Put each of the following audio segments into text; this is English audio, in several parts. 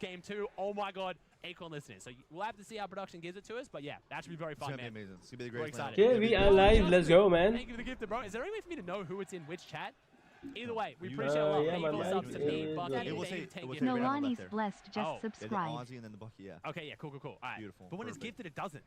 game 2. Oh my god, Acorn listening. So we'll have to see how production gives it to us, but yeah, that should be very fun, man. It's gonna be amazing. It's gonna be the greatest. Excited. Okay, we are live. Let's go, man. Thank you for the gift, bro. Is there any way for me to know who it's in which chat? Either way, we appreciate a lot. yeah, Thank you for my the subs to man. me, Bucky, It will say- Dave, it will Tank. say right on the Nolani's left there. blessed, just Oh. Yeah, the subscribe. Aussie and then the Bucky, yeah. Okay, yeah, cool. All right. Beautiful. But when it's Perfect. gifted, it doesn't.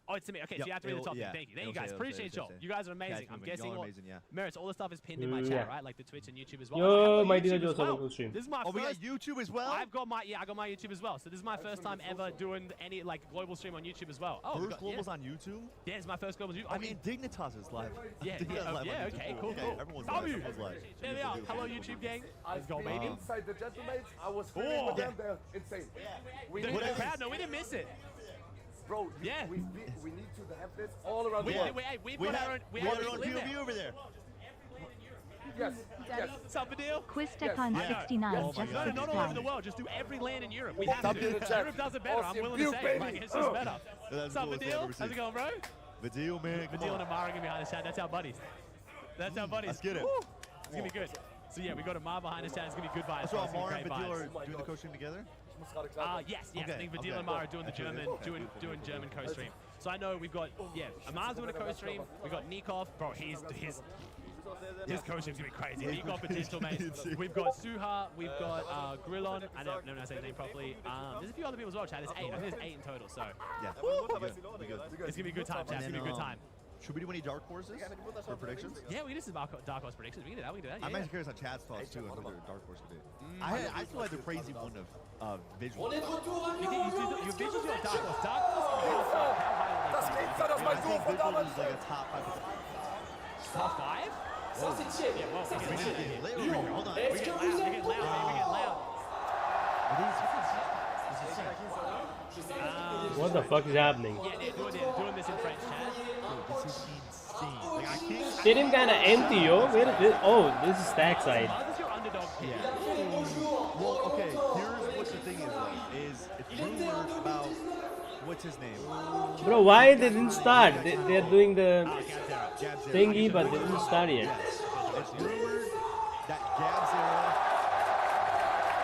Oh, it's to me. Okay, so Yep, you have to read the it'll- top yeah, thing. Thank you. Thank you it'll guys. say- Appreciate it'll y'all. say. You guys are amazing. I'm Y'all guessing are all amazing, yeah. Merits, all the stuff is pinned in my Yeah. chat, right? Like the Twitch and YouTube as well. Yo, I got my YouTube Dina as Joe well. Cool stream. This is my Oh, we got first. YouTube as well? I got my YouTube as well. So this is my first time ever doing any like global stream on YouTube as well. Oh, we First got- Global's on YouTube? yeah, it's my first global YouTube. I mean, Dignitas is live. Yeah, Dignitas is live on YouTube. okay, cool. Everyone's W. live. Everyone's live. There they are. Hello, YouTube gang. Let's go, baby. Inside the gentlemen, I was feeling with them. They're insane. We The need this. crowd, no, we didn't miss it. Bro, Yeah. we need to have this all around the world. We've We got have our own. We our have own our own POV over there. Yes, yes. Sabadil. Quistacon Yeah. 69, Oh my just God. No, not all over the subscribe. world. Just do every land in Europe. We have Stop to. in the chat. Europe does it better. I'm Awesome willing to view, say it. baby. Like, it's just better. That's the coolest thing I've Sabadil, ever seen. how's it going, bro? Vidil, man. Come Vidil and on. Amara gonna be behind the chat. That's our buddies. That's our buddies. Let's get it. Woo. It's gonna be good. So yeah, we got Amar behind the chat. It's gonna be good vibes. So It's gonna Amar be and great Vidil vibes. are doing the coaching together? Yes. Okay, I think Vidil okay. and Amar are doing the Okay. German, Okay. doing German co-stream. So I know we've got Amar's doing a co-stream. We got Nikov, bro. His co-stream's gonna be crazy. Nikov and Digital Mate. We've got Suha. We've got Grillon. I don't know if I say his name properly. There's a few other people as well, Chad. There's 8. I think there's 8 in total. So Yeah. Be good. it's gonna be a good time, Chad. It's gonna be a good time. Should we do any dark horses for predictions? Yeah, we can do some dark horse predictions. We can do that. I'm Yeah. actually curious on Chad's thoughts too on what their dark horse could be. I still had the crazy one of visual. You visuals your dark horse. Dark horse. How Das high Pizza, das I mein Duo think von visual damals. is like a top 5. top 5? Yeah, well, we get it. Hold on. We get loud, man. We get loud. What the fuck is happening? Yeah, they're doing this in French, Chad. This is insane. Like, I can't. Stadium kinda empty, yo. Where is this? Oh, this is stack side. Mars is your underdog pick. Yeah. Well, okay. Here's what the thing is. Like, is it's rumored about what's his name? Bro, why they didn't start? They're doing the Gab Zero. thingy, but they didn't start yet. It's rumored that Gab Zero.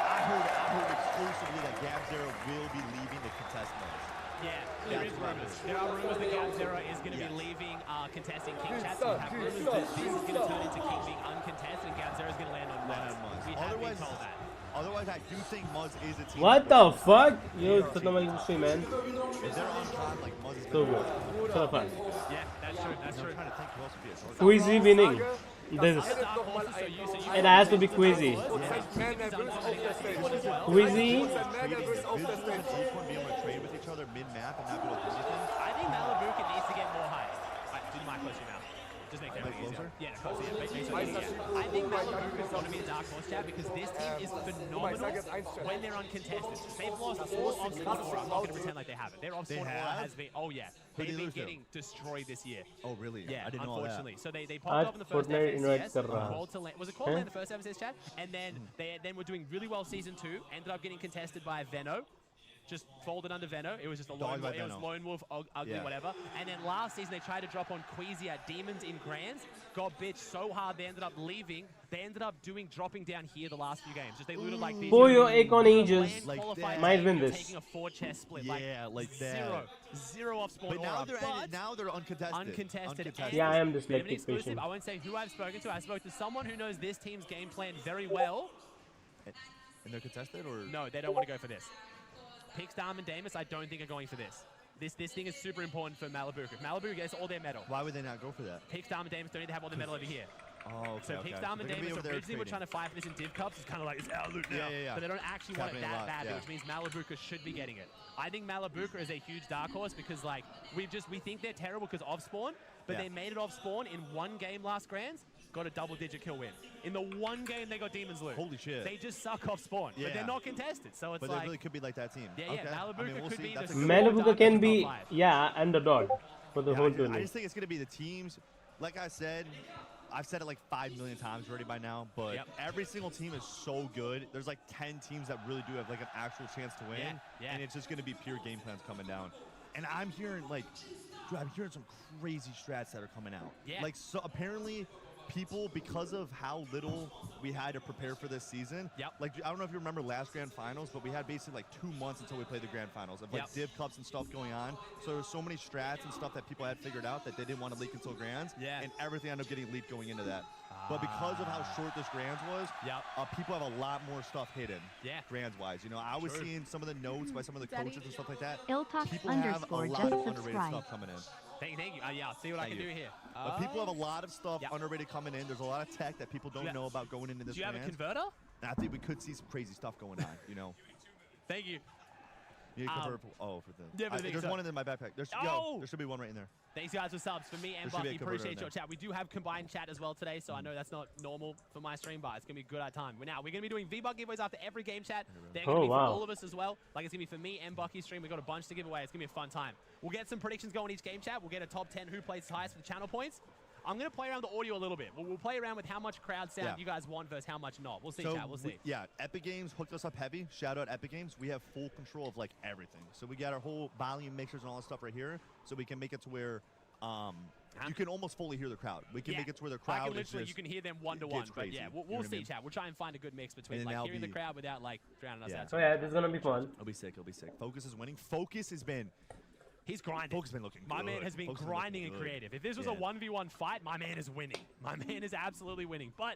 I heard exclusively that Gab Zero will be leaving the contest modes. Yeah, there is rumors. There are rumors that Gab Zero is going to be leaving contesting King Chat. So we have rumors that this is going to turn into King being uncontested and Gab Zero is going to land on Muzz. We have been told that. Otherwise, I do think Muzz is a team. What the fuck? Yo, it's not my stream, man. If they're on con, like Muzz is So gonna good. So fun. Yeah, that's true. That's I'm true. trying to think who else would be a short. Quizzy winning. This is. Dark horses, so you It has to be Quizzy. Man nervös auf der Stage. Quizzy. Man nervös auf der Visuals and Stage. Acorn being able to trade with each other mid-map and not be able to do anything. I think Malibuca needs to get more height. Do the mic closer now. Just make everything easier. closer? Yeah, no, closer. Yeah, I think Malibuca is going to be a dark horse, Chad, because this team is phenomenal when they're uncontested. They've lost all off spawn aura. I'm not going to pretend like they haven't. Their off spawn aura have? has been, oh yeah, Who they've did they been lose to? getting destroyed this year. Oh, really? Yeah, I didn't know all that. unfortunately. So they popped up in the first Fortnite invite FNCS, कर रहा है. called to land, was it called to land the first FNCS, Chad? And then they were doing really well season 2, ended up getting contested by Veno. Just folded under Veno. It was just a lone wolf, lone wolf, ugly, Yeah. whatever. And then last season they tried to drop on Queasy at Demons in Grands. Got bitched so hard they ended up leaving. They ended up dropping down here the last few games. Just they looted like these. Boy, your Acorn Aegis Like that. might win this. Taking a 4 chest split. Yeah, like that. Zero off spawn But now aura, they're uncontested. uncontested. Yeah, I am Bit of an dyslexic exclusive. patient. I won't say who I've spoken to. I spoke to someone who knows this team's game plan very well. And they're contested, or No, they don't want to go for this. Pix, Dam, and Damus, I don't think are going for this. This thing is super important for Malibuca. If Malibuca gets all their metal. why would they not go for that? Pix, Dam, and Damus don't need to have all their metal over here. Oh, okay. So Pix, Dam, and Damus originally were trying to fight for this in Div Cups. It's kind of like, it's our loot now. Yeah. But they don't actually want it happening a that lot, badly, yeah. which means Malibuca should be getting it. I think Malibuca is a huge dark horse because, like, we think they're terrible because of spawn, but Yeah. they made it off spawn in one game last Grands, got a double-digit kill win. In the one game they got Demons loot. Holy shit. They just suck off spawn, but Yeah. they're not contested, so it's But like... they really could be like that team. Yeah, okay. Malibuca I mean, we'll could see. be That's the a good Malibuca dark can horse be, top 5. yeah, underdog for the Yeah, whole I tournament. just think it's going to be the teams. Like I said, I've said it like 5 million times already by now, but Yep. every single team is so good. There's like 10 teams that really do have like an actual chance to win, Yeah. and it's just going to be pure game plans coming down. And I'm hearing like, dude, I'm hearing some crazy strats that are coming out. Yeah. Like, so apparently, people, because of how little we had to prepare for this season, like, I don't know if you remember last Grand Finals, but we had basically like 2 months until we played the Grand Finals of like div cups and stuff going on. So there's so many strats and stuff that people had figured out that they didn't want to leak until Grands, and everything ended up getting leaked going into that. But because of how short this Grands was, people have a lot more stuff hidden, Grands-wise. You know, I was seeing some of the notes by some of the coaches and stuff like that. People have a lot of underrated stuff coming in. Thank you. Yeah, I'll see what I can do here. But people have a lot of stuff underrated coming in. There's a lot of tech that people don't know about going into this. Do you have a converter? I think we could see some crazy stuff going on, you know. Thank you. You need a converter for the... there's one in my backpack. There should be one right in there. Thanks, guys, for subs. For me and Bucky, appreciate your chat. We do have combined chat as well today, so I know that's not normal for my stream, but it's going to be a good time. Now, we're going to be doing V-Buck giveaways after every game chat. They're going to be for all of us as well. Like, it's going to be for me and Bucky's stream. We've got a bunch to give away. It's going to be a fun time. We'll get some predictions going each game chat. We'll get a top 10 who plays highest for the channel points. I'm going to play around the audio a little bit. We'll play around with how much crowd sound you guys want versus how much not. We'll see, chat. We'll see. Epic Games hooked us up heavy. Shout out Epic Games. We have full control of, like, everything. So we got our whole volume mixers and all that stuff right here. So we can make it to where you can almost fully hear the crowd. We can make it to where the crowd is just... You can hear them one-to-one. But, yeah, we'll see, chat. We'll try and find a good mix between, like, hearing the crowd without, like, drowning us out. So, yeah, this is going to be fun. It'll be sick. It'll be sick. Focus is winning. Focus has been... He's grinding. Focus has been looking good. My man has been grinding and creative. If this was a 1v1 fight, my man is winning. My man is absolutely winning. But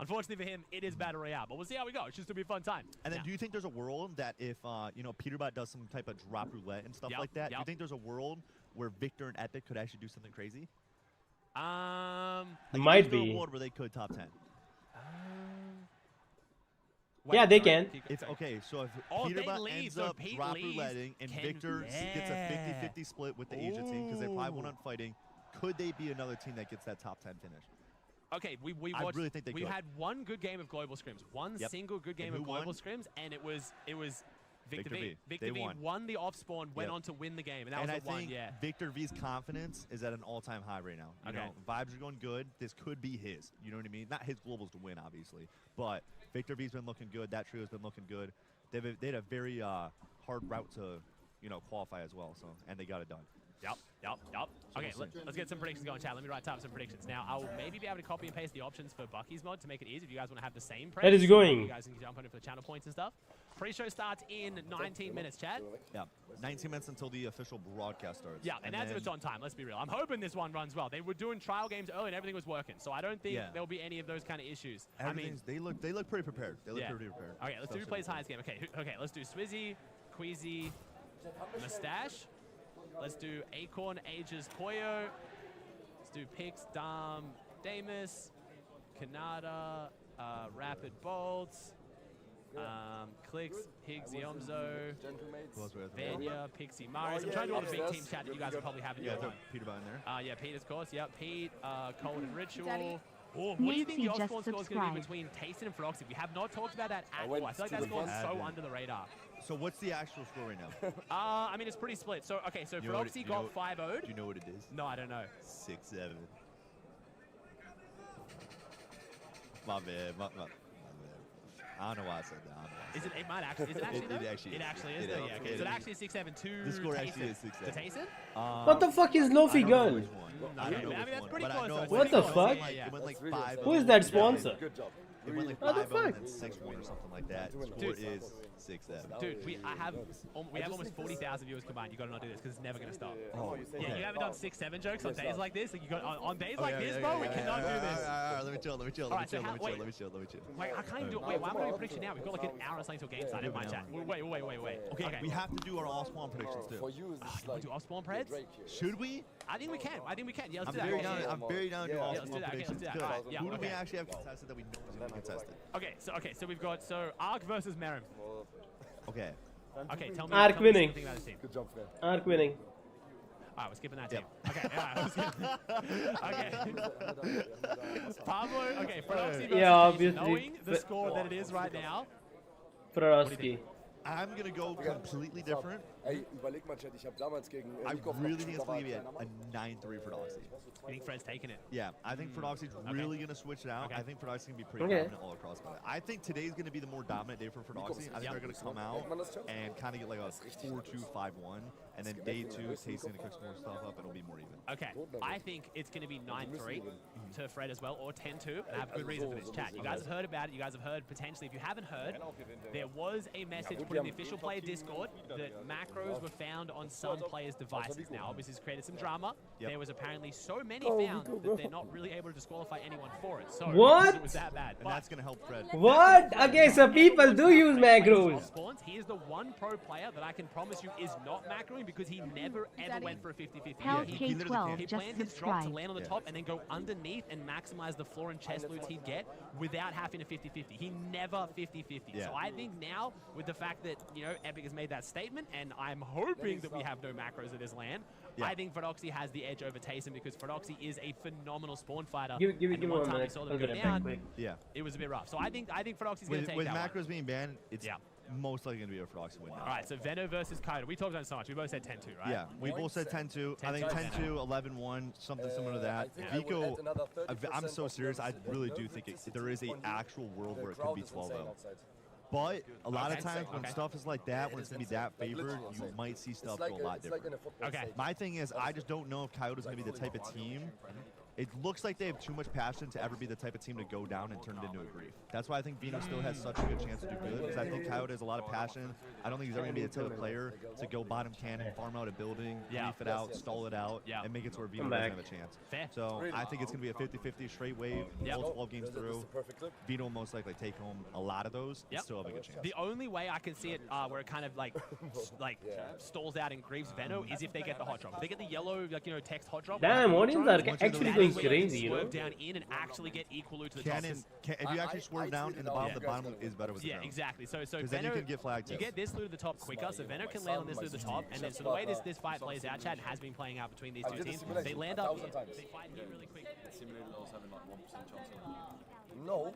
unfortunately for him, it is Battle Royale. But we'll see how we go. It's just to be a fun time. And then do you think there's a world that if, you know, Peterbot does some type of drop roulette and stuff like that, do you think there's a world where Victor and Epic could actually do something crazy? Like, might be. A world where they could top 10. Yeah, they can. Okay, so if Peterbot ends up drop rouletting and Victor gets a 50-50 split with the Asia team because they probably won on fighting, could they be another team that gets that top 10 finish? Okay, we watched, I really think they could. had one good game of global scrims, one single good game of global scrims, and it was Victor V. Victor V won the off spawn, went on to win the game, and that was a one. Victor V's confidence is at an all-time high right now. You know, vibes are going good. This could be his. You know what I mean? Not his globals to win, obviously, but Victor V's been looking good. That trio's been looking good. They had a very hard route to, you know, qualify as well. So, and they got it done. Yep. Okay, let's get some predictions going, chat. Let me write down some predictions. Now, I'll maybe be able to copy and paste the options for Bucky's mod to make it easy if you guys want to have the same predictions. That is going. You guys can jump on it for the channel points and stuff. Pre-show starts in 19 minutes, chat. Yeah, 19 minutes until the official broadcast starts. Yeah, and as if it's on time, let's be real. I'm hoping this one runs well. They were doing trial games early and everything was working, so I don't think there'll be any of those kind of issues. I mean, they look pretty prepared. They look pretty prepared. Okay, let's do who plays highest game. Okay, let's do Swizzy, Queasy, Mustache. Let's do Acorn, Ages, Koyo. Let's do Pix, Dom, Damus, Kanada, Rapid Bolts, Clicks, Pigs, Yomzo, Venya, Pixie, Maris. I'm trying to do all the big team chat that you guys will probably have in your one. Peter in there. Yeah, Pete, of course. Yep, Pete, Cold and Ritual. What do you think the off-spawn score is going to be between Tayson and Feroxy? We have not talked about that at all. I feel like that score is so under the radar. So what's the actual score right now? I mean, it's pretty split. So, okay, so Feroxy got 5-0'd. Do you know what it is? No, I don't know. 6-7. My bad. I don't know why I said that. Is it? It might actually. Is it actually though? It actually is. Though. Yeah. Okay. So it actually is 6-7 to. The score actually is 6-7. To Tayson? What the fuck is Lofi Gun? I mean, that's pretty close. What the fuck? It went like 5. Who is that sponsor? It went like 5 and then 6-1 or something like that. The score is 6-7. Dude, we have almost 40,000 viewers combined. You got to not do this because it's never gonna stop. Yeah, you haven't done 6-7 jokes on days like this. Like you got on days like this, bro. We cannot do this. Let me chill. Let me chill. Wait, I can't even do it. Wait, why am I doing a prediction now? We've got like an hour or something till game start in my chat. Wait. Okay, we have to do our off-spawn predictions too. You want to do off-spawn preds? Should we? I think we can. Yeah, let's do that. I'm very down to do off-spawn predictions. Who do we okay. actually have contested that we know is going to be contested? Okay, so we've got Ark versus Merim. Okay. Okay, tell me. Ark winning. Good job, man. Ark winning. Alright, we're skipping that team. Okay, okay. Pablo, okay, Feroxy versus Tayson, knowing the score that it is right now. Feroxy. I'm going to go completely different. Ey, überleg mal, Chat, ich habe damals gegen I Nikov really think it's going to be a 9-3 for Doxy. I think Fred's taking it. Yeah, I think Doxy's really going to switch it out. Okay. I think Doxy's going to be pretty dominant all across. I think today's going to be the more dominant day for Doxy. I think they're going to come out and kind of get like a 4-2, 5-1. And then day 2, Tasty going to cook some more stuff up and it'll be more even. Okay, I think it's going to be 9-3 to Fred as well, or 10-2. And I have good reason for this. Chat, you guys have heard about it. You guys have heard potentially. If you haven't heard, there was a message put in the official player Discord that macros were found on some players' devices. Now, obviously, it's created some drama. There was apparently so many found that they're not really able to disqualify anyone for it. So What? It was that bad. And that's going to help Fred. What? Okay, so people do use macros. He is the one pro player that I can promise you is not macroing because he never ever went for a 50-50. He He just planned his drop to land on the top and then go underneath and maximize the floor and chest loots he'd get without having a 50-50. He never 50-50. So I think now, with the fact that, you know, Epic has made that statement, and I'm hoping that we have no macros in this land, I think Frodoxy has the edge over Taysom because Frodoxy is a phenomenal spawn fighter. Give me and one one time we minute. saw I'll them go get it down, back quick. it was a bit rough. So I think Frodoxy's going to take with that macros one. being banned, it's most likely going to be a Frodoxy win. All right, so Veno versus Kaido. We talked about it so much. We both said 10-2, right? Yeah, we both said 10-2. I think 10-2, 11-1, something similar to that. I would Vico, add another 30% I'm so of serious. I nervous really do nervous think nervous there is a on the- actual world where it could crowd be is insane 12-0. outside. But a lot of times when Okay. stuff is like that, when it's going to be that favored, you might see stuff go a lot different. Okay. My thing is, I just don't know if Coyote's going to be the type of team. It looks like they have too much passion to ever be the type of team to go down and turn it into a grief. That's why I think Veno still has such a good chance to do good, because I think Coyote has a lot of passion. I don't think he's ever going to be the type of player to go bottom cannon, farm out a building, grief it out, stall it out, and make it to where Veno doesn't have a chance. Fair. So I think it's going to be a 50-50 straight wave, all 12 games through. Veno will most likely take home a lot of those and still have a good chance. The only way I can see it where it kind of like stalls out and grieves Veno is if they get the hot drop. If they get the yellow, like, you know, text hot drop. Damn, audience are actually going Swerve crazy, you know? down in and actually get equal to the top. If you actually swerve down in the bottom is better with the ground. Exactly. So then Veno, you can get flagged you too. get this loot at the top quicker, so Veno can land on this loot at the top, and then so the way this fight plays out, Chad, has been playing out between these two teams. They land up here, they fight here really quick. Simulated loss having like 1% chance of No,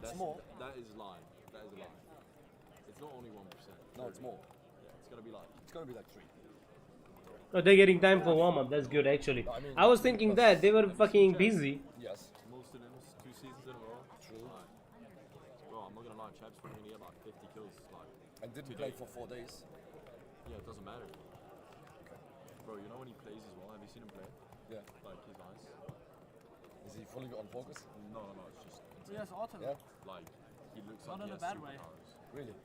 it's more. That is a lie. That is a lie. It's not only 1%. No, it's more. Yeah, it's gonna be like. It's gonna be like 3. Oh, they're getting time for warm up. That's good, actually. I was thinking that they were fucking busy. Yes. Most of them, 2 seasons in a row. True. Bro, I'm not gonna lie, Chab's probably gonna get like 50 kills. Like, And didn't play for 4 days. yeah, it doesn't matter. Bro, you know when he plays as well? Have you seen him play? Yeah. Like his eyes? Is he fully on focus? No, it's just Yes, Autumn. Yeah. like he looks Not like in he a has bad way. superpowers. Really?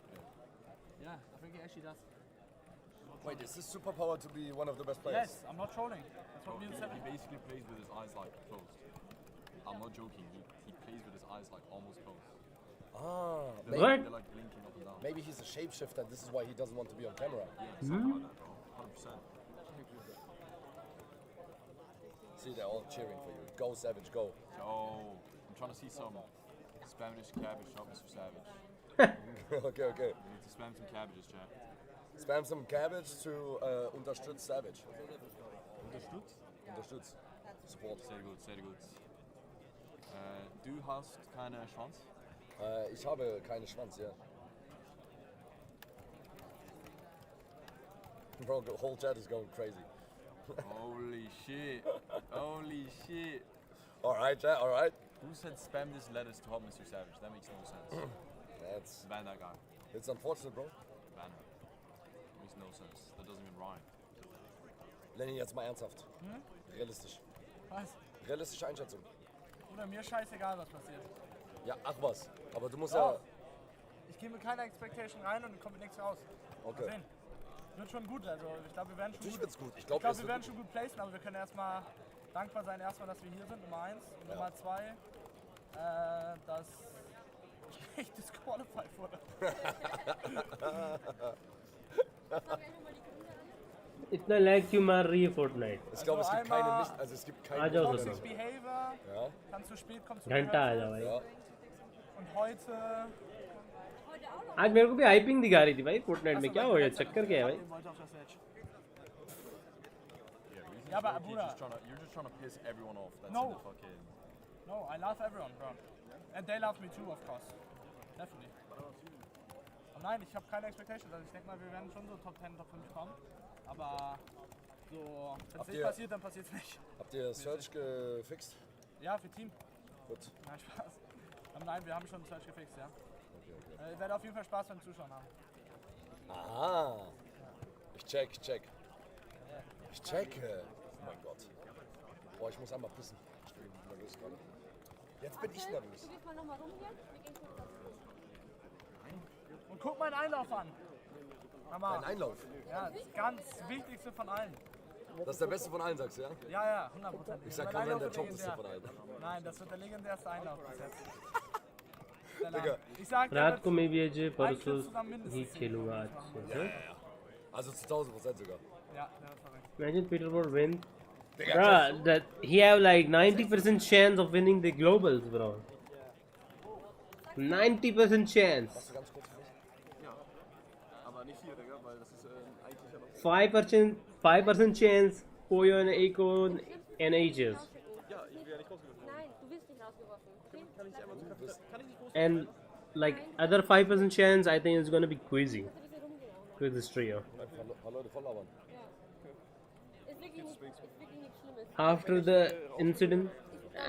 Yeah, I think he actually does. Wait, is this superpower to be one of the best players? Yes, I'm not trolling. That's what Bro, me and he Seven. basically plays with his eyes like closed. I'm not joking. He plays with his eyes like almost closed. Ah, They're What? Like, they're like blinking up and down. maybe he's a shapeshifter and this is why he doesn't want to be on camera. Yeah, something like that, bro. 100%. See, they're all cheering for you. Go, Savage, go. Oh, I'm trying to see some Spanish cabbage shop, Mr. Savage. Okay. We need to spam some cabbages, chat. Spam some cabbage to unterstützt Savage. Unterstützt. Support. Sehr gut. Du hast keine Chance? Ich habe keine Schwanz, ja. Bro, the whole chat is going crazy. Holy shit. Alright, chat, alright. Who said spam this letters to help Mr. Savage? That makes no sense. That's, Ban that guy. it's unfortunate, bro. Ban him. Makes no sense. That doesn't even rhyme. Lenny, jetzt mal ernsthaft. Realistisch. Was? Realistische Einschätzung. Bruder, mir scheißegal, was passiert. Ja, ach was. Aber du musst Ja. ja... Ich gehe mit keiner Expectation rein und kommt mit nichts raus. Okay. Mal sehen. Wird schon gut, also ich glaube, wir werden schon Natürlich gut. wird's gut. Ich Ich glaube, glaube, wir werden schon gut placen, aber wir können erstmal dankbar sein, erstmal, dass wir hier sind, Nummer 1. Und Nummer 2, dass ich echt disqualified wurde. इतना lag क्यों मार रही है Fortnite? Ich glaube, es gibt einmal- keine nicht... Also es gibt keine... Ah, doch, Toxic doch. Behavior, Ja. kann zu spät, kommt zu घंटा आ spät. जाओ भाई. Ja. Und heute... आज मेरे को भी हाइपिंग दिखा रही थी भाई Fortnite में. क्या हो गया? चक्कर क्या है भाई? Den wollte auf das Edge. Yeah, reasons Ja, aber why Bruder. you're just trying to piss everyone off. That's No. in the fucking... No, I love everyone, bro. And they love me too, of course. Definitely. Nein, ich habe keine Expectations. Also ich denke mal, wir werden schon so Top 10, Top 5 kommen. Aber so, wenn es nicht passiert, dann passiert es nicht. Habt ihr Search gefixt? Ja, für Team. Gut. Nein, Spaß. Nein, wir haben schon Search gefixt, ja. Okay. Ich werde auf jeden Fall Spaß beim Zuschauen haben. Aha. Ich check. Ich checke. Oh mein Gott. Boah, ich muss einmal pissen. Ich bin nervös gerade. Jetzt bin ich nervös. Du gehst mal nochmal rum hier. Wir gehen kurz Und guck meinen Einlauf an. Mama. Ein Einlauf. Ja, das ganz Wichtigste von allen. Das ist der beste von allen, sagst du, ja? Ja, 100%. Ich sag Mein Contender, Einlauf der wird topeste legendär. von allen. Nein, das wird der legendärste Einlauf bis jetzt. Der Digga. lang. Ich sag, der रात wird को मैं भी Ajay ein परसों Clip zusammen mindestens ही 10 खेलूंगा आज machen. से Also zu 1000% sogar. Ja, der wird verrückt. Imagine Peter would win. Digga, Bruh, that he have like 90% chance of winning the globals, bro. 90% chance. Hast du ganz kurz für mich? Aber nicht hier, Digga, weil das ist eigentlich ja noch. 5% chance Poyo and Eiko and Aegis. Ja, ich will ja nicht rausgeworfen. Nein, du wirst nicht rausgeworfen. Okay? Kann ich nicht einmal zu Kapital. Kann ich nicht groß. And like other 5% chance, I think it's gonna be Quizzy. Kannst du ein bisschen rumgehen auch noch. With this trio. Ein paar Leute voll labern. Ja. Ist wirklich nichts Schlimmes. After the incident,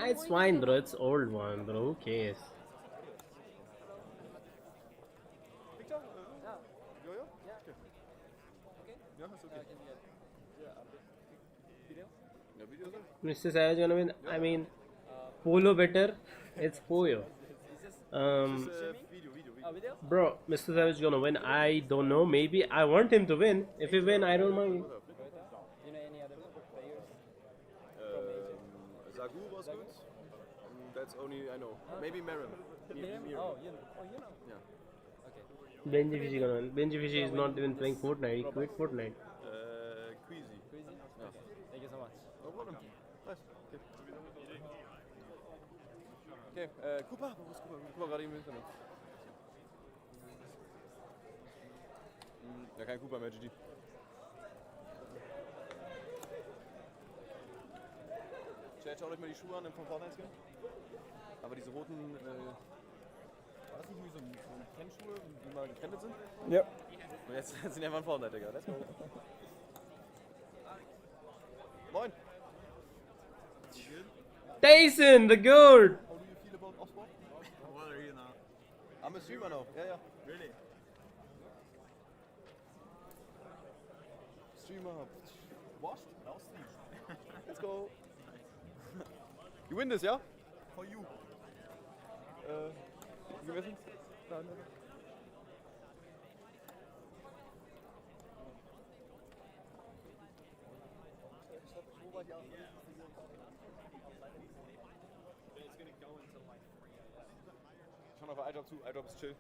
it's fine, bro. It's old one, bro. Who cares? Victor? Ja. Jojo? Ja. Okay. Ja, ist okay. Video? Ja, Video sind. Mr. Savage gonna win. I mean, Polo better. It's Poyo. Video. Bro, Mr. Savage gonna win. I don't know. Maybe I want him to win. If he win, I don't mind. You know any other players? Sagu was good. That's only I know. Maybe Marin. Oh, you know. Yeah. Okay. Benji Fishy gonna win. Benji Fishy is not even playing Fortnite. He quit Fortnite. Queasy. Crazy? Yeah. Thank you so much. No problem. Nice. Okay. Cooper. Wo ist Cooper? Cooper gerade im Internet. Ja, kein Cooper mehr, GG. Schaut euch mal die Schuhe an vom Fortnite-Skin. Aber diese roten, war das nicht wie so ein Trennschuhe, die mal getrennt sind? Ja. Und jetzt sind die einfach ein Fortnite, Digga. Let's go. Moin. Tyson, the goat. How do you feel about Offsport? What are you now? I'm a streamer now. Yeah. Really? Streamer. Washed? Now stream. Let's go. You win this, yeah? For you. You wissen? Nein. Schon auf iDrop zu. iDrop ist chill.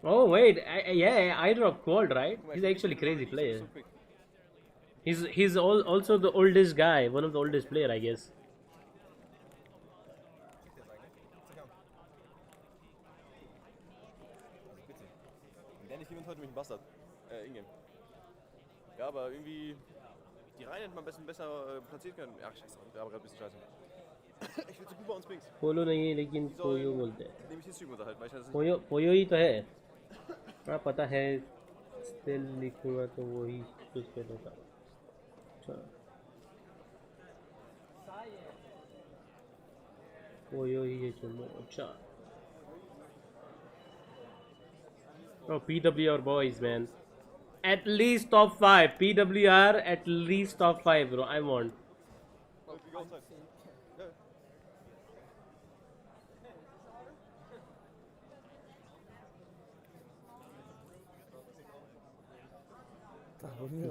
Oh wait, I drop Cold, right? He's actually crazy player. So quick. He's also the oldest guy, one of the oldest player, I guess. Der nicht gewinnt heute mich ein Bastard. Ingame. Ja, aber irgendwie die Reihen hätte man besser platzieren können. Ja, scheiße, der war gerade ein bisschen scheiße. Ich will zu Kuba und Spinks. पोलो नहीं है लेकिन पोयो बोलते हैं. Nehme ich den Stream unterhalten, weil ich das nicht. पोयो ही तो है. हाँ पता है. स्पेल लिखूंगा तो वही तो स्पेल होगा. अच्छा. पोयो ही है चलो. अच्छा. Oh, PWR boys, man. At least top 5. PWR at least top 5, bro. I want. We go outside.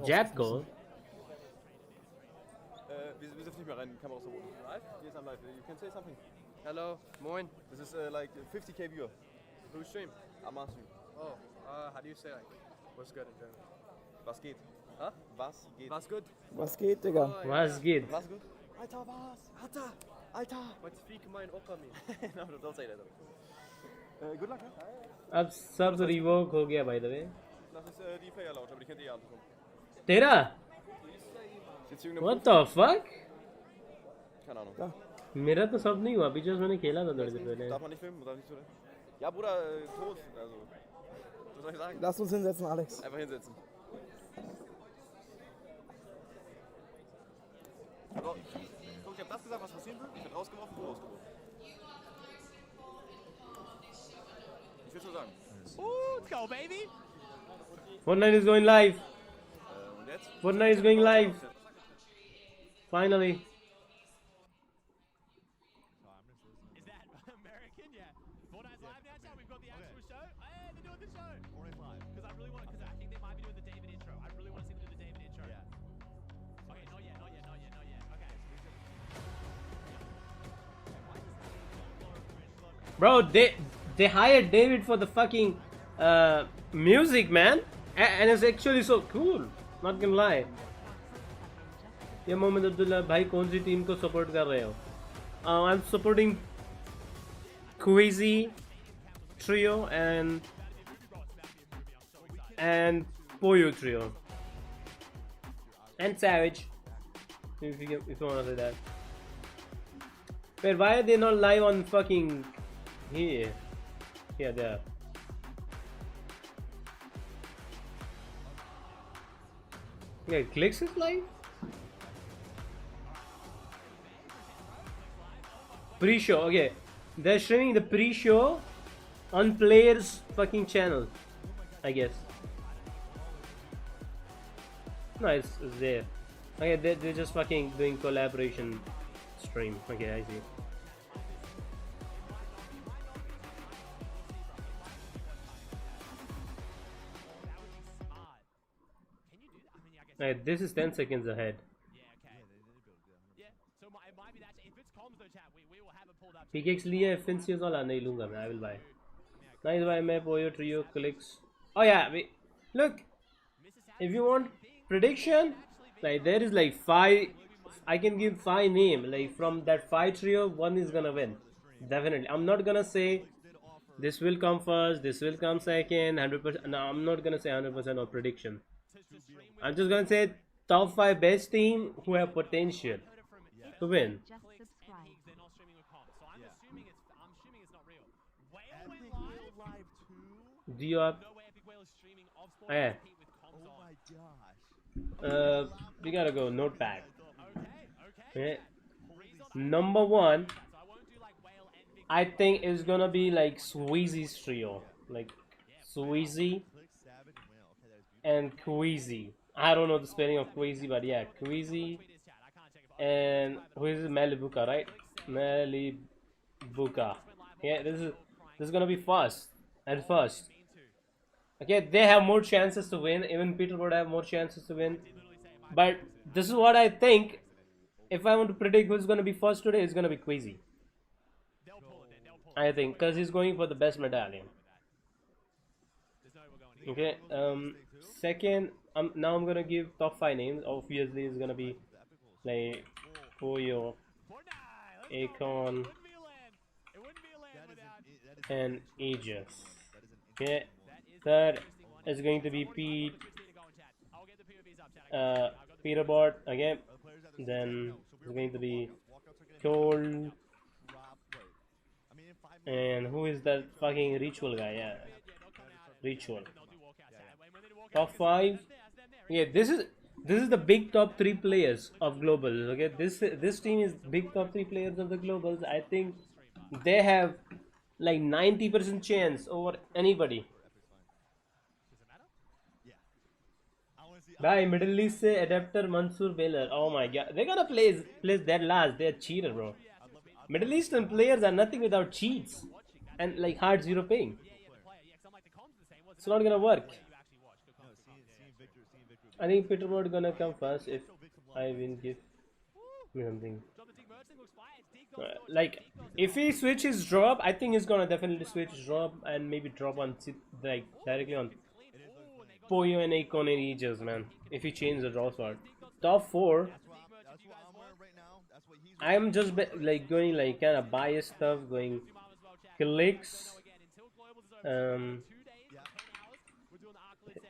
Jatko. Wir dürfen nicht mehr rein, die Kamera ist verboten. Live? Hier ist am Live. You can say something. Hello, moin. This is like 50k viewer. Who stream? I'm asking. Oh, how do you say like, what's good in German? Was geht? Huh? Was geht? Was good? Was geht, Digga? Oh, Was geht? Was gut? Alter, was? Alter! Alter! What speak mein Opa me? No, don't say that. Good luck, ne? अब सब revoke हो गया by the way. Das ist die Player Lounge, aber die kennt ihr alle schon. तेरा? Jetzt irgendeine What the fuck? Keine Ahnung. मेरा तो सब नहीं हुआ अभी जस्ट मैंने खेला था थोड़ी देर पहले. Darf man nicht filmen? Darf nicht so, Ja, Bruder, tot. Also, was soll ich sagen? Lass uns hinsetzen, Alex. Einfach hinsetzen. So, ich hab das gesagt, was passieren wird. Ich bin rausgeworfen, du rausgeworfen. Ich will schon sagen. Let's go, baby. Fortnite is going live. Und jetzt? Fortnite is going live. Finally. Is that American? Yeah. Fortnite's live now, chat. We've got the actual show. Hey, they're doing the show. Because I really want, because I think they might be doing the David intro. I really want to see them do the David intro. Yeah. Okay, not yet, not yet, not yet, not yet. Okay. Bro, they hired David for the fucking music, man. And it's actually so cool. Not gonna lie. ये मोहम्मद अब्दुल्ला भाई कौन सी team को support कर रहे हो? I'm supporting Queasy Trio and Poyo Trio and Savage. If you wanna say that. But why are they not live on fucking here? Yeah, they are. Yeah, Clicks is live? Pre-show, okay. They're streaming the pre-show on Player's fucking channel, I guess. No, it's there. Okay, they're just fucking doing collaboration stream. Okay, I see. Alright, this is 10 seconds ahead. PKX लिया FNCs वाला नहीं लूँगा मैं. I will buy. Nice buy मैं Poyo Trio Clicks. Oh yeah, wait. Look. If you want prediction, like there is like 5. I can give 5 names. Like from that 5 trio, one is gonna win. Definitely. I'm not gonna say this will come first, this will come second, 100%. No, I'm not gonna say 100% of prediction. I'm just gonna say top 5 best team who have potential to win. Do you have? Yeah. We gotta go notepad. Okay. Number 1, I think is gonna be like Sweezy's trio, like Sweezy and Queasy. I don't know the spelling of Queasy, but yeah, Queasy and who is it? Malibuka, right? Malibuka. Yeah, this is gonna be fast and first. Okay, they have more chances to win. Even Peter would have more chances to win. But this is what I think. If I want to predict who's gonna be first today, it's gonna be Queasy. I think, cause he's going for the best medallion. Okay. Second, now I'm gonna give top 5 names. Obviously, it's gonna be like Poyo, Akon, and Aegis. Okay. Third is going to be Pete, Peterbot again. Then it's going to be Cold. And who is that fucking Ritual guy? Yeah, Ritual. Top 5. Yeah, this is the big top 3 players of globals. Okay, this team is big top 3 players of the globals. I think they have like 90% chance over anybody. Bhai, Middle East से adapter Mansoor Baylor. Oh my god, they're gonna place that last. They're cheater, bro. Middle Eastern players are nothing without cheats and like hard zero paying. It's not gonna work. I think Peter Ward gonna come first if I win. Give me something. Like if he switches drop, I think he's gonna definitely switch drop and maybe drop on like directly on Poyo and Akon and Aegis, man. If he changes the draw slot. Top 4. I'm just like going like kind of biased stuff, going Clicks,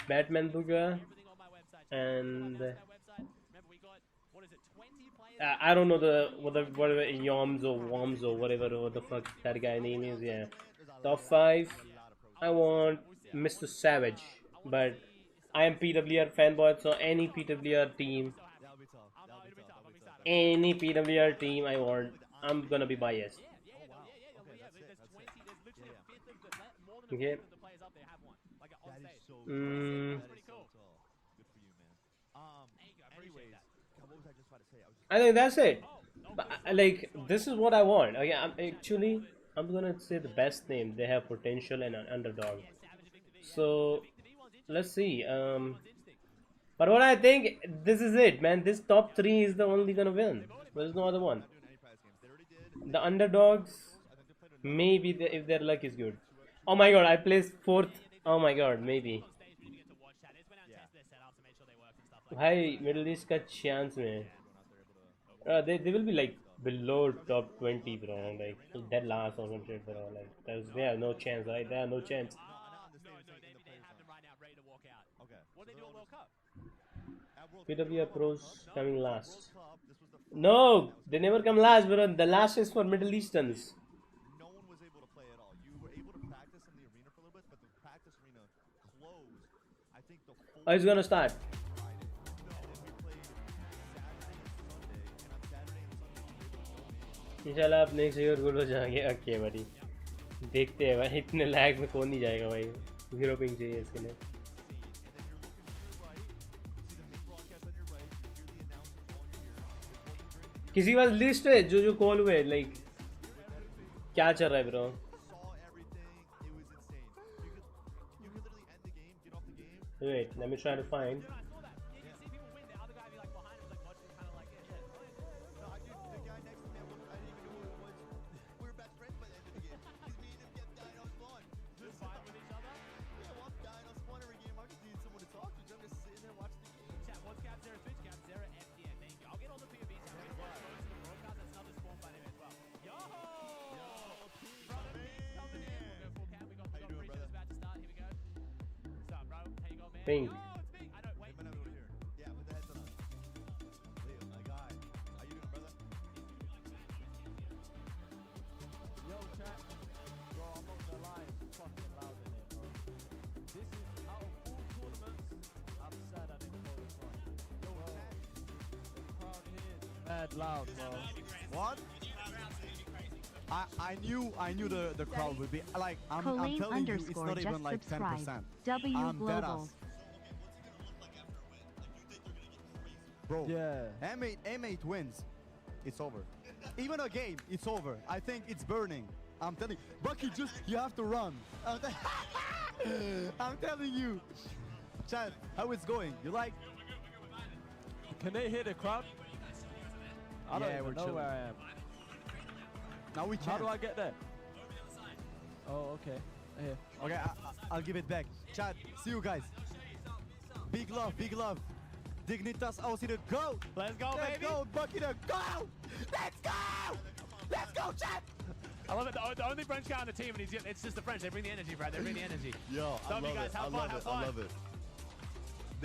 Batman Booga, and I don't know whatever Yoms or Woms or whatever the fuck that guy name is. Yeah, Top 5. I want Mr. Savage, but I am PWR fanboy, so any PWR team, I want. I'm gonna be biased. Okay. I think that's it. But, like, this is what I want. Okay, I'm gonna say the best name. They have potential and an underdog. So let's see. But what I think, this is it, man. This top 3 is the only gonna win. There's no other one. The underdogs, maybe if their luck is good. Oh my god, I placed 4th. Oh my god, maybe. भाई Middle East का chance में they will be like below top 20, bro, like dead last or some shit, bro. Like they have no chance, right? They have no chance. PWR pros coming last. No, they never come last, bro. The last is for Middle Easterns. No one was able to play at all. You were able to practice in the arena for a little bit, but the practice arena closed. I think the Oh, it's gonna start. इंशाल्लाह आप next year good हो जाएंगे। Okay भाई, देखते हैं भाई, इतने lag में कौन नहीं जाएगा भाई। 0 पिंग चाहिए इसके लिए। किसी के पास लिस्ट है जो कॉल हुए, लाइक क्या चल रहा है bro? Wait, let me try to find. Pink. Mad loud, bro. What? I knew the crowd would be like, I'm telling you, it's not even like 10%. W Global. Bro, Yeah. M8 wins, it's over. Even a game, it's over. I think it's burning. I'm telling you. Bucky, you have to run. I'm telling you. Chad, how it's going? You like? Can they hear the crowd? I don't Yeah, even we're know chilling. where I am. Now we can. How do I get there? Oh, okay. Here. Okay, I'll give it back. Chad, see you guys. Big love, big love. Dignitas Aussie to go. Let's go, baby. Let's go, Bucky to go. Let's go. Let's go, Chad. I love it. The only French guy on the team, and it's just the French. They bring the energy, Brad. They bring the energy. Yo, I Love you love guys. it. Have I fun. love Have it. fun. I love it.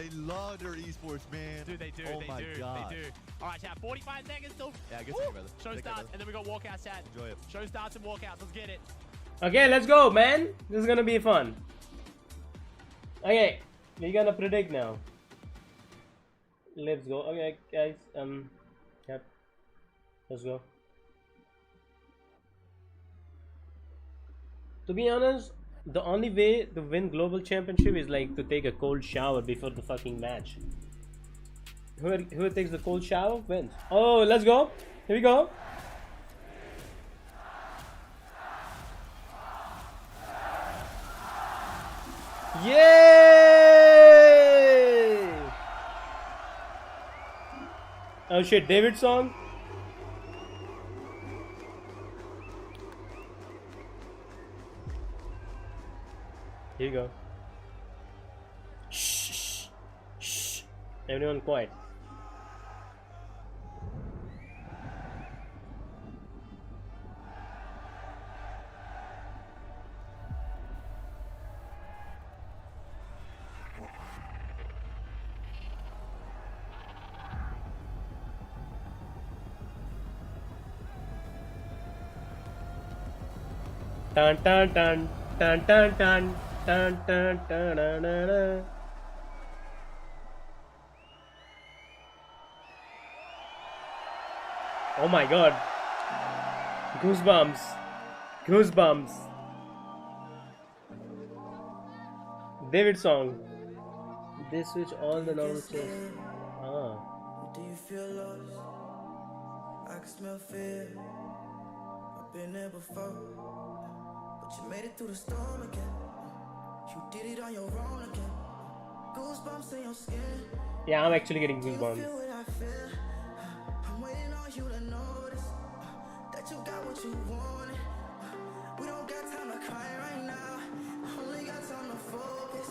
They love their esports, man. Dude, they do. Oh they my do. God. They do. All right, chat. 45 seconds till. Yeah, good second, brother. Show Take care, starts, brother. and then we got walkouts, chat. Enjoy it. Show starts and walkouts. Let's get it. Okay, let's go, man. This is gonna be fun. Okay, we're gonna predict now. Let's go. Okay, guys. Yep. Let's go. To be honest, the only way to win global championship is like to take a cold shower before the fucking match. Whoever takes the cold shower wins. Oh, let's go. Here we go. Yay! Oh shit, David's song. Here you go. Shh, shh. Everyone quiet. Dun dun dun dun dun dun dun dun dun dun dun. Oh my god. Goosebumps. Goosebumps. David song. They switch all the normal chairs. Ah. Do you feel lost? I can smell fear. I've been there before. But you made it through the storm again. You did it on your own again. Goosebumps in your skin. Yeah, I'm actually getting goosebumps. Feel what I feel. I'm waiting on you to notice that you got what you wanted. We don't got time to cry right now. Only got time to focus.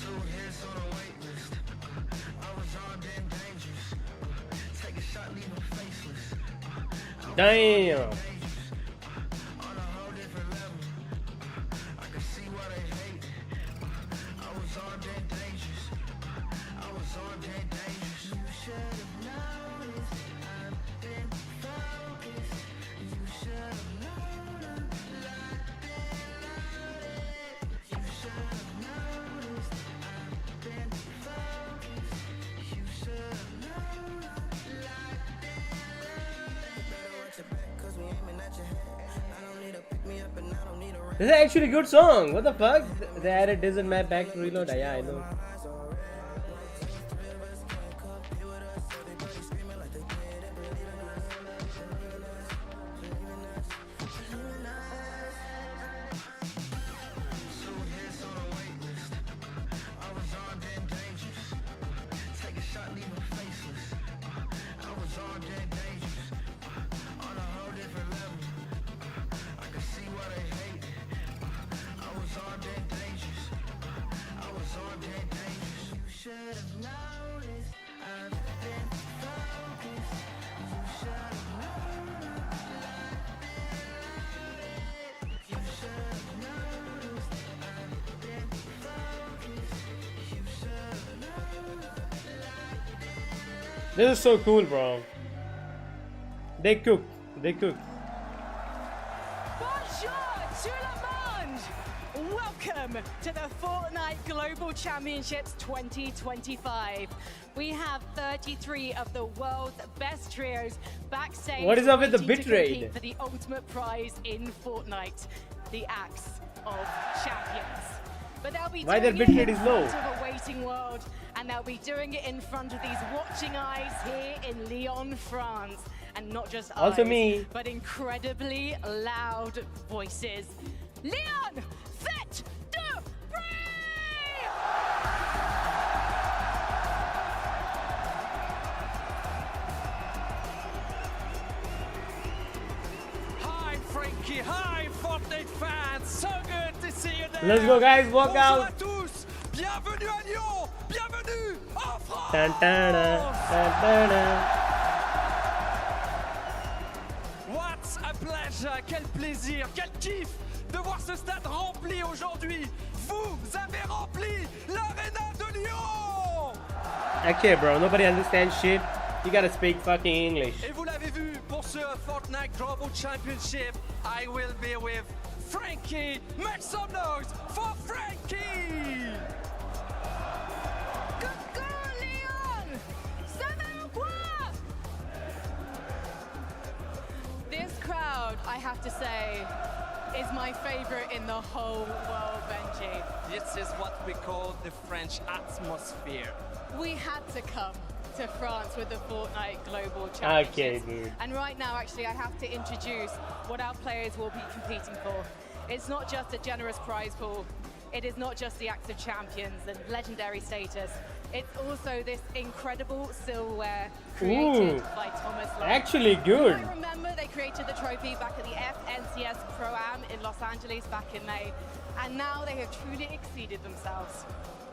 So here's on a wait list. I was armed and dangerous. Take a shot, leave them faceless. Damn. On a whole different level. I can see why they hate it. I was armed and dangerous. I was armed and dangerous. You should have noticed. I've been focused. You should have known I'm locked and loaded. You should have noticed. I've been focused. You should have known I'm locked and loaded. Better watch your back 'cause we aiming at your head. I don't need to pick me up and I don't need a rest. This is actually a good song. What the fuck? They added Desert Map back to reload. Yeah, I know. This is so cool, bro. They cook. They cook. Bonjour tout le monde! Welcome to the Fortnite Global Championships 2025. We have 33 of the world's best trios backstage. What is up with the waiting to bitrate? compete for the ultimate prize in Fortnite, the Axe of Champions. But they'll be Why their doing bitrate it in is low? front of a waiting world, and they'll be doing it in front of these watching eyes here in Lyon, France. And not just Also eyes, me. but incredibly loud voices. Lyon, set, deux, three! Hi, Frankie. Hi, Fortnite fans. So good to see you there. Let's go, guys. Walk Bonjour out. à tous. Bienvenue à Lyon. Bienvenue en France. Dun, dun, dun, dun, dun, dun. What a pleasure. Quel plaisir. Quel kiff de voir ce stade rempli aujourd'hui. Vous avez rempli l'aréna de Lyon. Okay, bro. Nobody understands shit. You gotta speak fucking English. Et vous l'avez vu, pour ce Fortnite Global Championship, I will be with Frankie. Make some noise for Frankie! Coucou Lyon! Ça va ou quoi? This crowd, I have to say, is my favorite in the whole world, Benji. This is what we call the French atmosphere. We had to come to France with the Fortnite Global Championships. Okay, dude. And right now, actually, I have to introduce what our players will be competing for. It's not just a generous prize pool. It is not just the Axe of Champions and legendary status. It's also this incredible silverware created Ooh, by Thomas Lang. actually good. I remember they created the trophy back at the FNCS Pro-Am in Los Angeles back in May. And now they have truly exceeded themselves.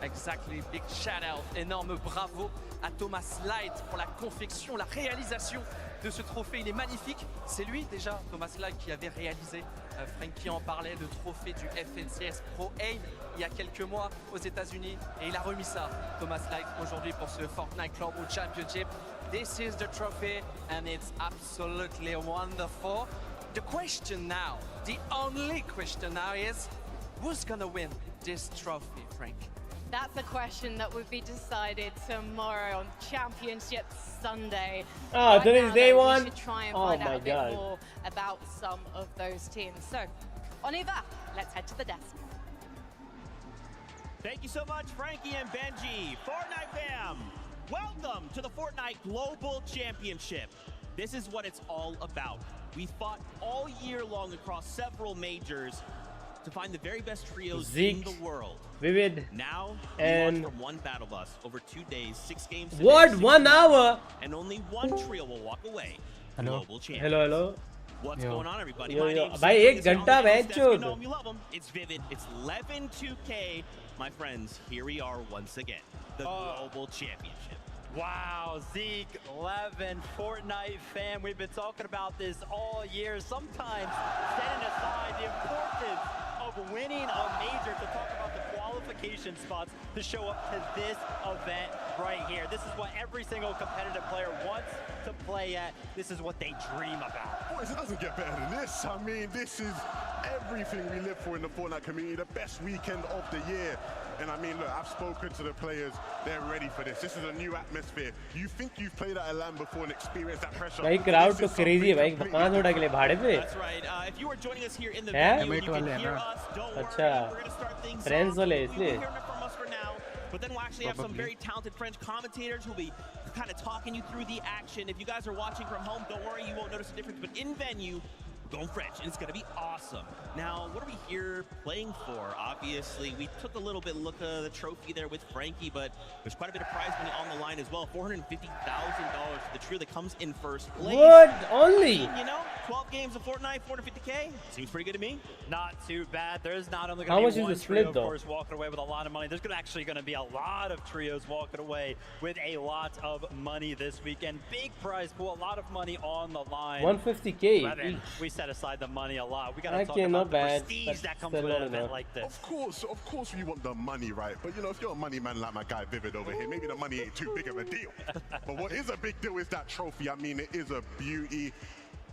Exactly, big shout out, énorme bravo à Thomas Light pour la confection, la réalisation de ce trophée. Il est magnifique. C'est lui déjà, Thomas Light, qui avait réalisé, Frankie en parlait, le trophée du FNCS Pro Aim il y a quelques mois aux États-Unis. Et il a remis ça, Thomas Light, aujourd'hui pour ce Fortnite Global Championship. This is the trophy and it's absolutely wonderful. The question now, the only question now is, who's gonna win this trophy, Frank? That's a question that will be decided tomorrow on Championship Sunday. Ah, Right today's now, day though, one. We should try and Oh find my out a bit God. more about some of those teams. So, on y va, let's head to the desk. Thank you so much, Frankie and Benji. Fortnite fam, welcome to the Fortnite Global Championship. This is what it's all about. We fought all year long across several majors to find the very best trios Zeke, in the world. Vivid, Now, and we launched from one battle bus over 2 days, 6 games. Today, what? 6 1 hour? And only one trio will walk away. Global champion. Hello. What's going on, everybody? Yo, My yo. name's Bhai, Zeke. ek This is ghanta all the match guys you chod. know 'em, you love 'em. It's Vivid. It's 11-2K. My friends, here we are once again. The Global Championship. Wow, Zeke, 11, Fortnite fam. We've been talking about this all year. Sometimes setting aside the importance of winning a major to talk about the qualification spots to show up to this event right here. This is what every single competitive player wants to play at. This is what they dream about. Boys, it doesn't get better than this. I mean, this is everything we live for in the Fortnite community, the best weekend of the year. And I mean, look, I've spoken to the players. They're ready for this. This is a new atmosphere. You think you've played at a LAN before and experienced that pressure. भाई crowd तो crazy है भाई कहाँ थोड़ा के लिए भाड़े पे That's right. If you are joining us here in the हैं? venue, you can hear us. Don't worry. अच्छा We're going to start things friends वाले You'll इसलिए be hearing from us for now. But then we'll actually have some very talented French commentators who'll be kind of talking you through the action. If you guys are watching from home, don't worry, you won't notice the difference. But in venue, going French, and it's going to be awesome. Now, what are we here playing for? Obviously, we took a little bit look at the trophy there with Frankie, but there's quite a bit of prize money on the line as well. $450,000 for the trio that comes in first place. What? Only? You know, 12 games of Fortnite, $450K. Seems pretty good to me. Not too bad. There's not only How going much to be is one the split, trio, of though? course, walking away with a lot of money. There's actually going to be a lot of trios walking away with a lot of money this weekend. Big prize pool, a lot of money on the line. 150K. Brevin, we set aside the money a lot. We got to Okay, talk not about the bad, prestige but that comes still with not an event enough. like this. Of course you want the money, right? But you know, if you're a money man like my guy Vivid over here, maybe the money ain't too big of a deal. But what is a big deal is that trophy. I mean, it is a beauty.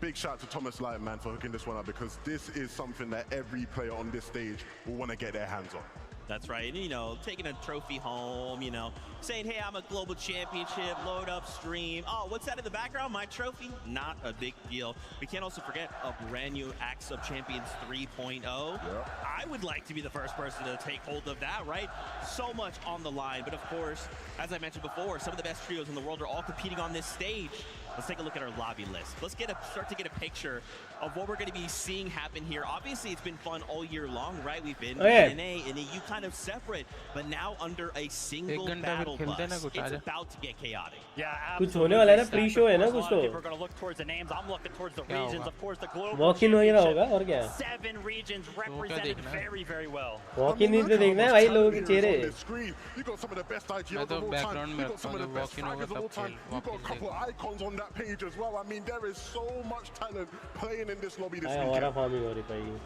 Big shout out to Thomas Light, man, for hooking this one up, because this is something that every player on this stage will want to get their hands on. That's right. You know, taking a trophy home, you know, saying, hey, I'm a global championship, load up, stream. Oh, what's that in the background? My trophy? Not a big deal. We can't also forget a brand new Axe of Champions 3.0. I would like to be the first person to take hold of that, right? So much on the line. But of course, as I mentioned before, some of the best trios in the world are all competing on this stage. Let's take a look at our lobby list. Let's start to get a picture of what we're going to be seeing happen here. Obviously, it's been fun all year long, right? We've been in A and EU kind of separate, but now under a single battle bus, it's about to get chaotic. Yeah, कुछ होने वाला है ना pre show है ना कुछ तो We're going to look towards the names. I'm looking towards the regions. Of course, the global walk in वगैरह होगा और क्या 7 regions represented very, very well. Walk in तो देखना है भाई लोगों के चेहरे You got some of the best IGLs of all time. You got some of the best fraggers of all time. You got a couple of icons on that page as well. I mean, there is so much talent playing in this lobby this हमारा weekend. Farming हो रही भाई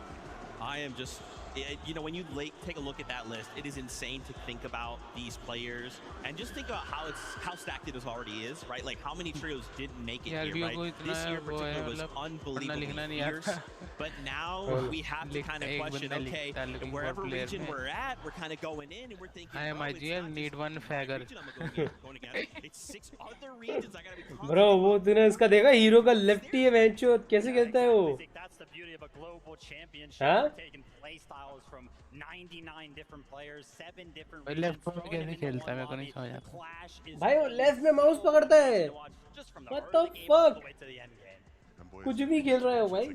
I am just, you know, when you take a look at that list, it is insane to think about these players and just think about how stacked it already is, right? Like how many trios didn't make it here, right? This year in particular was unbelievably fierce, but now we have to kind of question, okay, wherever region we're at, we're kind of going in and we're thinking, I am IGL, need one fagger. It's 6 other regions I gotta be bro वो तूने इसका देखा hero का lefty है मैचो कैसे खेलता है वो That's the beauty of a global championship. Huh? Taking play styles from 99 different players, 7 different भाई लेफ्ट में कैसे खेलता है मेरे को नहीं समझ आता भाई वो लेफ्ट में माउस पकड़ता है What the fuck कुछ भी खेल रहा है भाई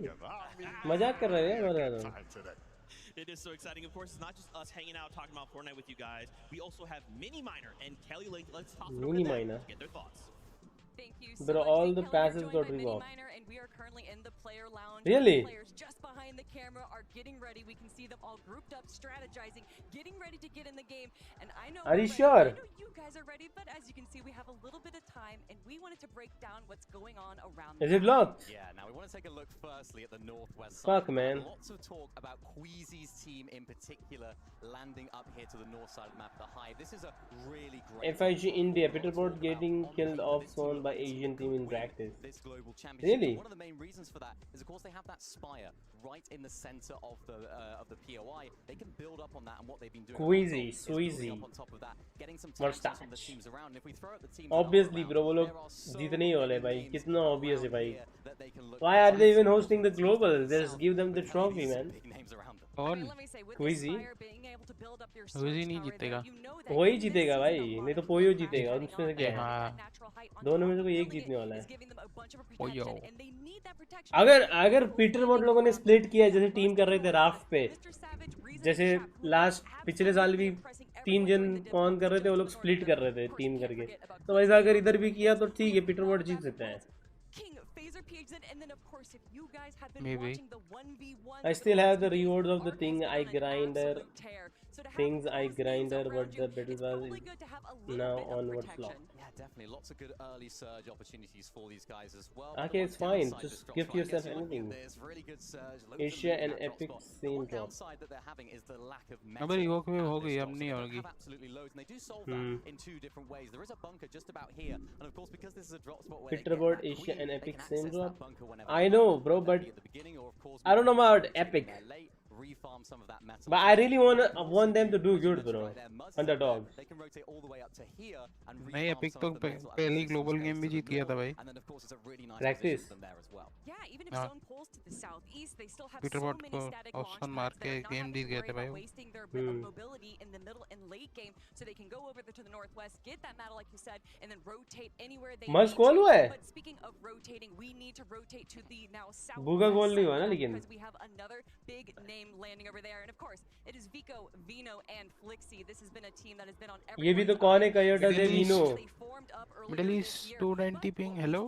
मजाक कर रहे हैं हमारे It is so exciting. Of course, it's not just us hanging out talking about Fortnite with you guys. We also have Mini Miner and Kelly Lake. Let's talk over Mini them Miner. to get their thoughts. But all the passes got resolved. And we are currently in the player lounge. Really? Players just behind behind the camera are getting ready. We can see them all grouped up, strategizing, getting ready to get in the game. And I know Are you we're ready. sure? I know you guys are ready, but as you can see, we have a little bit of time, and we wanted to break down what's going on around. Is it locked? Yeah, now we want to take a look firstly at the northwest Fuck, side. man. Lots of talk about Queasy's team in particular landing up here to the north side of the map, the Hive. This is a really great FIG India, Peterborough getting killed off zone by Asian team in practice. this global championship. Really? One of the main reasons for that is, of course, they have that spire right in the center of the POI. They can build up on that, and what they've been doing Queasy, is building up Sweezy. on top of that, getting some What's tags on that? the teams around. And if we throw at the teams Obviously, bro, वो लोग जीतने ही वाले भाई. कितना obvious है भाई. Why are they even hosting the global? Just give them the trophy, man. कौन? Queasy. Queasy नहीं जीतेगा. वही जीतेगा भाई. नहीं तो पोयो जीतेगा. और उसमें से क्या है? दोनों में से कोई एक जीतने वाला है. पोयो. अगर पीटरबोर्ड लोगों ने स्प्लिट किया जैसे टीम कर रहे थे राफ्ट पे, जैसे लास्ट पिछले साल भी 3 जन कौन कर रहे थे, वो लोग स्प्लिट कर रहे थे टीम करके, तो वैसा अगर इधर भी किया तो ठीक है, पीटरबोर्ड जीत सकता है. Maybe. I still have the rewards of the things I grinder, but the battle pass is now on what's locked. Yeah, definitely. Lots of good early surge opportunities for these guys as well. Okay, it's fine. Just gift yourself anything. Really good surge. Asia and Epic same drop. Downside that they're having is the lack of अबे revoke में हो गई, अब नहीं होगी. absolutely loads, and they do solve that in 2 different ways. There is a bunker just about here, and of course because this is a drop spot where Peterborough, Asia and Epic same drop. I know, bro, but I don't know about Epic. Refarm some of that metal. But I really want them to do good, bro. Underdogs. They can rotate all the way up to here and नहीं, epic तो पहली global game भी जीत गया था भाई. and then of course it's a really nice Practice. position for them there as well. Yeah, even if zone pulls to the southeast, they still have so पीटरबोर्ड many को static launch option pads मार that के are not game having Jeet to गए worry थे भाई. about wasting their mobility in the middle and late game, so they can go over there to the northwest, get that metal like you said, and then rotate anywhere they मस्त need call to. हुआ है. But speaking of rotating, we need to rotate to the now south. बूगा गोल नहीं हुआ ना लेकिन. Because we have another big name landing over there, and of course it is Vico, Veno, and Flixie. This has been a team that has been on every. ये भी तो कौन है Kaido से Veno. Middle East 290 ping. Hello.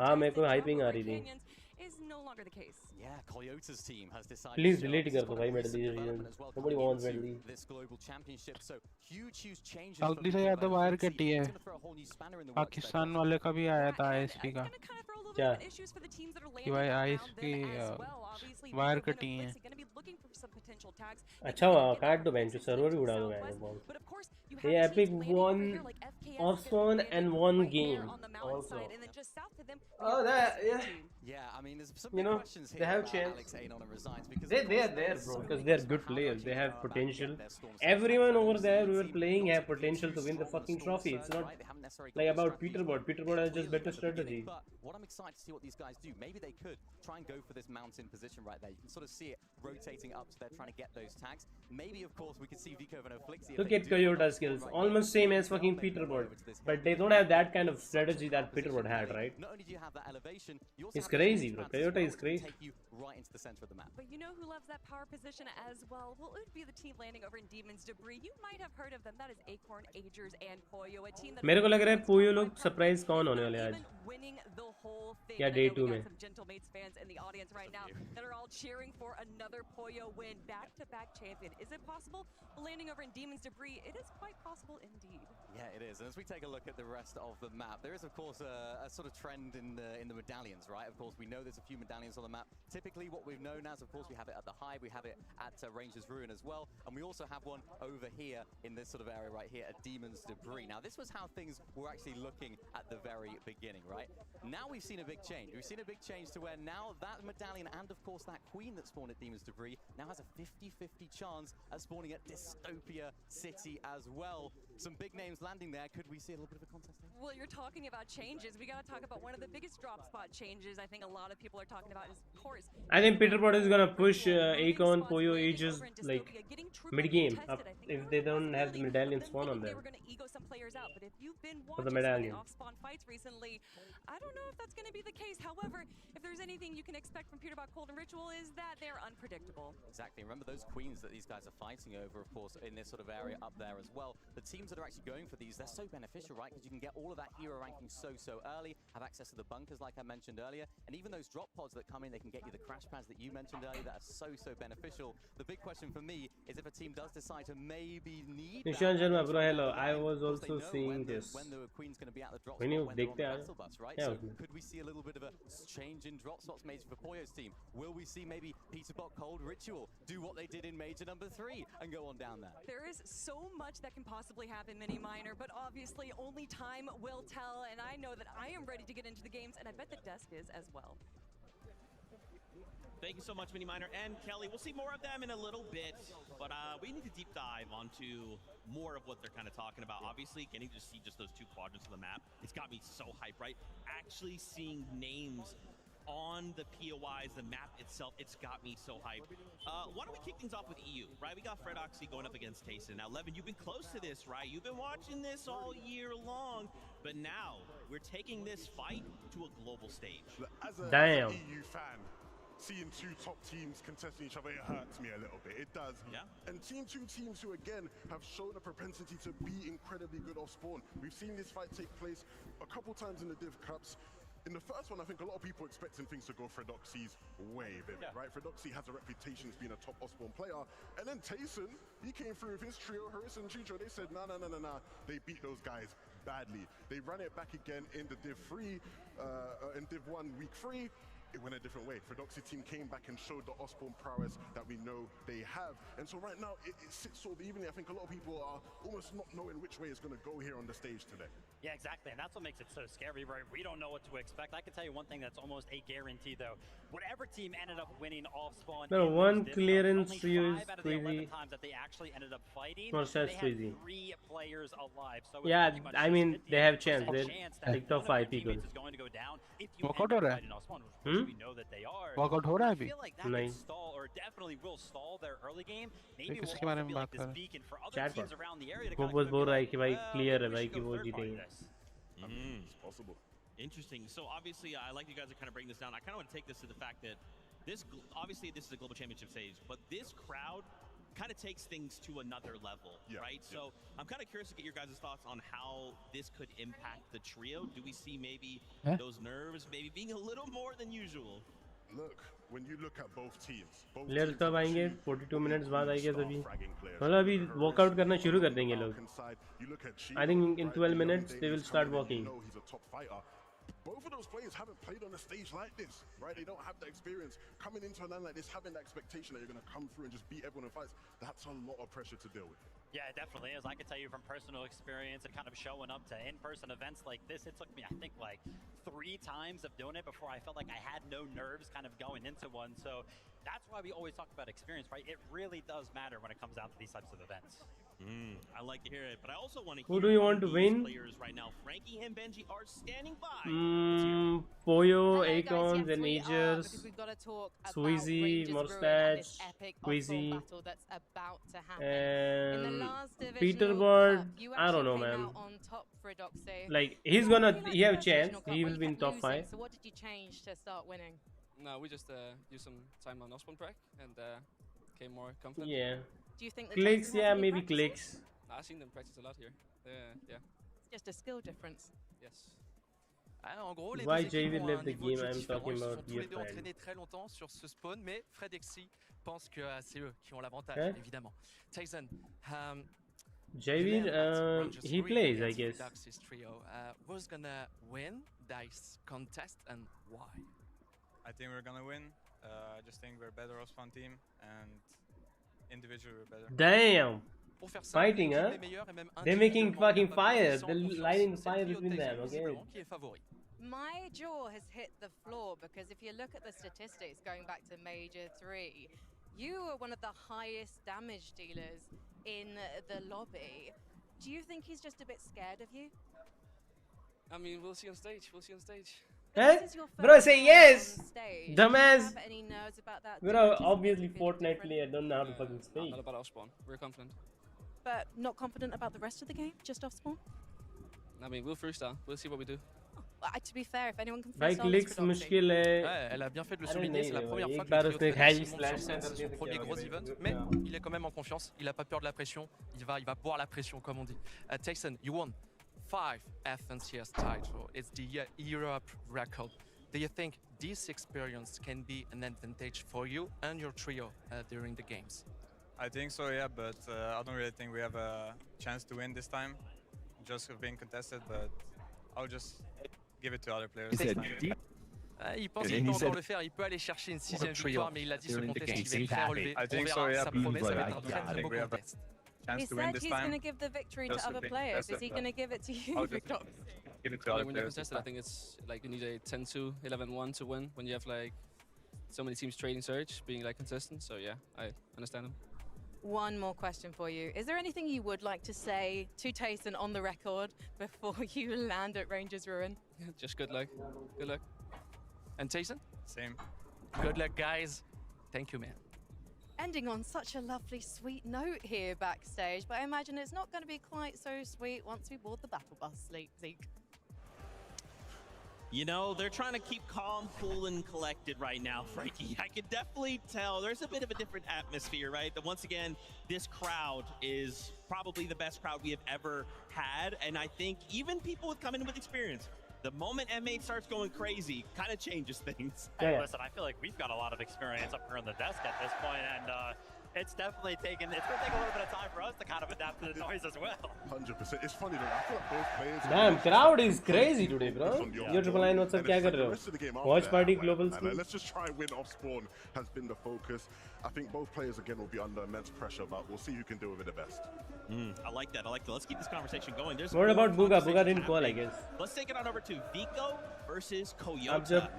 हाँ, मेरे को high ping आ रही थी. Is no longer the case. Yeah, Coyote's team has decided Please to show delete this कर दो sort भाई of Middle East development region. as well Nobody wants into Middle East. this global championship. So huge changes. South से ज़्यादा wire कटी है. पाकिस्तान वाले का भी आया था ISP का. क्या? कि भाई ISP वायर कटी हैं. अच्छा हुआ, काट दो बेंच, सर्वर भी उड़ा दो मैंने. ये Epic won Offzone and won game also. Oh, that yeah. Yeah, I mean, there's some You know, questions here they have about chance. Alex Anon and Resigns because They are there, bro, because they're good players. They have potential. Everyone over there who are playing have potential to win the fucking trophy. It's not like about Peterborough. Peterborough has just better strategy. But what I'm excited to see what these guys do. Maybe they could try and go for this mountain position right there. You can sort of see it rotating up, so they're trying to get those tags. Maybe, of course, we could see Vico and Flixie. Look at Coyote's skills, almost same as fucking Peterborough, but they don't have that kind of strategy that Peterborough had, right? Not only do you have that elevation, you also It's have crazy, the bro. maps as Coyote well is that crazy. take you right into the center of the map. But you know who loves that power position as well? Well, it would be the team landing over in Demon's Debris. You might have heard of them. That is Acorn, Agers, and Poyo, a team that मेरे को लग रहा है पोयो लोग surprise कौन होने वाले आज winning the whole thing. या And I day know 2 we में. got some Gentlemates fans in the audience right now that are all cheering for another Poyo win, back-to-back champion. Is it possible? Landing over in Demon's Debris, it is quite possible indeed. Yeah, it is. And as we take a look at the rest of the map, there is, of course, a sort of trend in the medallions, right? Of course, we know there's a few medallions on the map. Typically, what we've known as, of course, we have it at the Hive, we have it at Ranger's Ruin as well, and we also have one over here in this sort of area right here at Demon's Debris. Now, this was how things were actually looking at the very beginning, right? Now we've seen a big change. We've seen a big change to where now that medallion and, of course, that queen that spawned at Demon's Debris now has a 50-50 chance at spawning at Dystopia City as well. Some big names landing there. Could we see a little bit of a contest there? Well, you're talking about changes. We got to talk about one of the biggest drop spot changes I think a lot of people are talking about is, of course, I think Peterborough is gonna push Acorn, Poyo, Aegis like mid game up if they don't have the medallion spawn on them. For the medallion. Off-spawn fights recently, I don't know if that's going to be the case. However, if there's anything you can expect from Peterborough Cold and Ritual is that they're unpredictable. Exactly. Remember those queens that these guys are fighting over, of course, in this sort of area up there as well. The teams that are actually going for these, they're so beneficial, right? Because you can get all of that hero ranking so early, have access to the bunkers like I mentioned earlier, and even those drop pods that come in, they can get you the crash pads that you mentioned earlier that are so beneficial. The big question for me is if a team does decide to maybe need Nishan Sharma, bro, hello. I was also seeing this. when the queen's going to be at the drop When spot, you when they're on the देखते battle bus, right? क्या So उसमें? could we see a little bit of a change in drop spots maybe for Poyo's team? Will we see maybe Peterbot Cold Ritual do what they did in Major number 3 and go on down there? There is so much that can possibly happen, Mini Minor, but obviously only time will tell, and I know that I am ready to get into the games, and I bet the desk is as well. Thank you so much, Mini Miner and Kelly. We'll see more of them in a little bit, but we need to deep dive onto more of what they're kind of talking about. Obviously, getting to see just those 2 quadrants of the map, it's got me so hyped, right? Actually seeing names on the POIs, the map itself, it's got me so hyped. Why don't we kick things off with EU, right? We got Fredoxy going up against Tayson. Now, Levin, you've been close to this, right? You've been watching this all year long, but now we're taking this fight to a global stage. As an EU fan, seeing 2 top teams contesting each other, it hurts me a little bit. It does. Yeah. And seeing 2 teams who, again, have shown a propensity to be incredibly good off spawn. We've seen this fight take place a couple times in the Div Cups. In the first one, I think a lot of people expecting things to go Fredoxy's way, right? Fredoxy has a reputation as being a top off-spawn player. And then Tayson, he came through with his trio, Harris and Chicho. They said, nah. They beat those guys badly. They ran it back again in the Div 3, in Div 1 week 3. It went a different way. Fredoxy team came back and showed the off-spawn prowess that we know they have. And so right now, it sits so evenly. I think a lot of people are almost not knowing which way it's going to go here on the stage today. Yeah, exactly, and that's what makes it so scary, right? We don't know what to expect. I can tell you one thing that's almost a guarantee, though. Whatever team ended up winning off spawn, No, one clearance trio is 5 out of the 11 crazy. times that they actually ended up fighting, Not they such had crazy. 3 players alive. So Yeah, pretty much I just mean, they have chance. 50% They're that like top one of 5 your people. teammates is going to go down if you Walkout end up हो रहा है? fighting off spawn, which we know that they are. Walkout हो रहा है I अभी? feel like that नहीं. could stall, or definitely will stall their early game. Maybe किसके we'll बारे also में be बात like कर this रहे हैं? beacon for other Chat teams पर. around the area to वो kind बस of बोल रहा है कि भाई maybe क्लियर है we भाई should कि go वो third party जीतेंगे. this. It's possible. Interesting. So obviously, I like you guys to kind of bring this down. I kind of want to take this to the fact that this, obviously, this is a global championship stage, but this crowd kind of takes things to another level, right? So I'm kind of curious to get your guys' thoughts on how this could impact the trio. Do we see maybe those nerves maybe being a little more than usual? Look, when you look at both teams, players कब आएंगे? 42 minutes बाद आएंगे सभी. मतलब अभी walkout करना शुरू कर देंगे लोग. I think in 12 minutes they will start walking. He's a top fighter. Both of those players haven't played on a stage like this, right? They don't have that experience. Coming into a land like this, having that expectation that you're going to come through and just beat everyone in fights, that's a lot of pressure to deal with. Yeah, it definitely is. I can tell you from personal experience and kind of showing up to in-person events like this, it took me, I think, like 3 times of doing it before I felt like I had no nerves kind of going into one. So that's why we always talk about experience, right? It really does matter when it comes down to these types of events. I like to hear it, but I also want to hear Who do you want to these win? players right now. Frankie and Benji are standing by. Poyo, Hello, guys. Acons, Yes, and we are, Agers, because we've got to talk about Sweezy, Rangers Ruin and Morstache, this epic Squeezy, off-ball battle that's about to happen. In the and last divisional Peterbot. cup, you I don't know, actually came man. out on top for Doxy. Like he have a chance. He will be in top 5. So what did you change to start winning? No, we just used some time on Osborne prac and came more confident. Yeah. Do you think the Clicks? Jackson has Yeah, any maybe practice? clicks. I've seen them practice a lot here. Yeah. It's just a skill difference. Yes. En gros, les Why deux équipes Javid ont left un the niveau de game? jeu I'm différent. talking Ils se about sont tous dear les deux friend. entraînés très longtemps sur ce spawn, mais Fredexy pense que c'est eux qui ont l'avantage, Hein? évidemment. Tyson, Javid, he plays, I guess. Fredoxy's trio. Who's gonna win this contest and why? I think we're gonna win. I just think we're better as one team and individually we're better. Damn. Fighting, huh? They're making fucking fire. They're lighting the fire between them. Okay. My jaw has hit the floor because if you look at the statistics going back to Major 3, you are one of the highest damage dealers in the lobby. Do you think he's just a bit scared of you? I mean, we'll see on stage. Huh? Bro, say yes! Dumbass! Bro, obviously Fortnite player, don't know how to fucking speak. Not about off spawn. We're confident. But not confident about the rest of the game, just off spawn? I mean, we'll freestyle. We'll see what we do. to be fair, if anyone can भाई clicks मुश्किल है Elle a bien fait de le souligner, c'est la première fois que bar le उसने trio heavy monte slash sur scène, center c'est son premier gros event, mais il est quand même en confiance, il a pas peur de la pression, il va boire la pression comme on dit. Tyson, you won 5 FNCS title. It's the Europe record. Do you think this experience can be an advantage for you and your trio during the games? I think so, yeah, but I don't really think we have a chance to win this time. Just being contested, but I'll just give it to other players. Il pense qu'il peut encore le faire, il peut aller chercher une 6e victoire, mais il a dit ce contest, il va le faire relever. I think so, yeah, but I think we have a chance He to win said this he's time. going to give the victory to Just other be players. Is contested, he going to give it to you, I'll just Victor? give it to other When you're players. contested, I think it's like you need a 10-2, 11-1 to win when you have like so many teams trading Surge, being like consistent. So yeah, I understand him. One more question for you. Is there anything you would like to say to Tyson on the record before you land at Rangers Ruin? Just good luck. Good luck. And Tyson? Same. Good luck, guys. Thank you, man. Ending on such a lovely, sweet note here backstage, but I imagine it's not going to be quite so sweet once we board the battle bus, Zeke. You know, they're trying to keep calm, cool, and collected right now, Frankie. I can definitely tell there's a bit of a different atmosphere, right? That once again, this crowd is probably the best crowd we have ever had. And I think even people coming in with experience, the moment M8 starts going crazy, kind of changes things. Hey, listen, I feel like we've got a lot of experience up here on the desk at this point, and it's definitely it's going to take a little bit of time for us to kind of adapt to the noise as well. 100%. It's funny though. I feel like both players. Damn, crowd is crazy today, bro. Yo, Triple Nine, what's up? क्या कर रहे हो? Watch party global school. Let's just try and win off spawn has been the focus. I think both players again will be under immense pressure, but we'll see who can deal with it the best. I like that. I like that. Let's keep this conversation going. There's What about Buga? Buga didn't call, I guess. Let's take it on over to Vico versus आप Coyote. जब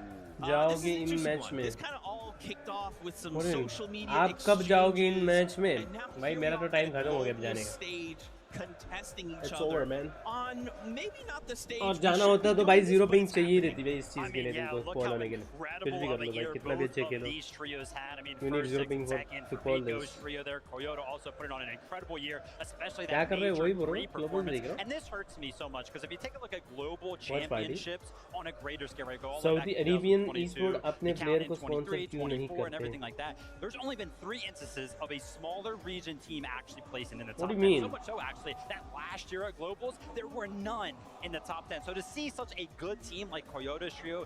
जाओगे इन match में This kind of all kicked off with some What social media आप कब जाओगे इन exchanges, match में and now भाई here मेरा we तो are टाइम on खत्म हो गया the जाने का stage contesting each It's other over, man. on maybe not the stage और we जाना should होता be तो भाई doing zero this, ping but चाहिए रहती भाई इस चीज I के लिए mean, yeah, तुमको look कॉल how होने के लिए कुछ incredible भी of कर a लो भाई year कितना भी both अच्छे of Khelo these trios had. I mean, You need first zero and ping for second to for call Vico's this. trio there. Kyoto also putting on an incredible year, especially क्या that कर रहे हो major वही बोलो 3 global performance. देख रहा And this hurts me so much because if you take a look at global Watch party. championships on a greater scale, right, go all the way back Saudi to Arabian 2022, esports अपने you count player in को sponsor 23, क्यों नहीं 24 and करते everything like that. There's only been 3 instances of a smaller region team actually placing in the What top do you 10. So mean? much so actually that last year at Globals, there were none in the top 10. So to see such a good team like Coyote's trio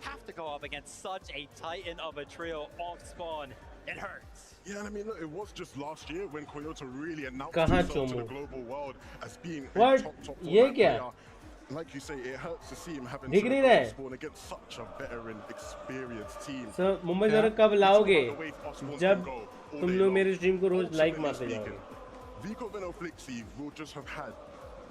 have to go up against such a titan of a trio off spawn, it hurts. Yeah, and I mean, look, it was just last year when Coyote really announced कहाँ himself to the Chomu? global world as being What? a top ये format क्या? player. Like you say, it hurts to see him having दिख to नहीं go रहा off है? spawn against such a veteran, experienced team. So Mumbai जरा कब लाओगे जब तुम लोग मेरे स्ट्रीम को रोज लाइक मारते जाओगे Vico Veno Flixie will just have had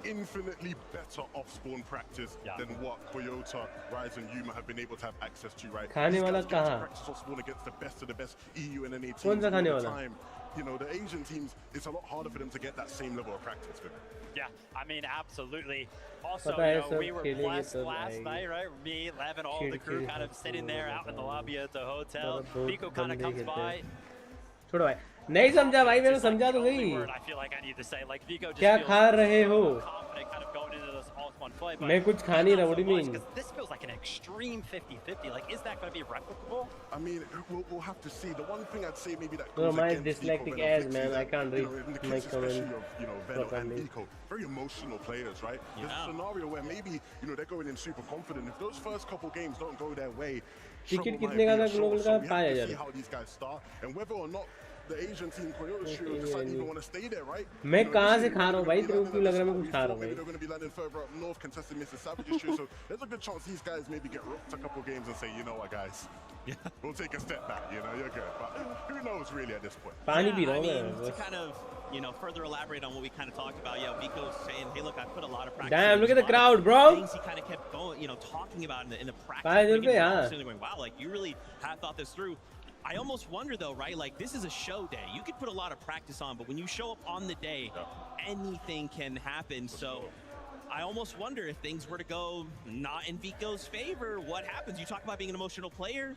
infinitely better off-spawn practice than what Toyota, Ryzen, Yuma have been able to have access to, right? खाने These वाला guys get to कहाँ? practice off-spawn against the best of the best EU and NA teams कौन सा all खाने the वाला? time. You know, the Asian teams, it's a lot harder for them to get that same level of practice with. Yeah, I mean, absolutely. Also, पता है you know, सब we were खेलेंगे blessed तब last आएंगे night, right? Me, Levin, all the crew kind of sitting there out in the lobby at the hotel. बहुत Vico kind of बंदे comes खेलते by. हैं छोड़ो भाई नहीं समझा भाई मैंने समझा तो गई Word I feel like I need to say, like Vico just क्या feels खा रहे हो confident kind of going into this all-spawn play. But मैं कुछ खा नहीं रहा what do you mean because this feels like an extreme 50-50. Like, is that going to be replicable? I mean, we'll have to see. The one thing I'd say maybe that Bro, goes my against Vico dyslexic Veno ass, Flixie man, is I that, can't you read know, in the my case especially comment of, you know, Veno and properly. Vico, very emotional players, right? There's a scenario where maybe, you know, they're going in super confident. If those first couple games don't go their way, ticket trouble might कितने का be था ashore. Global So का we have 5000 to see how these guys start and whether or not the Asian team Coyote trio decide to even want to stay there, right? मैं You know, कहाँ से initially खा रहा हूँ भाई they're तेरे gonna को be क्यों लग landing रहा है मैं at कुछ खा रहा हूँ maybe भाई they're going to be landing further up north contesting Mr. Savage's trio. So there's a good chance these guys maybe get rocked a couple games and say, you know what, guys, we'll take a step back. You know, you're good. But who knows really at this point? पानी P I रहा हूँ mean, मैं to kind of, you know, further elaborate on what we kind of talked about, yeah, Vico's saying, hey, look, I put a lot of practice. Damn, in. look at There's the a lot of crowd, bro. Things he kind of kept going, you know, talking about in the practice. Five Putting it yeah. down, sitting there going, wow, like, you really have thought this through. I almost wonder, though, right, like, this is a show day. You could put a lot of practice on, but when you show up on the day, anything can happen. So I almost wonder if things were to go not in Vico's favor, what happens? You talk about being an emotional player.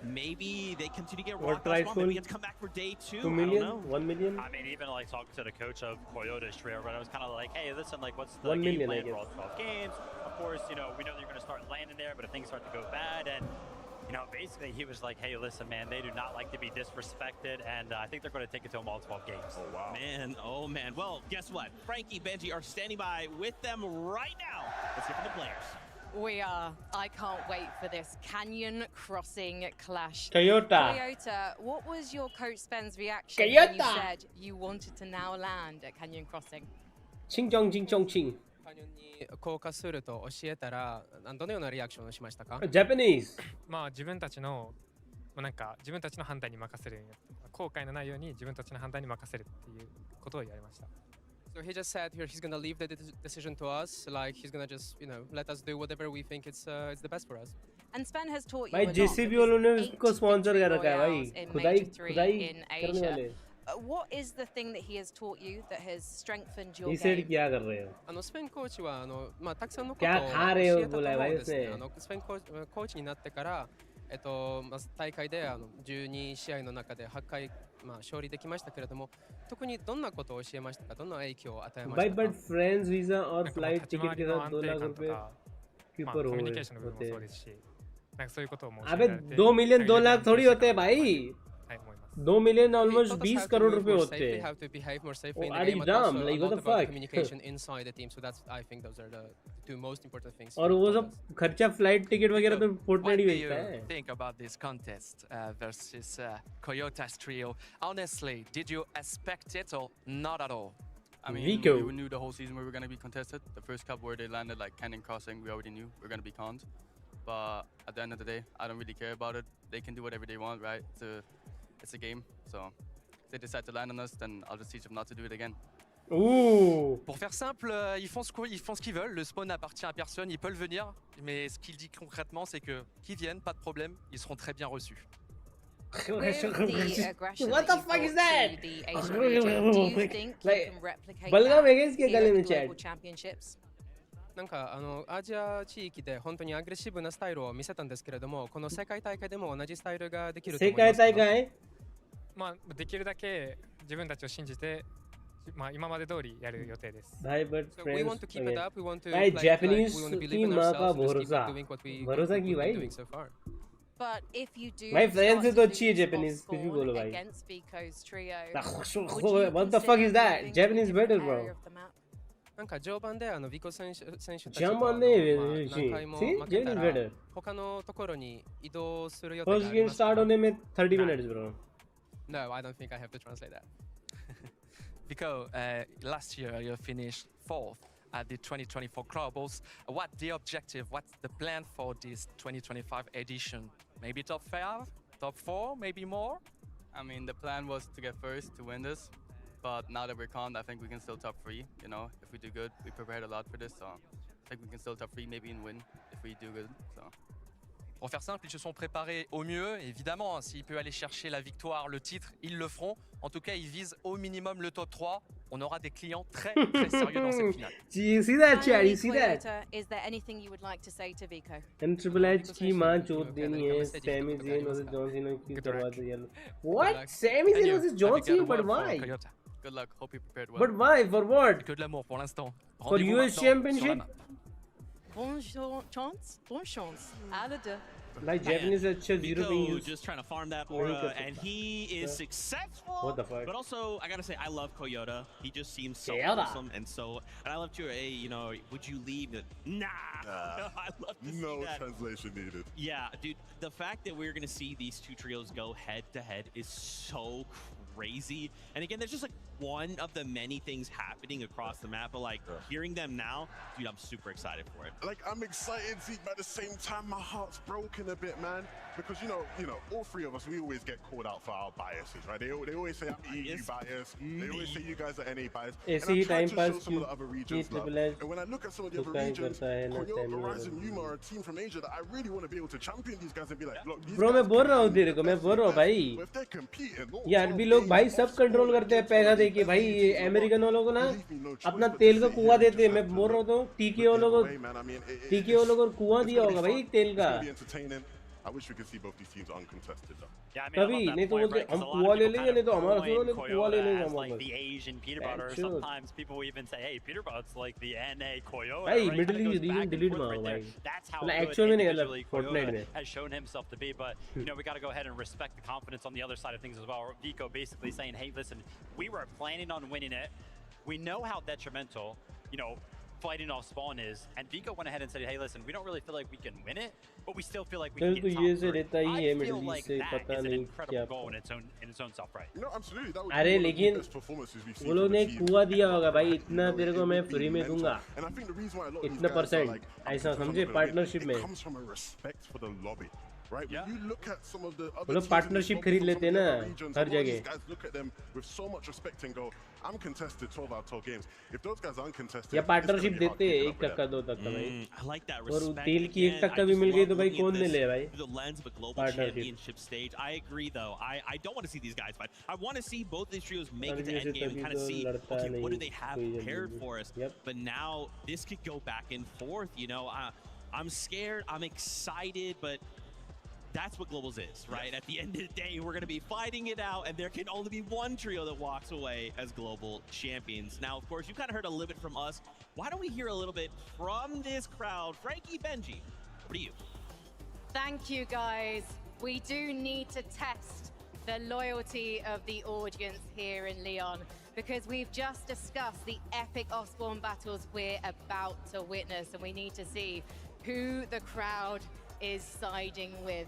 maybe they continue to get What rocked price off. pool? Maybe he gets come back for day 2. 2 I million? don't know. 1 million? I mean, even like talking to the coach of Coyote's trio, but I was kind of like, hey, listen, like, what's the 1 game million, I plan for all guess. 12 games? Of course, you know, we know that you're going to start landing there, but if things start to go bad, and you know, basically he was like, hey, listen, man, they do not like to be disrespected, and I think they're going to take it to them all 12 games. Oh, wow. Man, oh, man. Well, guess what? Frankie, Benji are standing by with them right now. Let's hear from the players. We are. I can't wait for this Canyon Crossing clash. Toyota, what was your coach Spen's reaction when you Toyota. said you wanted to now land at Canyon Crossing? 칭정 칭정 칭. 降下すると教えたらどのようなリアクションをしましたか Japanese. まあ自分たちのなんか自分たちの判断に任せるように後悔のないように自分たちの判断に任せるっていうことをやりました。So he just said here he's gonna leave the decision to us, like he's gonna just, you know, let us do whatever we think it's the best for us. And Spen has taught you भाई a lot. JCB वालों ने इसको sponsor कर रखा है भाई in खुदाई Major 3 खुदाई in करने Asia. वाले What is the thing that he has taught you that has strengthened your ये सेट game? क्या कर रहे हो スペインコーチはまあたくさんのことを क्या 教 खा え रहे हो たと思 बोला う है ん भाई ですね。 उसने スペインコーチになってからまず大会で12試合の中で8回勝利できましたけれども、特にどんなことを教えましたか、どんな影響を与えました भाई か but friends visa और flight 立ち ticket 回り के の साथ 安 2 定 लाख 感と रुपए か、के まあ ऊपर コミュ हो ニケーションの部分 होते もそう हैं ですし、なんかそういうことを申し上 अबे げられて、 2 मिलियन 2 लाख はい थोड़ी होते हैं भाई 思います。 2 million almost Total 20 have to crore move रुपए more होते safely, हैं have to behave more safely in Oh, the are game, you and dumb? also Like, a what lot the about fuck? communication inside the team. So that's, I think those are the two most important things. और वो सब खर्चा flight ticket वगैरह तो What Fortnite he do बेचता you है think about this contest versus Coyote's trio? Honestly, did you expect it or not at all? I mean, Vico. we knew the whole season we were going to be contested. The first cup where they landed like Canyon Crossing, we already knew we were going to be conned. But at the end of the day, I don't really care about it. They can do whatever they want, right? It's a game. So if they decide to land on us, then I'll just teach them not to do it again. Pour faire simple, ils font ce qu'ils veulent. Le spawn n'appartient à personne. Ils peuvent venir, mais ce qu'il dit concrètement, c'est que qu'ils viennent, pas de problème. Ils seront très bien reçus. What the fuck is that? Like, बलगम है क्या इसके गले में chat? なんかアジア地域で本当にアグレッシブなスタイルを見せたんですけれども、この世界大会でも同じスタイルができると思います。世界大会？まあできるだけ自分たちを信じて、まあ今まで通りやる予定です。भाई but So we want to keep it friends up. We want to भाई like Japanese we want to की believe in माँ का ourselves and just keep भरोसा on doing what we भरोसा की been भाई doing so far. But if you do भाई friends से start तो to अच्छी है lose Japanese off कुछ भी spawn बोलो भाई against Vico's trio, What the fuck is that? Japanese better bro なんか序盤でビコ選手たちと序盤で何回も See? 負けた Japanese ら better 他のところに移動する予定があ First り game ます。 start होने में 30 minutes bro No, I don't think I have to translate that. Because last year you finished 4th at the 2024 Globals. What's the objective? What's the plan for this 2025 edition? Maybe top 5, top 4, maybe more? I mean, the plan was to get first to win this. But now that we're conned, I think we can still top 3. You know, if we do good, we prepared a lot for this. So I think we can still top 3, maybe and win if we do good. So. Pour faire simple, ils se sont préparés au mieux. Évidemment, hein, s'ils peuvent aller chercher la victoire, le titre, ils le feront. En tout cas, ils visent au minimum le top 3. On aura des clients très très sérieux dans cette finale. Do you see that chat? You see that? Toyota, is there anything you would like to say to Vico? And Triple H की माँ चोट देनी है Sami Zayn versus John Cena की दरवाजे यार What? Sami Zayn versus John Cena? But why? Good luck. Hope you prepared well. But why? For what? Que de l'amour pour l'instant. For US Championship? Bonjour, chance. Bonne chance. À la deux. Like Japanese अच्छा zero पे Vico use. just trying to farm that aura, and he is successful. What the fuck? But also, I gotta say, I love Coyote. He just seems so Coyote. awesome, and I love to, hey, you know, would you leave? Nah. I love to see No that. translation needed. Yeah, dude, the fact that we're gonna see these two trios go head to head is so crazy. And again, there's just like one of the many things happening across the map, but like hearing them now, dude, I'm super excited for it. Like, I'm excited, Zeke, but at the same time, my heart's broken a bit, man. Because, you know, all three of us, we always get called out for our biases, right? They always say I'm EU biased. They always say you guys are NA biased. And ऐसे ही I'm trying time to pass show some of the other regions love. And when I look at some of the other regions, Coyote, Ryzen, Yuma are a team from Asia that I really want to be able to champion these guys and be like, look, these Bro मैं बोल रहा हूँ तेरे को मैं बोल रहा हूँ भाई if they're competing, यार भी लोग भाई सब कंट्रोल करते हैं पैसा दे के भाई ये अमेरिकन वालों को ना अपना तेल का कुआं देते हैं मैं बोल रहा हूँ तो टीके वालों को कुआं दिया होगा भाई तेल का I wish we could see both these teams uncontested though. Yeah, I mean, I love that point, right? Because a lot of people kind of coin Koyo as like the Asian peanut butter. Sometimes people will even say, hey, peanut butter's like the NA Koyo. Hey, Middle East region delete maro bhai. That's how Actually good individually Koyo has shown himself to be. But, you know, we got to go ahead and respect the confidence on the other side of things as well. Vico basically saying, hey, listen, we were planning on winning it. We know how detrimental, you know, fighting off spawn is, and Vico went ahead and said, hey, listen, we don't really feel like we can win it, but we still feel like we can get top three. I feel like that is an incredible goal in its own self, right? No, absolutely. That would अरे be लेकिन one of the best performances we've seen वो लोग from ने the team. कुआ दिया होगा भाई इतना तेरे को मैं फ्री में दूंगा And I think the reason why a lot of these इतना guys are परसेंट like ऐसा समझे पार्टनरशिप में it comes from a respect for the lobby. Right? When you look at some of the वो other लोग partnership खरीद लेते हैं ना हर these जगह guys look at them with so much respect and go, I'm contested 12 out of 12 games. If those guys are uncontested, या partnership देते हैं 1% 2% भाई और तेल की 1% भी मिल गई तो भाई कौन ले ले भाई the lens of a global championship stage. I agree though. I don't want to see these guys fight. I want to see both these trios make it to endgame and kind of see, okay, what do they have prepared for us? But now this could go back and forth, you know. I'm scared, I'm excited, but that's what Globals is, right? At the end of the day, we're going to be fighting it out, and there can only be one trio that walks away as global champions. Now, of course, you kind of heard a little bit from us. Why don't we hear a little bit from this crowd? Frankie, Benji, what do you? Thank you, guys. We do need to test the loyalty of the audience here in Lyon, because we've just discussed the epic off-spawn battles we're about to witness, and we need to see who the crowd is siding with.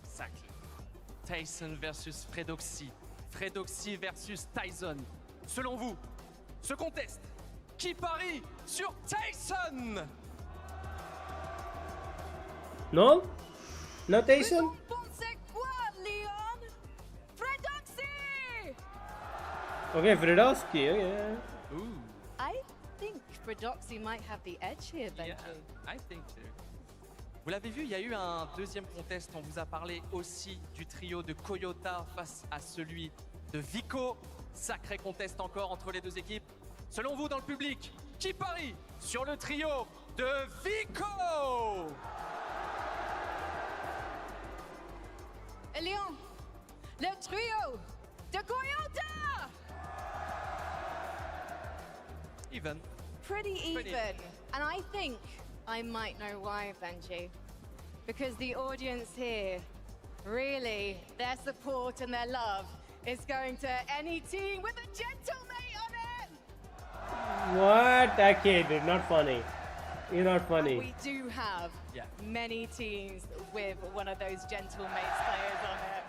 Exactly. Tyson versus Fredoxy. Fredoxy versus Tyson. Selon vous, ce contest, qui parie sur Tyson? No? No Tyson? Okay, Fredoxy, okay. Ooh. I think Fredoxy might have the edge here, Benji. Yeah, I think too. Vous l'avez vu, il y a eu un deuxième contest. On vous a parlé aussi du trio de Koyota face à celui de Vico. Sacré contest encore entre les deux équipes. Selon vous, dans le public, qui parie sur le trio de Vico? Lyon, le trio de Koyota! Even. Pretty even. And I think I might know why, Benji. Because the audience here, really, their support and their love is going to any team with a gentlemate on it! What? Okay, dude, not funny. You're not funny. And we do have many teams with one of those gentlemates players on it.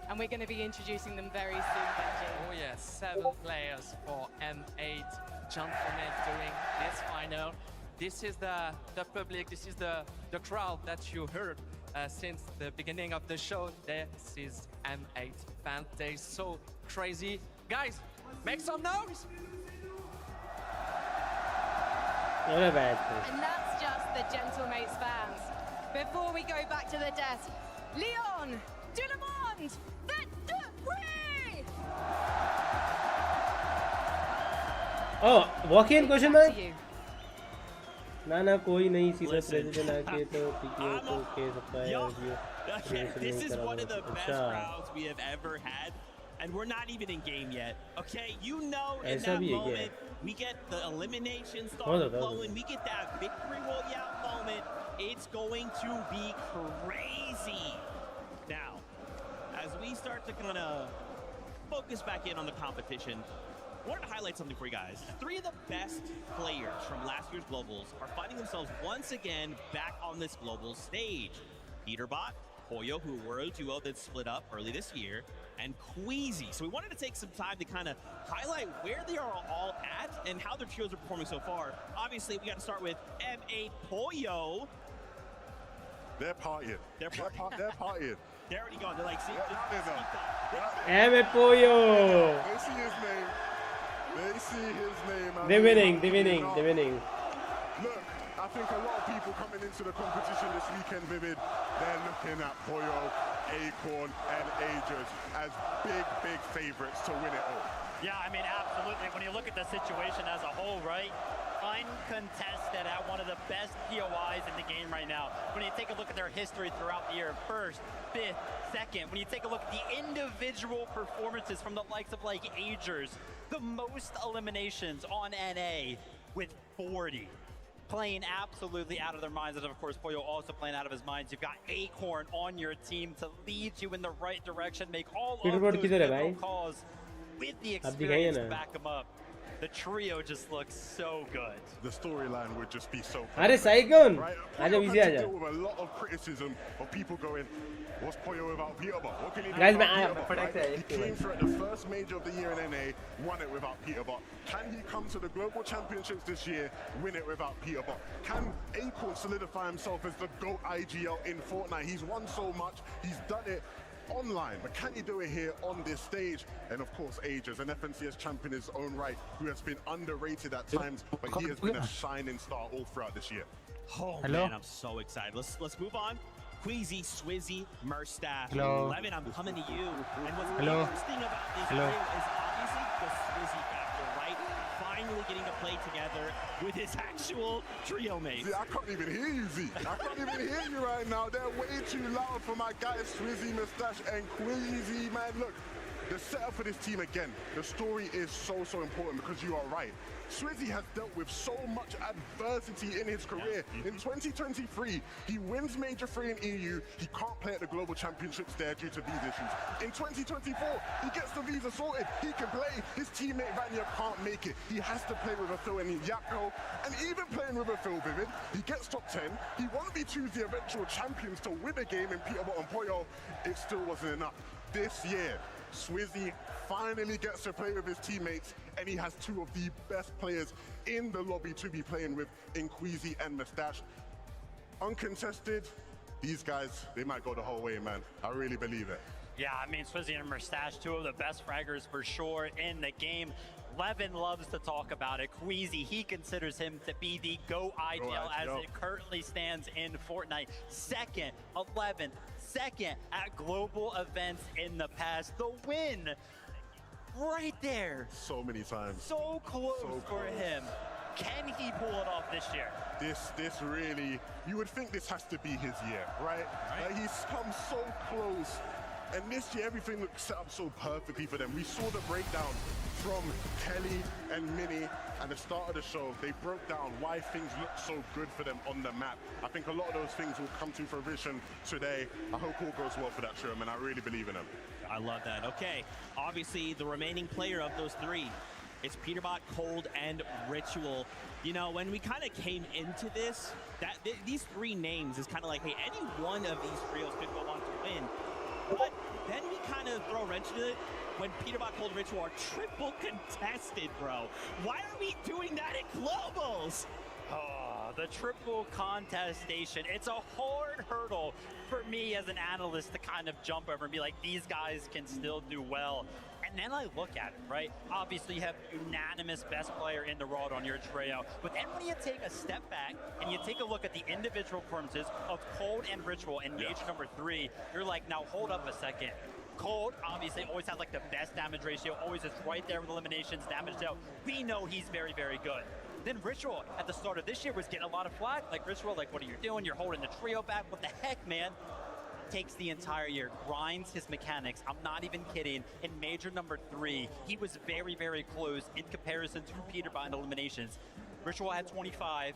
And we're going to be introducing them very soon, Benji. Oh yes, 7 players for M8 gentlemen doing this final. This is the public, this is the crowd that you heard since the beginning of the show. This is M8 fan. They're so crazy. Guys, make some noise! Not a bad thing. And that's just the Gentlemates fans. Before we go back to the desk, Lyon, tout le monde, faites de bruit! Oh, walk-in question mark? ना कोई नहीं सीधा president आके तो पीके को के सकता है This is one of the best crowds we have ever had, and we're not even in game yet. Okay, you know, in that moment, we get the elimination start flowing, we get that victory royale moment. It's going to be crazy. Now, as we start to kind of focus back in on the competition, I wanted to highlight something for you guys. 3 of the best players from last year's Globals are finding themselves once again back on this global stage. Peterbot, Koyo, who were a duo that split up early this year, and Queasy. So we wanted to take some time to kind of highlight where they are all at and how their trios are performing so far. Obviously, we got to start with M8 Koyo. They're partying. They're partying. They're already gone. They're like, see, M8 Koyo. They see his name. They see his name. They're winning. They're winning. They're winning. Look, I think a lot of people coming into the competition this weekend, Vivid, they're looking at Koyo, Acorn, and Aegis as big favorites to win it all. Yeah, I mean, absolutely. When you look at the situation as a whole, right? uncontested at one of the best POIs in the game right now. When you take a look at their history throughout the year, first, fifth, second, when you take a look at the individual performances from the likes of like Agers, the most eliminations on NA with 40. Playing absolutely out of their minds, and of course Pollo also playing out of his minds. You've got Acorn on your team to lead you in the right direction, make all of those pivotal calls with the experience to back them up. The trio just looks so good. The storyline would just be so Are Saigon? Right? Aja Pollo busy had to aja. deal with a lot of criticism of people going, what's Pollo without Peterbot? What can he do Guys, without I Peterbot? protect Right? it. He came through at the first major of the year in NA, won it without Peterbot. Can he come to the Global Championships this year, win it without Peterbot? Can Acorn solidify himself as the GOAT IGL in Fortnite? He's won so much, he's done it online, but can he do it here on this stage? And of course, Agers, an FNCS champion in his own right, who has been underrated at times, but he has been a shining star all throughout this year. Oh man, I'm so excited. Let's move on. Queasy, Swizzy, Murstaff, Levin, I'm coming to you. And what's interesting about this trio is obviously the Swizzy factor, right? Finally getting to play together with his actual trio mates. See, I can't even hear you, Z. I can't even hear you right now. They're way too loud for my guys, Swizzy, Mustache, and Queasy, man. Look, the setup for this team again, the story is so important because you are right. Swizzy has dealt with so much adversity in his career. In 2023, he wins Major 3 in EU. He can't play at the Global Championships there due to visa issues. In 2024, he gets the visa sorted. He can play. His teammate Vanya can't make it. He has to play with a Phil and Yapko. And even playing with a Phil Vivid, he gets top 10. He won't be choose the eventual champions to win a game in Peterbot and Pollo. It still wasn't enough. This year, Swizzy finally gets to play with his teammates, and he has two of the best players in the lobby to be playing with in Queasy and Mustache. Uncontested, these guys, they might go the whole way, man. I really believe it. Yeah, I mean, Swizzy and Mustache, two of the best fraggers for sure in the game. Levin loves to talk about it. Queasy, he considers him to be the GOAT IGL as it currently stands in Fortnite. Second, 11th, second at global events in the past. The win right there. So many times. So close for him. Can he pull it off this year? This really, you would think this has to be his year, right? He's come so close. And this year, everything looks set up so perfectly for them. We saw the breakdown from Kelly and Minnie at the start of the show. They broke down why things look so good for them on the map. I think a lot of those things will come to fruition today. I hope all goes well for that trio, man. I really believe in them. I love that. Okay, obviously the remaining player of those three, it's Peterbot, Cold, and Ritual. You know, when we kind of came into this, these three names is kind of like, hey, any one of these trios could go on to win. But then we kind of throw a wrench into it when Peterbot, Cold, Ritual are triple contested, bro. Why are we doing that at globals? Oh, the triple contestation. It's a hard hurdle for me as an analyst to kind of jump over and be like, these guys can still do well. And then I look at it, right? Obviously, you have unanimous best player in the world on your trio. But then when you take a step back and you take a look at the individual performances of Cold and Ritual in Major number 3, you're like, now hold up a second. Cold obviously always has like the best damage ratio, always is right there with eliminations, damage dealt. We know he's very, very good. Then Ritual at the start of this year was getting a lot of flack. Like, Ritual, like, what are you doing? You're holding the trio back. What the heck, man? Takes the entire year, grinds his mechanics. I'm not even kidding. In Major number 3, he was very, very close in comparison to Peterbot in eliminations. Ritual had 25,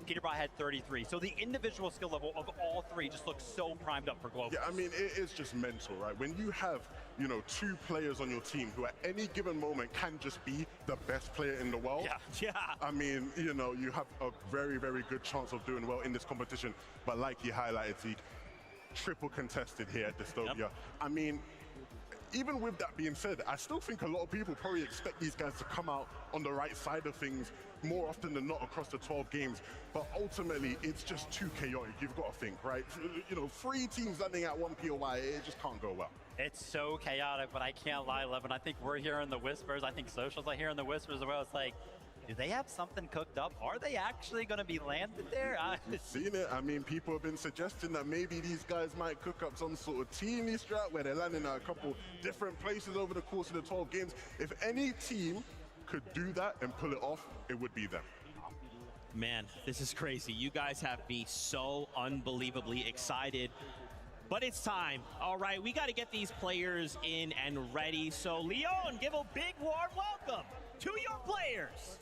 Peterbot had 33. So the individual skill level of all three just looks so primed up for global. Yeah, I mean, it is just mental, right? When you have, you know, two players on your team who at any given moment can just be the best player in the world. Yeah. I mean, you know, you have a very, very good chance of doing well in this competition. But like you highlighted, Zeke, triple contested here at Dystopia. Yep. I mean, even with that being said, I still think a lot of people probably expect these guys to come out on the right side of things more often than not across the 12 games. But ultimately, it's just too chaotic. You've got to think, right? You know, 3 teams landing at 1 POI, it just can't go well. It's so chaotic, but I can't lie, Levin. I think we're hearing the whispers. I think socials are hearing the whispers as well. It's like, do they have something cooked up? Are they actually going to be landed there? You've seen it. I mean, people have been suggesting that maybe these guys might cook up some sort of teamy strat where they're landing at a couple different places over the course of the 12 games. If any team could do that and pull it off, it would be them. Man, this is crazy. You guys have me so unbelievably excited. But it's time. All right, we got to get these players in and ready. So, Leon, give a big warm welcome to your players.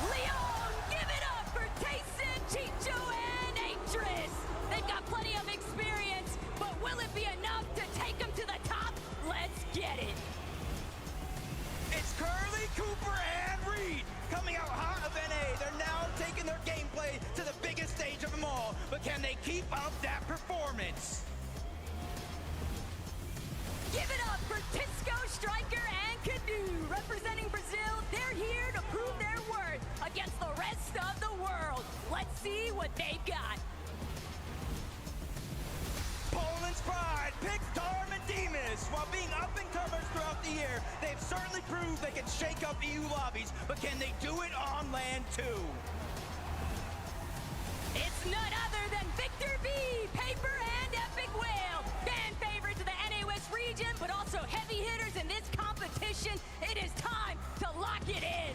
Leon, give it up for Tayson, Chicho, and Atris. They've got plenty of experience, but will it be enough to take them to the top? Let's get it. It's Curly, Cooper, and Reed coming out hot of NA. They're now taking their gameplay to the biggest stage of them all. But can they keep up that performance? Give it up for Tisco, Striker, and Canoe. Representing Brazil, they're here to prove their worth against the rest of the world. Let's see what they've got. Poland's pride picks Darm and Demas. While being up-and-comers throughout the year, they've certainly proved they can shake up EU lobbies, but can they do it on land too? It's none other than Victor V, Paper, and Epic Whale. Fan favorites of the NA West region, but also heavy hitters in this competition. It is time to lock it in.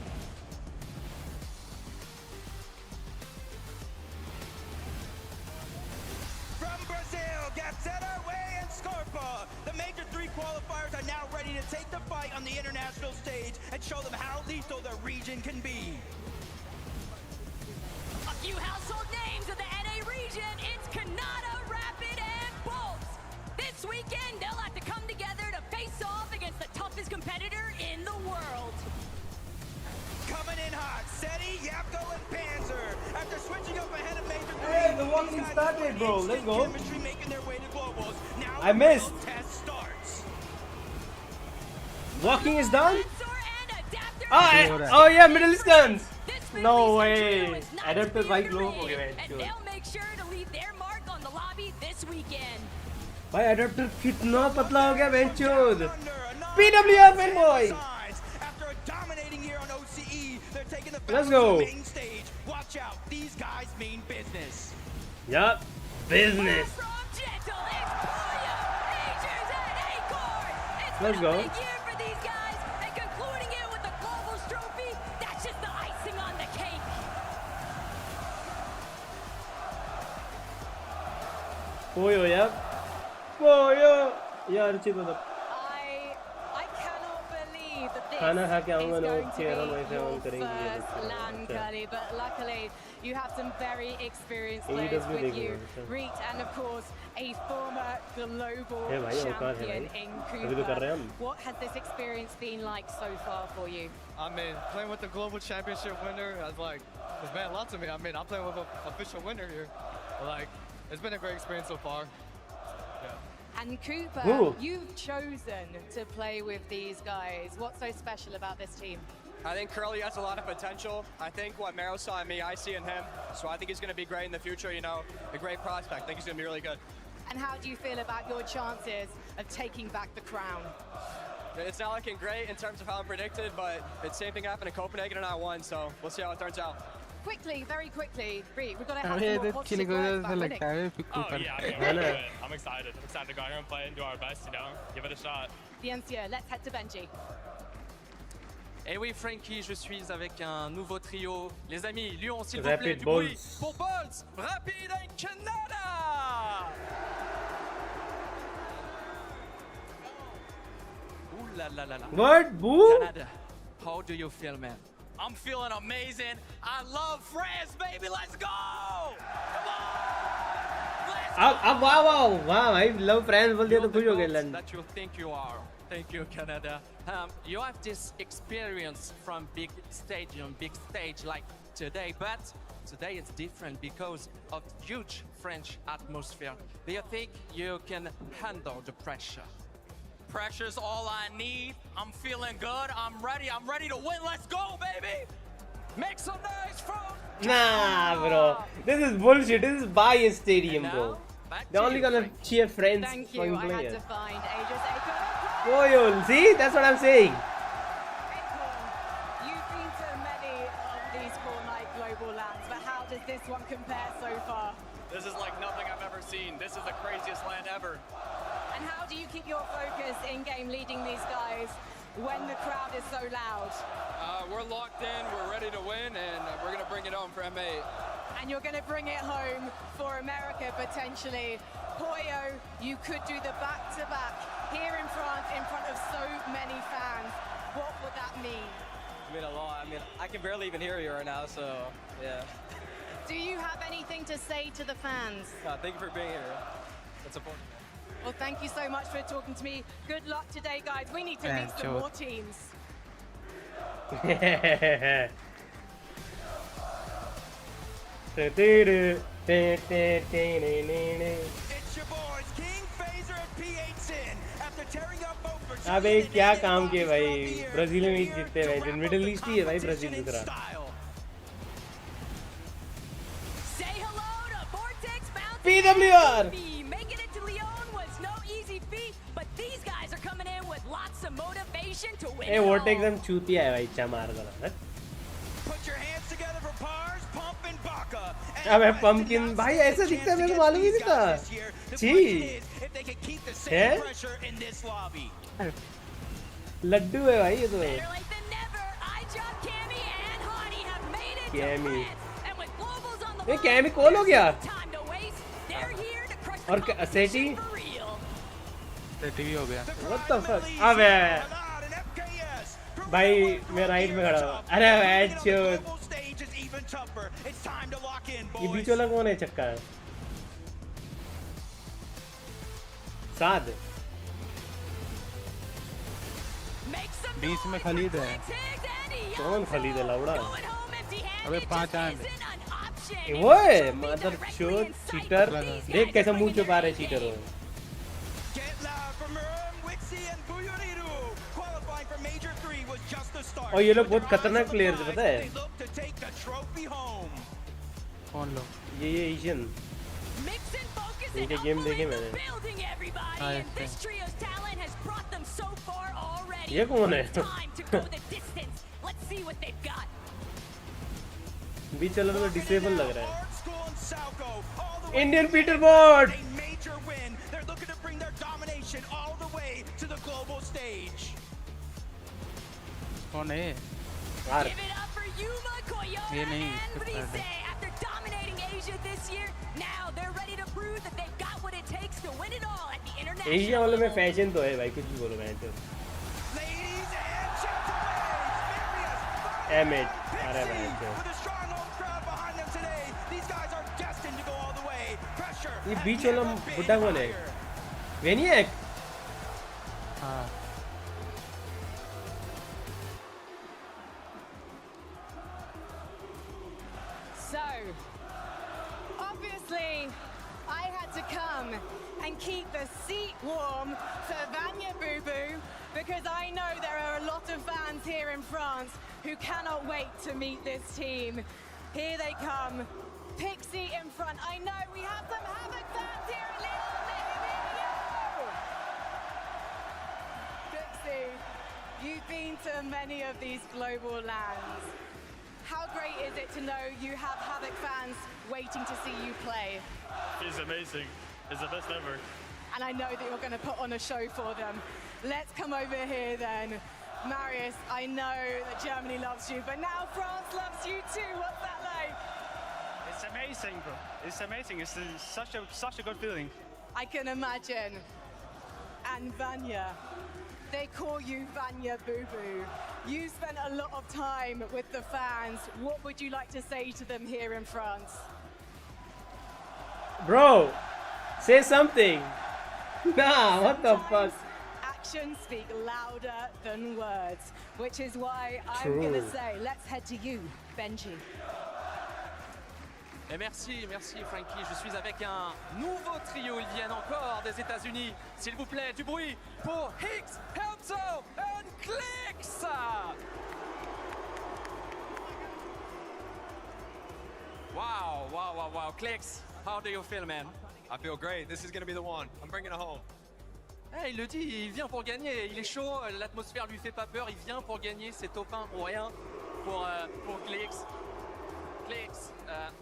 From Brazil, Gazzetta, Way, and Scarpa. The major three qualifiers are now ready to take the fight on the international stage and show them how lethal the region can be. A few household names of the NA region. It's Kanata, Rapid, and Bolts. This weekend, they'll have to come together to face off against the toughest competitor in the world. Coming in hot, Seti, Yapko, and Panzer. After switching up ahead of major three, Hey, the walking started, bro. Let's go. chemistry making their way to globals. Now I missed. the test starts. Walking is done? Oh yeah, middle distance. No way. Adapter right low. Okay, man. And they'll make sure to leave their mark on the lobby this weekend. भाई adapter कितना पतला हो गया बेंचोद. PWR fan boy. After a dominating year on OCE, they're taking the Let's to go. the main stage. Watch out, these guys mean business. Yup, business. Let's go. Big year for these guys, and concluding it with the Globals trophy, that's just the icing on the cake. Poyo यार. Poyo. यार अच्छी बात. I cannot believe that this खाना खा के is आऊँगा ना going to चेहरा be वैसे ऑन your करेंगे. first LAN, Curly, but luckily you have some very experienced AEW players with देखूंगा, you. अच्छा. Reet and of course a former global है भाई, औकात है champion भाई. in अभी तो कर रहे हैं Cooper. हम. What has this experience been like so far for you? I mean, playing with the global championship winner has it's meant a lot to me. I mean, I'm playing with an official winner here. But, it's been a great experience so far. Yeah. And Cooper, Ooh. you've chosen to play with these guys. What's so special about this team? I think Curly has a lot of potential. I think what Mero saw in me, I see in him. So I think he's going to be great in the future, a great prospect. I think he's going to be really good. And how do you feel about your chances of taking back the crown? It's not looking great in terms of how I'm predicted, but the same thing happened in Copenhagen and I won, so we'll see how it turns out. Quickly, very quickly, Reet, we've got to have अरे some more ये positive chilli words about को winning. लगता है फिर Oh, ऊपर. yeah, I mean, I'm excited. I'm excited to go out here and play and do our best, give it a shot. Bien sûr, let's head to Benji. Et oui, Frankie, je suis avec un nouveau trio. Les amis, Lyon, s'il vous plaît, Rapid du bruit Bolts. pour Bolts, Rapid and Canada. Ooh la la la la. What? Boo? Canada, how do you feel, man? I'm feeling amazing. I love France, baby. Let's go! Come on! अब wow I love France बोल दिया तो खुश हो गए लन. That you think you are. Thank you, Canada. You have this experience from big stadium, big stage like today, but today it's different because of huge French atmosphere. Do you think you can handle the pressure? Pressure's all I need. I'm feeling good. I'm ready to win. Let's go, baby! Make some noise from... Nah, bro. This is bullshit. This is bias stadium, bro. They're only gonna cheer friends Thank for you, I had players. to find Aegis Acorn. Boyo, see? That's what I'm saying. You've been to many of these four-night global lands, but how does this one compare so far? This is like nothing I've ever seen. This is the craziest land ever. And And how do you keep your focus in game leading these guys when the crowd is so loud? We're locked in, we're ready to win, and we're going to bring it home for M8. And you're going to bring it home for America potentially. Poyo, you could do the back-to-back here in France in front of so many fans. What would that mean? It mean a lot. I mean, I can barely even hear you right now, so yeah. Do you have anything to say to the fans? Thank you for being here. That's important. Well, thank you so much for talking to me. Good luck today, guys. We need to meet some more teams. It's your boys, King, Phaser, and P8 Sin. After tearing up both Brazil अबे क्या काम किए भाई Brazil में ही जीतते भाई दिन middle east ही है भाई ब्राजील की तरह PWR Making it to Lyon was no easy feat, but these guys are coming in with lots of motivation to win. ए वोटेक एकदम चूतिया है भाई चमार गला Put your hands together for Pars, Pump, and Baka. अबे pumpkin भाई ऐसा दिखता है मेरे को मालूम ही नहीं था छी है लड्डू है भाई ये तो कैमी ये कैमी कॉल हो गया और सेटी सेटी भी हो गया What the fuck अबे भाई मैं राइट में खड़ा हूँ अरे अच्छा ये बीच वाला कौन है चक्का साद बीच में खलीद है कौन खलीद है लौड़ा अबे 5 आंड वो है मदर चोद चीटर देख कैसे मुंह छुपा रहे चीटर हो और ये लोग बहुत खतरनाक प्लेयर है पता है कौन लोग ये एशियन ये गेम देखे मैंने ये कौन है बीच वाला तो डिसेबल लग रहा है इंडियन पीटर बॉट कौन है यार ये नहीं एशिया वाले में फैशन तो है भाई कुछ भी बोलो मैं तो एमएच अरे भाई तो ये बीच वाला बुड्ढा कौन है वेनियक हाँ So, obviously, I had to come and keep the seat warm for Vanya Boo Boo because I know there are a lot of fans here in France who cannot wait to meet this team. Here they come. Pixie in front. I know we have some Havoc fans here at Lyon. Pixie, you've been to many of these global lands. How great is it to know you have Havoc fans waiting to see you play? It's amazing. It's the best ever. And I know that you're going to put on a show for them. Let's come over here then. Marius, I know that Germany loves you, but now France loves you too. What's that like? It's amazing, bro. It's amazing. It's such a good feeling. I can imagine. And Vanya, they call you Vanya Boo Boo. You spent a lot of time with the fans. What would you like to say to them here in France? Bro, say something. Nah, what the fuck? Actions speak louder than words, which is why I'm going to say, let's head to you, Benji. Et merci Frankie. Je suis avec un nouveau trio. Ils viennent encore des États-Unis. S'il vous plaît, du bruit pour Hicks, Helmso and Clicks. Wow. Clicks, how do you feel, man? I feel great. This is going to be the one. I'm bringing it home. Hey, il le dit, il vient pour gagner. Il est chaud, l'atmosphère lui fait pas peur. Il vient pour gagner. C'est top 1 pour rien pour Clicks. Clicks,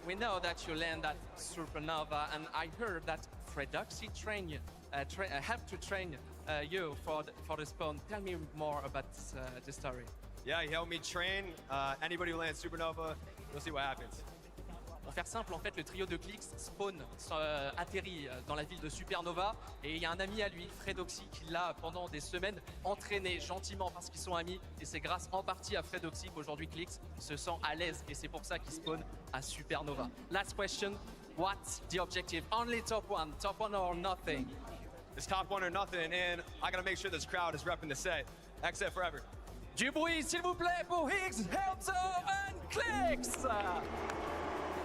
we know that you land at Supernova, and I heard that Freduxy trained you. helped to train you for the spawn. Tell me more about this story. Yeah, he helped me train. Anybody who lands Supernova, we'll see what happens. Pour faire simple, en fait, le trio de Clix spawn atterrit dans la ville de Supernova et il y a un ami à lui, Fredoxy, qui l'a pendant des semaines entraîné gentiment parce qu'ils sont amis et c'est grâce en partie à Fredoxy qu'aujourd'hui Clix se sent à l'aise et c'est pour ça qu'il spawn à Supernova. Last question, what's the objective? Only top one or nothing? It's top one or nothing, and I gotta make sure this crowd is repping the set. XF forever. Du bruit, s'il vous plaît, pour Higgs, Helzo and Clix!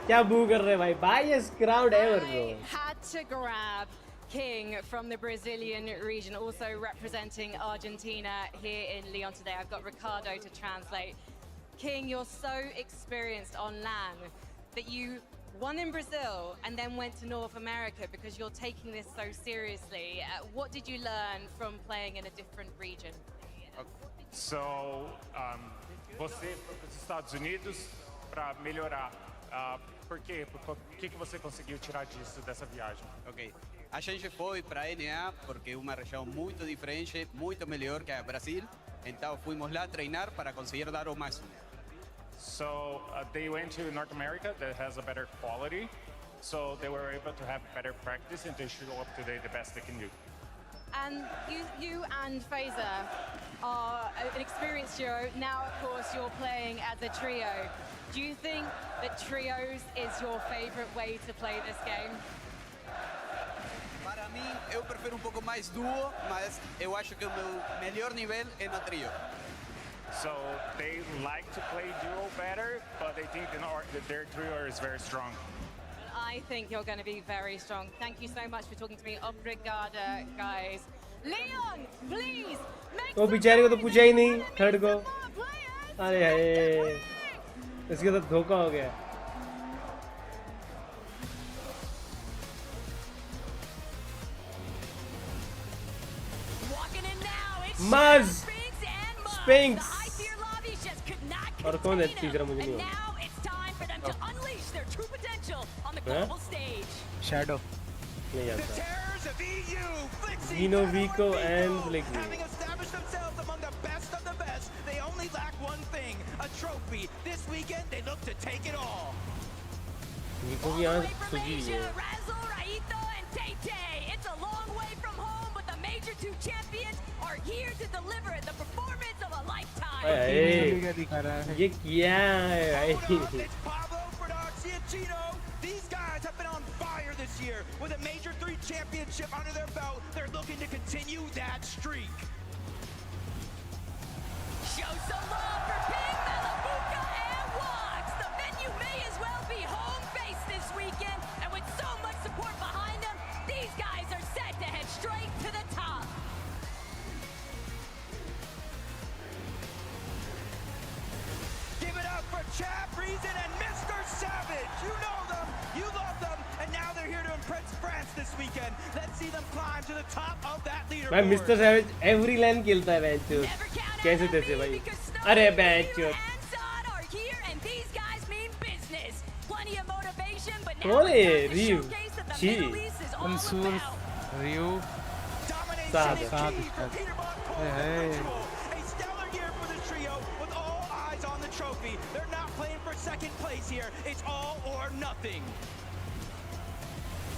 क्या boo कर रहे भाई? Biased crowd ever, bro. Had to grab King from the Brazilian region, also representing Argentina here in Lyon today. I've got Ricardo to translate. King, you're so experienced on LAN that you won in Brazil and then went to North America because you're taking this so seriously. What did you learn from playing in a different region? So, você foi para os Estados Unidos para melhorar. Por quê? O que você conseguiu tirar dessa viagem? Ok. A gente foi para a NA porque é uma região muito diferente, muito melhor que a Brasil. Então fomos lá treinar para conseguir dar o máximo. So they went to North America that has a better quality, so they were able to have better practice and to show up today the best they can do. And you and Fazer are an experienced duo. Now, of course, you're playing as a trio. Do you think that trios is your favorite way to play this game? Para mim, eu prefiro pouco mais duo, mas eu acho que o meu melhor nível é no trio. So they like to play duo better, but they think that their trio is very strong. I think you're going to be very strong. Thank you so much for talking to me. Obrigada, guys. Leon, please make वो बेचारे को तो पूछा ही नहीं third को. अरे हाय, इसके साथ धोखा हो गया. Muzz, Spinks. और कौन है तीसरा मुझे नहीं मालूम. Shadow. नहीं आता. Veno, Vico, and Flicky. Having established themselves among the best of the best, they only lack one thing, a trophy. This weekend, they look to take it all. Vico की यहाँ सुजी है. It's a long way from home, but the Major 2 champions are here to deliver the performance of a lifetime. ये क्या है भाई? These guys have been on fire this year. With a Major 3 championship under their belt, they're looking to continue that streak. Show some love for Ping, Malabuka, and Wox. The venue may as well be home base this weekend, and with so much support behind them, these guys are set to head straight to the top. Give it up for Chap, Ryzen, and Mr. Savage. You know them, you love them, and now they're here to impress France this weekend. Let's see them climb to the top of that leaderboard. भाई Mr. Savage every lane खेलता है बेंचो. कैसे तैसे भाई? अरे बेंचो. कौन है रिव? ची. Mansoor, Ryu. साथ. Hey. Trophy. They're not playing for second place here. It's all or nothing.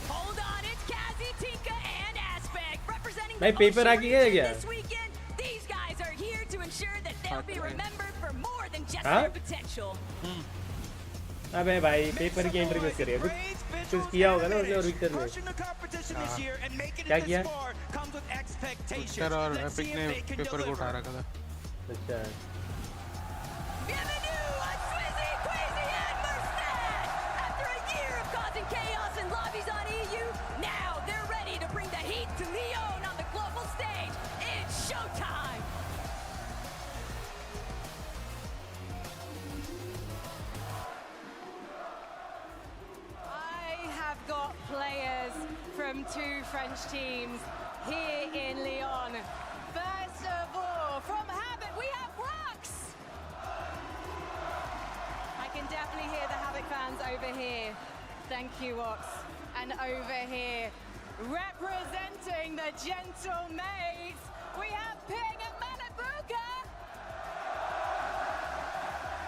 Hold on, it's Kazi, Tinka, and Aspect representing भाई पेपर आके गया क्या? this weekend. These guys are here to ensure that they'll be remembered for more than just हाँ? their potential. अबे भाई paper की entry किस करिए? कुछ किया होगा ना उसने और विक्टर ने. क्या किया? विक्टर और एपिक ने पेपर को उठा रखा था. अच्छा. After a year of causing chaos in lobbies on EU, now they're ready to bring the heat to Lyon on the global stage. It's showtime. I have got players from 2 French teams here in Lyon. First of all, from Habit, we have Rux. I can definitely hear the Havoc fans over here. Thank you, Ox. And over here, Representing the Gentle Maids, we have Ping and Malabuka.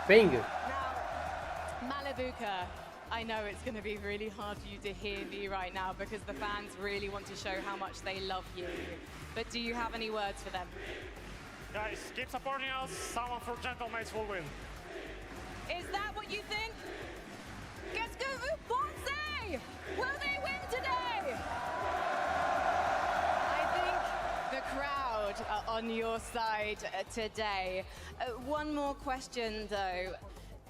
Ping. Now, Malabuka, I know it's going to be really hard for you to hear me right now because the fans really want to show how much they love you. But do you have any words for them? Guys, keep supporting us. Someone for Gentle Maids will win. Is that what you think? Qu'est-ce que vous pensez? Will they win today? I think the crowd are on your side today. One more question though.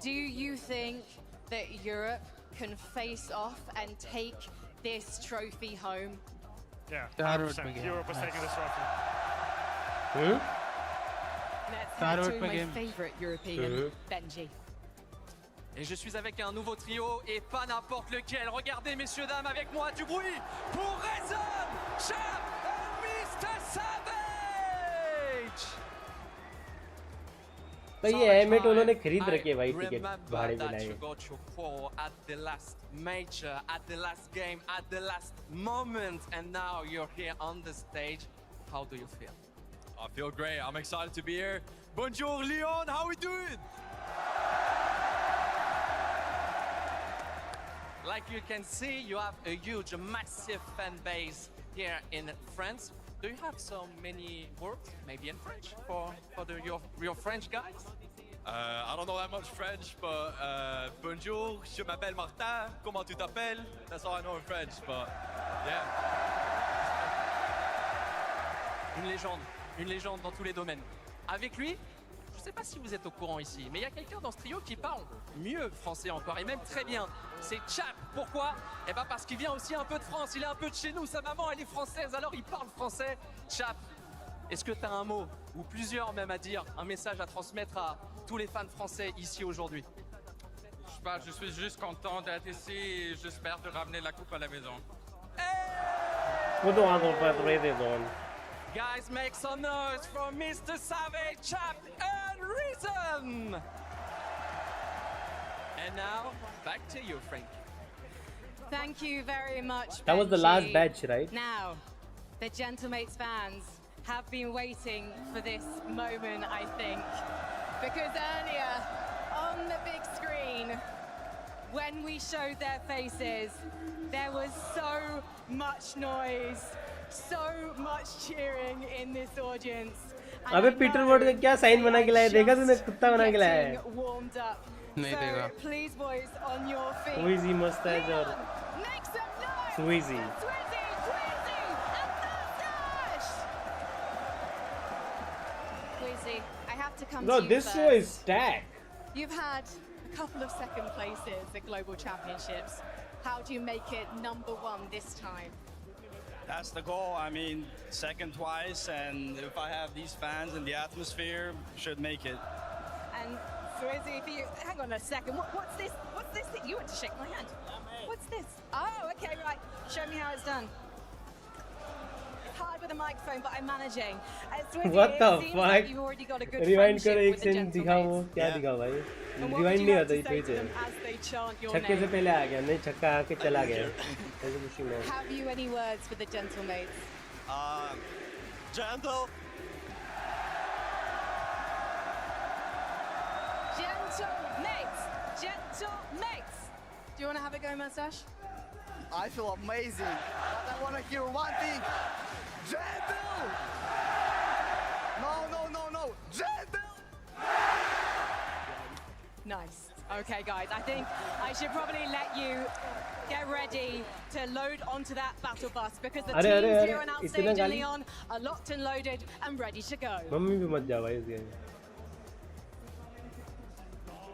Do you think that Europe can face off and take this trophy home? Yeah, 100%. Europe is taking this trophy. Let's head to my favorite European, Benji. Et je suis avec un nouveau trio et pas n'importe lequel. Regardez, messieurs, dames, avec moi du bruit pour Ryzen, Champ et Mr. Savage. तो ये helmet उन्होंने खरीद रखे भाई ticket भाड़े पे लाए. You got your call at the last major, at the last game, at the last moment, and now you're here on the stage. How do you feel? I feel great. I'm excited to be here. Bonjour, Leon. How we doing? Like you can see, you have a huge, massive fan base here in France. Do you have so many words, maybe in French, for your French guys? I don't know that much French, but bonjour, je m'appelle Martin. Comment tu t'appelles? That's all I know in French, but yeah. Une légende dans tous les domaines. Avec lui, je ne sais pas si vous êtes au courant ici, mais il y a quelqu'un dans ce trio qui parle mieux français encore, et même très bien. C'est Chap. Pourquoi? Eh ben parce qu'il vient aussi un peu de France, il est un peu de chez nous, sa maman elle est française, alors il parle français. Chap, est-ce que tu as un mot, ou plusieurs même à dire, un message à transmettre à tous les fans français ici aujourd'hui? Je sais pas, je suis juste content d'être ici et j'espère de ramener la coupe à la maison. Guys, make some noise for Mr. Savage, Chap, and Ryzen! And now, back to you, Frank. Thank you very much, That was the Benji. last batch, right? Now, the Gentlemates fans have been waiting for this moment, I think. Because earlier, on the big screen, when we showed their faces, there was so much noise, so much cheering in this audience. अबे Peter word का क्या sign बना के लाया देखा तूने कुत्ता बना के लाया है Warmed up. नहीं देगा So please boys on your feet. Sweezy mustache और Sweezy Sweezy, I have to come No, to you this first. show is stacked. You've had a couple of second places at Global Championships. How do you make it #1 this time? That's the goal. I mean, second twice, and if I have these fans and the atmosphere, should make it. And Sweezy, if you hang on a second, what's this? What's this that you want to shake my hand? What's this? Oh, okay, right. Show me how it's done. It's hard with a microphone, but I'm managing. Sweezy, What the it seems fuck? like you've already got a good Rewind friendship करो एक with the second दिखाओ वो Gentlemates. क्या दिखाओ भाई And what would rewind you नहीं like होता to ये say फिर to से them as they chant your छक्के से name? पहले आ गया नहीं छक्का आके चला गया ऐसे कुछ नहीं है Have you any words for the Gentlemates? Gentle. Gentlemates! Gentlemates! Do you want to have a go, Mustache? I feel amazing, but I want to hear one thing. Gentle! No. Gentle! Nice. Okay, guys, I think I should probably let you get ready to load onto that battle bus because the teams here on Outstage and Leon are locked and loaded and ready to go. Mummy भी मत जा भाई इस game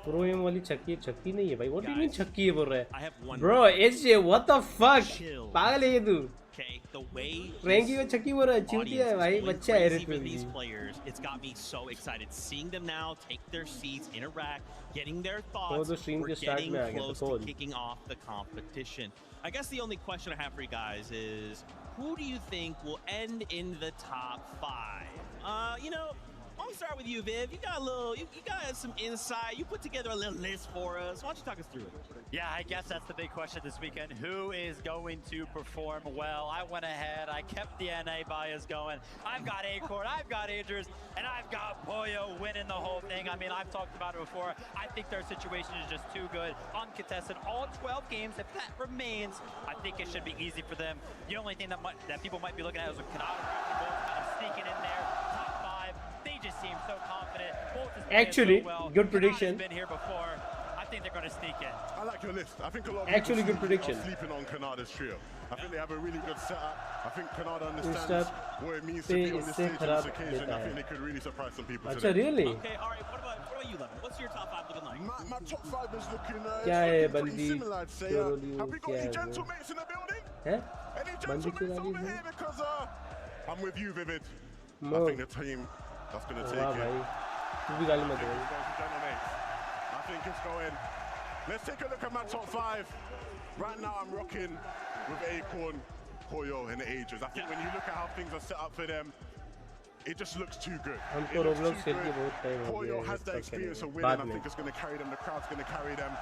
pro M वाली छक्की नहीं है भाई what do you mean छक्की है बोल रहा है bro HJ what the fuck पागल है ये तू Okay, the way रैंकी में छक्की बोल रहा है चूतिया है भाई बच्चा है with रे these players, it's got me so excited seeing them now take their seats, interact, getting their thoughts. We're getting close to kicking off the competition. I guess the only question I have for you guys is, who do you think will end in the top 5? You know, Let me start with you, Viv. You got a little, you got some insight. You put together a little list for us. Why don't you talk us through it? Yeah, I guess that's the big question this weekend. Who is going to perform well? I went ahead, I kept the NA bias going. I've got Acorn, I've got Adrius, and I've got Pollo winning the whole thing. I mean, I've talked about it before. I think their situation is just too good. Uncontested, all 12 games. If that remains, I think it should be easy for them. The only thing that people might be looking at is with Kaido kind of sneaking in there, top 5. They just seem so confident. Actually, so well. good prediction. Been here before. I think they're going to sneak in. I like your list. I think a lot of Actually, people good prediction. are sleeping on Canada's trio. I think they have a really good setup. I think Canada understands what it means to be on this stage on this occasion. I think they could really surprise some people today. really? Okay, all right. What about you, Levin? What's your top 5 looking like? My top 5 is looking pretty similar, I'd say. Have we got any gentlemates in the building? Any gentlemates over here? Because I'm with you, Vivid. I think the team that's going to take it. I think it's going. Let's take a look at my top 5. Right now, I'm rocking with Acorn, Pollo, and Adrius. I think when you look at how things are set up for them, it just looks too good. It looks too good. Pollo has that experience of winning. I think it's going to carry them. The crowd's going to carry them.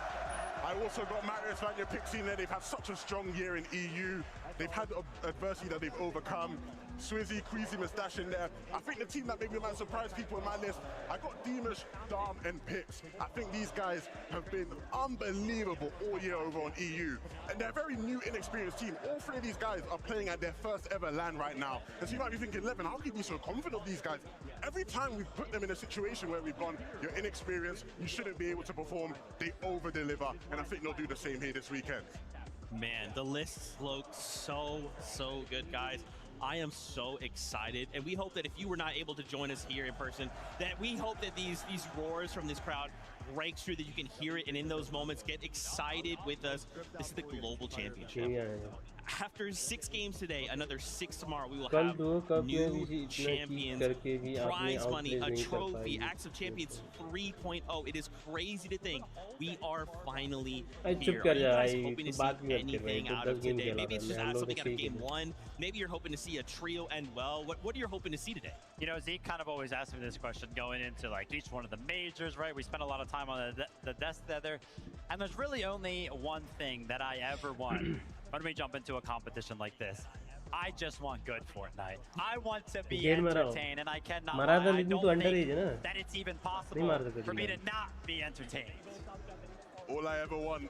I also got Marius Vanya Pixie in there. They've had such a strong year in EU. They've had adversity that they've overcome. Swizzy, Queasy, Mustache in there. I think the team that maybe might surprise people in my list, I got Deemish, Dom, and Pix. I think these guys have been unbelievable all year over on EU. And they're a very new, inexperienced team. All 3 of these guys are playing at their first ever LAN right now. And so you might be thinking, Levin, how can you be so confident of these guys? Every time we've put them in a situation where we've gone, you're inexperienced, you shouldn't be able to perform, they over-deliver. And I think they'll do the same here this weekend. Man, the list looks so good, guys. I am so excited, and we hope that if you were not able to join us here in person, that we hope that these roars from this crowd break through, that you can hear it, and in those moments get excited with us. This is the Global Championship. After 6 games today, another 6 tomorrow, we will have new champions, prize money, a trophy, Acts of Champions 3.0. It is crazy to think we are finally here. Are you guys hoping to see anything out of today? Maybe it's just something out of game 1. Maybe you're hoping to see a trio end well. What are you hoping to see today? You know, Zeke kind of always asks me this question going into like each one of the majors, right? We spend a lot of time on the desk together, and there's really only one thing that I ever want when we jump into a competition like this. I just want good Fortnite. I want to be entertained, and I cannot lie. I don't think that it's even possible for me to not be entertained. All I ever want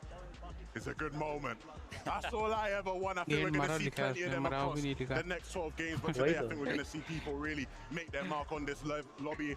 is a good moment. That's all I ever want. I think we're going to see plenty of them across the next 12 games. But today, I think we're going to see people really make their mark on this lobby.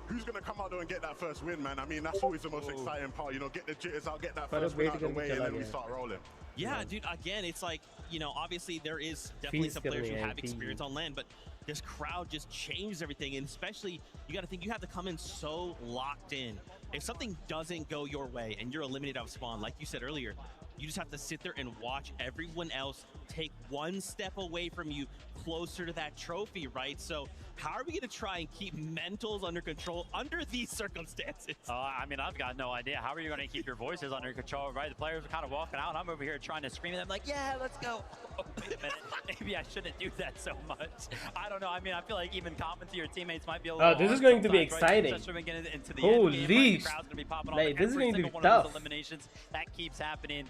Who's going to come out there and get that first win, man? I mean, that's always the most exciting part. You know, get the jitters out, get that first win out of the way, and then we start rolling. Yeah, dude, again, it's like, you know, obviously there is definitely some players who have experience on land, but this crowd just changes everything. And especially, you got to think you have to come in so locked in. If something doesn't go your way and you're eliminated out of spawn, like you said earlier, you just have to sit there and watch everyone else take one step away from you closer to that trophy, right? So how are we going to try and keep mentals under control under these circumstances? I mean, I've got no idea. How are you going to keep your voices under control, right? The players are kind of walking out. I'm over here trying to scream at them like, yeah, let's go. Oh, wait a minute. Maybe I shouldn't do that so much. I don't know. I mean, I feel like even commenting to your teammates might be a little this is going to be exciting. Right? Into the Holy game, the crowd's going to be popping like, this is going to be one tough. Of those eliminations that keeps happening.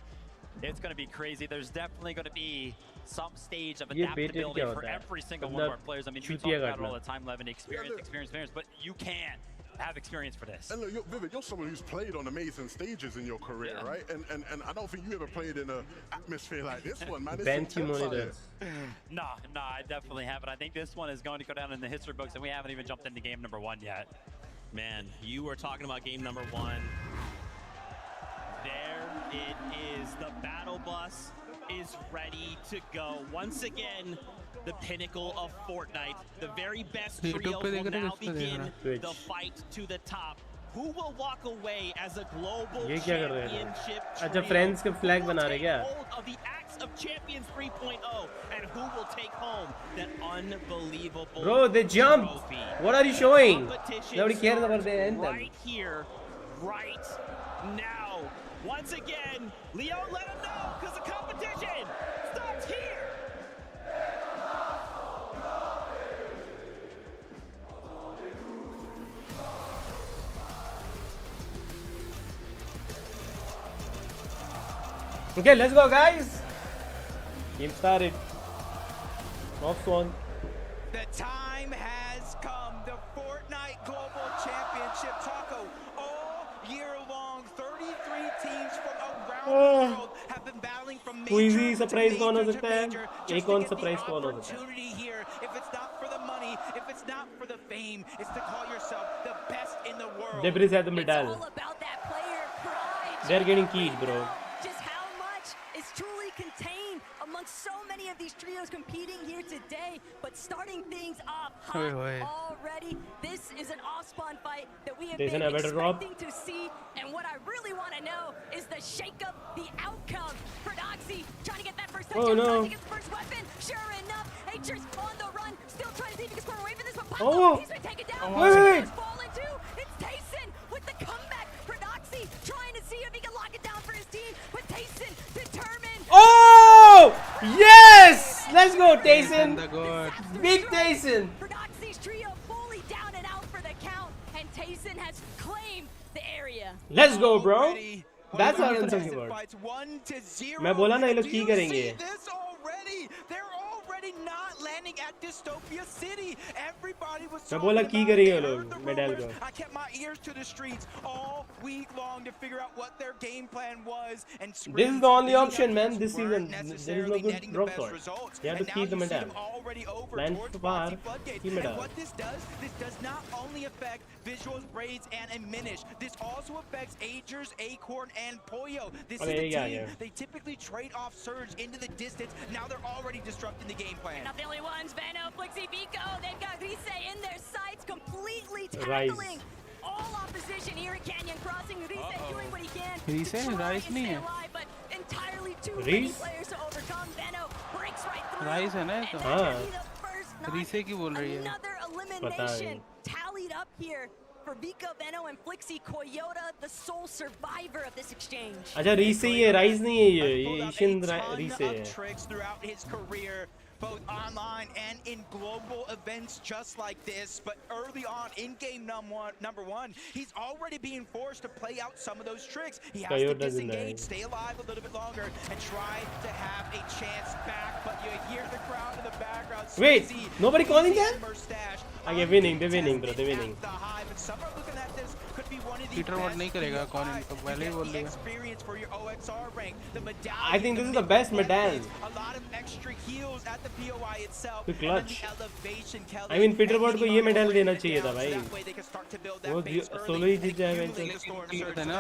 It's going to be crazy. There's definitely going to be some stage of adaptability for every single one of our players. I mean, we talk about it all the time, Levin, experience, but you can have experience for this. And look, Vivid, you're someone who's played on amazing stages in your career, right? And I don't think you ever played in an atmosphere like this one, man. It's intense. No, I definitely haven't. I think this one is going to go down in the history books, and we haven't even jumped into game number 1 yet. Man, you were talking about game number 1. There it is. The battle bus is ready to go. Once again, the pinnacle of Fortnite. The very best trio will now begin the fight to the top. Who will walk away as a global championship trio? friends के flag बना रहे क्या? Hold of the Acts of Champions 3.0, and who will take home that unbelievable Bro, they jump. Trophy. What are you showing? Nobody cares about the Anthem. Right here, right now. Once again, Leo, let him know, because the competition starts here. Okay, let's go, guys. Game started. Off Swan. The time has come. The Fortnite Global Championship, Taco, all year long. 33 teams from around the world have been battling from Queasy major surprise to कौन हो major सकता to है? major, एक just कौन to get the surprise कौन हो सकता है? opportunity here. If it's not for the money, if it's not for the fame, it's to call yourself the best in the world. Debris at the medal. They're getting keyed, bro. Just how much is truly contained amongst so many of these trios competing here today, but starting things off hot already. This is an off-spawn fight that we have been expecting to see, and what I really want to know is the shake-up, the outcome. Prodoxy trying to get that first touchdown, trying to get the first weapon. Sure enough, Haters on the run, still trying to see if he can score away from this, but he's been taken down. Wait! Fallen too. It's Tayson with the comeback. Prodoxy trying to see if he can lock it down for his team, but Tayson determined. Oh! Yes! Let's go, Tayson. Big Tayson. Prodoxy's trio fully down and out for the count, and Tayson has claimed the area. Let's go, bro. That's what I'm talking about. मैं बोला ना ये लोग की करेंगे. Not landing at Dystopia City. Everybody was मैं बोला की करेंगे ये लोग medal को. I kept my ears to the streets all week long to figure out what their game plan was. And this is the only option, man. This season, there is no good drop sword. You have to keep the medal. Man, far, keep medal. What this does not only affect Visuals, Braids, and Aminish. This also affects Agers, Acorn, and Pollo. This is a team. They typically trade off Surge into the distance. Now they're already disrupting the game plan. Not the only ones, Veno, Flixie, Vico, they've got Rise in their sights, completely tackling all opposition here at Canyon Crossing. Rise doing what he can to try and stay alive, but entirely too many players to overcome. Veno breaks right through. Rise है ना ये तो. Rise की बोल रही है. Another elimination tallied up here for Vico, Veno, and Flixie. Coyota, the sole survivor of this exchange. अच्छा Rise ये Rise नहीं है ये Ishin Rise है. Tricks throughout his career, both online and in global events just like this, but early on in game number one, he's already being forced to play out some of those tricks. He has to disengage, stay alive a little bit longer, and try to have a chance back, but you hear the crowd in the background. Wait, nobody calling that? Okay, winning, they're winning, bro, they're winning. Peter what नहीं करेगा कौन इनको पहले ही बोल दिया. I think this is the best medal. The clutch. I mean Peter Bot को ये medal देना चाहिए था भाई. वो solo ही जीत जाएगा इनको. है ना.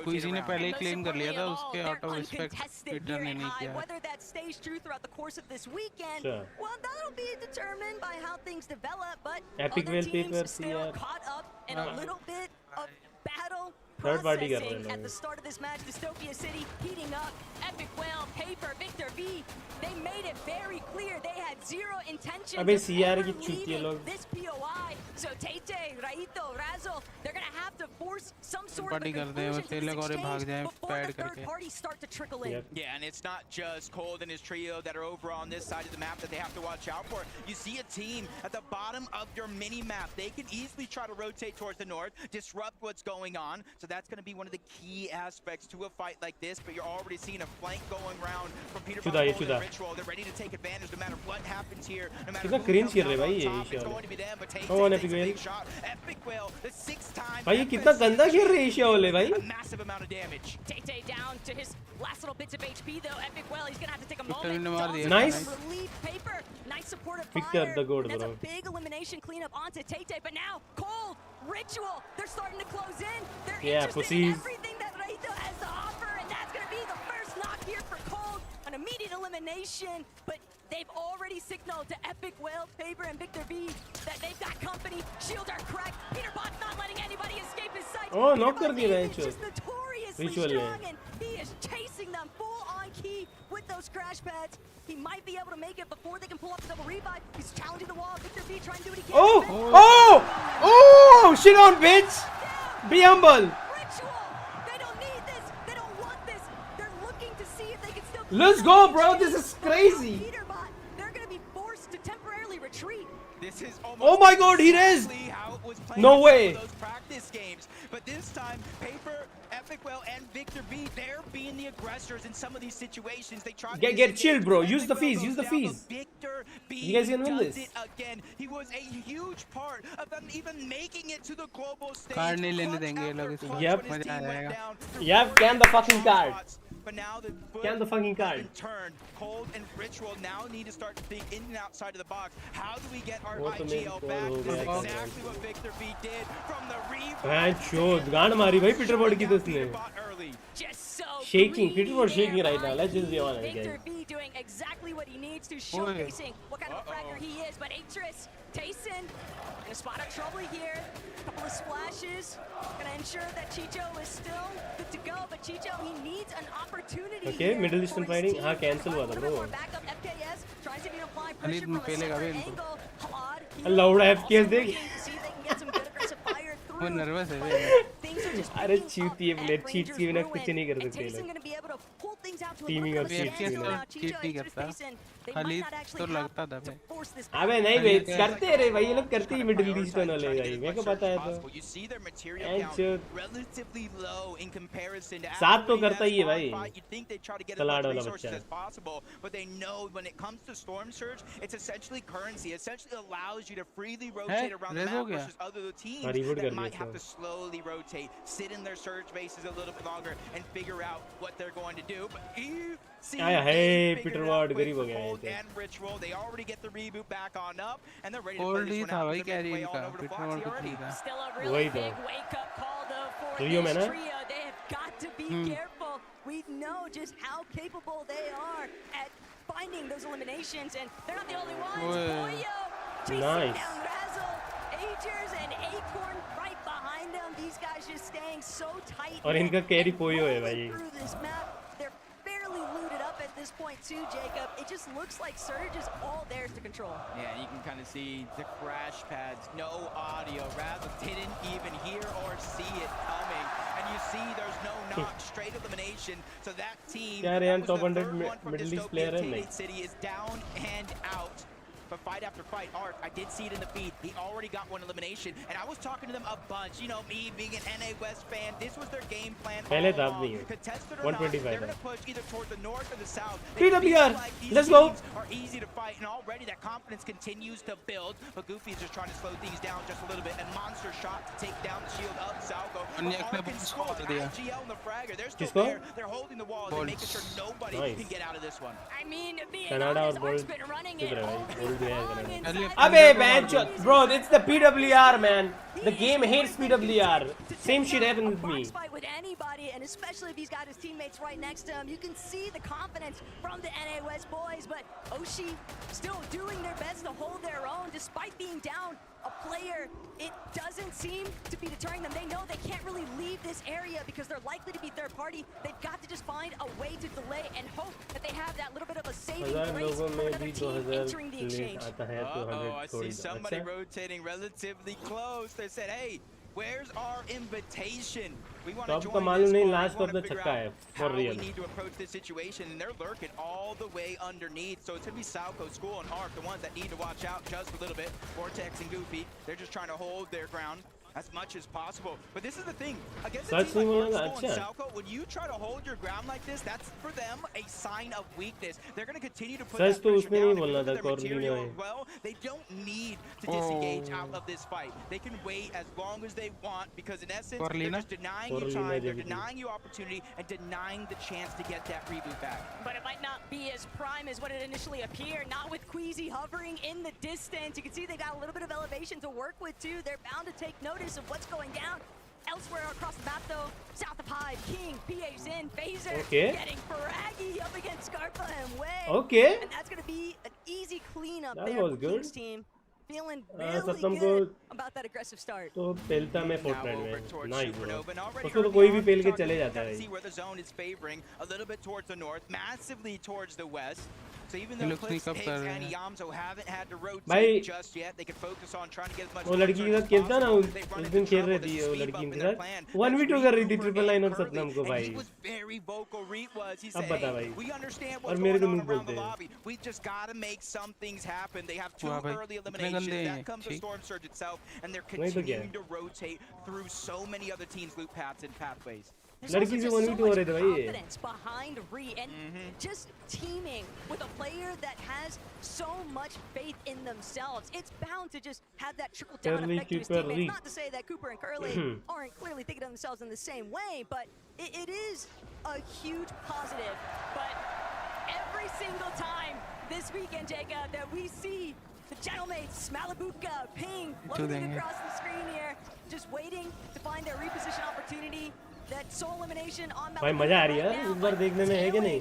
Queasy ने पहले ही claim कर लिया था उसके out of respect Peter ने नहीं किया. Whether that stays true throughout the course of this weekend, well, that'll be determined by how things develop. But Epic other teams still caught up in a little bit of battle processing at the start of this match. Dystopia City heating up. Epic Whale, Paper, Victor V. They made it very clear they had zero intention of ever leaving this POI. So Tete, Raito, Razzle, they're gonna have to force some sort of conclusion to this exchange before the third parties start to trickle in. Yeah, and it's not just Cold and his trio that are over on this side of the map that they have to watch out for. You see a team at the bottom of your mini map. They can easily try to rotate towards the north, disrupt what's going on. So that's going to be one of the key aspects to a fight like this. But you're already seeing a flank going round from Peter Pan and Ritual. They're ready to take advantage no matter what happens here. No matter who comes out on top, it's going to be them. But takes a big shot. Epic Whale, the 6th time. भाई ये कितना गंदा खेल रहे हैं Asia वाले भाई. A massive amount of damage. Tete down to his last little bits of HP though. Epic Whale, he's going to have to take a moment. Nice. Relief Paper, nice supportive Victor fire. the goat, That's bro. a big elimination cleanup onto Tete. But now Cold, Ritual, they're starting to close in. They're interested in everything that Raito has to offer, and that's going to be the first knock here for Cold. An immediate elimination, but they've already signaled to Epic Whale, Paper, and Victor V that they've got company. Shields are cracked. Peter Bot's not letting anybody escape his sight. Oh, knock कर दिया He's just notoriously strong, and he is chasing them full on key with those crash pads. He might be able to make it before they can pull up the double revive. He's challenging the wall. Victor V trying to do what he can. Oh! Shit on, bitch! Be humble. They don't need this. They don't want this. They're looking to see if they can still. Let's go, bro. This is crazy. They're going to be forced to temporarily retreat. retreat. This is Oh my God, he raised! how it was No way! those practice games. But this time, Paper, Epicwell, and Victor B, they're being the aggressors in some of these situations. They try to Get chilled, bro. Use the fees. Use the fees. Victor B You guys can win does this. it again. He was a huge part of them even making it to the global stage. Card नहीं लेने देंगे ये लोग इसमें. Yep. मजा आ जाएगा. Yep. Can the fucking card. But now the Can the fucking card. turned. Cold and Ritual now need to start to think in and outside of the box. How do we get our वो तो मेरे IGL को back? हो This is गया exactly what Victor B did from the revive. Man, shoot. गांड मारी भाई Peter board की तो उसने. Shaking. Peter Bord shaking right now. Let's just be honest, Victor guys. B doing exactly what he needs to, showcasing what kind of a fragger he is. But Atris, Tayson, in a spot of trouble here. A couple of splashes. Gonna ensure that Chicho is still good to go. But Chicho, he needs an opportunity. Okay, Middle Eastern fighting. हाँ cancel हुआ था bro. Backup FKS tries to apply pressure from a separate angle. Hard. लौड़ा FKS देख. See if they can get some good aggressive fire through. वो nervous है. अरे cheaty है player. cheats की बिना कुछ नहीं कर सकते Tayson लोग. gonna be able to pull things out to a Teaming little up bit of a cheats standstill. की Now, cheat नहीं करता. खाली तो लगता था भाई. अबे नहीं बे करते रे भाई ये लोग करते ही मिडिल ईस्टर्न वाले भाई मेरे को पता है तो. You see their material count relatively low in comparison to साथ तो करता ही है भाई. you think they try to get as much resources as possible, but they know when it comes to Storm Surge, it's essentially currency. It essentially allows you to freely rotate around the map versus other teams that might have to slowly rotate, sit in their surge bases a little bit longer, and figure out what they're going to do. But you see, hey, Peter Ward गरीब हो गया है Cold and Ritual, they already get the reboot back on up, and they're ready to Cold play he this था one भाई out. Carry का. Peter Ward कुछ नहीं था. Still a really big wake-up call though for this trio. They have got to be careful. We know just how capable they are at finding those eliminations, and they're not the only ones. Boyo chasing down Razzle, Agers, and Acorn right behind them. These guys just staying so tight. और इनका carry पोयो है भाई. Through this map, they're barely looted up at this point too, Jacob. It just looks like Surge is all theirs to control. Yeah, you can kind of see the crash pads, no audio. Razzle didn't even hear or see it coming. And you see there's no knock, straight elimination. So that team, क्या रे that was top the 100 third one from Middle East Dystopia player है Tainted नहीं. City is down and out. But fight after fight, Art, I did see it in the feed. He already got one elimination. And I was talking to them a bunch. You know, me being an NA West fan, this was their game plan. पहले दाब नहीं है. Contested or not, 125 they're going to push either toward the north or the south. PWR, let's go. Are easy to fight, and already that confidence continues to build. But Goofy is just trying to slow things down just a little bit. And monster shot to take down the shield of Salco. IGL and the Fragger, they're still there. They're holding the wall. They're making sure nobody can get out of this one. I mean, Canada और Bold किधर है भाई? Bold भी है Canada. अबे बैंचो, bro, it's the PWR man. The game hates PWR. Same shit happened with me. Fight with anybody, and especially if he's got his teammates right next to him. You can see the confidence from the NA West boys, but Oshi still doing their best to hold their own despite being down a player. It doesn't seem to be deterring them. They know they can't really leave this area because they're likely to be third party. They've got to just find a way to delay and hope that they have that little bit of a saving grace from another team entering the exchange. I see somebody rotating relatively close. They said, hey, where's our invitation? We want to join this one. We want to figure out how we need to approach this situation, and they're lurking all the way underneath. So it's going to be Salco, School, and Arc, the ones that need to watch out just a little bit. Vortex and Goofy, they're just trying to hold their ground as much as possible. But this is the thing, against a team like Arc, School, and Salco, when you try to hold your ground like this, that's for them a sign of weakness. They're going to continue to put that pressure down and their material as well. They don't need to disengage out of this fight. They can wait as long as they want, because in essence, they're just denying you time, they're denying you opportunity, and denying the chance to get that reboot back. But it might not be as prime as what it initially appeared, not with Queasy hovering in the distance. You can see they got a little bit of elevation to work with too. They're bound to take notice of what's going down. Elsewhere across the map though, south of Hive, King, PA's in, Phaser getting fraggy up against Scarpa and Way. And that's going to be an easy cleanup there for King's team. Feeling really good about that aggressive start. तो पेलता मैं Fortnite में nice bro. उसको तो कोई भी पेल के चले जाता है. See where the zone is favoring a little bit towards the north, massively towards the west. So even though Clix and Yamzo haven't had to rotate just yet, they can focus on trying to get as much. वो लड़की के साथ खेलता ना उस दिन खेल रही थी वो लड़की के साथ 1v2 कर रही थी ट्रिपल लाइन और सतनाम को भाई अब बता भाई और मेरे को नहीं बोलते we just got to make some things happen. They have 2 early eliminations. That comes the Storm Surge itself, and they're continuing to rotate through so many other teams' loop paths and pathways. लड़की से 1v2 हो रहे थे भाई confidence behind Re and just teaming with a player that has so much faith in themselves. It's bound to just have that trickle down effect to his teammates. Not to say that Cooper and Curly aren't clearly thinking of themselves in the same way, but it is a huge positive. But every single time this weekend, Jacob, that we see the gentlemen, Smalabuka, Ping, looking across the screen here, just waiting to find their reposition opportunity. That sole elimination on भाई मजा आ रही है इस बार देखने में है कि नहीं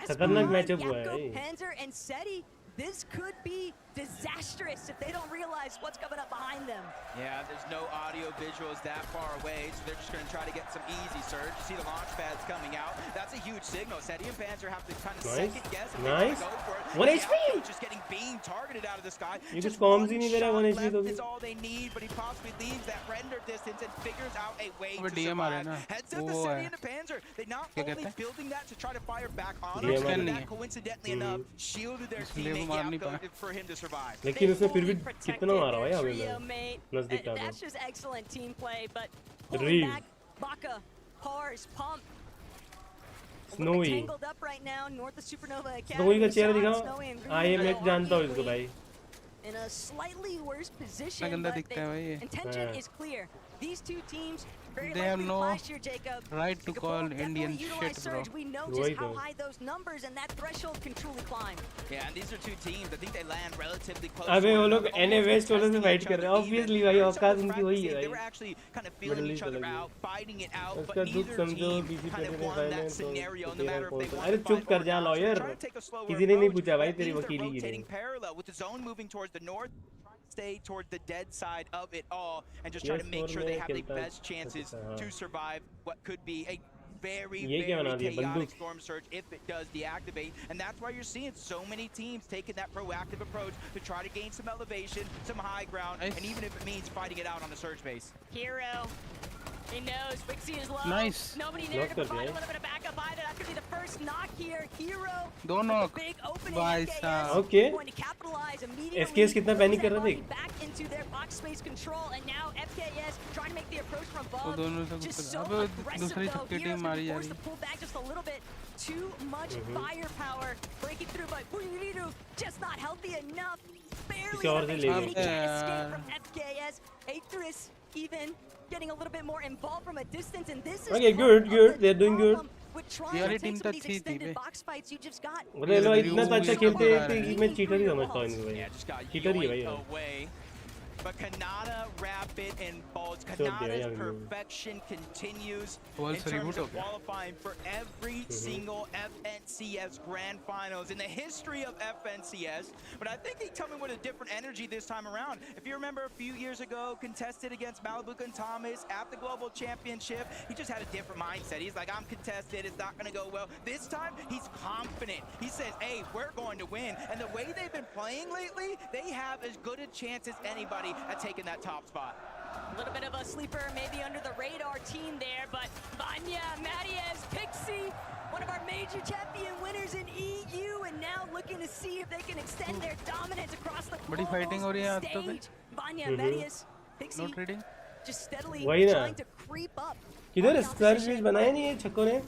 खतरनाक मैचअप हुआ है Panzer and Seti. This could be disastrous if they don't realize what's coming up behind them. Yeah, there's no audio visuals that far away, so they're just going to try to get some easy surge. You see the launch pads coming out. That's a huge signal. Seti and Panzer have to kind of second guess if they want to go for it. 1 HP! Just getting beam targeted out of the sky. You just comms ही नहीं दे रहा 1 HP तो is all they need, but he possibly leaves that render distance and figures out a way to survive. Heads up to Seti and the Panzer. They're not only building that to try to fire back on him, but that coincidentally enough shielded their teammate for him to survive. लेकिन उसमें फिर भी कितना मारा भाई हमें नजदीक था That's just excellent team play, but pulling back Baka, Pars, Pump. Snowy tangled up right now north of Supernova Academy. Snowy का चेहरा दिखाओ हाँ ये मैं जानता हूँ इसको भाई in a slightly worse position, but the intention is clear. These two teams very likely last year, Jacob. Right to call Indian shit, bro. We know just how high those numbers and that threshold can truly climb. Yeah, and these are two teams. I think they land relatively close. अबे वो लोग NA West वालों से fight कर रहे हैं. Obviously भाई औकात उनकी वही है भाई. They were actually kind of feeling each other out, fighting it out, उसका but दुख neither समझो team बीसी kind पे of ने won that final scenario. No matter if they won. अरे चुप कर जा लॉयर किसी ने नहीं पूछा भाई तेरी वकीली की नहीं. Parallel with the zone moving towards the north. Stay toward the dead side of it all and just try to make sure they have the best chances to survive what could be a very chaotic storm surge if it does deactivate. And that's why you're seeing so many teams taking that proactive approach to try to gain some elevation, some high ground, and even if it means fighting it out on the surge base. Hero. He knows Wixie is low. Nice. Nobody there to provide a little bit of backup either. That could be the first knock here. Hero. Don't knock. Big opening. Okay. Going to capitalize immediately. SKS कितना panic कर रहा था? Back into their box space control, and now FKS trying to make the approach from above. Just so aggressive though. Hero's going to force the pull back just a little bit. Too much firepower breaking through, but Buniru just not healthy enough. Barely getting to escape from FKS. Aetherus even getting a little bit more involved from a distance, and this is okay. Good. They're doing good. Yearly team तो अच्छी थी box fights you just got. अरे लोग इतना अच्छा खेलते हैं कि मैं चीटर ही समझता हूँ इनको भाई. चीटर ही है भाई. But Kanata, Rapid, and Bulge, Kanata's perfection continues in terms of qualifying for every single FNCS Grand Finals in the history of FNCS. But I think they come in with a different energy this time around. If you remember a few years ago, contested against Malibuka and Thomas at the Global Championship, he just had a different mindset. He's like, I'm contested, it's not going to go well. This time, he's confident. He says, hey, we're going to win. And the way they've been playing lately, they have as good a chance as anybody at taking that top spot. A little bit of a sleeper, maybe under the radar team there, but Vanya, Mariez, Pixie, one of our major champion winners in EU, and now looking to see if they can extend their dominance across the global stage. Vanya, Mariez, Pixie, no trading. just steadily trying to creep up. किधर square बनाया नहीं ये छक्कों ने?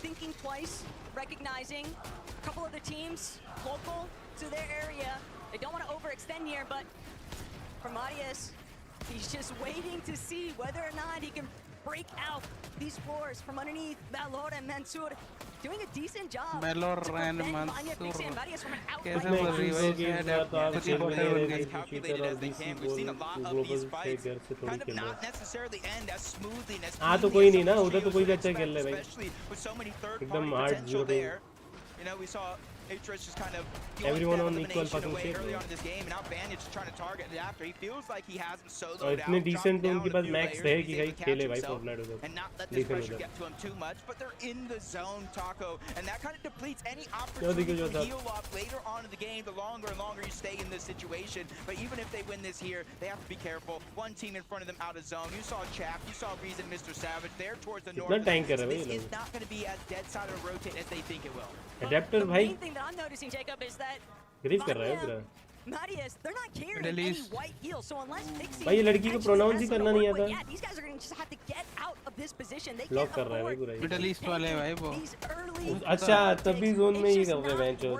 Thinking twice, recognizing a couple of the teams local to their area. They don't want to overextend here, but for Marius, he's just waiting to see whether or not he can break out these floors from underneath Valor and Mansoor. Doing a decent job. Valor and Mansoor. As calculated as they can. We've seen a lot of these fights kind of not necessarily end as smoothly and as smoothly as especially with so many third-party potential there. You know, we saw Atrius just kind of everyone on equal fucking away shape. early on in this game, and now Banya just trying to target it after. He feels like he hasn't soloed और out, इतने decent तो dropped उनके down pass a few max layers, है and कि he's भाई able to खेले catch भाई himself Fortnite उधर and not let this decent pressure उधर get to him too much. But they're in the zone, Taco, and that kind of depletes any देखो opportunity जो to था heal up later on in the game. The longer and longer you stay in this situation, but even if they win this here, they have to be careful. One team in front of them out of zone. You saw Chap, you saw Reason, Mr. Savage. They're towards the north. tank कर रहे हैं This भाई ये is लोग not going to be as dead side or rotate as they think it will. adapter The भाई main thing that I'm noticing, Jacob, is that grief कर रहा है पूरा Marius, they're not carrying Middle any East. white heal, so unless Pixie भाई ये लड़की को pronounce ही करना नहीं आता yeah, these guys are going to just have to get out of this position. They lock can't कर रहा है भाई afford पूरा मिडिल ईस्ट वाले भाई वो अच्छा तभी जोन में ही कर रहे हैं बेंचो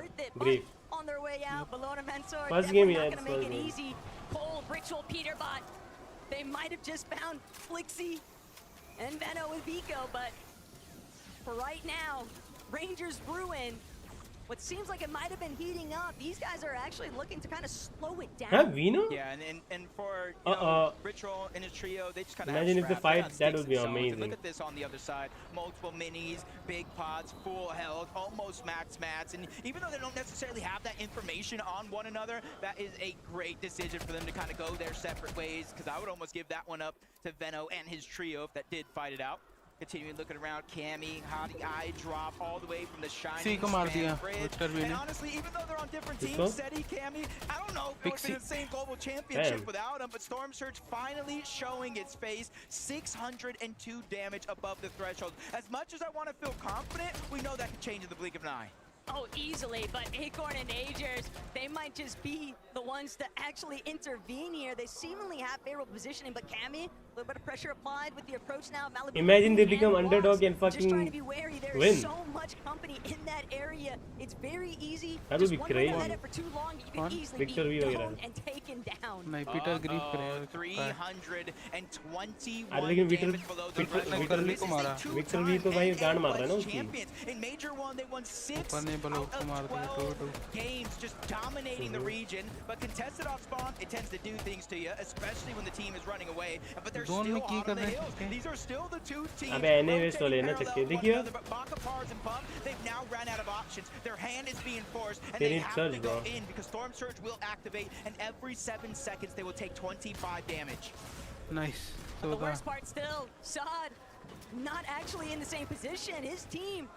grief on their way out. Bologna Mensor First game, definitely yeah, not going to make first it game. easy. Cole, Ritual, Peterbot, they might have just found Flixie and Veno with Vico, but for right now, Rangers ruin. What seems like it might have been heating up. These guys are actually looking to kind of slow it down. Huh, Veno? Yeah, and for you know, Ritual and his trio, they just kind of Imagine if they fight, that would be amazing. Look at this on the other side. Multiple minis, big pots, full health, almost max mats. And even though they don't necessarily have that information on one another, that is a great decision for them to kind of go their separate ways. Because I would almost give that one up to Veno and his trio if that did fight it out. Continuing looking around, Cammy, how the eye drop all the way from the shining span bridge. And honestly, even though they're on different teams, Seti, Cammy, I don't know if it would have been the same global championship without him, but Storm Surge finally showing its face. 602 damage above the threshold. As much as I want to feel confident, we know that can change in the blink of an eye. Oh, easily, but Acorn and Agers, they might just be the ones to actually intervene here. They seemingly have favorable positioning, but Cammy, a little bit of pressure applied with the approach now. Malibu Imagine they become and underdog and Just trying to fucking be wary. There win. is so much company in that area. It's very easy. That would Just be one crazy. run at it for too long, you can easily Victor be भी वगैरह owned and taken down. नहीं Peter Griff करेगा 321 अरे लेकिन damage below the threshold. Victor को मारा Victor भी तो भाई गांड मार रहा है ना उसकी Champions. In Major 1, they won 6 ऊपर नहीं ब्लॉक को मार दिया games, just dominating the region. But contested off spawn, it tends to do things to you, especially when the team is running away. But they're still hot on the hills. These are still the two teams. अबे एने waste वाले ना चक्के देखिए But Baka, Pars, and Pump, they've now run out of options. Their hand is being forced, and They they need have surge, to go bro. in because Storm Surge will activate, and every 7 seconds they will take 25 damage. nice But the worst part still, Saad not actually in the same position. His team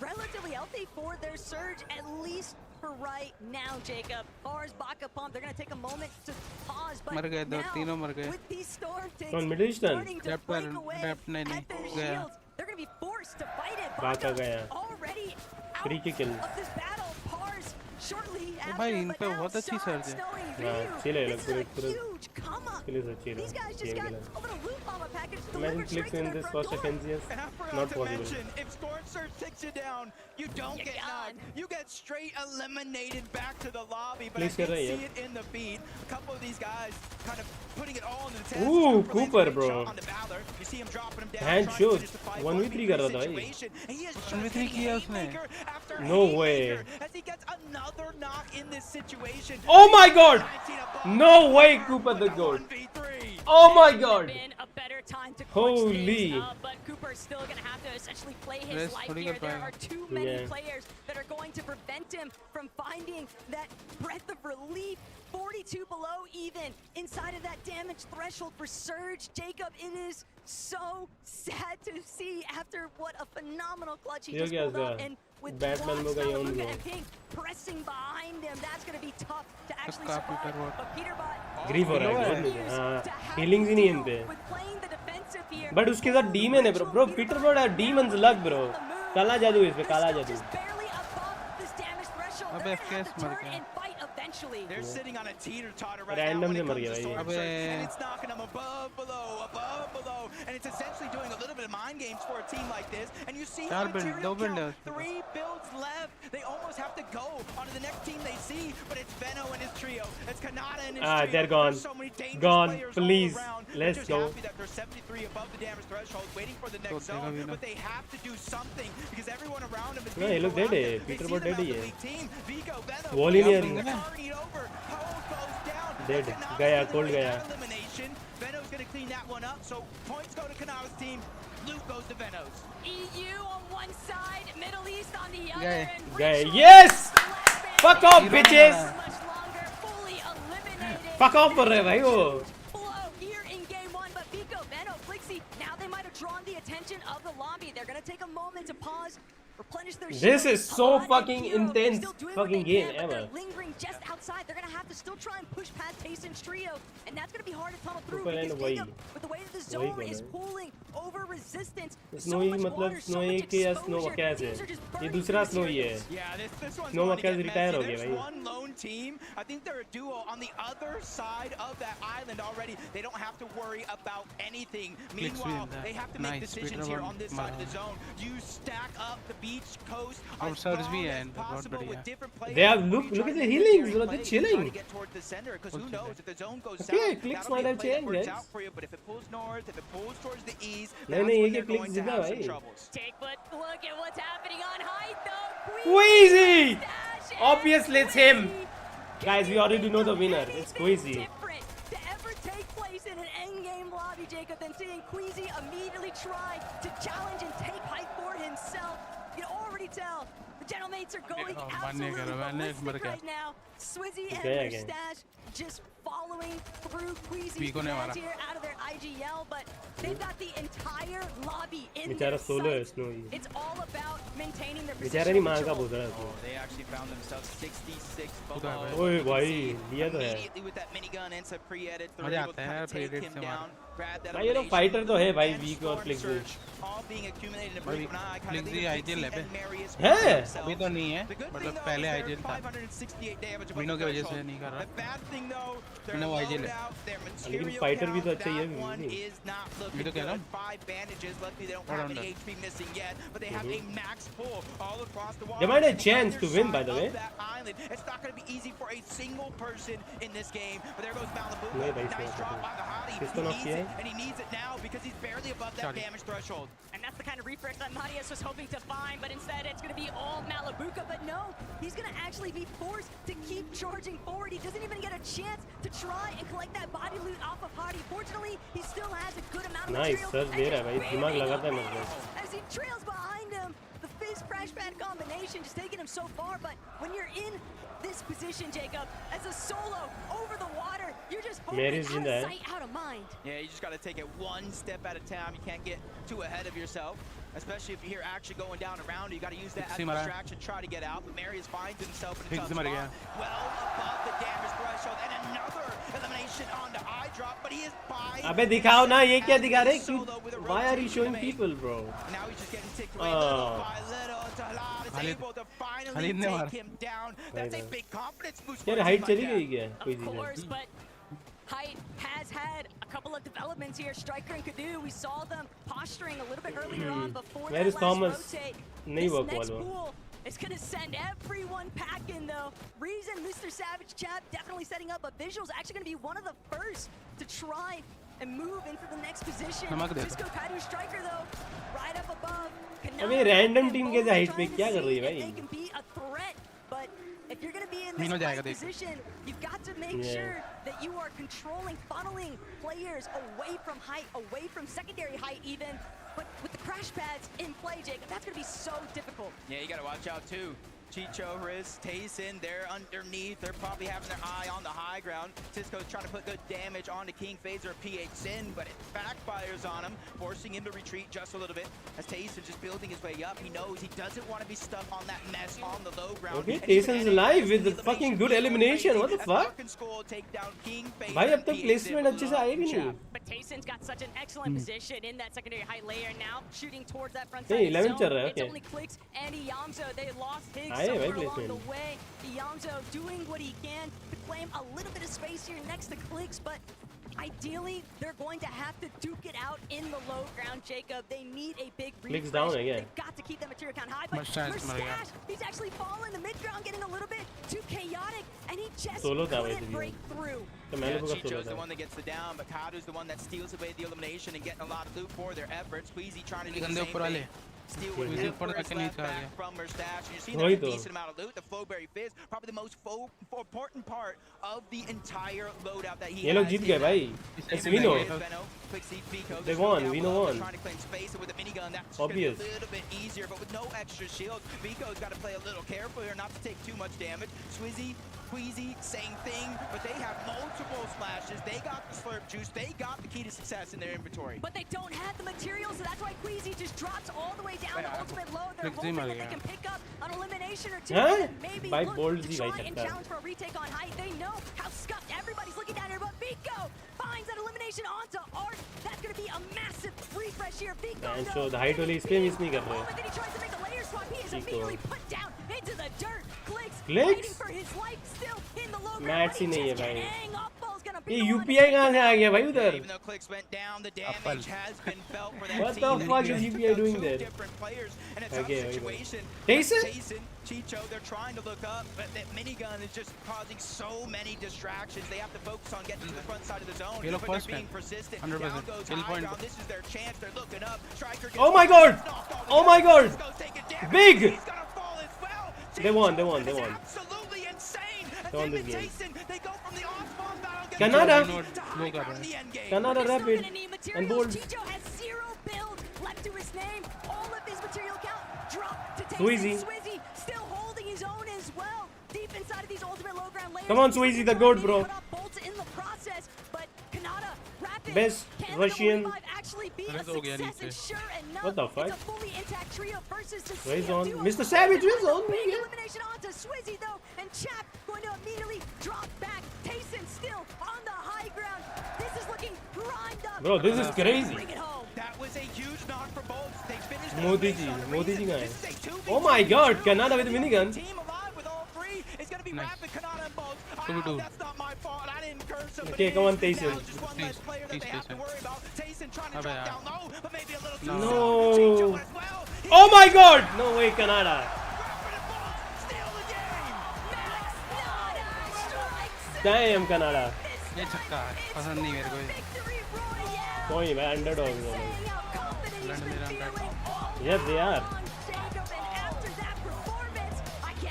relatively healthy for their surge, at least for right now, Jacob. Bars, Baka, Pump, they're going to take a moment to pause, but मर गए दो now, तीनों मर गए with these storm takes कौन middle eastern starting to break away नहीं at their गया shields, they're going to be forced to fight it. बाका गया Already फ्री की किल of this battle, Pars shortly after, भाई इन but पे now बहुत अच्छी Saad, search है Snowy, हाँ Ryu, चिल है this लोग is पूरे a huge come up. Chill है chill These guys just got a little loot bomb package Imagine delivered straight clicks to in their this front first door. offensive. And I forgot Not to possible. mention, if Storm Surge takes you down, you don't get knocked. You get straight eliminated back to the lobby. But Please I get did right, see yeah. it in the feed. A couple of these guys kind of putting it all in the test. Ooh, Cooper Cooper, lands a great bro. shot onto Valor. You see him dropping him down. Hand trying to shoot. finish the fight. 1v3 कर रहा था भाई Situation. And he is just 1v3 hitting किया उसने haymaker after No haymaker way. as he gets another knock in this situation. Oh my god no way Cooper the goat oh my god Been a better time to holy things up, but Cooper's still going to have to essentially play his Rest life थोड़ी here. कर There पाएगा। are too many Yeah. players that are going to prevent him from finding that breath of relief. 42 below even inside of that damage threshold for Surge. Jacob, it is so sad to see after what a phenomenal clutch he ये just क्या pulled up. था And with Batman Watts, लोग का यौन Malabuka, को and Pink pressing behind him, that's going to be tough to actually Peter survive. Watt. But Peterbot grief हो रहा है बहुत हाँ हीलिंग्स ही नहीं है इन पे with playing the defensive here. But उसके साथ डीमन है ब्रो पीटर ब्रो है डीमंस लक ब्रो काला जादू इस पे काला जादू Barely above this damage threshold. अबे They're gonna have FPS to मर turn गया and fight eventually. They're sitting on a teeter-totter right Random now से when मर it गया comes to भाई Storm ये। Surge, and it's knocking them above, below, and it's essentially doing a little bit of mind games for a team like this. And you see चार the build, material दो build है count, 3 builds left. They almost have to go onto the next team they see, but it's Veno and his trio. It's Kanata and his trio. they're gone There's so many dangerous gone players all please around. They're let's just go happy that they're 73 above the damage threshold, waiting for the next देखा zone, भी ना। but they have to do something because everyone around them is No, he being look dead corrupted. है They Peter see बहुत them dead as ही the है weak team. Vigo, Veno, wall ही नहीं आ रही turning it over. Cole goes down. dead Kanata गया is the cold way गया out elimination. Veno's gonna clear clean that one up. So points go to Kanata's team, loot goes to Veno's. EU on one side, Middle East on the other. Guy, yes! Fuck off, bitches! Fuck off कर रहे भाई वो. Here in game one, but Vico, Veno, Flixie, now they might have drawn the attention of the lobby. They're gonna take a moment to pause. This is so fucking intense fucking game ever. Lingering just outside, they're gonna have to still try and push past Tayson's trio, and that's gonna be hard to tunnel through because Jacob, with the way that the zone is pulling over resistance, so much water, so much exposure, teams are just burning through materials. Yeah, this one's going to get messy. There's one lone team. I think they're a duo on the other side of that island already. They don't have to worry about anything. Meanwhile, they have to make decisions here on this side of the zone. Do you stack up the beach coast as strong as possible with different players? They have look at the healings, bro. They're chilling. Because who knows if the zone goes south, Okay, clicks might have changed, guys. out for you, but if it pulls north, if it pulls towards the east, नहीं that's नहीं when ये they're clicks going to जितना have some भाई. troubles. But look at what's happening on height though. Queasy! Obviously it's him. Guys, we already know the winner. It's Queasy. Different to ever take place in an endgame lobby, Jacob, than seeing Queasy immediately try to challenge and take height for himself. You can already tell the gentlemen are going absolutely ballistic right now. Swizzy and their stash just following through Queasy's plans here out of their IGL, but they've got the entire lobby in their sights. It's all about maintaining their position control. They actually found themselves 66 below. ओए भाई लिया तो है. Immediately with that minigun and some pre-edit, they're able to kind of take him down, grab that भाई ये लोग fighter तो है भाई वीक और फ्लिक्सी. all being accumulated in a blink of an eye. फ्लिक्सी ideal है हैं? अभी तो नहीं है, मतलब पहले आइडियल था. 568 damage विनो की वजह से नहीं कर रहा. The bad thing though, they're विनो आइडियल low है. out, their लेकिन material फाइटर भी तो count, अच्छा ही है that one weak. is not looking भी तो कह रहा good. हूँ. 5 bandages, luckily they don't have any HP missing yet, but they have a max pull all across the wall. They might have a chance to win, by the way. That island. It's not going to be easy for a single person in this game, but there goes Malibu. नहीं भाई Nice drop by the Hottie. किसको He knock needs किया it, है? and he needs it now because he's barely above that damage threshold. And that's the kind of refresh that Marius was hoping to find, but instead it's going to be all Malabuka. But no, he's going to actually be forced to keep charging forward. He doesn't even get a chance to try and collect that body loot off of Hardy. Fortunately, he still has a good amount of Nice, material. Search दे रहा है भाई. दिमाग लगाता है मेरे को. As he trails behind him, the Fizz crash pad combination just taking him so far. But when you're in this position, Jacob, as a solo over the water, you're just hoping out of sight, out of mind. Yeah, you just got to take it one step at a time. You can't get too ahead of yourself, especially if you hear action going down around you. You got to use that as a distraction, try to get out. But Marius finds himself in a tough spot, well above the damage threshold, and another elimination on the eye drop. But he is by. अबे दिखाओ ना ये क्या दिखा रहे? Why are you showing people, bro? Now he's just getting ticked away little by little. Talal is able to finally take him down. That's a big confidence boost. यार height चली गई क्या? कोई Of course, but Height has had a couple of developments here. Striker and Kaido, we saw them posturing a little bit earlier on before Where that is last Thomas? rotate. नहीं This work next वाला. pool is going to send everyone packing though. Reason Mr. Savage Chap definitely setting up a visual is actually going to be one of the first to try and move into the next position. Cisco Kaido Striker though, right up above. अबे random team के height पे क्या कर रही है भाई? They can be a threat, but if you're going to be in this right position, you've got to make sure that you are controlling, funneling players away from height, away from secondary height even. But with the crash pads in play, Jacob, that's going to be so difficult. Yeah, you got to watch out too. Chicho, Riz, Tayson, they're underneath. They're probably having their eye on the high ground. Cisco's trying to put good damage onto King Phaser PH Sin, but it backfires on him, forcing him to retreat just a little bit. As Tayson just building his way up, he knows he doesn't want to be stuck on that mess on the low ground. Okay, Tayson's alive with the fucking good elimination. What the fuck? भाई अब तक placement अच्छे से आए भी नहीं. But Tayson's got such an excellent position in that secondary high layer now, shooting towards that front Hey, side 11 चल zone. रहा है, It's okay. only Clicks and Iyamzo. They lost Higgs आए भाई somewhere along the placement. way. Iyamzo doing what he can to claim a little bit of space here next to Clicks, but ideally they're going to have to duke it out in the low ground, Jacob. They need a big refresh. Clicks down again. They've got to keep that material count high, but Mustache, Mustache, he's actually fallen the mid ground, getting a little bit too chaotic, and he just Solo था couldn't वैसे break भी. through. तो मैंने बोला Chicho's the solo one that gets the down, but Kaido's the one that steals away the elimination and getting a lot of loot for their efforts. Queasy trying to do the गंदे same ऊपर वाले. thing. steal with Squeezy ऊपर numbers तक नीचे left आ back गया. from her stash. And you see वही there's a तो. decent amount of loot. The Flowberry Fizz, probably the most important part of the entire loadout that he ये लोग has. जीत गए भाई. It's Veno. They won. Veno won. Trying to claim space, and with a minigun, that's going to be a Obvious. little bit easier. But with no extra shield, Vico's got to play a little careful here, not to take too much damage. Swizzy, Queasy, same thing, but they have multiple splashes. They got the slurp juice. They got the key to success in their inventory. But they don't have the material, so that's why Queasy just drops all the way down to ultimate low. They're hoping that they can pick up an elimination or two, Huh? and maybe By look bold to Z, try भाई and सकता है. challenge for a retake on height. They know how scuffed everybody's looking down here, but Vico finds that elimination onto Art. That's going to be a massive refresh here. Vico And knows so the height only इसलिए miss नहीं कर रहे. that he tries to make a layer swap, he is immediately put down into the dirt. Clicks Clicks? fighting for his life still in the low ground. Match he but he नहीं है just भाई. can't hang up. Ball's gonna be ये the one to UPI take कहाँ it से आ out. गया भाई उधर? Even though clicks went down, the damage has been felt for that What team. the And fuck he is just UPI took out doing two there? different players in a tough Okay, okay. situation. Tayson? Tayson, Chicho, they're trying to look up, but that minigun is just causing so many distractions. They have to focus on getting to the front side of the zone, Yellow but they're first being man. persistent. 100%. Down goes Kill high point. ground. This is their chance. They're looking up. Striker gets Oh my God! Oh my God! Big! He's gonna fall as well. They won. They won. They won. Absolutely insane. They won this game. Tayson, they go from the off-spawn battle against Canada. to high ground in the end game. Canada They're still rapid gonna need and materials. bold. Chicho has 0 build left to his name. All of his material count dropped to Tayson. Swizzy. Swizzy still holding his own as well. Deep inside of these ultimate low ground layers. Come on, Swizzy, the goat, bro. Bolts in the process, but Canada rapid. Best Can Russian. the revive actually be a Let's go get success? it. And sure enough, What the fuck? it's a fully intact trio versus the Ryzen. duo. Mr. Savage is on. Big elimination onto Swizzy though, and Chap going to immediately drop back. Tayson still on the high ground. This is looking primed up. Bro, this is crazy. Bring it home. That was a huge knock for both. They finished Modi ji guys. Oh my God, Canada with minigun. team alive with all three. It's going to be rapid Canada and both. That's not my fault. I didn't curse him. Okay, come on, Tayson. Just one less player that they have to worry about. Tayson trying to drop down low, but maybe a little too No. Oh my God! No way, Canada. Damn, Canada. ये छक्का है पसंद नहीं मेरे को ये. कोई मैं अंडरडॉग हूँ. इंग्लैंड मेरा under. Yes, they are.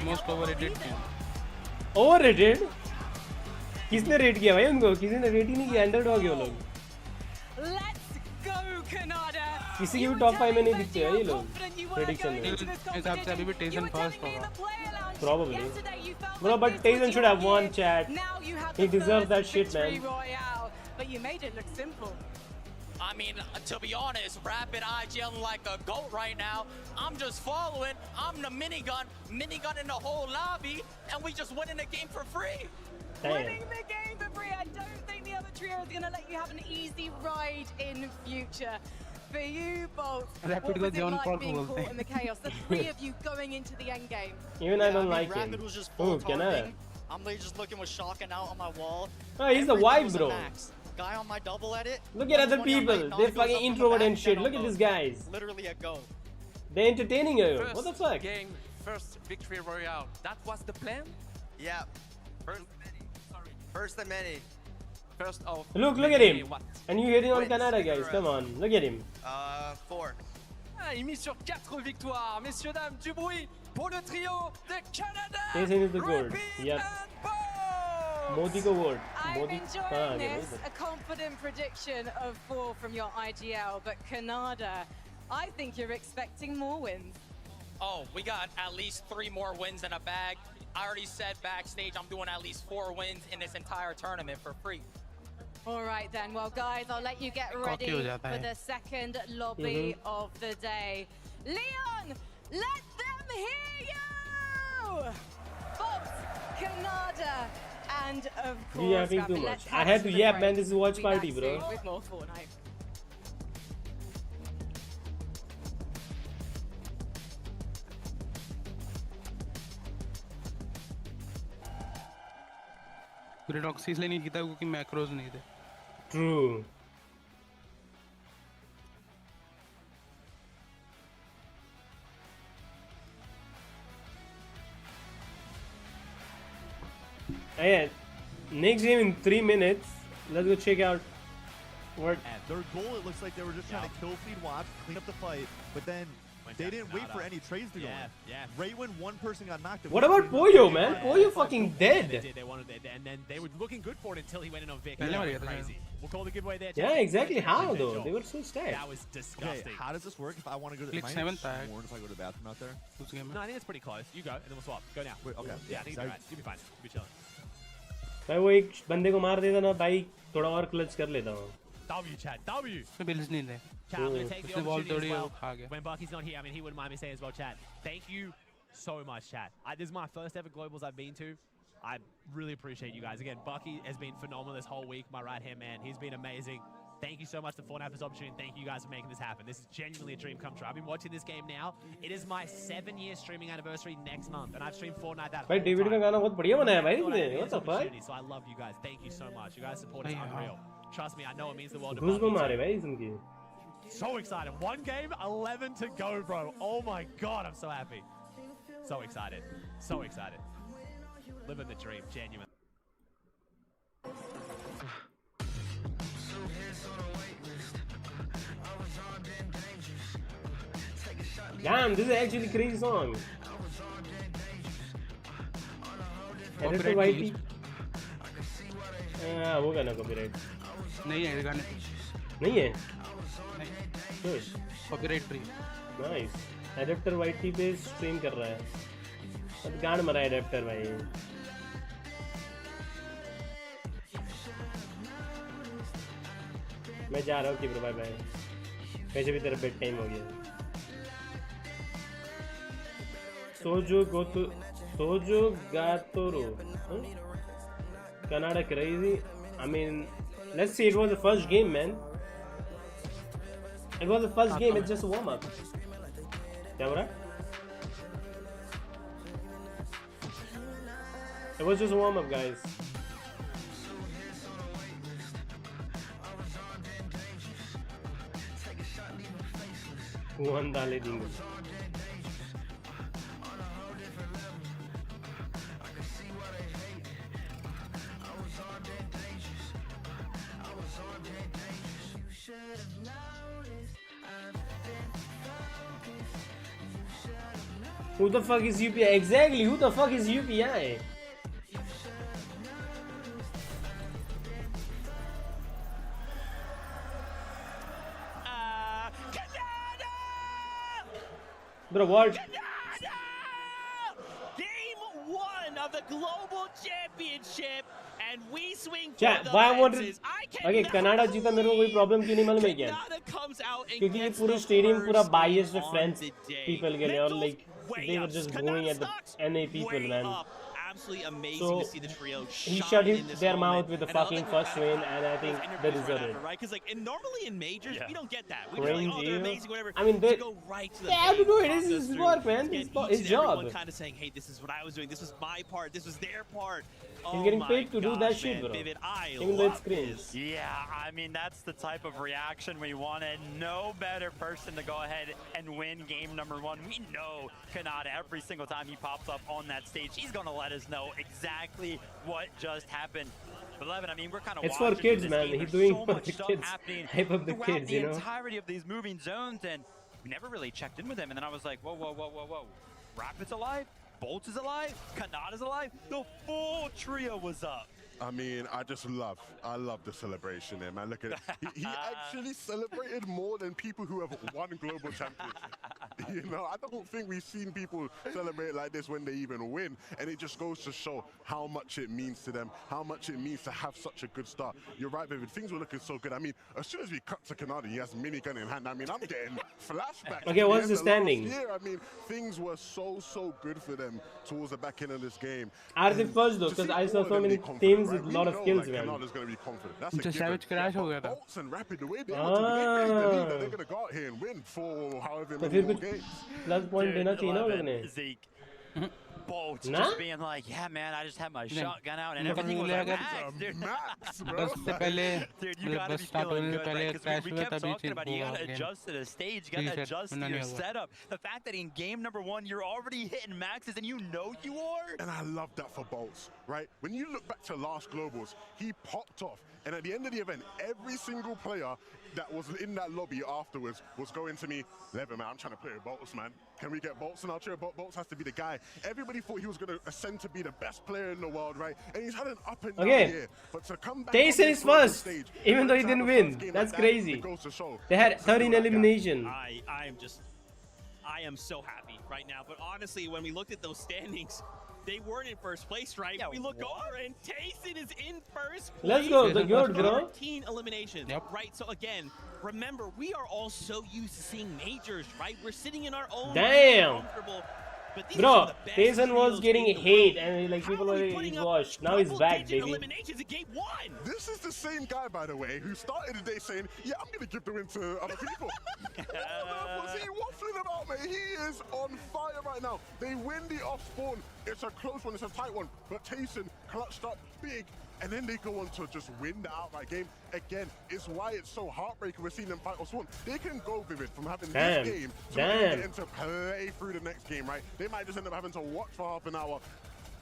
Most overrated team. Overrated? किसने रेट किया भाई उनको? किसी ने रेट ही नहीं किया. अंडरडॉग है वो लोग. Let's go, Canada. किसी की भी टॉप 5 में नहीं दिखते हैं ये लोग. प्रेडिक्शन में. मेरे हिसाब से अभी भी टेसन फर्स्ट होगा. Probably. Bro, but Tayson should have won, chat. He deserves that shit, man. But you made it look simple. I mean, to be honest, Rapid IGL like a goat right now. I'm just following. I'm the minigun in the whole lobby, and we just winning the game for free. Winning the game for free. I don't think the other trio is going to let you have an easy ride in future. For you, Bolt, Rapid what को was it John like Paul being को बोलते caught in the chaos? The three of you going into the end game. Even I don't like him. Rapid was just Oh, full Canada. targeting. I'm literally just looking with shocking out on my wall. Oh, he's the Everything wife, was a bro. max. Guy on my double edit. Look at other 120 on my people. knock They're goes fucking up on the introvert back, and shit. then Look at almost. these guys. Literally a go. They're entertaining you. What the fuck? Game, first victory royale. That was the plan? Yeah. First of many. Sorry. First of many. First of Look at him. What? And you hating on Wins. Canada, guys. Come on. Look at him. 4. Ah, il mise sur 4 victoires. Messieurs, dames, du bruit pour le trio de Canada. Tayson is the gold. Yep. Modi ko vote. I'm Modi. enjoying this. A confident prediction of 4 from your IGL, but Canada, I think you're expecting more wins. Oh, we got at least 3 more wins in a bag. I already said backstage I'm doing at least 4 wins in this entire tournament for free. All right then, well guys, I'll let you get ready हो जाता for है. the second lobby of the day. Leon, let them hear you! Bobs, Canada, and of course, We yapping too Rapid. much. Let's I head had to to the yap, break. man. This is watch We'll be party, back bro. soon with more Fortnite. ग्रेडॉक्स इसलिए नहीं जीता क्योंकि macros नहीं थे. True. Yeah, next game in 3 minutes. Let's go check out what. At their goal, it looks like they were just trying to kill feed watch, clean up the fight, but then They didn't wait for any trades to go in. Yeah. Right when one person got knocked out. What about Poyo, man? Poyo fucking dead. They wanted it, and then they were looking good for it until he went in on Vic. Crazy. We'll call the giveaway there. Yeah, exactly. How though? They were so stacked. That was disgusting. Okay, how does this work if I want to go to Click the 7th tag. if I go to the bathroom out there? No, I think it's pretty close. You go, and then we'll swap. Go now. Wait, okay. Yeah, I think you'll be right. You'll be fine. You'll be chilling. भाई वो एक बंदे को मार देता ना भाई थोड़ा और क्लच कर लेता हूँ. W, Chad. W. बिल्स नहीं थे. Chad, I'm going to take the opportunity as well. खा गया. When Bucky's not here, I mean, he wouldn't mind me saying as well, Chad. Thank you so much, Chad. This is my first ever globals I've been to. I really appreciate you guys. Again, Bucky has been phenomenal this whole week. My right-hand man. He's been amazing. Thank you so much to Fortnite for this opportunity. Thank you guys for making this happen. This is genuinely a dream come true. I've been watching this game now. It is my 7-year streaming anniversary next month, and I've streamed Fortnite that भाई David का गाना बहुत बढ़िया बनाया भाई इसने. What the fuck? So I love you guys. Thank you so much. You guys' support is unreal. Trust me, I know it means the world to घुस Bucky. मारे भाई इसनकी. So excited. One game, 11 to go, bro. Oh my God, I'm so happy. So excited. So excited. Living the dream, genuine. Damn, this is actually a crazy song. Editor YT. वो गाना copyright. नहीं है गाने. नहीं है. Good. Copyright free. Nice. Adapter YT पे stream कर रहा है. अब गान मरा है adapter भाई. मैं जा रहा हूँ कि बाय बाय. वैसे भी तेरा बेड टाइम हो गया. Sojo Gatoro. Huh? Canada crazy. I mean, let's see. It was the first game, man. It was the first game. It's just a warm up. Yeah, it was just a warm up, guys. One dale dingo. Who the fuck is UPI? Exactly, who the fuck is UPI? Bro, what? Game 1 of the Global Championship, and we swing for Chat, the why I wanted? fences. Okay, Canada जीता मेरे को कोई problem क्यों नहीं मालूम है क्या? क्योंकि ये पूरा stadium पूरा biased है French people के लिए और like they were just going at the NA people, man. Absolutely amazing So to see the trio. he shut their mouth with the fucking first win, and I think they deserve it. Right? Because like, normally in majors, we don't get that. We Cringe, like, oh, they're amazing, whatever. I mean, they go right to the have to do it. This is his work, man. His job. Kind of saying, hey, this is what I was doing. This was my part. This was their part. He's getting paid to do that shit, bro. Vivid, Even though it's cringe. Yeah, I mean, that's the type of reaction we wanted. No better person to go ahead and win game number 1. We know Kanata, every single time he pops up on that stage, he's going to let us know exactly what just happened. But Levin, I mean, we're kind of It's for kids, man. He's doing it for the kids. Hype up the kids, you know? The entirety of these moving zones, and we never really checked in with him. And then I was like, whoa, whoa, whoa, whoa, whoa. Rapid's alive? Bolts is alive, Kanata's alive, the full trio was up. I mean, I love the celebration there, man. Look at it. He actually celebrated more than people who have won global championship. You know, I don't think we've seen people celebrate like this when they even win. And it just goes to show how much it means to them, how much it means to have such a good start. You're right, David. Things were looking so good. I mean, as soon as we cut to Canada, he has minigun in hand. I mean, I'm getting flashbacks. Okay, what's the standing? I mean, things were so good for them towards the back end of this game. Are they first though? Because I saw so many teams with a lot of skills, man. Canada's going to be confident. That's a savage crash हो गया था. Bolts and Rapid, the way they want to believe that they're going to go out here and win for however many more games. Plus point देना चाहिए ना लोग ने. Zeke. Bolts just being like, yeah, man, I just had my shotgun out and everything was like, Max, bro. बस से पहले dude, you gotta be feeling good, right? Because we kept talking about it. You gotta adjust to the stage, you gotta adjust to your setup. The fact that in game number 1, you're already hitting maxes and you know you are. And I love that for Bolts, right? When you look back to last Globals, he popped off. And at the end of the event, every single player that was in that lobby afterwards was going to me, Levin, man, I'm trying to play with Bolts, man. Can we get Bolts in our chair? Bolts has to be the guy. Everybody thought he was going to ascend to be the best player in the world, right? And he's had an up and down year. But to come back Tyson is first, even though he didn't win. That's crazy. They had 13 elimination. I am so happy right now. But honestly, when we looked at those standings, they weren't in first place, right? Yeah, we look over and Tyson is in first place. Let's go, the good, bro. 13 eliminations, right? So again, remember, we are all so used to seeing majors, right? We're sitting in our own comfortable. Bro, Tyson was getting hate and like people were washed. Now he's back, baby. Eliminations in game 1. This is the same guy, by the way, who started the day saying, "Yeah, I'm gonna give the win to other people." What's he waffling about, mate? He is on fire right now. They win the off spawn. It's a close one. It's a tight one. But Tyson clutched up big. And then they go on to just win the outright game. Again, it's why it's so heartbreaking we're seeing them fight off spawn. They can go, Vivid, from having this game to getting to play through the next game, right? They might just end up having to watch for half an hour.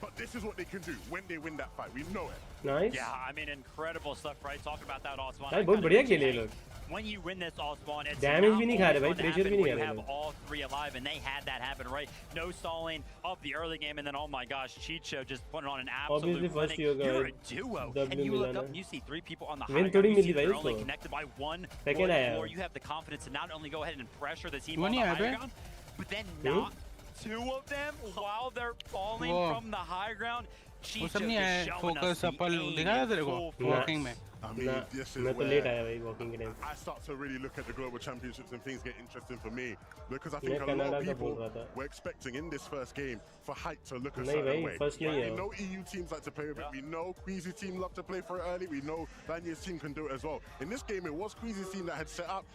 But this is what they can do when they win that fight. We know it. Nice. Yeah, I mean, incredible stuff, right? Talking about that all spawn. बहुत बढ़िया खेले लोग. When you win this all spawn, it's damage भी नहीं खा रहे भाई, pressure भी नहीं you कर रहे have लोग. all 3 alive, and they had that happen, right? No stalling of the early game, and then oh my gosh, Chicho just putting on an absolute clinic. You're a duo, and you look up and you see 3 people on the high ground. You see they're only connected by 1 floor. You have the confidence to not only go ahead and pressure the team on the high ground, but then knock 2 of them while they're falling from the high ground. Chicho just showing us the walking में. I mean, this is where I start to really look at the global championships and things get interesting for me, because I think a lot of people were expecting in this first game for Height to look a certain way. We know EU teams like to play with it. We know Queasy's team love to play for it early. We know Vanya's team can do it as well. In this game, it was Queasy's team that had set up.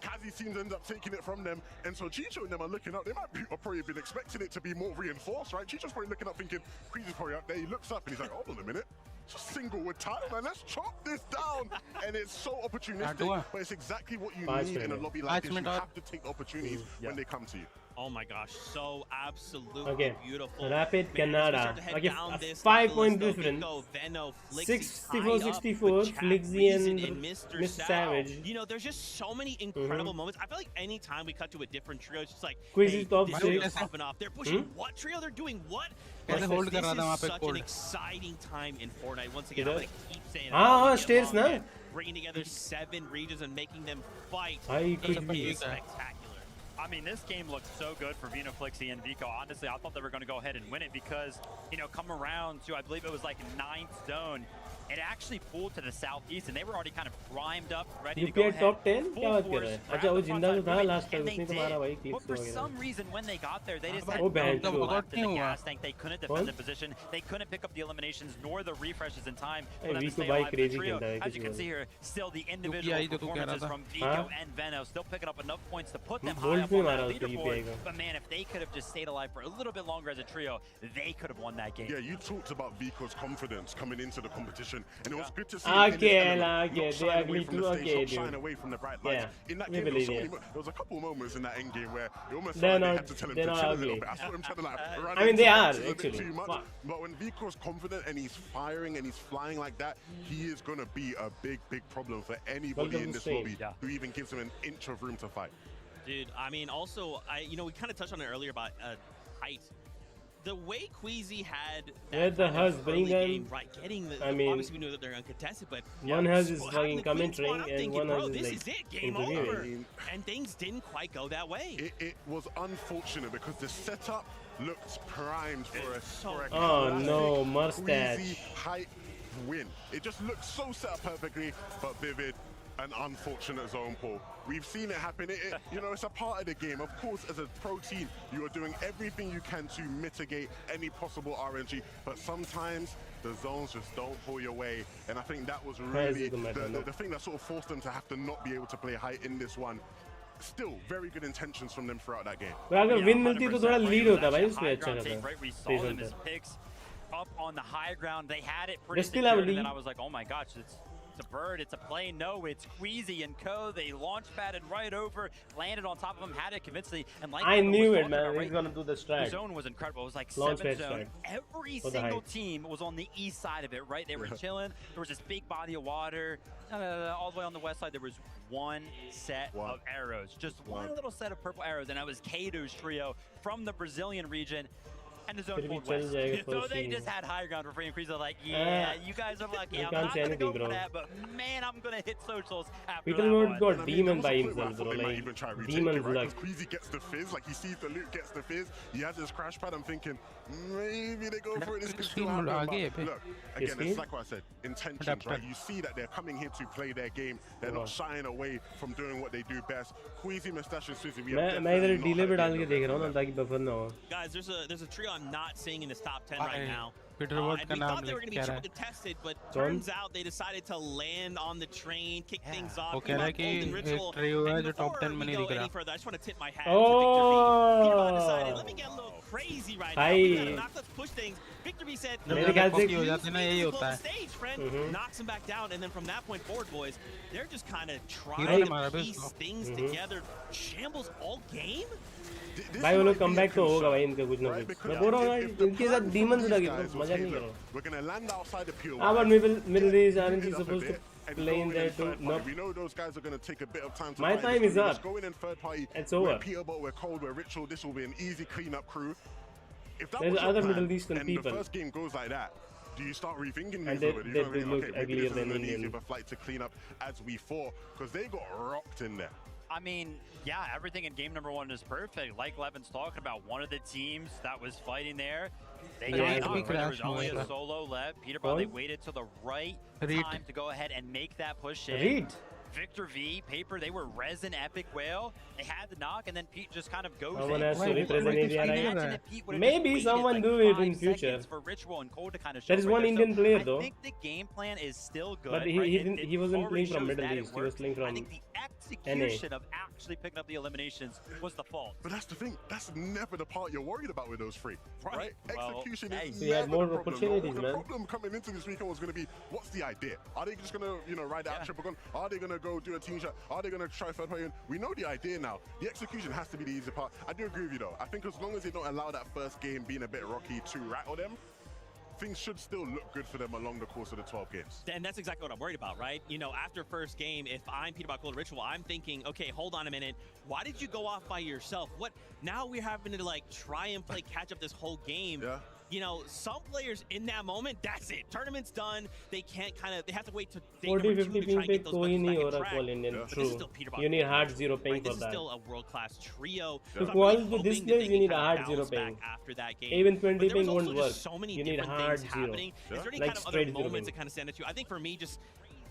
Kazi's team ends up taking it from them, and so Chicho and them are looking up. They might have probably been expecting it to be more reinforced, right? Chicho's probably looking up thinking, Queasy's probably up there. He looks up and he's like, hold on a minute. Just single with time, man. Let's chop this down. And it's so opportunistic, but it's exactly what you need in a lobby like this. You have to take opportunities when they come to you. Oh my gosh, so absolutely beautiful. Rapid Canada. Okay, 5-point difference. 64-64, Flixzy and Mr. Savage. You know, there's just so many incredible moments. I feel like any time we cut to a different trio, it's just like, Quizzy top 6. Popping off. They're pushing what trio? They're doing what? This is such an exciting time in Fortnite. Once again, I'm going to keep saying it. Stairs now. Bringing together 7 regions and making them fight. It's spectacular. I mean, this game looked so good for Veno, Flixzy, and Vico. Honestly, I thought they were going to go ahead and win it because, you know, come around to, I believe it was like 9th zone, it actually pulled to the southeast, and they were already kind of primed up, ready to go ahead. top 10? क्या बात कर रहे हैं? अच्छा वो जिंदा तो था last time, उसने तो मारा भाई But for some reason, when they got there, they just had no left in the gas tank. They couldn't defend the position. They couldn't pick up the eliminations nor the refreshes in time for them to stay alive in the trio. As you can see here, still the individual performances from Vico and Veno still picking up enough points to put them high up on that leaderboard. But man, if they could have just stayed alive for a little bit longer as a trio, they could have won that game. Yeah, you talked about Vico's confidence coming into the competition, and it was good to see shine away from the bright lights. In that game, there was a couple moments in that end game where it almost felt like they had to tell him to chill a little bit. I saw him trying to like run. I mean, they are actually. But when Vico's confident and he's firing and he's flying like that, he is going to be a big problem for anybody in this lobby who even gives him an inch of room to fight. Dude, I mean, also, you know, we kind of touched on it earlier about height. The way Queasy had that the Huz bring game, right, getting the, obviously we know that they're uncontested, but one Huz is fucking commentary and one Huz is this like is it, game over. And things didn't quite go that way. It was unfortunate because the setup looked primed for a oh no, mustache. Queasy height win. It just looked so set up perfectly, but Vivid, an unfortunate zone pull. We've seen it happen. You know, it's a part of the game. Of course, as a pro team, you are doing everything you can to mitigate any possible RNG, but sometimes the zones just don't pull your way. And I think that was really the thing that sort of forced them to have to not be able to play height in this one. Still, very good intentions from them throughout that game. अगर win मिलती तो थोड़ा lead होता भाई उसमें अच्छा रहता. We saw them as picks up on the high ground. They had it pretty secure, and then I was like, oh my gosh, It's a bird, it's a plane, no, it's Queasy and Co. They launch padded right over, landed on top of him, had it convincingly, and like I knew it, man. Right, He's gonna do the strat. the zone was incredible. It was like Launch 7 pad zone. strat. Every single team was on the east side of it, right? They were chilling. There was this big body of water. All the way on the west side, there was one set of arrows. Just one little set of purple arrows, and that was Kaido's trio from the Brazilian region. And the zone pulled west. So they just had high ground for free, and Crease are like, yeah, you guys are lucky. I'm not going to go for that, but man, I'm going to hit socials after Peter that Lord one. got demon by himself, bro. Like, demon's luck. Queasy gets the fizz, like he sees the loot, gets the fizz. He has his crash pad. I'm thinking, maybe they go for it. This could still happen. But look, again, it's like what I said, intentions, right? You see that they're coming here to play their game. They're not shying away from doing what they do best. Queasy, Mustache, and Swizzy, we have मैं इधर delay पे डाल के देख रहा हूँ ना ताकि buffer ना हो. Guys, there's a trio I'm not seeing in this top 10 right now. Peter And Ward we का नाम thought they were going to be क्या triple है? contested, but turns out they decided to land on the train, kick things off. वो कह रहा है कि एक trio है जो top 10 में नहीं दिख रहा. Further, I just want to tip my hat to Victor V. Peter decided, let me get a little crazy right now. We gotta knock, let's push things. Victor V said, मेरे ख्याल से हो जाते ना यही होता है. stage, friend. Knocks him back down, and then from that point forward, boys, they're just kind of trying to piece things together. Shambles all game? भाई वो लोग कमबैक तो होगा भाई इनका कुछ ना कुछ. मैं बोल रहा हूँ यार इनके साथ demons लगे तो मजा नहीं करो. We're gonna land outside the POI. How about middle days aren't you supposed to play in there too? No. We know those guys are gonna take a bit of time to My time is up. Just go in and third party. It's over. We're Peterbot, we're Cold, we're Ritual. This will be an easy cleanup crew. If that There's was your other plan, Middle Eastern and people. the first game goes like that, do you start rethinking And things they already? You know what I mean? look Okay, maybe uglier this than isn't an Indian. easy of a flight to clean up as we thought, because they got rocked in there. I mean, yeah, everything in game number 1 is perfect. Like Levin's talking about, one of the teams that was fighting there, they got knocked. There was only a solo left. Peterbot, they waited till the right time to go ahead and make that push in. Victor V, Paper, they were Resin, Epic Whale. They had the knock, and then Pete just kind of goes in. Maybe someone do it in future. For Ritual and Cole to kind of There is one Indian player though. I think the game plan is still good. But he wasn't playing from Middle East. He was playing from execution of actually picking up the eliminations was the fault. But that's the thing. That's never the part you're worried about with those three, right? Well, execution is he had more the problem. opportunities, The man. problem coming into this weekend was going to be, what's the idea? Are they just going to, ride out triple gun? Are they going to go do a team shot? Are they going to try third party? We know the idea now. The execution has to be the easy part. I do agree with you though. I think as long as they don't allow that first game being a bit rocky to rattle them, things should still look good for them along the course of the 12 games. And that's exactly what I'm worried about, right? After first game, if I'm Peterbot Cold Ritual, I'm thinking, okay, hold on a minute. Why did you go off by yourself? Now we're having to try and play catch up this whole game. Yeah. Some players in that moment, that's it. Tournament's done. They can't they have to wait to day 40 number 50 2 to try ping and पे get those कोई buttons नहीं back हो in रहा track. call Indian. But this is True. still Peterbot You need Cold hard Ritual, zero ping right? for This is that. still a world-class trio. To So I'm qual really the hoping that displays, they you can need kind of hard bounce zero back ping. after that game. Even 20 But there ping was won't also work. just so many You need different hard things zero. happening. Is there any Like kind of other straight zero moments ping. that kind of stand at you? I think for me, just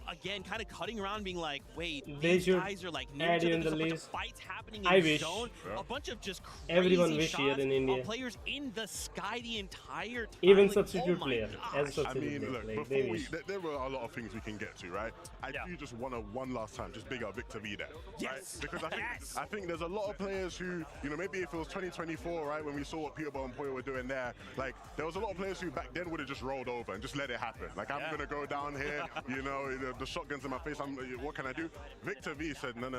again, kind of cutting around, being like, wait, They these should guys are new add to you them. in There's the a bunch of list. fights happening I in the wish. zone. A bunch of just crazy Everyone wish shots here in India. of players in the sky the entire time. Even Like, substitute oh my player. gosh. As a substitute I mean, player. look, Like, they before wish. there were a lot of things we can get to, right? I do just want to one last time just big up Victor V there, right? Because I think there's a lot of players who, maybe if it was 2024, right, when we saw what Peterbot and Poyo were doing there, there was a lot of players who back then would have just rolled over and just let it happen. I'm gonna go down here, the shotguns in my face. What can I do? Victor V said, no.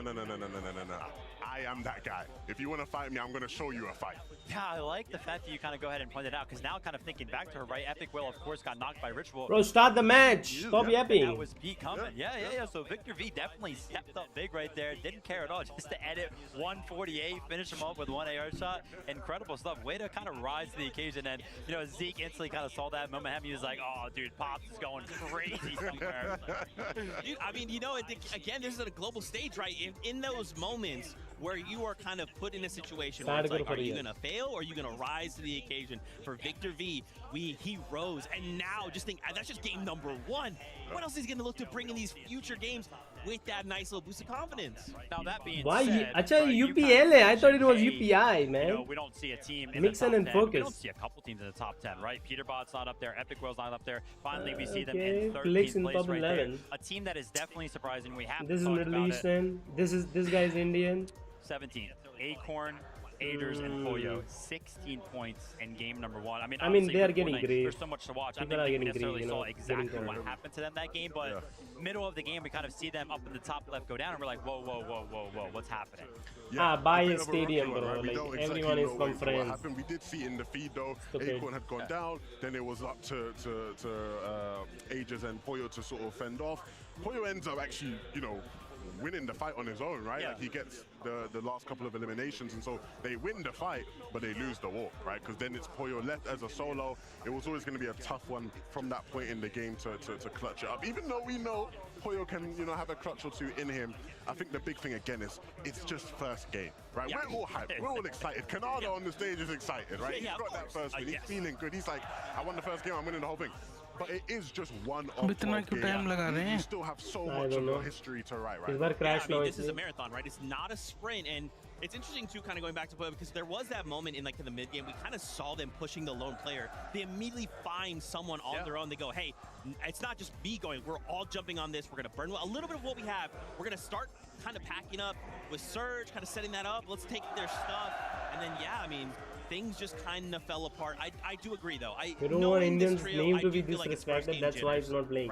I am that guy. If you want to fight me, I'm gonna show you a fight. Yeah, I like the fact that you kind of go ahead and point it out, because now kind of thinking back to her, right? Epic Will, of course, got knocked by Ritual. Bro, start the match. Stop yapping. That was Pete coming. Yeah. So Victor V definitely stepped up big right there. Didn't care at all. Just to edit 148, finish him off with one AR shot. Incredible stuff. Way to kind of rise to the occasion. And, Zeke instantly kind of saw that moment. He was like, oh, dude, Pops is going crazy somewhere. Dude, I mean, again, this is a global stage, right? In those moments where you are kind of put in a situation where it's like, are you going to fail or are you going to rise to the occasion? For Victor V, he rose, and now just think, that's just game number 1. What else is he going to look to bring in these future games with that nice little boost of confidence? Now that being Why? said, Acha, right, UPL hai. I thought it was UPI, man. We don't see a team in Mix the top and 10. focus. We don't see a couple teams in the top 10, right? Peterbot's not up there. Epic Will's not up there. Finally, we see them in 13th place top right 11. there. A team that is definitely surprising. We have This to is talk Middle about Eastern. This guy is Indian. 17th. Acorn, Agers and Pollo, 16 points in game number 1. I mean, they are with getting Fortnite, great. there's so much to watch. People I are think we getting necessarily great, saw getting exactly what cornered. happened to them that game, but middle of the game, we kind of see them up in the top left go down, and we're like, whoa, whoa, whoa, whoa, whoa, what's happening? buy a a bit of a stadium, rocky one, bro. right? We Like don't exactly everyone is know from what France. happened. We did see in the feed though, Stupid. Acorn had gone down, then it was up to Ages and Pollo to sort of fend off. Pollo ends up actually, you know, winning the fight on his own, right? Like he gets the last couple of eliminations, and so they win the fight, but they lose the war, right? Because then it's Pollo left as a solo. It was always going to be a tough one from that point in the game to clutch it up. Even though we know Pollo can, you know, have a clutch or two in him, I think the big thing again is it's just first game, right? We're all hyped, we're all excited. Canada on the stage is excited, right? He's got that first win, he's feeling good. He's like, I won the first game, I'm winning the whole thing. But it is just one of 12 games. You still have so much of your history to write, right? Yeah, I mean, this is a marathon, right? It's not a sprint, and it's interesting too, kind of going back to play, because there was that moment in like in the mid game, we kind of saw them pushing the lone player. They immediately find someone on their own. They go, hey, it's not just me going, we're all jumping on this. We're gonna burn a little bit of what we have. We're gonna start kind of packing up with Surge, kind of setting that up. Let's take their stuff, and then I mean, things just kind of fell apart. I do agree though. You don't want Indians' name to be disrespected, that's why it's not playing.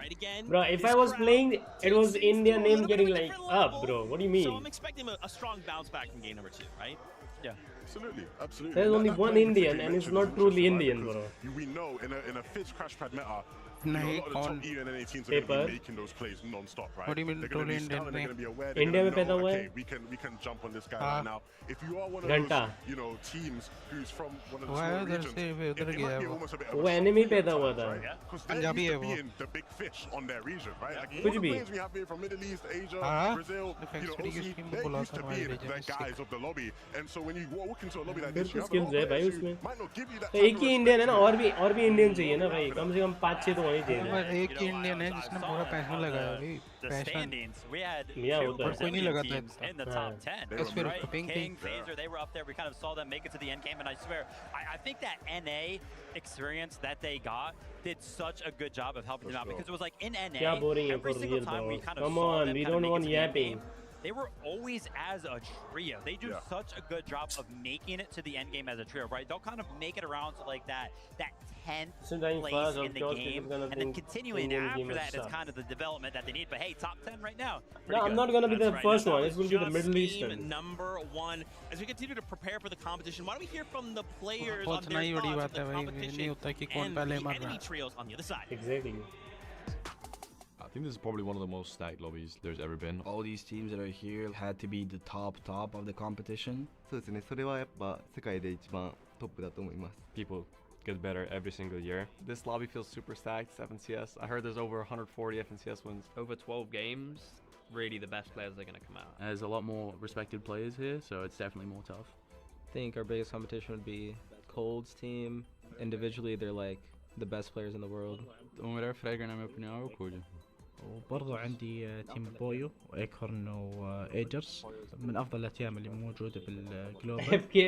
Bro, if I was playing, it was Indian name getting like up, bro. What do you mean? So I'm expecting a strong bounce back from game number 2, right? Yeah. Absolutely, absolutely. There's only one Indian, and it's not truly Indian, bro. We know in a Fizz crash pad meta, you know, a lot of the top EU and NA teams are going to be making those plays non-stop, right? What do you mean they're going to be Indian? scouting, they're going to be aware. India They're में going to पैदा know, हुआ okay, है? we can jump on this guy right now. If you are one of those, you know, teams who's from one of the smaller regions, it might be almost a bit of वो enemy पैदा हुआ था. because they're used to being the big fish on their region, right? Like all कुछ the भी. players we have here from Middle East, Asia, Brazil, you know, obviously they're used to being the guys of the lobby, and so when you walk into a lobby like this, you have a lot of players who might not give you that. तो एक ही Indian है ना, और भी Indian चाहिए ना भाई, कम से कम 5-6 तो होने चाहिए. एक ही इंडियन है जिसने पूरा पैसा लगाया अभी. The standings, we had Yeah, two कोई नहीं Brazilian लगाता teams in the top 10. Right? King, Phaser, they were up there. We kind of saw them make it to the end game, and I swear, I think that NA experience that they got did such a good job of helping them out, because it was like in NA, क्या boring है every for single real, time we bro. kind of Come saw on, them we kind of don't make want it to the end yapping. game, they were always as a trio. They do such a good job of making it to the end game as a trio, right? They'll kind of make it around to like that 10th place in the game, and then continuing after that is kind of the development that they need. But hey, top 10 right now. No, I'm not gonna be the first one. It will be the Middle Eastern. Number 1. As we continue to prepare for the competition, why don't we hear from the players बहुत on their नई बड़ी thoughts बात on है the भाई, competition नहीं होता कि कौन and पहले the मर enemy रहा. trios on the other side. Exactly. I think this is probably one of the most stacked lobbies there's ever been. All these teams that are here had to be the top of the competition. そうですね。それはやっぱ世界で一番トップだと思います。 People get better every single year. This lobby feels super stacked. It's FNCS. I heard there's over 140 FNCS wins. Over 12 games, really the best players are going to come out. There's a lot more respected players here, so it's definitely more tough. I think our biggest competition would be Cold's team. Individually, they're like the best players in the world. وبرضه عندي تيم بويو وايكورن وايجرز من افضل التيام اللي موجوده بالجلوبال.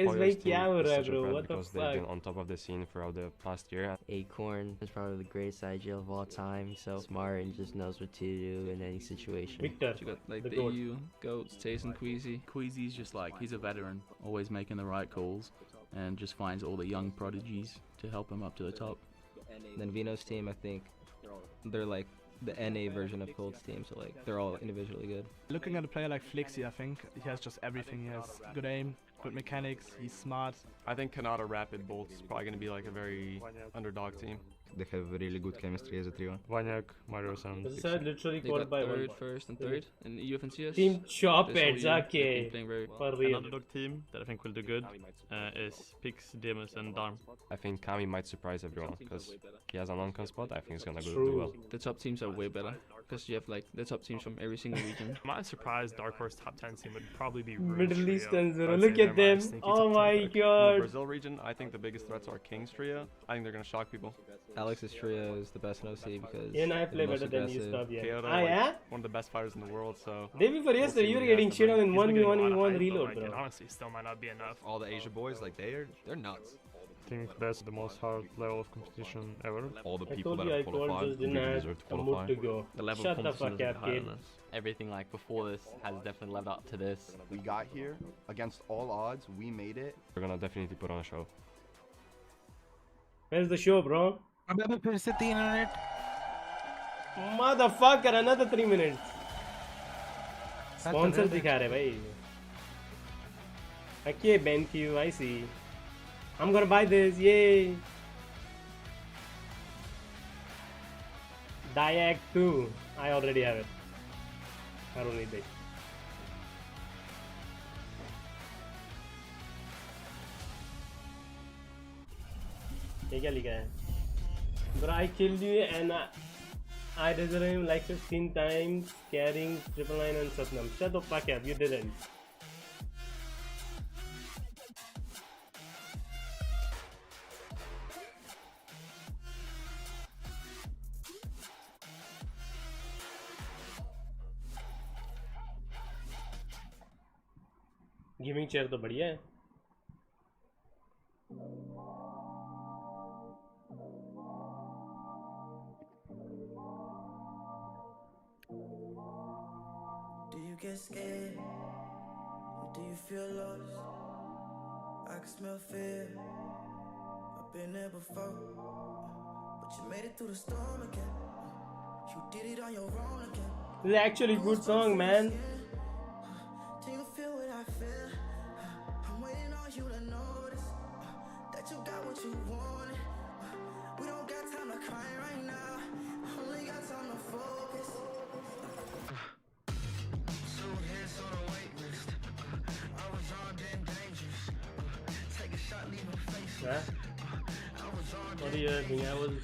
Pollo's team is such a threat because they've been on top of the scene throughout the past year. Acorn is probably the greatest IGL of all time. He's so smart and just knows what to do in any situation. Victor, You got like the EU, Goats, Taze and Queasy. Queasy's just like, he's a veteran, always making the right calls, and just finds all the young prodigies to help him up to the top. Then Veno's team, I think they're like the NA version of Cold's team, so like they're all individually good. Looking at a player like Flixi, I think he has just everything. He has good aim, good mechanics, he's smart. I think Canada Rapid Bolt is probably going to be like a very underdog team. They have really good chemistry as a trio. Vanyak, Mario-san. This is literally They called got by third, one. first, and third in the UFNCS. Team Chop This whole Heads, year, okay. they've been playing very well. For real. Another team that I think will do good is Pix, Demus, and Darm. I think Kami might surprise everyone because he has an on-con spot. I think he's going to True. do well. The top teams are way better because you have like the top teams from every single region. I'm not surprised Dark Horse top 10 team would probably be Middle Eastern Trio. Zero. I'd Look say at they're them. my sneaky Oh top 10 my pick. In the god. Brazil region, I think the biggest threats are King's trio. I think they're going to shock people. Alex's trio is the best in OC because Yeah, and I they're play the most better than you, aggressive. stop, yeah. Kaido, Ah, yeah? one of the best fighters in the world, so... Day before we'll yesterday, see you were what he has getting to shit bring. on in He's been getting a lot of 1v1 hype, but, reload, like, it bro. honestly still might not be enough. All the Asia boys, like they're nuts. think that's the most hard level of competition ever. All the I people told that you I have called, qualified just didn't really have deserve to the mood qualify. to go. The level Shut of the fuck competition is up, higher kid. than this. Everything like before this has definitely led up to this. We got here against all odds. We made it. We're gonna definitely put on a show. Where's the show, bro? अबे फिर से 3 minute. Motherfucker, another 3 minutes. Sponsor दिखा रहे भाई. Okay, BenQ, I see. I'm gonna buy this, yay! Diag 2, I already have it. I don't need it. ये क्या लिखा है? Bro, I killed you and I deserve him like 15 times, carrying 999 and Satnam. Shut the fuck up, you didn't. Gaming chair तो बढ़िया है. Do you get scared? Do you feel lost? I can smell fear. I've been there before, but you made it through the storm again. You did it on your own again. This is actually a good song, man. Do you feel what I feel? I'm waiting on you to notice that you got what you wanted. We don't got time to cry right now. Only got time to focus. Two hits on the wait list. I was armed and dangerous. Take a shot, leave a face. What are you doing?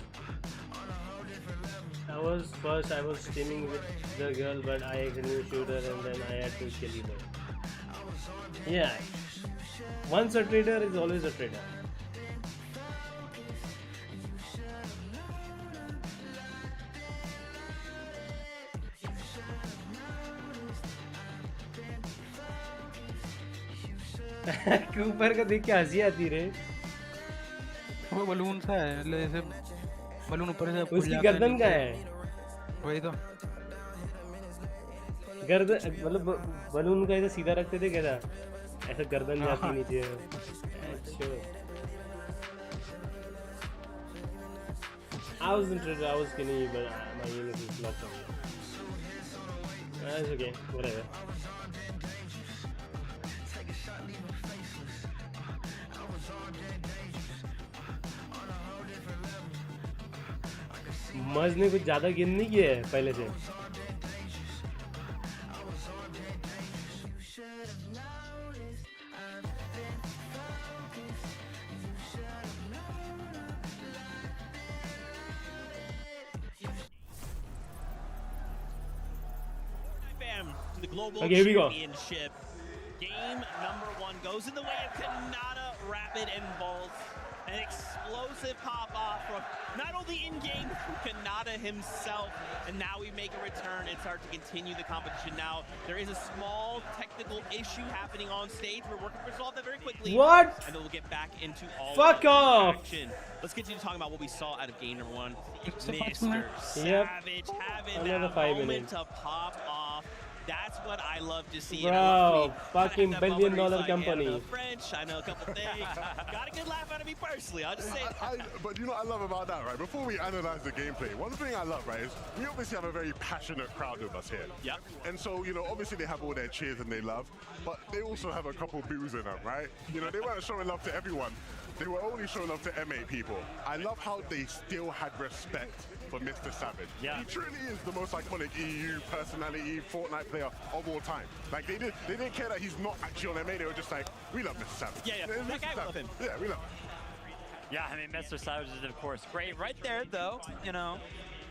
I was streaming with the girl, but I accidentally shoot her and then I had to kill her. Yeah. Once a trader is always a trader. Cooper का देख के हंसी आती रे. वो balloon सा है, जैसे बलून ऊपर से उसकी गर्दन का है. वही तो. गर्दन मतलब बलून का ऐसे सीधा रखते थे क्या था? ऐसा गर्दन जाती नीचे. I was interested. I was skinny, but my unit is locked on. That's okay. Whatever. मज ने कुछ ज्यादा गेम नहीं किया है पहले से. The global Okay, here we go. championship. Game number 1 goes in the way of Kanata Rapid and Vault. An explosive pop-off from not only in-game from Kanata himself, and now we make a return and start to continue the competition. Now, there is a small technical issue happening on stage. We're working to resolve that very quickly. What? And then we'll get back into all Fuck off! action. Let's continue talking about what we saw out of game number 1. Mr. Yep. Savage having Another that 5 moment minutes. to pop off. That's what I love to see. Bro, fucking $1 billion company. I know French, I know a couple things. Got a good laugh out of me personally. I'll just say. But you know what I love about that, right? Before we analyze the gameplay, one thing I love, right, is we obviously have a very passionate crowd with us here. Yep. And so, you know, obviously they have all their cheers and they love, but they also have a couple boos in them, right? You know, they weren't showing love to everyone. They were only showing love to M8 people. I love how they still had respect for Mr. Savage. Yeah. He truly is the most iconic EU personality, Fortnite player of all time. Like, they didn't care that he's not actually on M8, they were just like, we love Mr. Savage. Yeah, Mr. that guy love him. Yeah, we love him. Yeah, I mean, Mr. Savage is, of course, great. Right there, though, you know,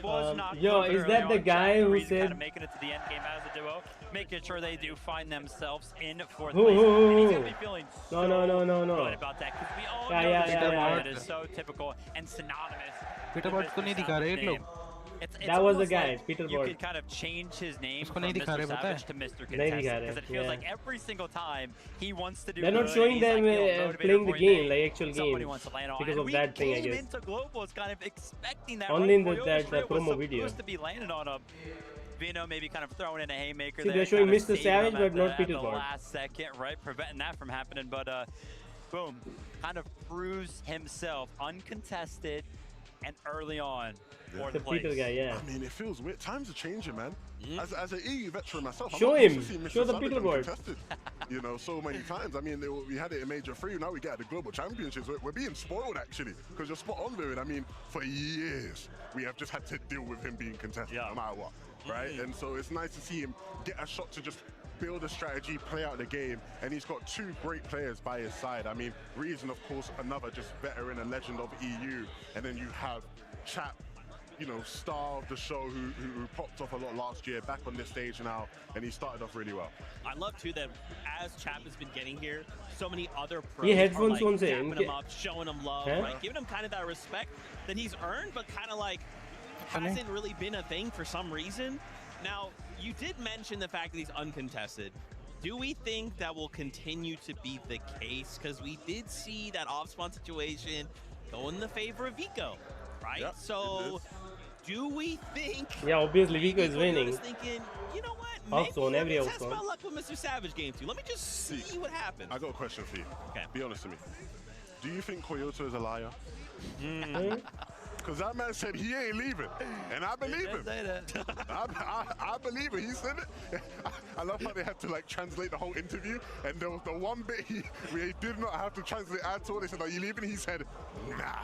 was not yo, good is early that the on. guy Jack who Reed's said... kind of making it to the end game as a duo, making sure they do find themselves in fourth Who, place. who, And he's who? going to be feeling No, so no, no, no, no. good about that, because we all Yeah, know yeah, this yeah, is yeah. that is so typical and synonymous. Peter Bot को नहीं दिखा रहे ये लोग. That was the almost guy, like Peter you Board. could kind of change his name उसको from नहीं दिखा Mr. रहे, पता है? Savage to Mr. नहीं दिखा Contested रहे, because it feels yeah. like every single time he wants to do They're not good, showing he's them like, "Yo, motivator playing the for game, me." like actual Somebody game, wants to land on. because And of we that thing, I came guess. into Globals kind of expecting that. Only in right? that Koyo's promo was video. supposed to be landing on him. Veno maybe kind of throwing in a haymaker See, there. they're showing kind of Mr. saving Savage, him but at not at Peter the Board. last second, right? Preventing that from happening, but boom, kind of proves himself uncontested and early on. The Peter guy, yeah. I mean, it feels weird. Times are changing, man. As an EU veteran myself, Show I'm not used him. to seeing Mr. Show the Savage Peter Board. uncontested, you know, so many times. I mean, we had it in Major 3, now we get at the Global Championships. We're being spoiled, actually, because you're spot on, Vivid. I mean, for years, we have just had to deal with him being contested, no matter what, right? And so it's nice to see him get a shot to just build a strategy, play out the game, and he's got two great players by his side. I mean, Ryzen, of course, another just veteran and legend of EU, and then you have Chap, you know, star of the show who popped off a lot last year, back on this stage now, and he started off really well. I love too that as Chap has been getting here, so many other pros ये are headphones like कौन से? dapping him इनके- up, showing him love, हैं? right? Giving him kind of that respect that he's earned, but kind of like hasn't really been a thing for some reason. Now, you did mention the fact that he's uncontested. Do we think that will continue to be the case? Because we did see that off-spawn situation go in the favor of Vico, right? Yep, so, do we think? Yeah, obviously Vico is Vico winning. was thinking, you know what? Off zone, Maybe every let me off test zone. my luck with Mr. Savage game 2. Let me just see what happens. I got a question for you. Okay. Be honest with me. Do you think Kyoto is a liar? Because that man said he ain't leaving, and I believe him. I believe it. He said it. I love how they had to like translate the whole interview, and there was the one bit where he did not have to translate at all. They said, "Are you leaving?" He said, "Nah."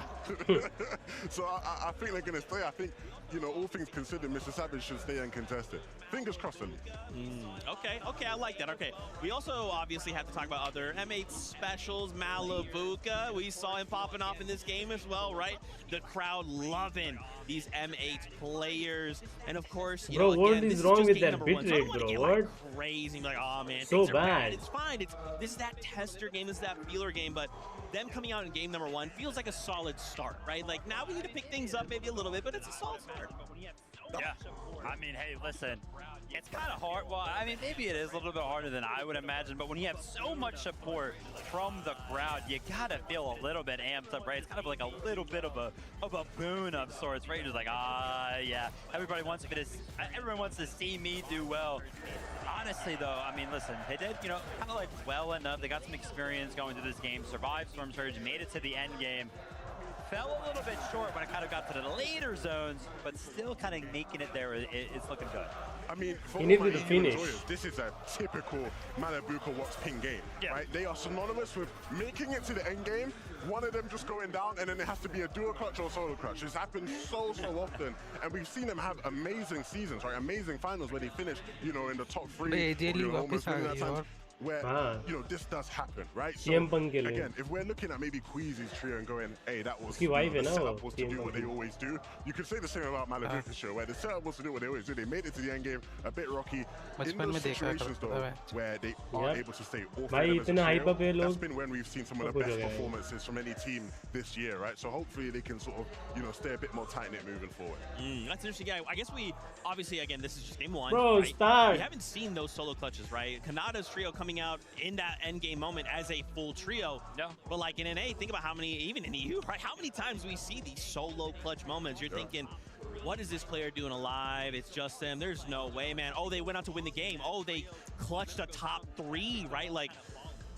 So I think they're gonna stay. I think, you know, all things considered, Mr. Savage should stay uncontested. Fingers crossed, at least. Okay, I like that. Okay, we also obviously have to talk about other M8 specials. Malabuka, we saw him popping off in this game as well, right? The crowd loving these M8 players, and of course, you Bro, know, what again, is this is wrong just with game that number bit one, so I don't rate, wanna bro? get, What? like, crazy, like, oh man, So things are bad. It's fine. This is that tester game. This is that feeler game, but them coming out in game number one feels like a solid start, right? Like now we need to pick things up maybe a little bit, but it's a solid start. Yeah, I mean, hey, listen, it's kind of hard. Well, I mean, maybe it is a little bit harder than I would imagine, but when you have so much support from the crowd, you gotta feel a little bit amped up, right? It's kind of like a little bit of a boon of sorts, right? You're just like, yeah, everybody wants everyone wants to see me do well. Honestly, though, I mean, listen, they did, you know, kind of like well enough. They got some experience going through this game, survived Storm Surge, made it to the end game. Fell a little bit short when it kind of got to the later zones, but still kind of making it there. It's looking good. I mean, for He all needed my to EU finish. enjoyers, this is a typical Malabuka Watts ping game, right? They are synonymous with making it to the end game, one of them just going down, and then it has to be a dual clutch or a solo clutch. It's happened so often, and we've seen them have amazing seasons, right? Amazing finals where they finish, you know, in the top three, or, you know, almost winning at times. Where, you know, this does happen, right? So, again, if we're looking at maybe Queasy's trio and going, hey, that was, you know, the setup was to do what they always do, you could say the same about Malabuka's show, where the setup was to do what they always do. They made it to the end game, a bit rocky. In those situations, though, where they are able to stay off that's been when we've seen some of the best performances from any team this year, right? So hopefully they can sort of, you know, stay a bit more tight-knit moving forward. That's interesting. Yeah, I guess we, obviously, again, this is just game one. Bro, right? start. We haven't seen those solo clutches, right? Kanada's trio coming out in that end game moment as a full trio. No. But like in NA, think about how many, even in EU, right? How many times we see these solo clutch moments. You're thinking, what is this player doing alive? It's just them. There's no way, man. Oh, they went out to win the game. Oh, they clutched a top 3, right? Like,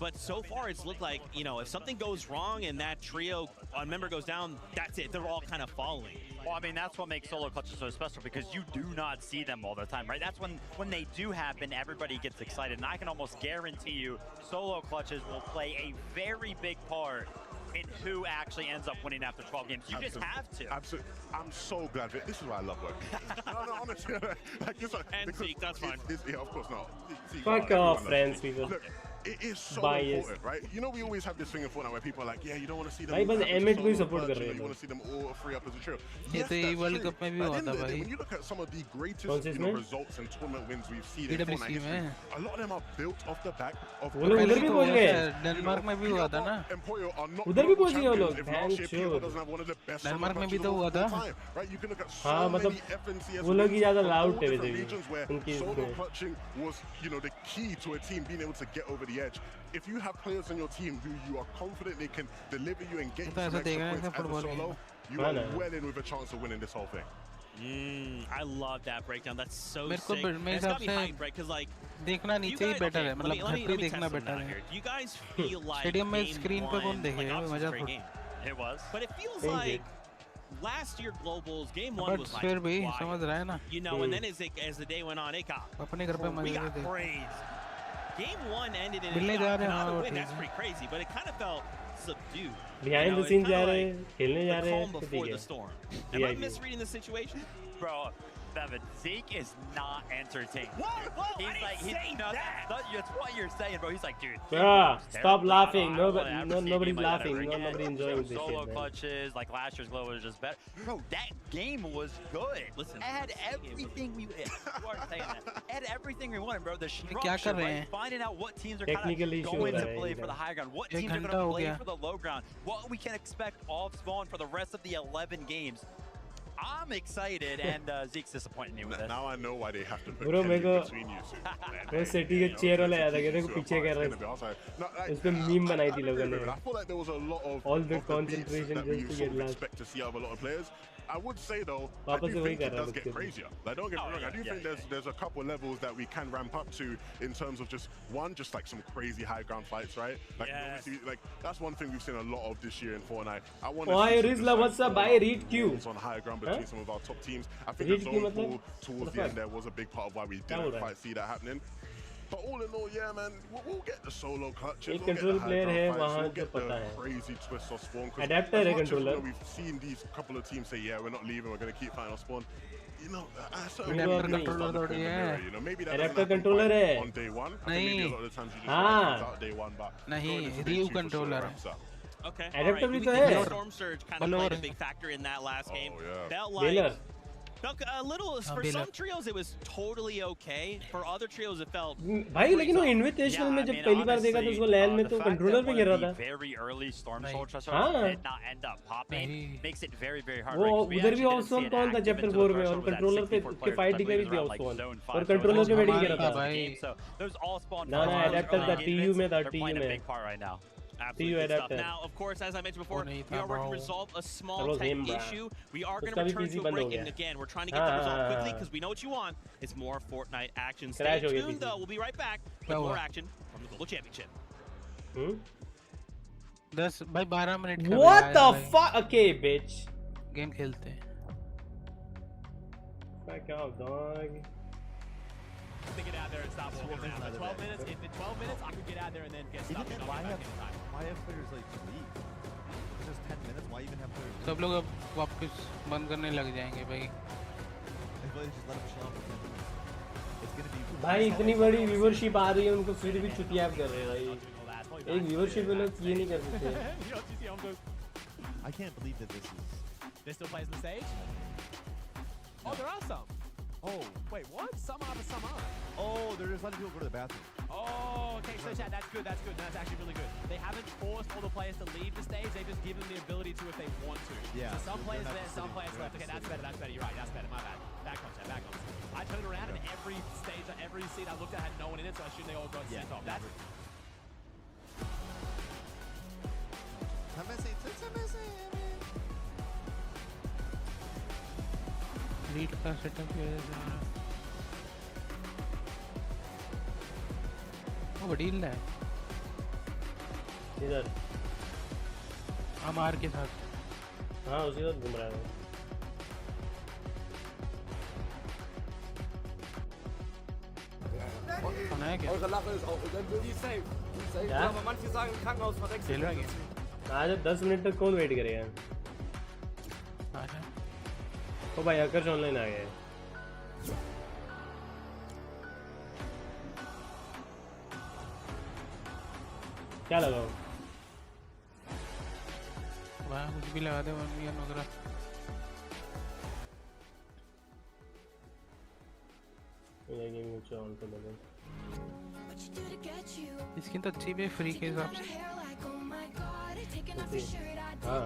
but so far it's looked like, you know, if something goes wrong and that trio, a member goes down, that's it. They're all kind of following. Well, I mean, that's what makes solo clutches so special, because you do not see them all the time, right? That's when they do happen, everybody gets excited. And I can almost guarantee you solo clutches will play a very big part in who actually ends up winning after 12 games. You just have to. Absolutely. I'm so glad that this is why I love working. no, honestly. Like, this, and Zeke, that's fine. Yeah, of course not. Fuck off, friends, people. Look, it is so Bias. important, right? You know, we always have this thing in Fortnite where people are like, yeah, you don't want to see them. भाई बस M8 को ही support कर रहे हैं You want to see them all free up as a trio. ये तो ये World Cup में भी हुआ था भाई. When you look at some of the greatest results and tournament wins we've seen in Fortnite history, a lot of them are built off the back of. वो लोग उधर भी पहुंच गए. डेनमार्क में भी हुआ था ना. उधर भी पहुंच गए वो लोग. डेनमार्क में भी तो हुआ था. हाँ मतलब वो लोग ही ज़्यादा loud थे वैसे भी. उनकी solo clutching was, you know, the key to a team being able to get over the edge. If you have players on your team who you are confident they can deliver you and get you some extra points as a solo, you are well in with a chance of winning this whole thing. I love that breakdown. That's so मेरे को sick. मेरे It's हिसाब got me से hyped, right? Because like देखना नीचे ही better है. मतलब घर पे देखना test बेटर something out है. here. Do you guys feel like stadium में game स्क्रीन पे कौन one, देखेगा? obviously मजा it's a great थोड़ा. game. It was. But it feels like last year globals game one was like फिर भी quiet. समझ रहा है ना. You know, and then as the day went on, it got अपने घर पे we मजे got थे. praised. Game one ended in मिलने जा रहे हैं. हाँ win. That's ठीक pretty crazy, but it kind of felt subdued. Behind the scenes जा रहे हैं, खेलने जा रहे हैं, The calm तो before ठीक the है. storm. Am I misreading the situation? Bro, Bevan, Zeke is not entertained. Whoa, He's I didn't like, say that. That's what you're saying, bro. He's like, dude. Yeah, stop laughing. I No, don't wanna ever see a nobody's game like that laughing. ever No, again. nobody enjoying this Solo shit, man. clutches, like last year's Glow was just better. Bro, that game was good. Listen, it had everything we you are saying that. It had everything we wanted, bro. The क्या structure, कर रहे right? हैं? Finding out what teams are Technical kind of issue going हो to रहा है play इधर. for the higher ground. What एक teams are घंटा going हो to play गया. for the low ground. What we can expect off spawn for the rest of the 11 games. I'm excited, and Zeke's disappointing me with this. Now I know why they have to put Bro, Kelly मेरे between you two. मैं city के chair वाला याद आ गया. देखो पीछे कर रहा है. उस पे मीम बनाई थी लोगों ने. I feel like there was a lot of All the beats concentration that we just to sort get of last. expect to see out of a lot of players. I would say though, I वापस do से वही think कर it रहा है does get बच्चे. crazier. Like don't get me wrong, I do think there's a couple levels that we can ramp up to in terms of just like some crazy high ground fights, right? Like obviously, like that's one thing we've seen a lot of this year in Fortnite. I want to Why see some Rizla, what's up? Bye, read Q. on high ground between some of our top teams. I think Read the Q zone मतलब? ball towards the end there was a big part of why we didn't quite see that happening. But all in all, yeah, man, we'll get the solo clutches. एक We'll get control the high player ground है fights, वहाँ we'll जो get पता the है. crazy twists off spawn. 'Cause Adapter as है much as, controller. we've seen these couple of teams say, yeah, we're not leaving, we're going to keep fighting off spawn. You know, Adapter controller थोड़ी है. You know, maybe that Adapter doesn't happen controller quite है. on day one. I think maybe a lot of the times you just हाँ. get out day one, but नहीं, Ryu controller है. Okay. Adapter all भी right. तो We think है. Storm Surge kind of played a big factor in that last game. Felt Baylor. felt a little for some trios it was totally okay. For other trios it felt भाई लेकिन वो invitational में जब पहली बार देखा तो उसको लैन में तो कंट्रोलर पे गिर रहा था. Very early Storm Soldier हाँ. did not end up popping. Makes it very hard. वो उधर भी ऑफस्पॉन कौन था चैप्टर 4 में और कंट्रोलर पे के फाइट दिखा भी थी ऑफस्पॉन और कंट्रोलर पे बैठ गिरा था. ना ना एडेप्टर था टीयू में था टीयू में. Absolutely good stuff. Now, of course, as I mentioned before, we are working to resolve a small tech issue. We are going to return to a break, and again, we're trying to get that resolved quickly because we know what you want. It's more Fortnite action. Stay tuned, though. We'll be right back with more action from the Global Championship. 10 भाई 12 minute का. What the fuck? Okay, bitch. Game खेलते हैं. Fuck off, dog. To get out there and stop walking around. 12 minutes. In 12 minutes, I could get out there and then get stuck. Why have players like leave? It's just 10 minutes. Why even have players? सब लोग अब वापस बंद करने लग जाएंगे भाई. I feel like just let them chill out for 10 minutes. It's gonna be. भाई इतनी बड़ी व्यूअरशिप आ रही है उनको फिर भी चुतिया कर रहे हैं भाई. एक व्यूअरशिप में लोग ये नहीं कर सकते. I can't believe that this is. There's still players on the stage? Oh, there are some. Oh, wait, what? Some are, but some aren't. Oh, they're just letting people go to the bathroom. Oh, okay, so chat, that's good, that's good. No, that's actually really good. They haven't forced all the players to leave the stage, they've just given them the ability to if they want to. Yeah. So some players there, some players left. Okay, that's better, you're right, that's better, my bad. Back on, chat, back on. I turned around and every stage, every seat I looked at had no one in it, so I assumed they all got sent off. That's... lead का setup किया जाए. वो बड़ी हिल है. इधर. अमार के साथ. हाँ उसी साथ घूम रहा है. आज 10 मिनट तक कौन वेट करेगा? ओ भाई आकर्ष ऑनलाइन आ गया है. क्या लगाओ? वहाँ कुछ भी लगा दे 1 million वगैरह। स्किन तो अच्छी भी है फ्री के हिसाब से। हाँ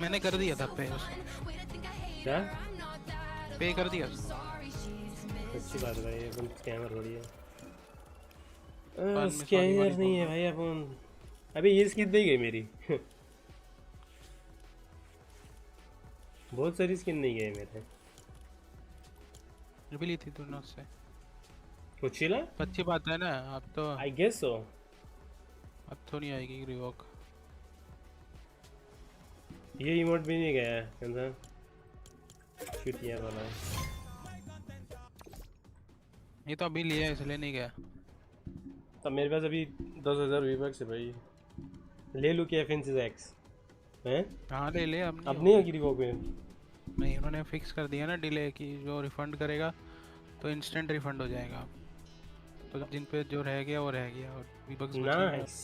मैंने कर दिया था पे उसको। क्या? पे कर दिया उसको। अच्छी बात है भाई, अपन स्कैमर थोड़ी है। स्कैमर नहीं है भाई अपन। अबे ये स्किन नहीं गई मेरी। बहुत सारी स्किन नहीं गई मेरे। भी ली थी तूने उससे। कुछ ही ला? अच्छी बात है ना, अब तो आई गेस सो। अब तो नहीं आएगी रिवॉक। ये इमोट भी नहीं गया है कंधा। छुट्टियां वाला है। ये तो अभी लिया इसलिए नहीं गया। तब मेरे पास अभी 10,000 वीबक्स है भाई। ले लूँ क्या FNC's X? हैं? हाँ ले ले। अब नहीं होगी रिवॉक में। नहीं उन्होंने फिक्स कर दिया ना डिले की, जो रिफंड करेगा तो इंस्टेंट रिफंड हो जाएगा। तो जिन पे जो रह गया वो रह गया और वीबक्स नाइस।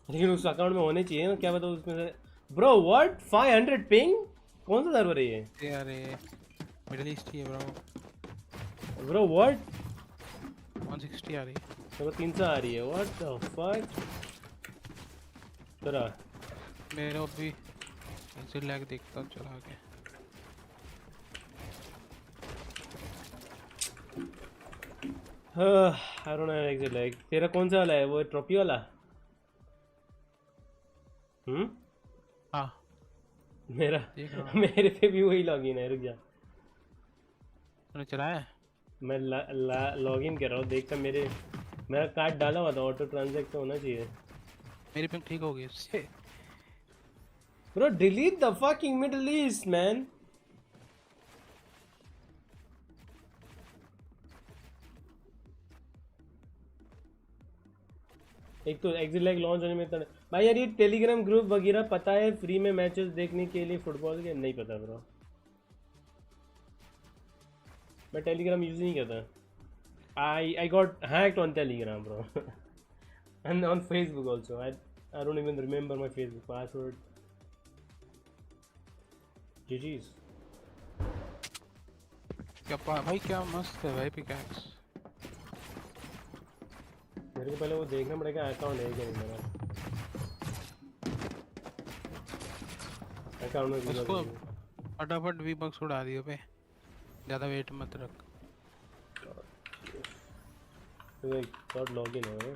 लेकिन उस अकाउंट में होने चाहिए ना, क्या बताओ उसमें से। Bro what 500 ping? कौन सा सर्वर है ये? अरे मिडिल ईस्ट ही है ब्रो। ब्रो व्हाट 160 आ रही है। तो 300 आ रही है। What the fuck? तेरा मेरे अभी ऐसे लैग देखता हूँ चला के। I don't know exit lag। तेरा कौन सा वाला है? वो ट्रॉफी वाला? हाँ मेरा मेरे पे भी वही लॉगिन है। रुक जा, तूने चलाया है? मैं लॉगिन कर रहा हूँ। देखता मेरा कार्ड डाला हुआ था, ऑटो ट्रांजैक्ट होना चाहिए। मेरी पिंग ठीक हो गई उससे। Bro, delete the fucking Middle East, man. एक तो एग्जिट लैग लॉन्च होने में भाई यार, ये टेलीग्राम ग्रुप वगैरह पता है फ्री में मैचेस देखने के लिए फुटबॉल के? नहीं पता ब्रो, मैं टेलीग्राम यूज नहीं करता। I got hacked on Telegram, bro. And on Facebook also. I don't even remember my Facebook password. GG's. क्या भाई, क्या मस्त है भाई पिकैक्स। मेरे को पहले वो देखना पड़ेगा अकाउंट है क्या नहीं मेरा। अकाउंट में उसको फटाफट वीबक्स उड़ा दियो पे, ज़्यादा वेट मत रख। तो लॉगिन है,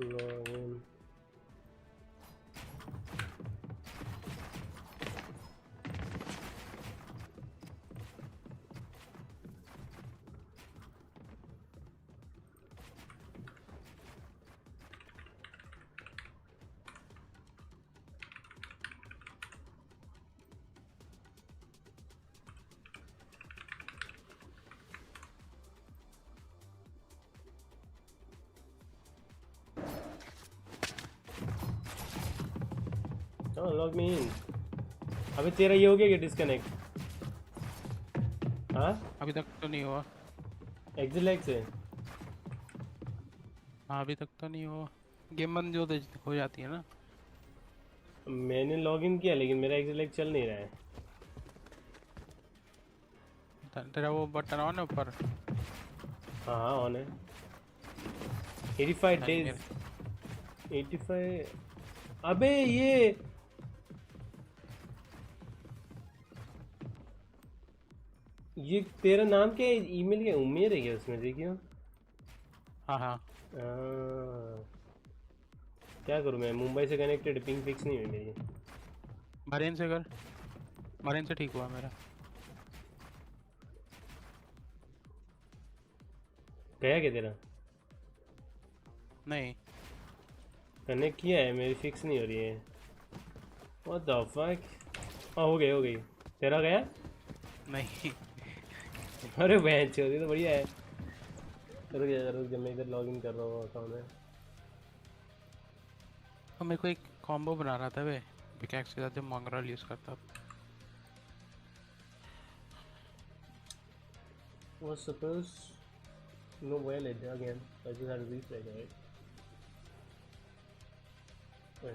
लॉगिन लॉग मी इन। अबे तेरा ये हो गया क्या डिस्कनेक्ट? हाँ अभी तक तो नहीं हुआ। एग्जिट लैग से? हाँ अभी तक तो नहीं हुआ। गेम बंद जो हो जाती है ना। मैंने लॉग इन किया लेकिन मेरा एग्जिट लैग चल नहीं रहा है। तेरा वो बटन ऑन है ऊपर? हाँ ऑन है। 85 डेज 85। अबे ये तेरा नाम क्या है? ईमेल क्या उम्मीद है क्या उसमें? देखियो। हाँ हाँ। क्या करूँ मैं? मुंबई से कनेक्टेड, पिंग फिक्स नहीं हुई मेरी। बहरीन से कर, बहरीन से ठीक हुआ मेरा। गया क्या तेरा? नहीं कनेक्ट किया है, मेरी फिक्स नहीं हो रही है। What the fuck? हो गई। तेरा गया? नहीं। अरे बहन चोदी, तो बढ़िया है। रुक जा मैं इधर लॉगिन कर रहा हूँ अकाउंट में। तो मेरे को एक कॉम्बो बना रहा था वे पिकैक्स के साथ, जब मॉन्ग्रल यूज़ करता। was supposed no valid again. I just had to replay it, right? Yeah.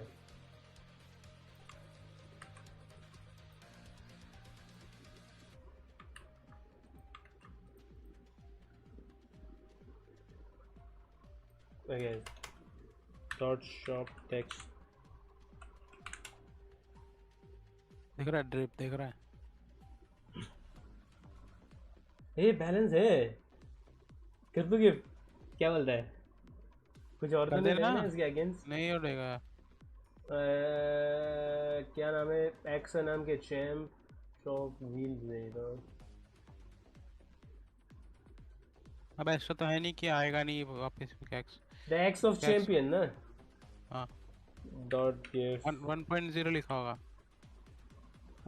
Okay. Dot shop text. देख रहा है ड्रिप देख रहा है ये बैलेंस है कर दो गिफ्ट क्या बोलता है कुछ और तो नहीं लेना है इसके अगेंस्ट नहीं उड़ेगा क्या नाम है एक्स नाम के चैम्प शॉप व्हील्स देगा अब ऐसा तो है नहीं कि आएगा नहीं वापस कैक्स द एक्स ऑफ चैंपियन ना हाँ डॉट गिफ्ट 1.0 लिखा होगा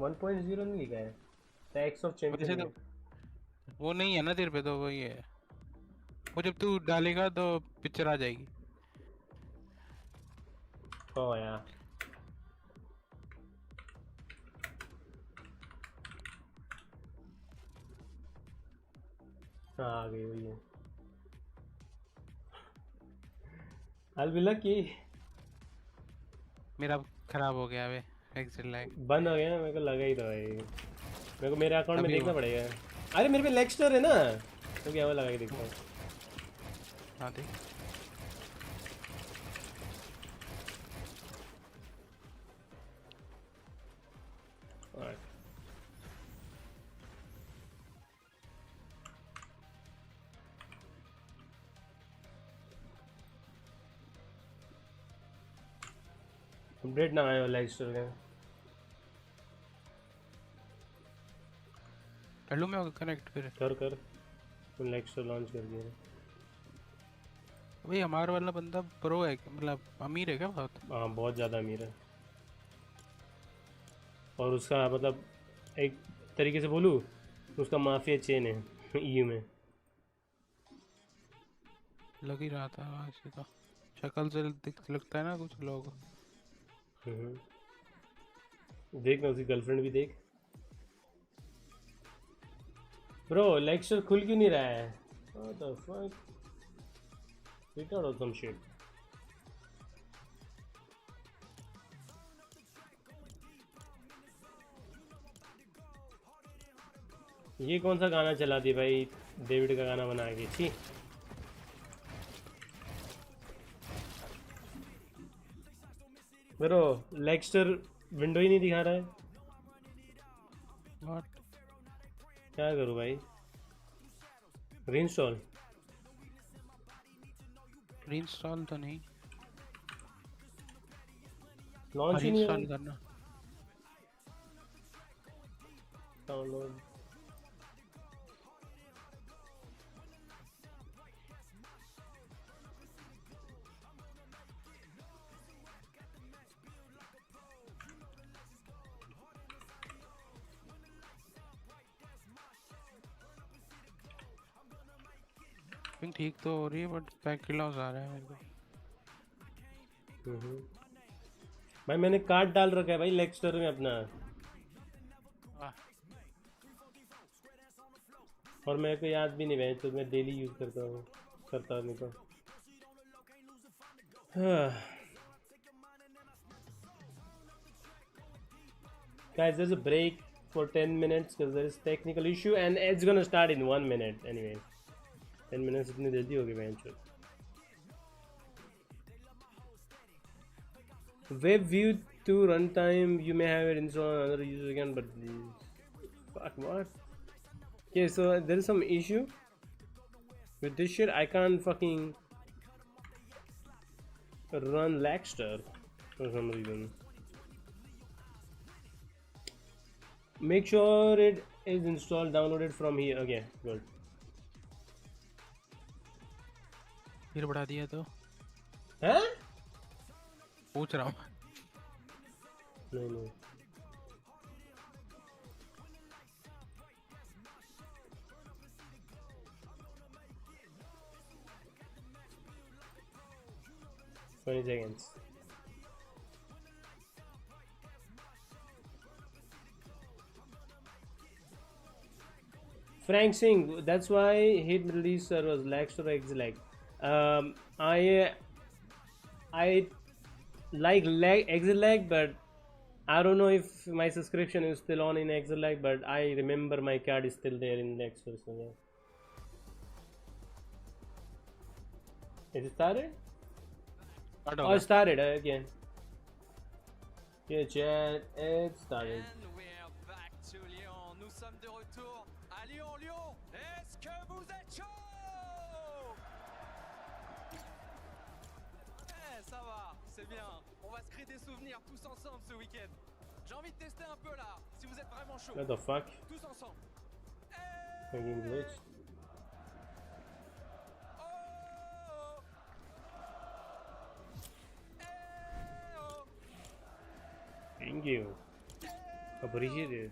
1.0 नहीं लिखा है द एक्स ऑफ चैंपियन वो नहीं है ना तेरे पे तो वही है वो जब तू डालेगा तो पिक्चर आ जाएगी ओ यार आ गई हुई है I'll be lucky मेरा खराब हो गया बे एग्जिट लैग बंद हो गया ना मेरे को लगा ही था भाई मेरे को मेरे अकाउंट में देखना पड़ेगा अरे मेरे पे लेक्स्टर है ना तो क्या वो लगा के देखता हूँ हाँ देख अपडेट ना आया लेक्स्टर का कर लूँ मैं कनेक्ट फिर कर लेक्स्टर लॉन्च कर दिया भाई हमारा वाला बंदा प्रो है मतलब अमीर है क्या बहुत हाँ बहुत ज़्यादा अमीर है और उसका मतलब एक तरीके से बोलूँ उसका माफिया चेन है ईयू में लग ही रहा था ऐसे तो शक्ल से लगता है ना कुछ लोग देख ना उसकी गर्लफ्रेंड भी देख ब्रो लेक्चर खुल क्यों नहीं रहा है What the fuck? Tweet out or some shit. ये कौन सा गाना चला दी भाई डेविड का गाना बना के छी ब्रो लेक्स्टर विंडो ही नहीं दिखा रहा है What? क्या करूँ भाई रीइंस्टॉल रीइंस्टॉल तो नहीं लॉन्च ही नहीं इंस्टॉल करना डाउनलोड ठीक तो हो रही है बट पैकेट लॉस आ रहा है मेरे को भाई मैंने कार्ड डाल रखा है भाई लेक्स्टर में अपना और मेरे को याद भी नहीं भाई तो मैं डेली यूज करता नहीं तो guys there's a break for 10 minutes because there is technical issue and it's gonna start in 1 minute anyway 10 minutes इतनी जल्दी हो गई bench web view to runtime you may have it installed on another user again but fuck what okay so there is some issue with this shit I can't fucking run Laxter for some reason make sure it is installed downloaded from here okay good फिर बढ़ा दिया तो हैं पूछ रहा हूँ नहीं seconds Frank Singh, that's why hit Middle East servers lags or exlag. I like exlag, but I don't know if my subscription is still on in exlag, but I remember my card is still there in next version. Yeah. Is it started? Oh, it started again. Yeah, chat, it started. And we're back to Lyon. Nous sommes de retour à Lyon. Lyon, est-ce que vous êtes chaud? Ça va, c'est bien. On va se créer des souvenirs tous ensemble ce week-end. J'ai envie de tester un peu là, si vous êtes vraiment chaud. What the fuck? Tous ensemble. Fucking glitch. Thank you. Appreciate it.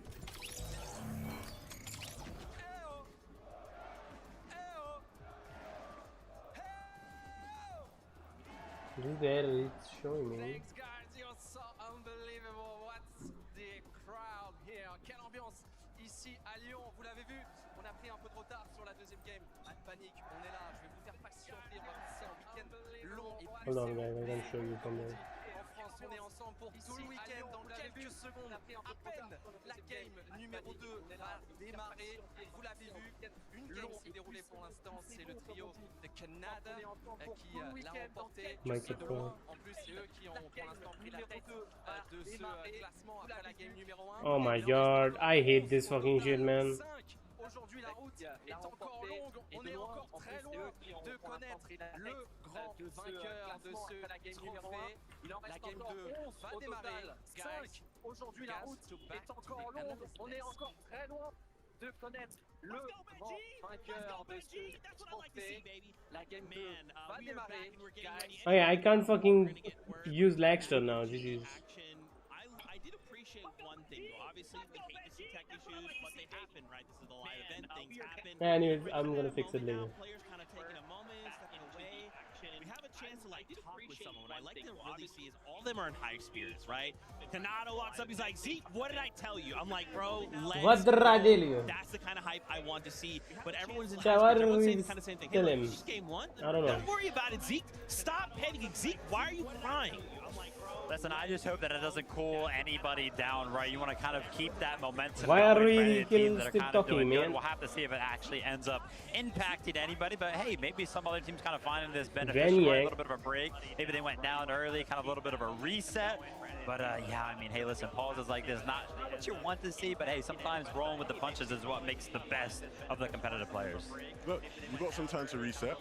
This is there, it's showing me. Thanks guys, you're so unbelievable. What's the crowd here? Quelle ambiance ici à Lyon, vous l'avez vu, on a pris un peu de retard sur la deuxième game. Pas de panique, on est là, je vais vous faire patienter. C'est un week-end long et plus. Hold on guys, I can show you from there. En France, on est ensemble pour tout le week-end. Dans quelques secondes, à peine la game numéro 2 va démarrer. Vous l'avez vu, une game s'est déroulée pour l'instant. C'est le trio de Canada qui l'a remporté. En plus, c'est eux qui ont pour l'instant pris la tête de ce classement après la game numéro 1. Oh my god, I hate this fucking shit, man. Aujourd'hui, la route est encore longue. On est encore très loin de connaître le grand vainqueur de ce trophée. La game 2 va démarrer. 5. Aujourd'hui, la route est encore longue. On est encore très loin de connaître le grand vainqueur de ce trophée. La game 2 va démarrer. Oh yeah, I can't fucking use Lagster now, GG's. I did appreciate one thing though. Obviously, we hate to see tech issues, but they happen, right? This is the live event. Things happen. Anyways, I'm gonna fix it later. Players kind of taking a moment, stepping away. We have a chance to like talk with someone. What I like to really see is all of them are in high spirits, right? Kanado walks up, he's like, Zeke, what did I tell you? I'm like, bro, What did I tell you? That's the kind of hype I want to see. But everyone's in Yeah, high why spirits. don't Everyone's we saying the kind of same thing. tell Hey, him? look, it's just game 1. I don't know. Don't worry about it, Zeke. Stop panicking. Zeke, why are you crying? I'm like, bro. Listen, I just hope that it doesn't cool anybody down, right? You want to kind of keep that momentum. Why are going we for any teams that are still kind of talking, doing good. man? We'll have to see if it actually ends up impacting anybody. But hey, maybe some other teams kind of finding this beneficial. A little bit of a break. Maybe they went down early, kind of a little bit of a reset. But yeah, I mean, hey, listen, pauses like this, not what you want to see, but hey, sometimes rolling with the punches is what makes the best of the competitive players. Look, we've got some time to reset.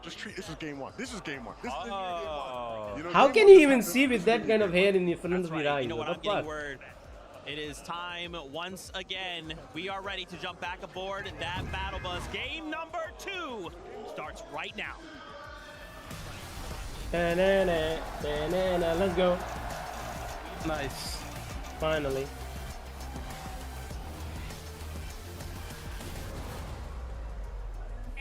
Just treat this as game 1. This is game 1. This is game 1. You know, How can he even see with that kind of hair in the front of the eyes? You know what, I'm What the getting fuck? word. It is time once again. We are ready to jump back aboard that battle bus. Game number 2 starts right now. Da-na-na, da-na-na, let's go. Nice. Finally.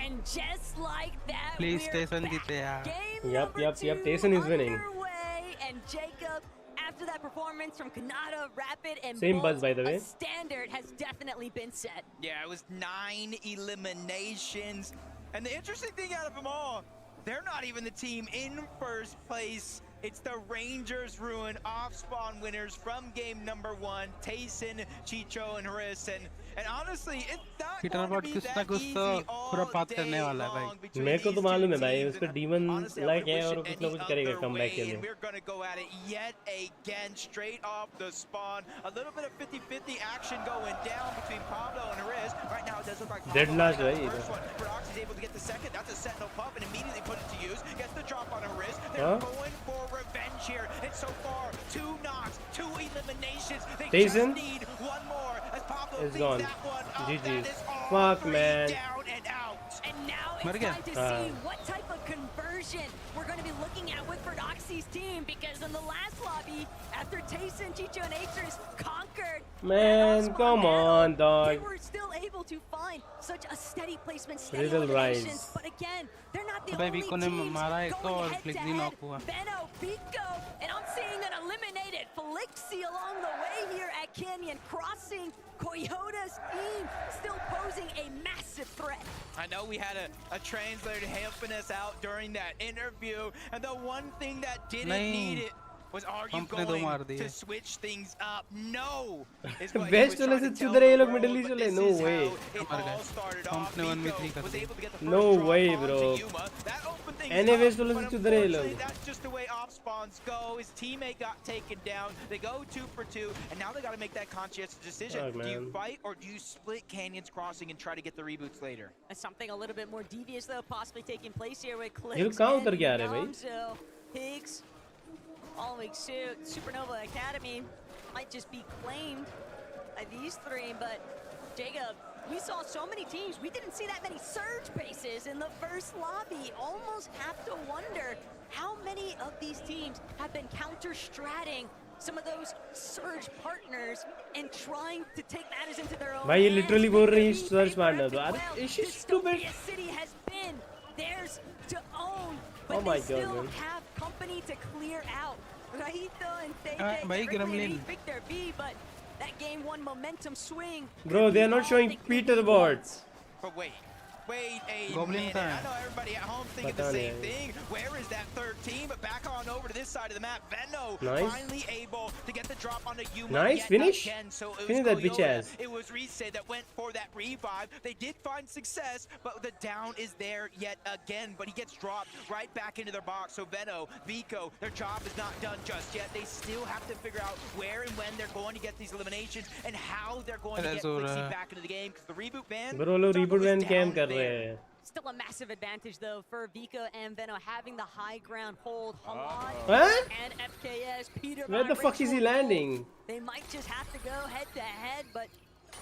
And just like that, Please, we're Tyson back. जीते यार. Game Yep, number yep, 2 yep. Tyson is winning. underway, and Jacob, after that performance from Kanata, Rapid, and Same Bolt, buzz, by the way. a standard has definitely been set. Yeah, it was 9 eliminations. And the interesting thing out of them all, they're not even the team in first place. It's the Rangers Ruin off-spawn winners from game number 1, Tayson, Chicho, and Haris. And honestly, it's not Peter going to about be कुछ ना that कुछ easy तो all खुरापात day करने वाला है long भाई. between मेरे को तो these मालूम two है भाई teams. उसका demon Honestly, I like would है wish और it कुछ ना any कुछ करेगा other comeback के way, and लिए. we're going to go at it yet again, straight off the spawn. A little bit of 50-50 action going down between Pablo and Riz. Right now, it does look like Pablo Dead last, got the right? first one. Prodox is able to get the second. That's a sentinel pump and immediately put it to use. Gets the drop on a Riz. They're Huh? going for revenge here. And so far, 2 knocks, 2 eliminations. They Tayson just need one more as Pablo is leads gone. that one up. GG. That is all Fuck, 3 man. down and out. And now मर it's गया? time to see what type of conversion we're going to be looking at with Prodoxy's team, because in the last lobby, after Tayson, Chicho, and Atrus conquered Man, come on, they dog. were still able to find such a steady placement, steady Riddle eliminations, rise. but again, they're not the अबे only Vico ने teams मारा एक तो going और head Flix to भी head. knock हुआ. Veno, Vico, and I'm seeing an eliminated Flixi along the way here at Canyon Crossing. Coyota's team still posing a massive threat. I know we had a translator helping us out during that interview, and the one thing that didn't need it was, are you going to switch things up? No! Is what he was West trying वाले to से tell चुदरे ये the लोग world, Middle East but वाले. this No is way. how it all started off. Vico was able to get the first No drop way, onto bro. Yuma. That opened things NA up, West वाले but से चुदरे ये unfortunately, लोग. that's just the way off spawns go. His teammate got taken down. They go 2 for 2, and now they got to make that conscientious decision. Fuck, do you man. fight or do you split Canyons Crossing and try to get the reboots later? And something a little bit more devious though possibly taking place here with ये लोग Clicks कहाँ and उतर के आ रहे हैं भाई? Namzo, Higgs, following suit. Supernova Academy might just be claimed by these three, but Jacob, we saw so many teams. We didn't see that many surge bases in the first lobby. Almost have to wonder how many of these teams have been counter-stratting some of those surge partners and trying to take matters into their own भाई ये hands. literally बोल रही है search मारना तो अरे Well, she's stupid. Dystopia City has been theirs to own, Oh but my they still God, man. have company to clear out. Rajito and भाई Tete, Gremlin. Victor V, but that game one momentum swing. Bro, they are not showing Peter boards. But wait a Goblin minute. कहाँ I है? know everybody at home thinking the पता same नहीं. thing. Where is that third team? But back on over to this side of the map. Veno Nice. finally able to get the drop on a Yuma. Nice yet finish. again. So it Finish was that bitch Coyote. ass. It was Reset that went for that revive. They did find success, but the down is there yet again. But he gets dropped right back into their box. So Veno, Vico, their job is not done just yet. They still have to figure out where and when they're going to get these eliminations and how they're going to get Flixi back into the game. Because the reboot ban, Bro लोग reboot ban cam कर रहे हैं. Still a massive advantage though for Vico and Veno having the high ground hold. Hamad Huh? and FKS, Peter. Where the fuck is he landing? They might just have to go head to head, but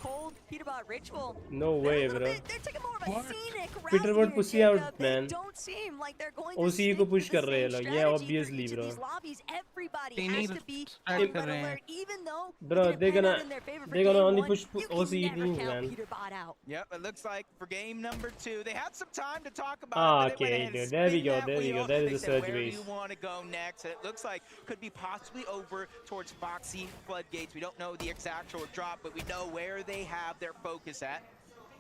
cold Peterbot Ritual. No way, bro. They're taking more of a scenic route Peterbot here, pussy Jacob. out, They man. don't seem like they're going to OCE stick को to push the कर रहे हैं same लोग. Yeah, strategy for obviously, each of bro. these lobbies. Everybody Teeny has to be start on कर red रहे हैं. alert, even though Bro, it they're didn't pan gonna out in their favor for they're gonna game only one. push You can OCE never teams, count man. Peterbot out. Yep, it looks like for game number 2, they had some time to talk about Ah, it, but they okay, went ahead and dude. There we spin go, that there we go. wheel. There is They the said, surge where base. do you want to go next? And it looks like could be possibly over towards Foxy Floodgates. We don't know the exact drop, but we know where they have their focus at.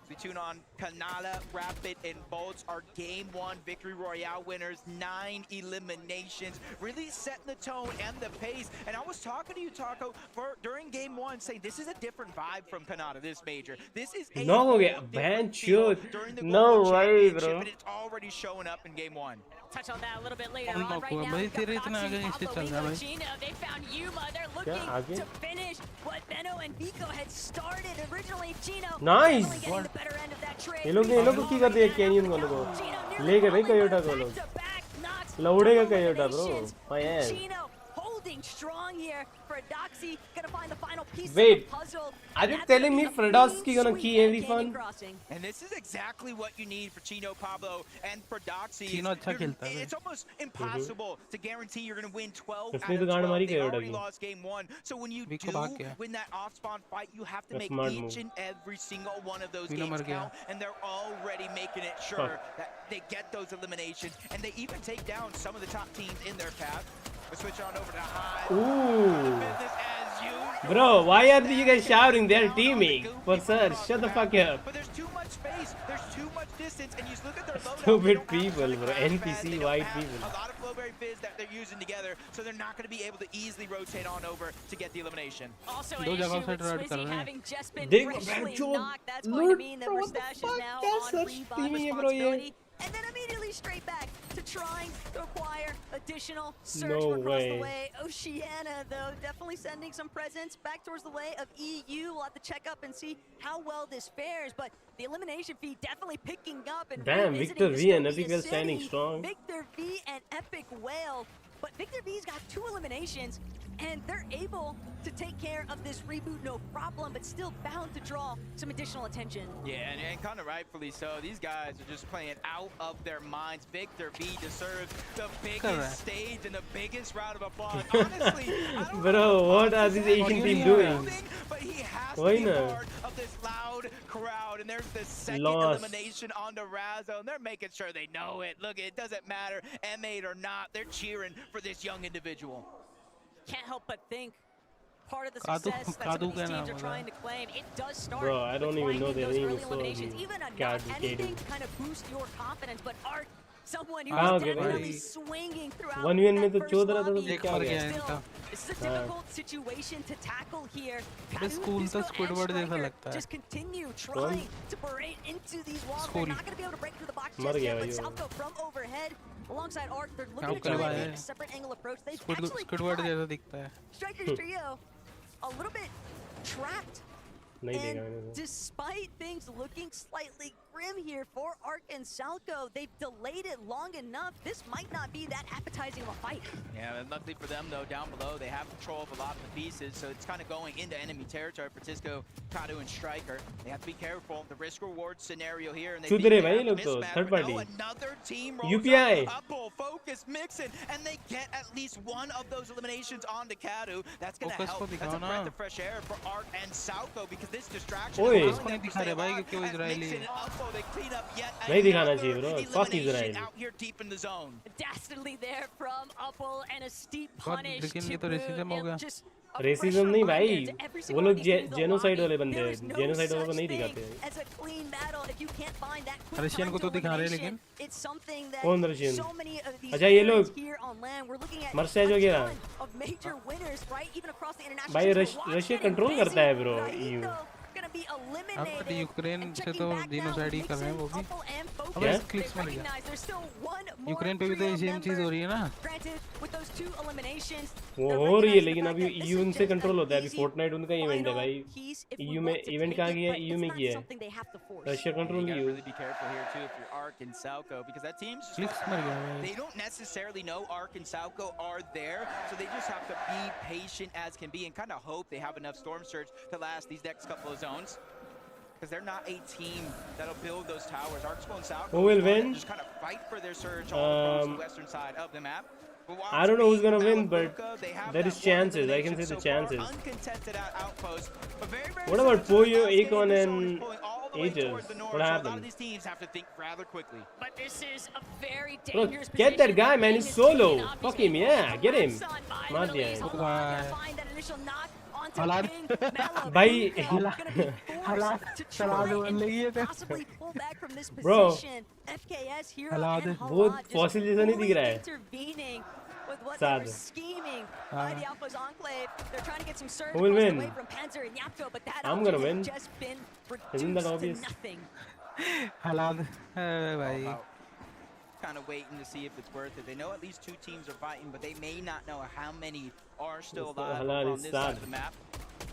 We tune on Kanala, Rapid, and Bolts, our Game 1 Victory Royale winners. 9 eliminations, really setting the tone and the pace. And I was talking to you, Taco, during Game 1, saying this is a different vibe from Kanata, this major. This is a No, whole yeah, different man, feel shoot. during the No Global way, Championship, bro. and it's already showing up in Game 1. Touch on that a little bit later कौन on. knock Right हुआ now, भाई? we've got तेरे इतना Foxy, आगे इससे Pablo, चल रहा है भाई. Gino. They found Yuma. They're क्या आगे? looking to finish what Veno and Vico had started originally. Gino Nice. definitely getting the better end of that trade. ये लोग को की करते हैं कैनियन वालों को. ले गए भाई कोयोटा को लोग. लौड़ेगा कोयोटा bro. My ass. Gino holding strong here for Doxy. Gonna find the final piece Wait, of the puzzle. are you telling me Fredoski gonna key every fun? And this is exactly what you need for Chino, Pablo, and for Doxy. Chino अच्छा खेलता है. It's almost impossible to guarantee you're going to win 12 out उसने of तो गांड 12. मारी They कोयोटा already की. lost game 1. So when you Vico do भाग गया. win that off-spawn fight, you have to That's make smart each move. and every single one of those Veno games मर गया. count. And they're already making it sure that they get those eliminations. And they even take down some of the top teams in their path. We'll switch on over to Hive. Ooh. Business as usual. Bro, why are you guys shouting? They're teaming for search. Shut the fuck up. But there's too much space, there's too much distance, and you just look at their loadout. Stupid people, bro. NPC white people. A lot of Flowberry Fizz that they're using together, so they're not going to be able to easily rotate on over to get the elimination. Also दो an issue जगह से with drive कर Swizzy रहे हैं. having just been देखो freshly जो knocked. That's going to mean that Bro, what the Mustache is fuck? now That's on such revive teaming है bro ये. responsibility. And then immediately straight back to trying to acquire additional surge No from across way. the way. Oceania, though, definitely sending some presence back towards the way of EU. We'll have to check up and see how well this fares, but the elimination feed definitely picking up. And Damn, revisiting Victor V and Dystopia Epic Whale standing City. strong. Victor V and Epic Whale. But Victor V's got 2 eliminations, and they're able to take care of this reboot no problem, but still bound to draw some additional attention. Yeah, and kind of rightfully so. These guys are just playing out of their minds. Victor V deserves the biggest stage and the biggest round of applause. Honestly, I don't Bro, what are these Asian teams doing? but he has to Why be not? part of this loud crowd, and there's the second Lost. elimination onto Razzo, and they're making sure they know it. Look, it doesn't matter, M8 or not, they're cheering for this young individual. Can't help but think part of the success that some of these teams are trying to claim, it does start. Bro, I don't even know their name, so even a not anything to kind of boost your confidence, but Art, someone who हाँ, is okay, definitely swinging throughout 1v1 में तो that चोद first रहा था तो lobby. क्या हो गया? Still, this is a difficult situation to tackle here. अबे स्कूल तो स्क्विडवर्ड जैसा लगता है. Just continue trying to berate into these walls. They're not going to be able to break through the box मर just गया yet, भाई but वो. Southco from overhead, alongside Art, they're काम looking to try करवा and है. take a separate angle approach. They've actually Squidward जैसा दिखता है. Striker's trio a little bit trapped. नहीं देखा And मैंने तो. despite things looking slightly grim here for Arc and Salco, they've delayed it long enough. This might not be that appetizing of a fight. Yeah, and luckily for them, though, down below, they have control of a lot of the pieces, so it's kind of going into enemy territory for Tisco, Kaido, and Striker. They have to be careful. The risk-reward scenario here, and they चुद रहे भाई लोग तो third party. another team rolls UPI. up, focus, mixing, and they get at least one of those eliminations onto Kaido. That's going to Focus help. को That's a दिखाओ breath ना. of fresh air for Arc and Salco, because this distraction ओए. is उसको नहीं दिखा रहे भाई क्योंकि वो इजरायली है. they clean up yet नहीं दिखाना चाहिए bro. Fuck elimination Israel. out here deep in the zone. Dastardly there from Uppel and a steep बहुत punish लेकिन to ये तो रेसिज्म हो boot. गया. Just a रेसिज्म fresh नहीं भाई, reminder to every वो single लोग one of these in the genocide वाले lobby. बंदे There हैं. is no जेनोसाइड वालों को such नहीं thing दिखाते. as a clean battle if you can't find that quick Russian time को to तो दिखा रहे हैं elimination. लेकिन. It's something that कौन Russian? so many of these अच्छा ये लोग players here on land, we're looking at मर्सेज a वगैरह. ton of major winners, right? Even across the international भाई scene. Watch Russia getting control करता है busy. Bro Kaido EU. gonna be अब eliminated. Ukraine And से checking तो back now, genocide ही कर रहे हैं वो भी. Uppel and Focus, अबे क्या? क्लिक्स they मर गया. recognize there's still one more Ukraine पे भी तो trio सेम चीज हो रही है ना. Granted, with those two eliminations, वो they're हो रही है recognizing लेकिन the अभी fact that this EU is उनसे just कंट्रोल an होता है. अभी easy फोर्टनाइट उनका इवेंट है final भाई. piece if we EU want में to इवेंट take कहाँ it, किया है? but EU it's में not किया है. something they have to force. Russia You control gotta EU. really be careful here too if you're Arc and Salco, because that team's just clicks मर गया भाई. they don't necessarily know Arc and Salco are there, so they just have to be patient as can be and kind of hope they have enough Storm Surge to last these next couple of zones. Because they're not a team that'll build those towers. Arcspo and Salco Who will win? just kind of fight for their surge all across the western side of the map. I don't know who's gonna win, but there is chances. I can say the chances. Uncontested outpost, but very, very What about Poyo, Akon, and all the way Aegis? towards the north, What so a lot happened? of these teams have to think rather quickly. But this is a very Bro, dangerous get that position. guy, man. He's This solo. team Fuck obviously him, yeah. Get him. Son by मार Middle दिया East. है. Alon gonna find that initial knock onto हालात King. Melo, भाई gonna be हालात forced to चला try दो and लगी है तो. possibly pull back from this Bro. position. FKS here हालात and बहुत Halad fossil जैसा नहीं दिख रहा है. intervening with what they Sad. were scheming by the Alpha's Enclave. They're trying to get some surge Who will across win? the way from Panzer and Yapko, but that I'm option gonna has win. just been Isn't that reduced to obvious? nothing. हालात भाई. Kind of waiting to see if it's worth it. They know at least two teams are fighting, but they may not know how many are still alive Halal over on is this sad. side of the map.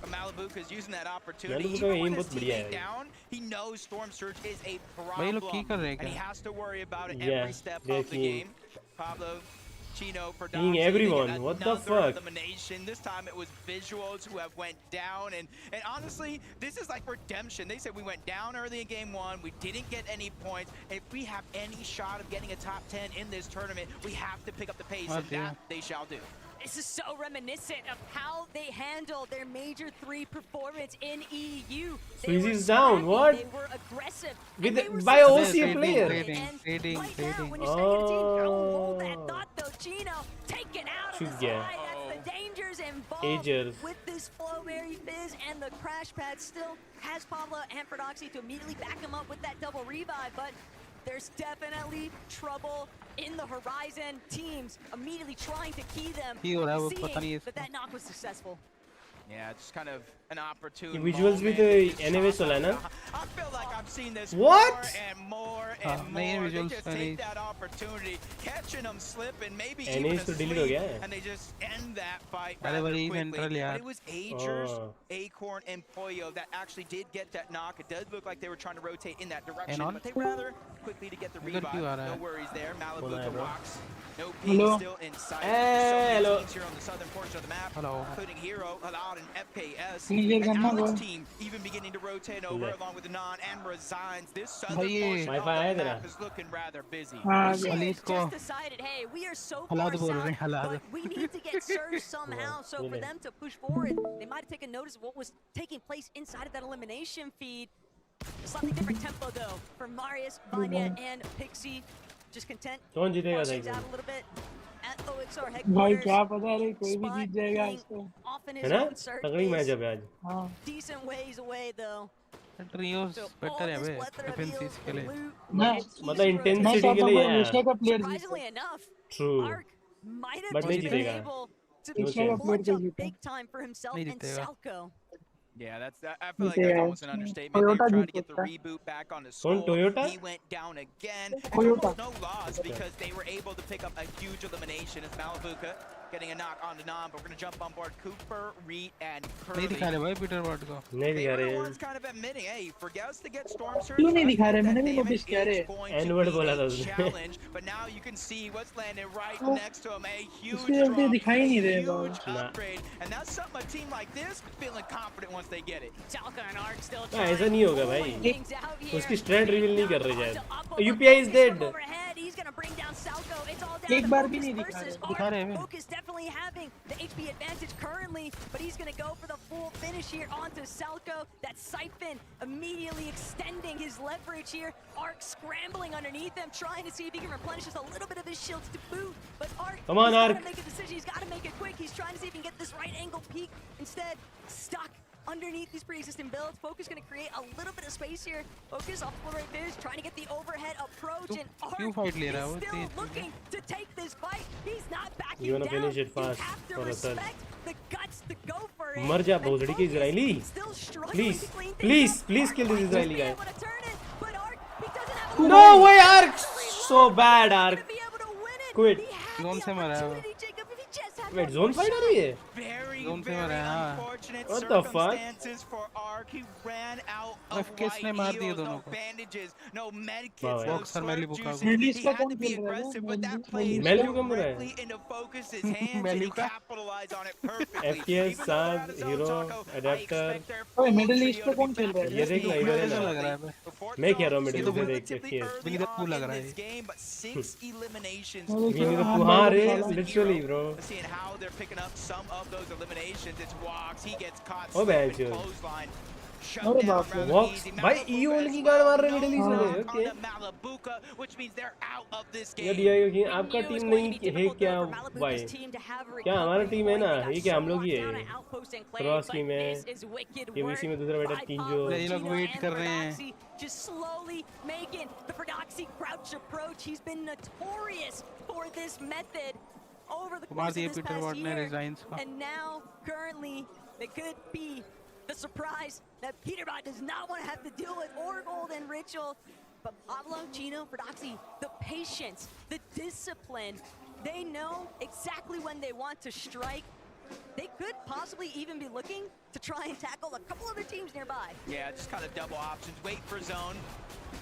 But Malibu is using that opportunity. Malibu का Even aim with his बहुत बढ़िया teammate है. down, he knows Storm Surge is a भाई लोग की problem, कर रहे हैं and he क्या? has to worry about it Yeah, every step they're of the keen. game. Pablo, Chino, for Keen everyone. What the fuck? elimination. This time it was Visuals who have went down, and honestly, this is like redemption. They said we went down early in game one, we didn't get any points. If we have any shot of getting a top 10 in this tournament, we have to pick up the pace, and that they shall do. This is so reminiscent of how they handled their major 3 performance in EU. Squeezy's down. What? They were aggressive. With and they were by so OC successful. player. And right now, when you're second team, don't hold that thought though. Gino taken out of Shoot, the yeah. side. That's the dangers involved Aegis. with this Flowberry Fizz and the crash pad. Still has Pablo and Ferdoxy to immediately back him up with that double revive, but there's definitely trouble in the Horizon. Teams immediately trying to key them, seeing that knock was successful. Yeah, it's kind of an opportunity. Visuals with NAVS वाला है ना? I feel like I've seen this What? more and more and नहीं more. They visuals just नहीं. take that opportunity, catching them slipping, maybe NAVS even तो a delete हो गया sleep, है. and they just end that fight अरे rather वही quickly. central But यार. it was Agers, Oh. Acorn, and Pollo that actually did get that knock. It does look like they were trying to rotate in that direction, Anon? but they rather quickly to get the इधर क्यों आ revive. रहा No है? worries there. बोला है Malibu bro. walks. No peak Hello. still in sight. Hey, So many hello. teams here on the southern portion of the map, Hello. including Hero, Halal, spot in FKS. Clear And करना Alan's बोल। team even beginning to rotate over along with the non and resigns. This भाई southern ये portion of Wi-Fi है the तेरा? map is looking rather busy. Khalid को Just decided, hey, we are so far हालात बोल रहे south, हैं हालात but we need to get surged somehow. So for them to push forward, they might have taken notice of what was taking place inside of that elimination feed. A slightly different tempo though for Marius, Vanya, and Pixie. Just content. कौन जीतेगा Parsing देख out a little bit at OXR भाई headquarters. क्या पता रे कोई भी जीत जाएगा इसको Off in है his ना own search तगड़ी मैच base. है आज हाँ Decent ways away though. ट्रियोस better है बे एफएनसीज के लिए मैं मतलब मैं इंटेंसिटी चाहता के हूँ लिए एशिया का प्लेयर जीते Surprisingly enough, true Ark might have but नहीं just been जीतेगा able to एशिया का प्लेयर launch को up जीते big time for himself नहीं and जीतेगा Salco. Yeah, I feel like Yeah. that's almost an understatement. They're Toyota trying to Jeet get the सकता है reboot back on his कौन soul. Toyota He went down again. And Toyota. almost no loss because they were able to pick up a huge elimination. It's Malabuka getting a knock on the non, but we're going to jump on board Cooper, Reed, and नहीं Curly. दिखा रहे भाई Peter ward को नहीं They दिखा were the रहे ones kind of admitting, hey, for Gauss to get Storm Surge, क्यों नहीं दिखा रहे that मैंने भी damage नोटिस किया रे is going to N-word be बोला था a उसने challenge. But now you can see what's landing right तो next to him. A huge उसके जल्दी drop, दिखाई a नहीं रहे huge बाल upgrade. And that's something a team like this feeling confident once they get it. Salco and Ark still ऐसा नहीं होगा भाई things out here. उसकी स्ट्रेंथ रिवील नहीं कर रहे शायद UPI is dead Overhead, he's gonna bring down Salco. It's all down एक to बार भी Focus नहीं दिखा versus रहे दिखा रहे Ark. हैं Focus definitely having the HP advantage currently, but he's gonna go for the full finish here onto Salco. That siphon immediately extending his leverage here. Ark scrambling underneath him, trying to see if he can replenish just a little bit of his shields to boot. But Ark, Come on, he's Ark. gotta make a decision. He's gotta make it quick. He's trying to see if he can get this right angle peek. Instead, stuck underneath these pre-existing builds. Focus going to create a little bit of space here. Focus off the right fish, trying to get the overhead approach, and Ark is still looking to take this fight. He's not backing You wanna down. finish it fast You have to for us, respect the guts to go for it. मर जा And भोसड़ी के Focus Israeli still struggling please to clean things please up. Please Ark kill this might Israeli be guy able to turn it, but Ark, he doesn't have a no way Ark so bad Ark to be able to win it. quit He had zone the से मरा है वो opportunity, Jacob, if he just had wait one zone more fight shot. आ रही है Very, zone से very मरा है हाँ unfortunate What the fuck? circumstances for Ark. He ran out of FKS white ने मार दिए heals, no दोनों को bandages, no medkits, वाह no भाई बॉक्सर मैली slurp बुका juices. को मिडलिस्ट He का had कौन to be खेल रहा है aggressive, but that वो played मैली बुका में रहा है directly into Focus's hands, and he Meluka? capitalized on it perfectly. FPS Even though they're out साथ of zone, hero Taco, I adapter expect their ओए full middle trio east to पे be कौन खेल back रहा in है ये देख ना इधर है ऐसा ना लग रहा है बे मैं कह रहा हूँ Still मिडिल से देख relatively FPS early Vineet on pool लग in रहा this है game, but 6 eliminations. वो ये नहीं तो हाँ, पुहार मैं है बोल रहा हूँ। literally bro Seeing how they're picking up some of those eliminations. It's Walks. He gets caught Oh, man, slipping, dude. clothesline. Shut अरे down बाप रे rather Walks easy. भाई Malabuka EU as की well. गाड़ मार रहे No मिडिल ईस्ट वाले knock okay on the Malabuka, which means they're out of this ये game. दिया कि आपका टीम नहीं है क्या भाई क्या हमारा टीम है ना ये क्या हम लोग ही है क्रॉस टीम है केबीसी में दूसरा बेटा तीन जो ये लोग वेट कर रहे हैं Just slowly making the Prodoxy crouch approach. He's been notorious for this method over the मार course दिए of this Peter past ward ने year. रिजाइंस का And now, currently, it could be the surprise that Peterbot does not want to have to deal with Orgold and Ritual. But Pablo, Chino, Prodoxy, the patience, the discipline, they know exactly when they want to strike. They could possibly even be looking to try and tackle a couple other teams nearby. Yeah, just kind of double options. Wait for zone.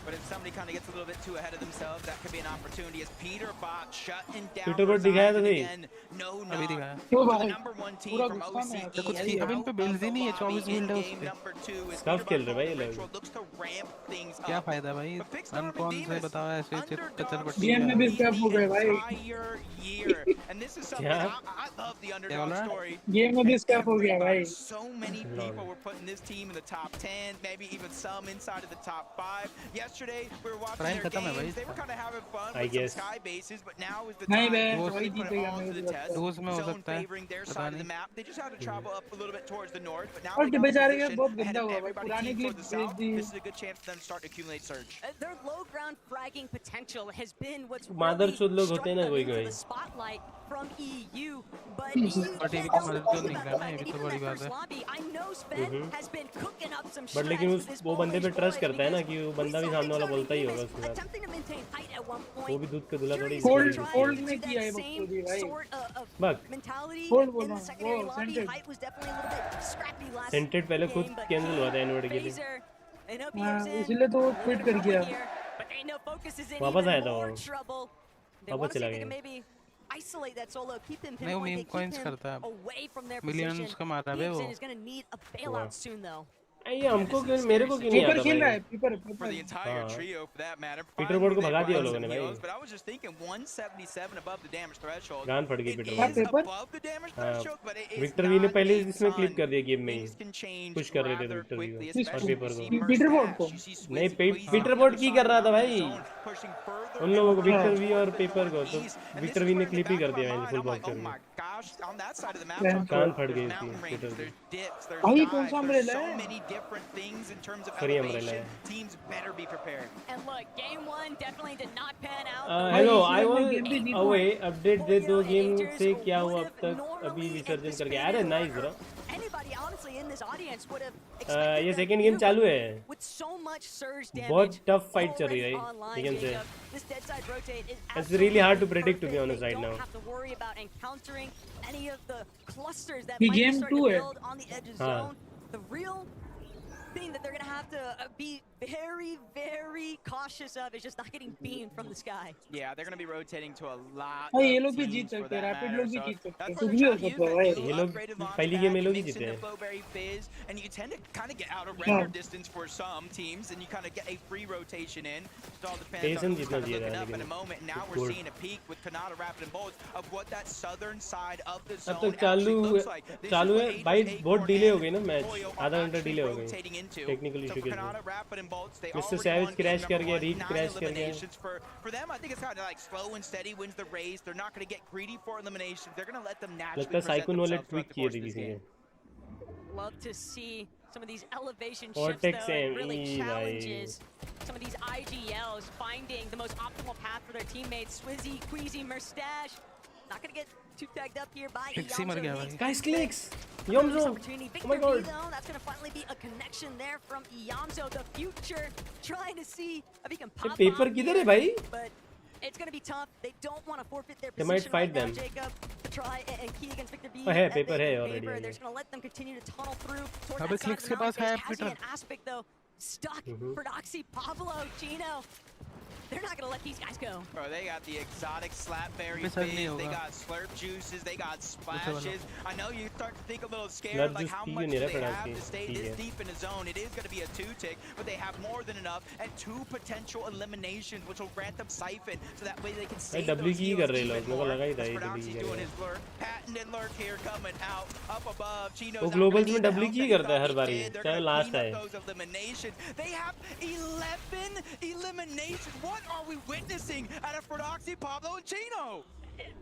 But if somebody kind of gets a little bit too ahead of themselves, that could be an opportunity as Peterbot shutting down. Peterbot दिखाया तो सही again. No, अभी no. दिखाया क्यों The भाई number one team पूरा from गुस्सा में OCE कुछ is नहीं अब इन out पे of बिल्स ही the नहीं है lobby 24 in बिल्ड है game उसपे number 2 is Stuff खेल रहे Peterbot भाई ये over लोग Ritual looks to ramp things क्या up. फायदा भाई But Big Storm कौन and से Demas, बताओ ऐसे underdogs कचर पट्टी गेम में भी स्कैप हो गए भाई entire year. And this is something I love the underdog story. Game में भी स्कैप हो गया भाई So many people were putting this team in the top 10, maybe even some inside of the top 5. Yesterday, we were watching Prime their खत्म है भाई games. They were kind of having fun I with guess. some sky bases, but now is the नहीं time bay to वही really put it जीतेगा all to मेरे the को test. रोज में हो Zone सकता है favoring their पता side of the नहीं map. They just had to travel up a little bit towards the north, but now और they got बेचारे का position बहुत ahead गंदा of हुआ भाई everybody पुराने team क्लिप toward the भेज south. The This is a good chance for them to start to accumulate surge. Their low ground fragging potential has been what's मादरचोद लोग struck होते हैं ना them कोई into कोई the spotlight from EU. But और TV का मदद तो निकला ना ये भी तो बड़ी बात है I know Sven has been cooking up some but लेकिन stress with this वो बंदे पे Polish ट्रस्ट boys करता है ना because कि वो we बंदा भी saw सामने वाला things बोलता ही on होगा Demas उसके साथ attempting to maintain height at one वो point. भी दूध का दूल्हा थोड़ी होल्ड Trying होल्ड to में do किया है that बक्सो same जी भाई sort of buck mentality hold in बोला the secondary वो lobby. सेंटेड Height was definitely a little bit scrappy last सेंटेड पहले खुद game, but कैंसिल हुआ था एनवर्ड के लिए Phaser and up हाँ here's in. इसलिए तो ट्वीट कर गया But they know Focus is in वापस even आया था more वो trouble. They वापस want to see चला if they can गया maybe isolate that solo, keep him नहीं वो pinpointed, meme keep coins him करता है away from their millions position. का मारा बे वो Gibson is going to need a bailout soon though. ये हमको क्यों मेरे को क्यों नहीं आता भाई For the entire trio, for that matter. Peter board को भगा दिया लोगों ने भाई But I was just thinking 177 above the damage threshold. गान फट गई Peter It board is above the damage threshold, but it is Victor वी ने not पहले a इसमें ton. क्लिप कर दिया गेम में ही पुश कर रहे थे विक्टर वी को और पेपर को पीटर बोर्ड को नहीं पीटर बोर्ड की कर रहा था भाई उन लोगों को विक्टर वी और पेपर को तो विक्टर वी ने क्लिप ही कर दिया मैंने फुल बॉक्स कर कान फट गई इसकी पीटर की भाई कौन सा अम्ब्रेला है फ्री अम्ब्रेला है Teams better be prepared. And look, game 1 definitely did not pan out. Hello I was away update दे दो गेम से क्या हुआ अब तक अभी विसर्जन करके अरे nice bro Anybody honestly in this audience would have ये सेकंड गेम चालू है with so much surge damage. बहुत टफ फाइट चल रही है लेकिन से This dead side rotate is It's really hard to predict to be honest right now. You don't have to worry about encountering any of the clusters that ये might be game starting 2 to है build on the edge of zone. The real thing that they're going to have to be very cautious of is just not getting beamed from the sky. Yeah, they're going to be rotating to a lot. भाई ये लोग भी जीत सकते हैं rapid लोग भी जीत सकते हैं कुछ भी हो सकता है भाई ये लोग पहली गेम में लोग ही जीते हैं And you tend to kind of get out of render distance for some teams, and you kind of get a free rotation in. It all depends on who's kind of looking up in a moment. And now we're seeing a peak with Kanata, Rapid, and Bolts of what that southern side of the zone actually looks like. चालू है भाई बहुत delay हो गई ना match आधा घंटा delay हो गई टेक्निकल इशू के लिए मिस्टर सैवेज क्रैश कर गया रीड क्रैश कर गया For them, I think it's kind of like slow and steady wins the race. They're not going to get greedy for eliminations. They're going to let them naturally लगता है psycho knowledge tweak किए थे किसी ने Love to see some of these elevation shifts though. It really challenges some of these IGLs finding the most optimal path for their teammates. Swizzy, Queasy, Merstash. Not going to get too tagged up here by Yamzo. Guys, clicks! Yamzo! Oh my god! That's going to finally be a connection there from Yamzo. The future trying to see if he can pop paper किधर है भाई? But it's going to be tough. They don't want to forfeit their They position might fight right them. now, Jacob, to try and key against Victor B. Oh, hey, paper है already. They're just going to let them continue to tunnel through towards अबे that side clicks of के the पास है mountain. Has Peter an aspect though stuck for Doxy, Pablo, Gino. They're not going to let these guys go. Bro, they got the exotic slapberry fizz, they got slurp juices, they got splashes. I know you start to think a little scared, like how much they have to stay this deep in the zone. It is going to be a 2-tick, but they have more than enough and 2 potential eliminations, which will grant them Siphon, so that way they can save those heals even more. Prodoxy doing his lurk, patented lurk here coming out, up above. Chino's वो Global's में double की करता है हर बारी चाहे last आए those eliminations. They have 11 eliminations. What are we witnessing out of Prodoxy, Pablo, and Chino?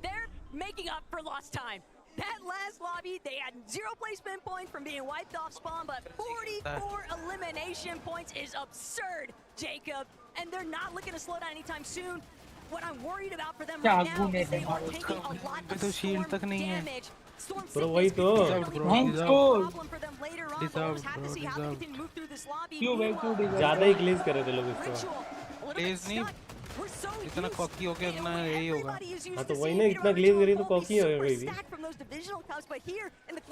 They're making up for lost time. That last lobby, they had 0 placement points from being wiped off spawn, but 44 elimination points is absurd, Jacob. And they're not looking to slow down anytime soon. What I'm worried about for them right now is they are taking a lot of storm damage. Storm sickness could be a problem for them later on. We'll just have to see how they can move through this lobby. ज़्यादा ही glaze कर रहे थे लोग इसको glaze नहीं इतना cocky हो गया इतना यही होगा हाँ तो वही ना इतना ग्लेज करी तो कॉकी हो गई भी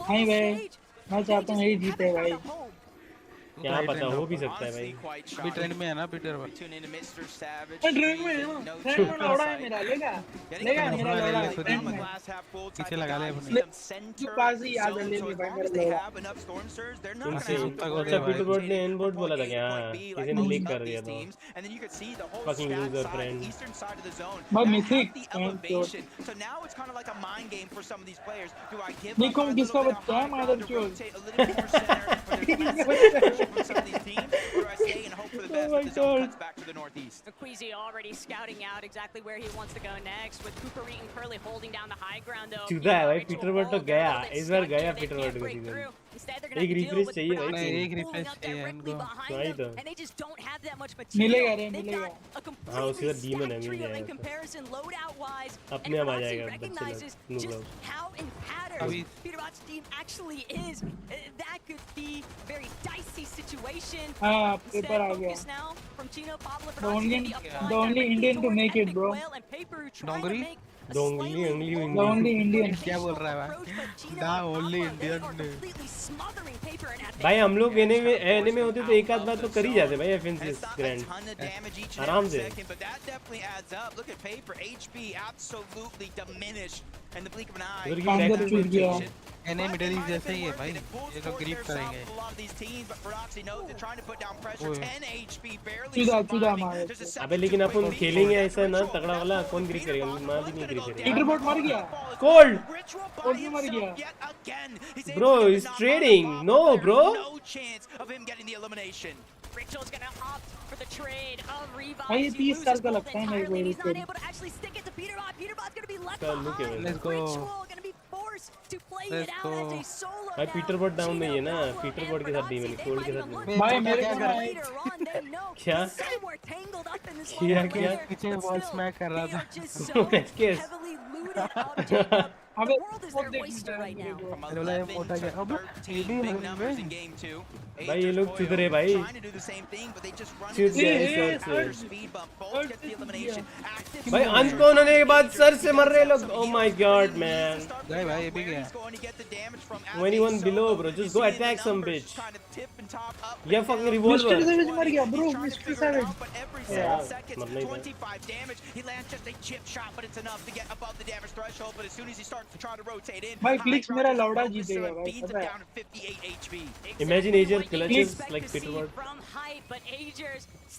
नहीं भाई मैं चाहता हूँ यही जीते भाई क्या पता हो भी सकता है भाई अभी ट्रेंड में है ना पीटर भाई ट्रेंड में है ना ट्रेंड में लौड़ा है मेरा लेगा लेगा मेरा लौड़ा है ट्रेंड में पीछे लगा ले अपने तू पास ही याद ले ले भाई मेरा लौड़ा तुमसे अच्छा पीटर बोर्ड ने एन बोर्ड बोला था क्या किसी ने लीक कर दिया था फकिंग यूजर फ्रेंड भाई mythic so now it's kind of like a mind game for some of these players. Do I give देखो किसका बच्चा है मादर चोद from some of these teams, or do I stay and hope for the best if the zone cuts back to the northeast? Queasy already scouting out exactly where he wants to go next, with Cooper Reed and Curly holding down the high ground though. चुदा है भाई Peter word तो गया इस बार गया Peter word को season एक refresh चाहिए भाई एक रिफ्रेश चाहिए इनको वही तो and they just don't have that much material. मिलेगा रे मिलेगा हाँ उसके बाद डीमन है मिल जाएगा अपने आप आ जाएगा बच्चे लोग just how in pattern Peterbot's team actually is. That could be very dicey situation. हाँ पेपर आ गया the only Indian to make it bro Dongri the only Indian क्या बोल रहा है भाई the only Indian भाई हम लोग एने में होते तो एक आध बार तो कर ही जाते भाई एफएनसीएस ग्रैंड आराम से But that definitely adds up. Look at pay for HP absolutely diminished in the blink of an eye. एने मिडिल ईस्ट जैसे ही है भाई, ये तो ग्रीप करेंगे। चुदा मारे। अबे लेकिन अपन खेलेंगे ऐसा ना तगड़ा वाला, कौन ग्रीप करेगा? मां भी नहीं ग्रीप करेगा। लीडरबोर्ड मर गया। कोल्ड भी मर गया। Bro is trading, no bro. Ritual's gonna opt for the trade of Revive. भाई ये 30 साल का लगता है मेरे को। He's not able to actually stick it to Peterbot. Peterbot's gonna be left behind. Let's go. Ritual gonna be forced to play it out as a solo. भाई पीटरबॉट down नहीं है ना, पीटरबॉट के साथ नहीं, मैंने कोल्ड के साथ नहीं। भाई मेरे को क्या क्या पीछे बॉल स्मैक कर रहा था। अबे मोटा गया। अब भाई ये लोग चुद रहे भाई, चुद गए भाई। अंत को उन्होंने के बाद सर से मर रहे लोग। ओह माय गॉड मैन, भाई ये भी गया। 21 below bro, just go attack some bitch. ये fucking revolver मर गया ब्रो। मिस्ट्री सेवन मरना ही था। 25 damage. He lands just a chip shot, but it's enough to get above the damage threshold. But as soon as he starts to try to rotate in, भाई clicks मेरा लौड़ा जीतेगा भाई, beats पता him है। down to 58 HP. Imagine Ager clutches like Peterbot.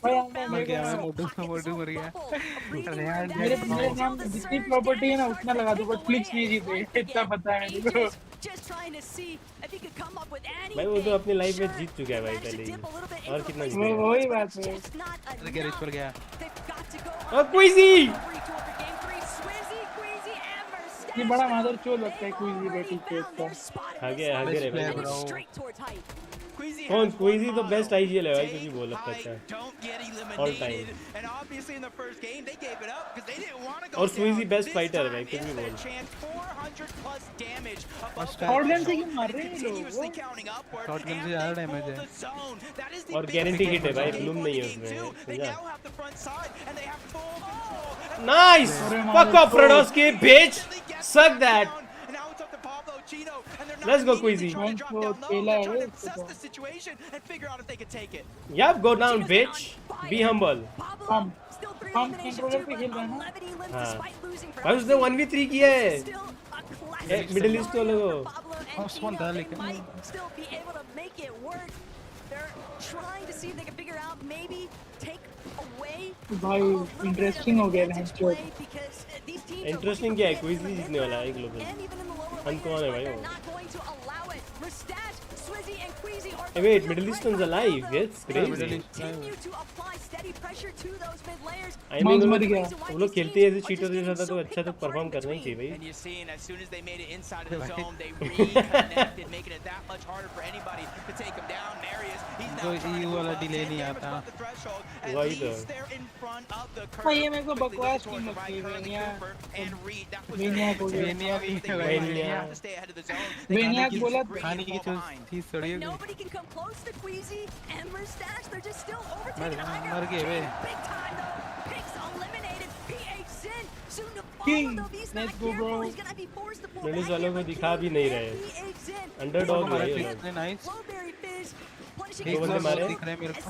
मर गया, मैं मोटू मर गया। मेरे नाम जितनी प्रॉपर्टी है ना उतना लगा दूंगा, क्लिक्स नहीं जीते, इतना पता है मेरे को। भाई वो तो अपनी लाइफ में जीत चुका है भाई पहले ही, और कितना जीतेगा? वही बात है। गैरेज पर गया। अब क्विजी ये बड़ा मादर चोर लगता है क्विजी बेटी के का। आगे रे भाई। कौन क्विजी तो बेस्ट आईजीएल है भाई, कुछ भी बोल सकता है ऑल टाइम। और क्विजी बेस्ट फाइटर है भाई, कुछ भी बोल। शॉटगन से क्यों मार रहे हैं लोग? शॉटगन से ज्यादा डैमेज है और गारंटी हिट है भाई, ब्लूम नहीं है उसमें, समझा? Nice, fuck off Frodowski bitch, suck that. Let's go Queasy. Yep, go down bitch. Be humble. हम कंट्रोलर पे खेल रहे हैं ना। हाँ भाई उसने 1v3 किया है मिडिल ईस्ट वालों को। ऑस्मन था लेकिन भाई इंटरेस्टिंग हो गया है। इंटरेस्टिंग क्या है, क्विजी जीतने वाला है एक लोग। अंत कौन है भाई वो? Wait, Middle Eastern's alive. It's crazy. I mean, वो लोग खेलते हैं ऐसे चीटर जैसा था तो अच्छा तो परफॉर्म करना ही चाहिए भाई। And you're seeing as soon as they made it inside of the zone, they reconnected, making it that much harder for anybody to take him down. Marius, he's now trying to वाला delay नहीं आता। वही तो। भाई ये मेरे को बकवास की लगती है वेनिया को। वेनिया बोला खाने की चीज थोड़ी है। Nobody can come close to Queasy and Mustache. They're just still overtaking मर गए वे। big time though. Picks eliminated. PH Sin soon to King, follow though. He's let's not go careful. bro। He's gonna be forced to pull middle back वालों here, को but दिखा भी नहीं रहे, PH Sin underdog है ये लोग। Nice Blueberry Fizz punishing दो बंदे मारे। दिख रहे हैं मेरे को।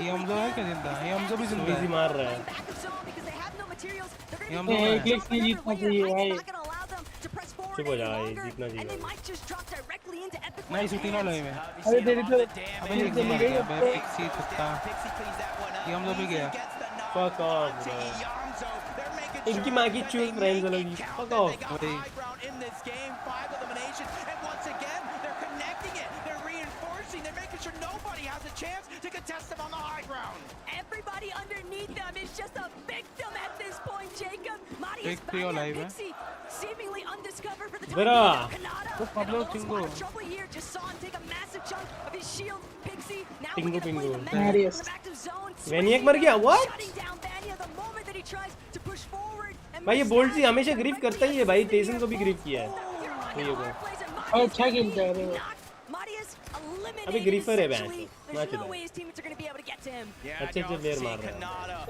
ये हमजा है क्या जिंदा? ये हमजा भी जिंदा क्विजी है। मार रहा है। back of zone because they have no materials. They're ये gonna हमजा be है। क्लिक्स नहीं जीतना चाहिए भाई। not gonna allow them to press forward चुप हो जा any भाई, longer, जीतना and they चाहिए। might just drop directly into Epic nice One's तीन वाला है hands. मैं। अरे तेरी तो अबे एक चली गई। मैं पिक्सी छक्का। ये हमजा भी गया। Fuck off bro। इनकी माँ की चूत फ्रेंड्स वालों की। Fuck off। in this game, 5 eliminations, and once again, they're connecting it, they're reinforcing, they're making sure nobody has a chance to contest them on the high ground. Everybody underneath them is just a victim at this point, Jacob. Marius Big trio Banya, alive, Pixie, seemingly undiscovered for the time Bra. being. Kanata, वो Pablo in a Tingo। lot of trouble here. Just saw him take a massive chunk of his shield. Pixie, now Tingo we're gonna play the Pingo। man Marius। from active zone. वेनियक मर गया, what? Shutting down Banya the moment that he tries to push forward. And भाई ये bolt सी Mustache हमेशा grief करता ही है भाई, टेसन को भी ग्रिफ किया है। ये को और अच्छा खेलता है रे। अभी ग्रिफर है band. There's no way his teammates are going to be able to get to him. अच्छे अच्छे प्लेयर मार रहा है।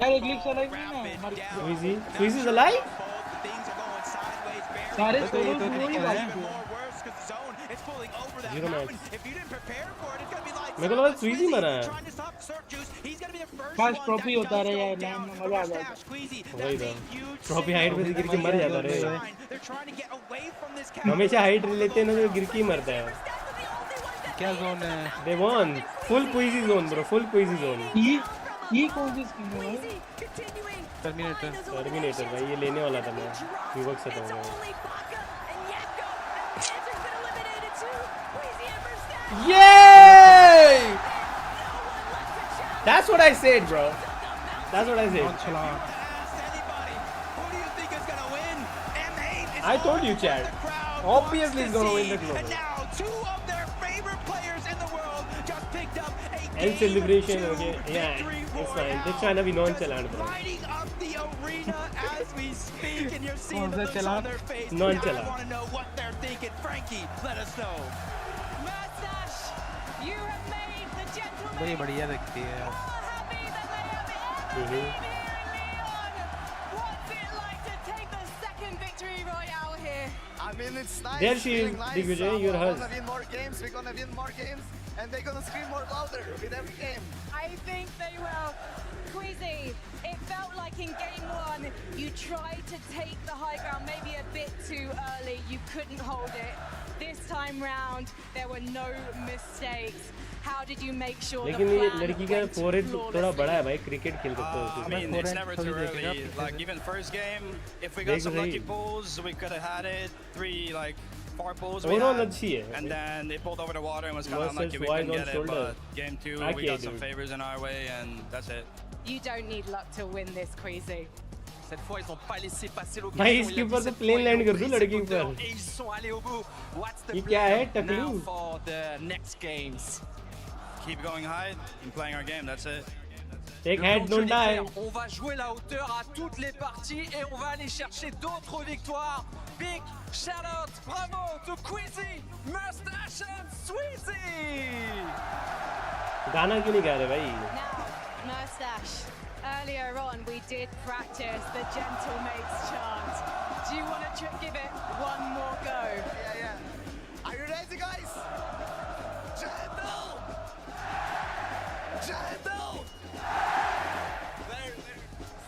यार एक क्लिक्स वाला ही ना मर गया। Quizzy, Quizzy is alive? सारे सोलो तो वही बात है। going over that Zero mountain. match. If you didn't prepare for it, it's gonna be like मेरे को लगा Squeezy मरा है. trying to stop Surf Juice. He's gonna be the first Fast one trophy that होता does रहा go यार, down. मजा आ जाता. Mustache, Squeezy, वही that's तो. a huge Trophy height पे से गिर के मर जाता है. They're trying to get away from this counter. हमेशा height लेते हैं ना तो गिर के ही मरता है. क्या zone है? They won. Full Queasy zone bro. Full Queasy zone. ये कौन सी स्किन है भाई? Terminator भाई ये लेने वाला था मैं. Rework से था मैं. Yay! That's what I said, bro. That's what I said. I told you, Chad. Obviously, he's gonna win the global. And now, two of their favorite players in the world just picked up a And celebration, okay? Yeah, it's fine. They're trying to be nonchalant, bro. lighting up the arena as we speak, and you're seeing the Kaun looks sa on their face. Nonchalant. I want to know what they're thinking. Frankie, let us know. You have made the gentleman बड़ी बढ़िया लगती है यार. What's it like to take the second victory royale here? I mean, it's nice. There she is, feeling nice. Digvijay, you're We're hers. gonna win more games. We're gonna win more games, and they're gonna scream more louder with every game. I think they will. Queasy, it felt like in game one, you tried to take the high ground maybe a bit too early. You couldn't hold it. This time round, there were no mistakes. How did you make sure the लेकिन ये plan लड़की का went forehead flawlessly? थोड़ा बड़ा है भाई. Cricket खेल सकते हो I उससे. mean, it's never too early. Like even first game, if we got some lucky pulls, we could have had it. 4 pulls we Overall had, अच्छी है. and then they pulled over the water and was kind of Versus unlucky we wide couldn't on get it. shoulder. But game 2, I we can't got do some it. favors in our way, and that's it. You don't need luck to win this, Queasy. Cette fois, ils n'ont pas laissé passer l'occasion. भाई इसके ऊपर से plane land कर दूँ लड़की के ऊपर. Et ils sont allés au bout. What's the ये क्या है? plan now Taklu. for the next games? Keep going high and playing our game. That's it. Take Le head, plan de don't jeu est die. clair. On va jouer la hauteur à toutes les parties et on va aller chercher d'autres victoires. Big shout out, bravo to Queasy, Mustache and Sweezy. गाना क्यों नहीं गा रहे भाई? Mustache, earlier on we did practice the gentle mates chant. Do you want to give it one more go? Yeah. Are you ready, guys? Gentle! Gentle!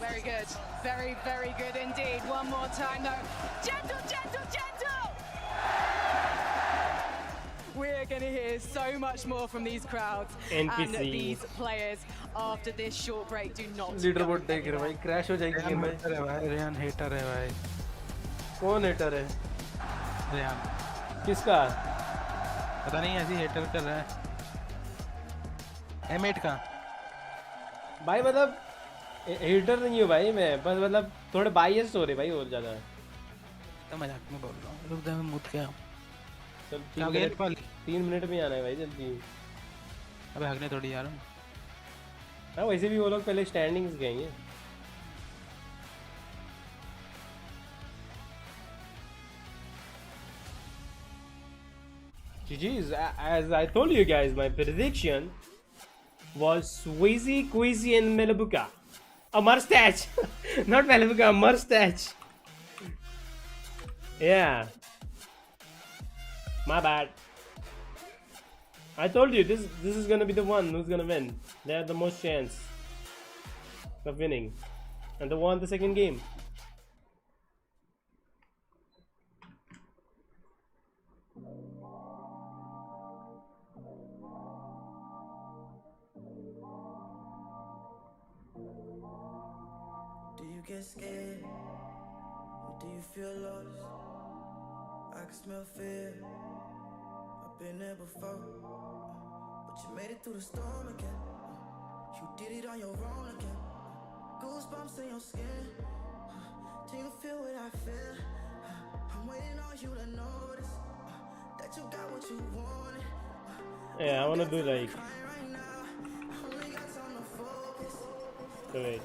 Very good. Very, very good indeed. One more time though. Gentle, gentle, gentle! We're going to hear so much more from these crowds and NPC. these players after this short break. Do not Leaderboard देख रहे भाई. Crash हो जाएगी game में. Rehan hater है भाई. कौन hater है? रेहान. किसका? पता नहीं ऐसी हेटर कर रहा है. M8 का. भाई मतलब हेटर नहीं हो भाई मैं. बस मतलब थोड़े बायस हो रहे भाई और ज़्यादा. तो मजाक में बोल रहा हूँ. रुक जा मैं मुझ गया. चल 3 मिनट में आना है भाई जल्दी. अबे हगने थोड़ी यार. हाँ वैसे भी वो लोग पहले standings गएंगे. GG's, as I told you guys, my prediction was Sweezy, Queasy and Melabuka. A mustache! Not Melabuka, a mustache! Yeah. My bad. I told you, this is gonna be the one who's gonna win. They have the most chance of winning. And they won the second game. Do you get scared? Or do you feel lost? I can smell fear. I've been there before. But you made it through the storm again. You did it on your own again. Goosebumps in your skin. Do you feel what I feel? I'm waiting on you to notice that you got what you wanted. Yeah, I wanna do like. Wait.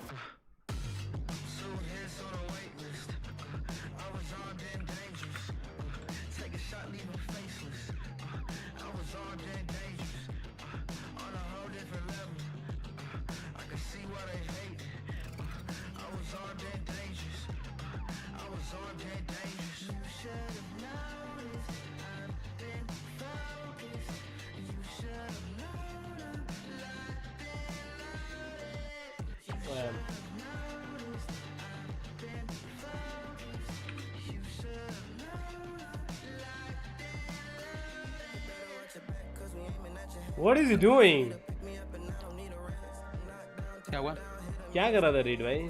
You should have noticed I've been fine. Damn. What is he doing? क्या हुआ? क्या कर रहा था read भाई?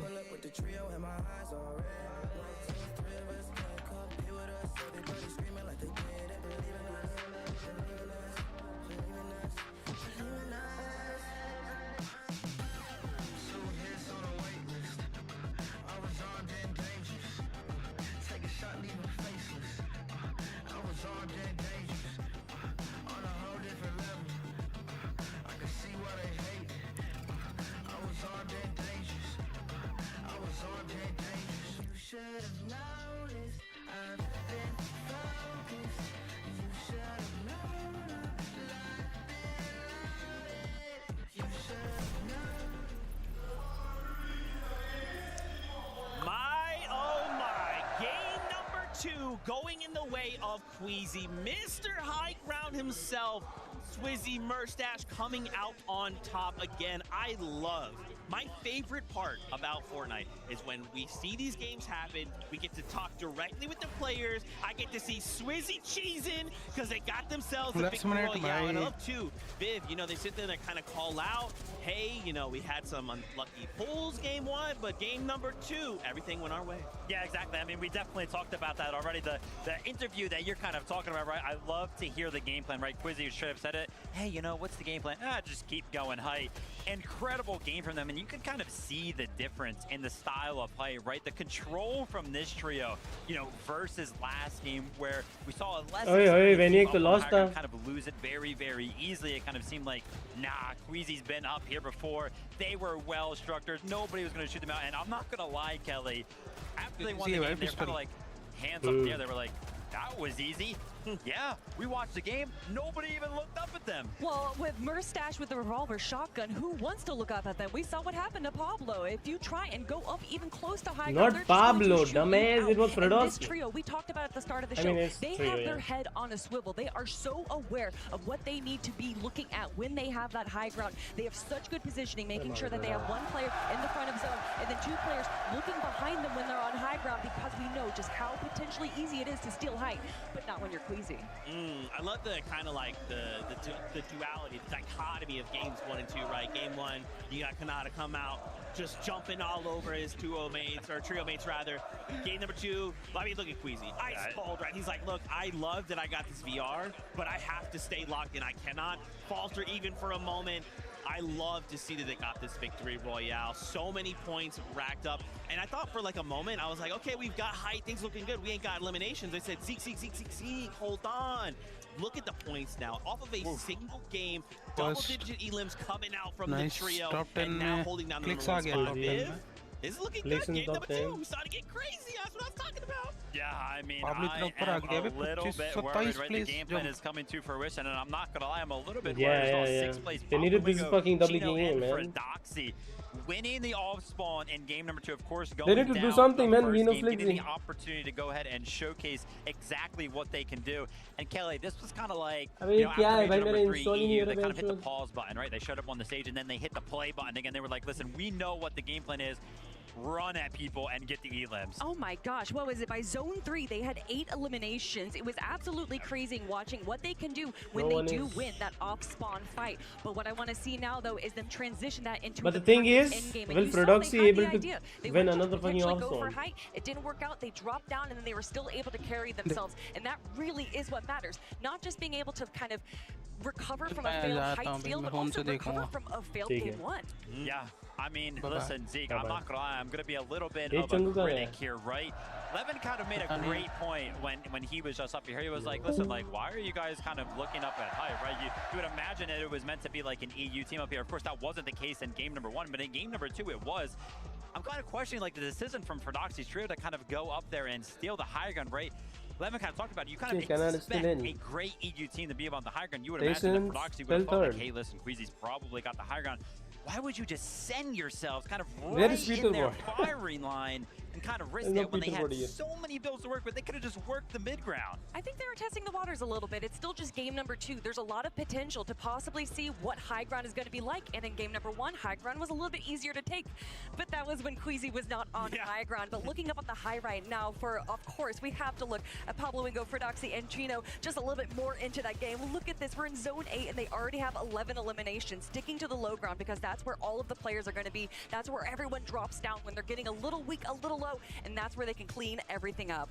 Going in the way of Queasy, Mr. High Ground himself, Swizzy Murstache coming out on top again. I love, my favorite part about Fortnite is when we see these games happen, we get to talk directly with the players. I get to see Swizzy cheesing because they got themselves a big royale. And I love too, Viv, you know, they sit there and they kind of call out, hey, you know, we had some unlucky pulls game one, but game number two, everything went our way. Yeah, exactly. I mean, we definitely talked about that already. The interview that you're kind of talking about, right? I love to hear the game plan, right? Quizzy straight up said it. Hey, you know, what's the game plan? Just keep going height. Incredible game from them, and you can kind of see the difference in the style of play, right? The control from this trio, you know, versus last game where we saw a less kind of lose it very, very easily. It kind of seemed like, nah, Queasy's been up here before. They were well structured. Nobody was going to shoot them out, and I'm not going to lie, Kelly. After they won the game, they were kind of like hands up in the air. They were like, that was easy. Yeah, we watched the game. Nobody even looked up at them. Well, with Murstache with the revolver shotgun, who wants to look up at them? We saw what happened to Pablo. If you try and go up even close to high ground, not Pablo, dumbass. It was Fredos. This trio, we talked about at the start of the show, they have their head on a swivel. They are so aware of what they need to be looking at when they have that high ground. They have such good positioning, making sure that they have one player in the front of zone and then two players looking behind them when they're on high ground, because we know just how potentially easy it is to steal height, but not when you're Queasy. I love the kind of like the duality, the dichotomy of games 1 and 2, right? Game 1, you got Kanata come out, just jumping all over his trio mates rather. Game number 2, I mean, look at Queasy, ice cold, right? He's like, look, I love that I got this VR, but I have to stay locked in. I cannot falter even for a moment. I love to see that they got this victory royale. So many points racked up. And I thought for like a moment, I was like, okay, we've got height, things looking good. We ain't got eliminations. They said, Zeke, hold on. Look at the points now. Off of a single game, double-digit elims coming out from the trio, and now holding down the number 1 spot. This is looking good. Game number 2, we started to get crazy. That's what I was talking about. Yeah, I mean, I am a little bit worried, right? The game plan is coming to fruition, and I'm not going to lie, I'm a little bit worried. Yeah. They needed this fucking double game, man. Winning the off spawn in game number 2, of course, they need to do something, man. Veno getting the opportunity to go ahead and showcase exactly what they can do. And Kelly, this was kind of like, you know, after major number 3 EU, they kind of hit the pause button, right? They showed up on the stage, and then they hit the play button again. They were like, listen, we know what the game plan is. Run at people and get the elims. Oh my gosh, what was it? By zone 3, they had 8 eliminations. It was absolutely crazy watching what they can do when they do win that off-spawn fight. But what I want to see now, though, is them transition that into the thing is, will Prodoxy able to win another fucking off-spawn? It didn't work out. They dropped down, and then they were still able to carry themselves. And that really is what matters. Not just being able to kind of recover from a failed height steal, but also recover from a failed game 1. Yeah. I mean, listen, Zeke, I'm not gonna lie, I'm gonna be a little bit of a critic here, right? Levin kind of made a great point when he was just up here. He was like, listen, like, why are you guys kind of looking up at height, right? You would imagine that it was meant to be like an EU team up here. Of course, that wasn't the case in game number 1, but in game number 2, it was. I'm kind of questioning, like, the decision from Prodoxy's trio to kind of go up there and steal the high ground, right? Levin kind of talked about it. You kind of expect a great EU team to be on the high ground. You would imagine that Prodoxy would have thought, like, hey, listen, Queasy's probably got the high ground. why would you just send yourselves kind of Where right is in Peter their Bot? firing line and kind of risk There's no it when they Peter had Bot here. so many builds to work with? They could have just worked the mid ground. I think they were testing the waters a little bit. It's still just game number 2. There's a lot of potential to possibly see what high ground is going to be like. And in game number 1, high ground was a little bit easier to take. But that was when Queasy was not on high ground. But looking up on the high right now, of course, we have to look at Pablo Ingo, Fredoxy, and Gino just a little bit more into that game. Look at this. We're in zone 8, and they already have 11 eliminations, sticking to the low ground because that's where all of the players are going to be. That's where everyone drops down when they're getting a little weak, a little low, and that's where they can clean everything up.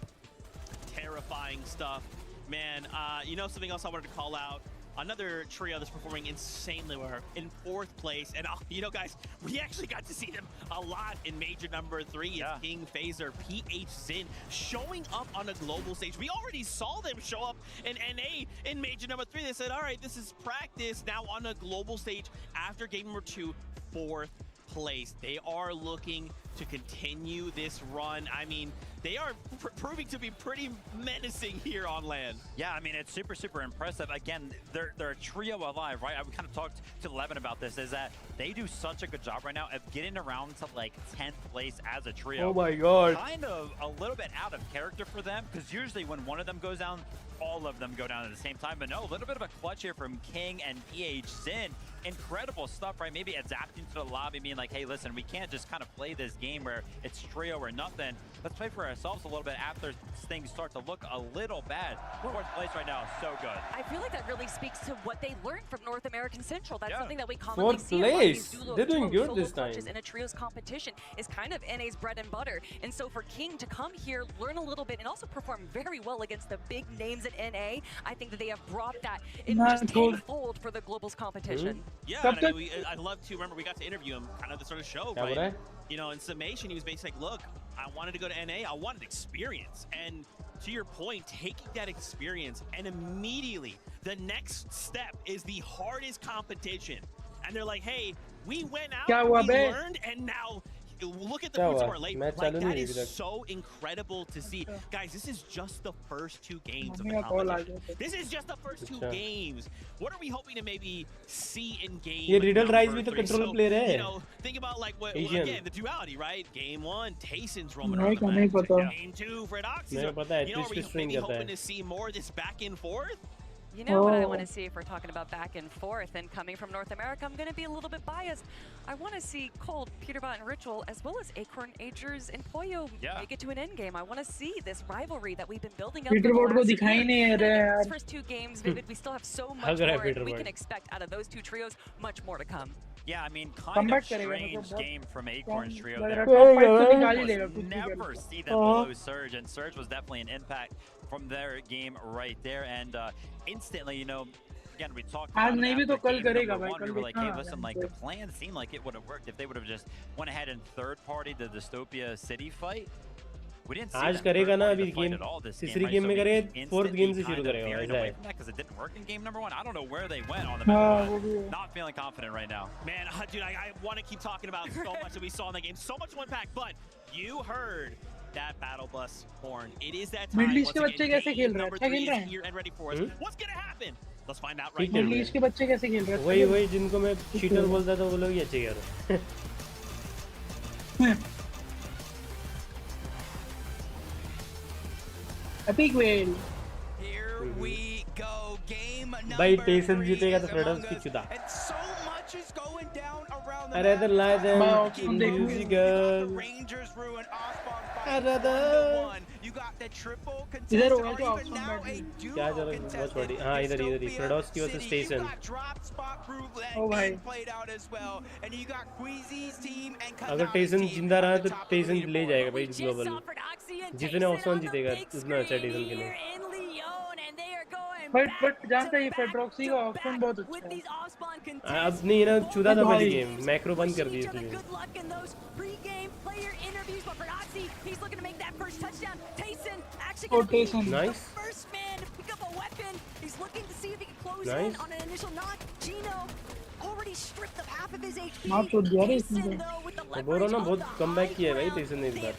Terrifying stuff. Man, you know something else I wanted to call out? Another trio that's performing insanely well in 4th place. And, you know, guys, we actually got to see them a lot in major number 3. It's King, Phaser, PH Sin showing up on a global stage. We already saw them show up in NA in major number 3. They said, all right, this is practice now on a global stage after game number 2, 4th place. They are looking to continue this run. I mean, they are proving to be pretty menacing here on LAN. Yeah, I mean, it's super impressive. Again, they're a trio alive, right? I kind of talked to Levin about this, is that they do such a good job right now of getting around to like 10th place as a trio. Oh my god. Kind of a little bit out of character for them, because usually when one of them goes down, all of them go down at the same time. But no, a little bit of a clutch here from King and PH Sin. Incredible stuff, right? Maybe adapting to the lobby, being like, hey, listen, we can't just kind of play this game where it's trio or nothing. Let's play for ourselves a little bit after things start to look a little bad. 4th place right now is so good. I feel like that really speaks to what they learned from North American Central. That's something that we commonly 4th see. place. They're doing good solo this time. clutches in a trios competition is kind of NA's bread and butter. And so for King to come here, learn a little bit, and also perform very well against the big names in NA, I think that they have brought that in just tenfold for the globals competition. Yeah, and I mean, I'd love to remember we got to interview him kind of the sort of show, right? You know, in summation, he was basically like, look, I wanted to go to NA, I wanted experience. And to your point, taking that experience and immediately the next step is the hardest competition. And they're like, hey, we went out, we learned, and now look at the fruits of our labor. Like, that is so incredible to see. Guys, this is just the first 2 games of the competition. This is just the first 2 games. What are we hoping to maybe see in game Riddle Rise number with the 3? control player hai. You know, think about like what again, the duality, right? Game 1, Tayson's roaming Nahi, around the nahi map. Game 2, Fredoxy. You know, are we maybe hoping to see more of this back and forth? You know what I want to see if we're talking about back and forth, and coming from North America, I'm going to be a little bit biased. I want to see Cold, Peterbot, and Ritual, as well as Acorn, Agers, and Poyo make it to an end game. I want to see this rivalry that we've been building up. Peterbot ko dikhai nahi rahe yaar. These first 2 games, Vivid, we still have so much more, and we can expect out of those 2 trios much more to come. Yeah, I mean, kind of strange game from Acorn's trio there. Never see them below Surge, and Surge was definitely an impact from their game right there. And instantly, you know, again, we talked about it after game number 1. We were like, hey, listen, like, the plan seemed like it would have worked if they would have just went ahead and third-party the Dystopia City fight. We didn't see आज करेगा ना अभी game तीसरी game में करे 4th game से शुरू करेगा ऐसा है because it didn't work in game number 1. I don't know where they went on the map. Not feeling confident right now. Man, dude, I want to keep talking about so much that we saw in that game. So much to unpack, but you heard that battle bus horn. It is that time. Middle East के बच्चे कैसे खेल रहे हैं? अच्छा खेल रहे हैं? Here and ready for us. What's gonna happen? Let's find out right now. Middle East के बच्चे कैसे खेल रहे हैं? वही जिनको मैं cheater बोलता था वो लोग ही अच्छे खेल रहे हैं Epic whale. Here we go. Game number 3. भाई Tayson जीतेगा तो Fredox की चुदा. So much is going down around the I'd rather lie than musical. Rangers ruin Osbon. I'd rather. You got the triple इधर contestant. होगा क्या option क्या चल रहा है बहुत बड़ी हाँ इधर ही Fredox की वजह से Tayson. ओ भाई played out as well, and you got Queasy's team and अगर Tayson जिंदा रहा तो Tayson ले जाएगा भाई ग्लोबल जितने ऑप्शन जीतेगा उतना अच्छा Tayson के लिए बट जानता है फेड्रॉक्सी का ऑप्शन बहुत अच्छा है अब नहीं ना चुदा था पहली गेम मैक्रो बंद कर दी इसलिए Tayson nice nice already stripped of half of his HP. मार तो दिया रे इसने बोल रहा ना बहुत कमबैक किया है भाई Tayson ने इस बार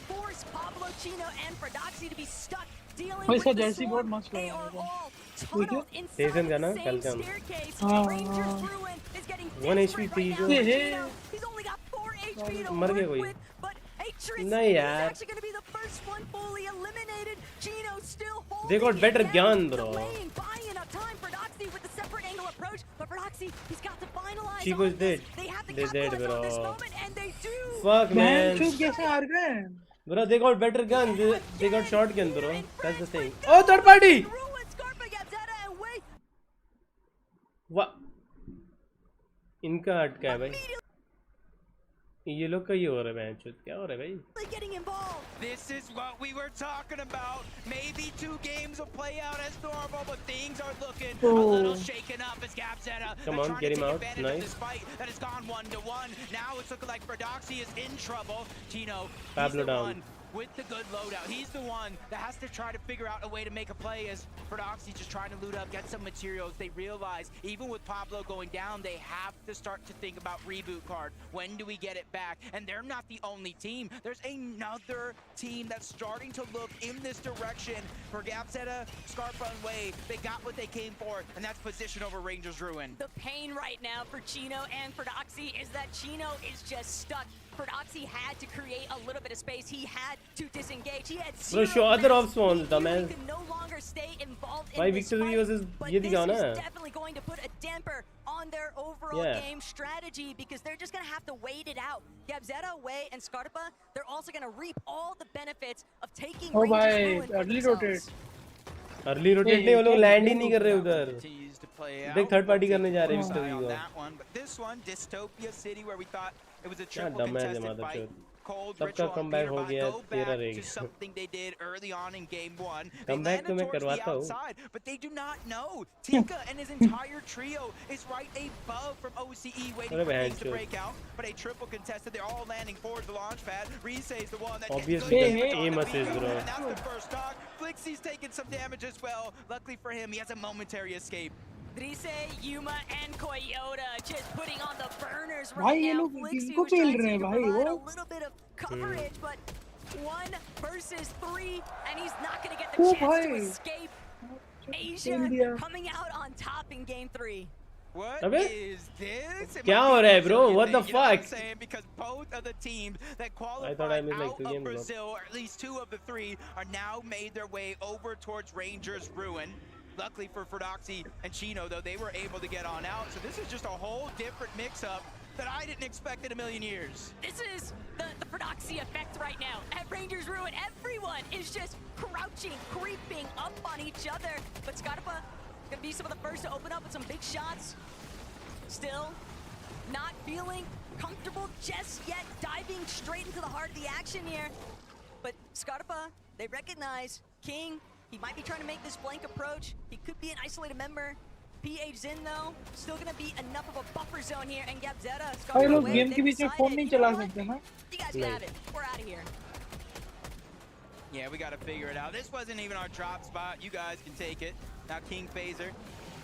Pablo, Chino, and Fredoxy to be stuck dealing भाई with इसका the जर्सी बहुत swarm. मस्त They लगा are मुझे all tunneled inside Jason the का ना same welcome. staircase. Rangers Ruin is getting 1 desperate HP right now. free Gino, he's only got 4 HP to मर गया work कोई with, but Atrix नहीं is यार actually going to be the first one fully eliminated. Gino still holding they got better it down, gun bro delaying, buying enough time for Doxy with the separate angle approach, but for Doxy, he's got to finalize Chico's on this. dead They have to they dead capitalize on this bro moment, and they do. fuck man कैसे हार गए bro they got better guns they got shotgun bro that's the thing oh third party what इनका अटका है भाई ये लोग का ये हो रहा है मैच क्या हो रहा है भाई getting involved. This is what we were talking about. Maybe 2 games will play out as normal, but things are looking a little shaken up as Gapzetta. Come on, get him out. Nice. This fight that has gone 1-1. Now it's looking like Doxy is in trouble. Gino, Pablo he's the down. one with the good loadout. He's the one that has to try to figure out a way to make a play as Doxy just trying to loot up, get some materials. They realize even with Pablo going down, they have to start to think about reboot card. When do we get it back? And they're not the only team. There's another team that's starting to look in this direction for Gapzetta, Scarpa, and Way. They got what they came for, and that's position over Rangers Ruin. The pain right now for Chino and for Doxy is that Chino is just stuck. Doxy had to create a little bit of space. He had to disengage. He had bro show other off spawns dumbass can no longer stay involved भाई in this victory fight, versus but ये this दिखा ना is definitely going to put a damper on their overall game strategy because they're just going to have to wait it out. Gapzetta, Way, and Scarpa, they're also going to reap all the benefits of taking oh Rangers भाई Ruin for early themselves. rotate early rotate नहीं वो लोग land ही नहीं कर रहे उधर देख third party करने जा रहे हैं विक्टरी को That one, but this one, Dystopia City, where we thought it was a क्या triple dumb है contested माता fight. चोद Cold सबका Ritual and कमबैक हो Peter गया go तेरा back रहेगा to something they did early on in game 1. They comeback landed तो मैं towards the करवाता हूँ outside, but they do not know. Tika and his entire trio is right above from OCE, waiting for things to break out. But a triple contested, they're all landing forward the launch pad. Reese is the one that obviously aim assist bro. And that's the first talk. Flixie's taking some damage as well. Luckily for him, he has a momentary escape. Drise, Yuma, and Coyota just putting on the burners भाई right ये now. लोग Flixie किनको was pail trying रहे हैं to भाई provide वो a little bit of coverage, but 1 versus 3, and he's not going to get the chance to escape. Asia coming out on top in game 3. What is this? क्या हो रहा है bro? What the fuck? You know what I'm saying? Because both of the teams that qualified out of Brazil, or at least 2 of the 3, are now made their way over towards Rangers Ruin. Luckily for Doxy and Chino, though, they were able to get on out. So this is just a whole different mix-up that I didn't expect in a million years. This is the Doxy effect right now. At Rangers Ruin, everyone is just crouching, creeping up on each other. But Scarpa gonna be some of the first to open up with some big shots. Still not feeling comfortable just yet, diving straight into the heart of the action here. But Scarpa, they recognize King. He might be trying to make this flank approach. He could be an isolated member. PH Zin though, still gonna be enough of a buffer zone here. And Gapzetta, भाई लोग game के बीच में phone नहीं चला सकते ना You guys can have it. We're out of here. Yeah, we got to figure it out. This wasn't even our drop spot. You guys can take it. Now King Phaser,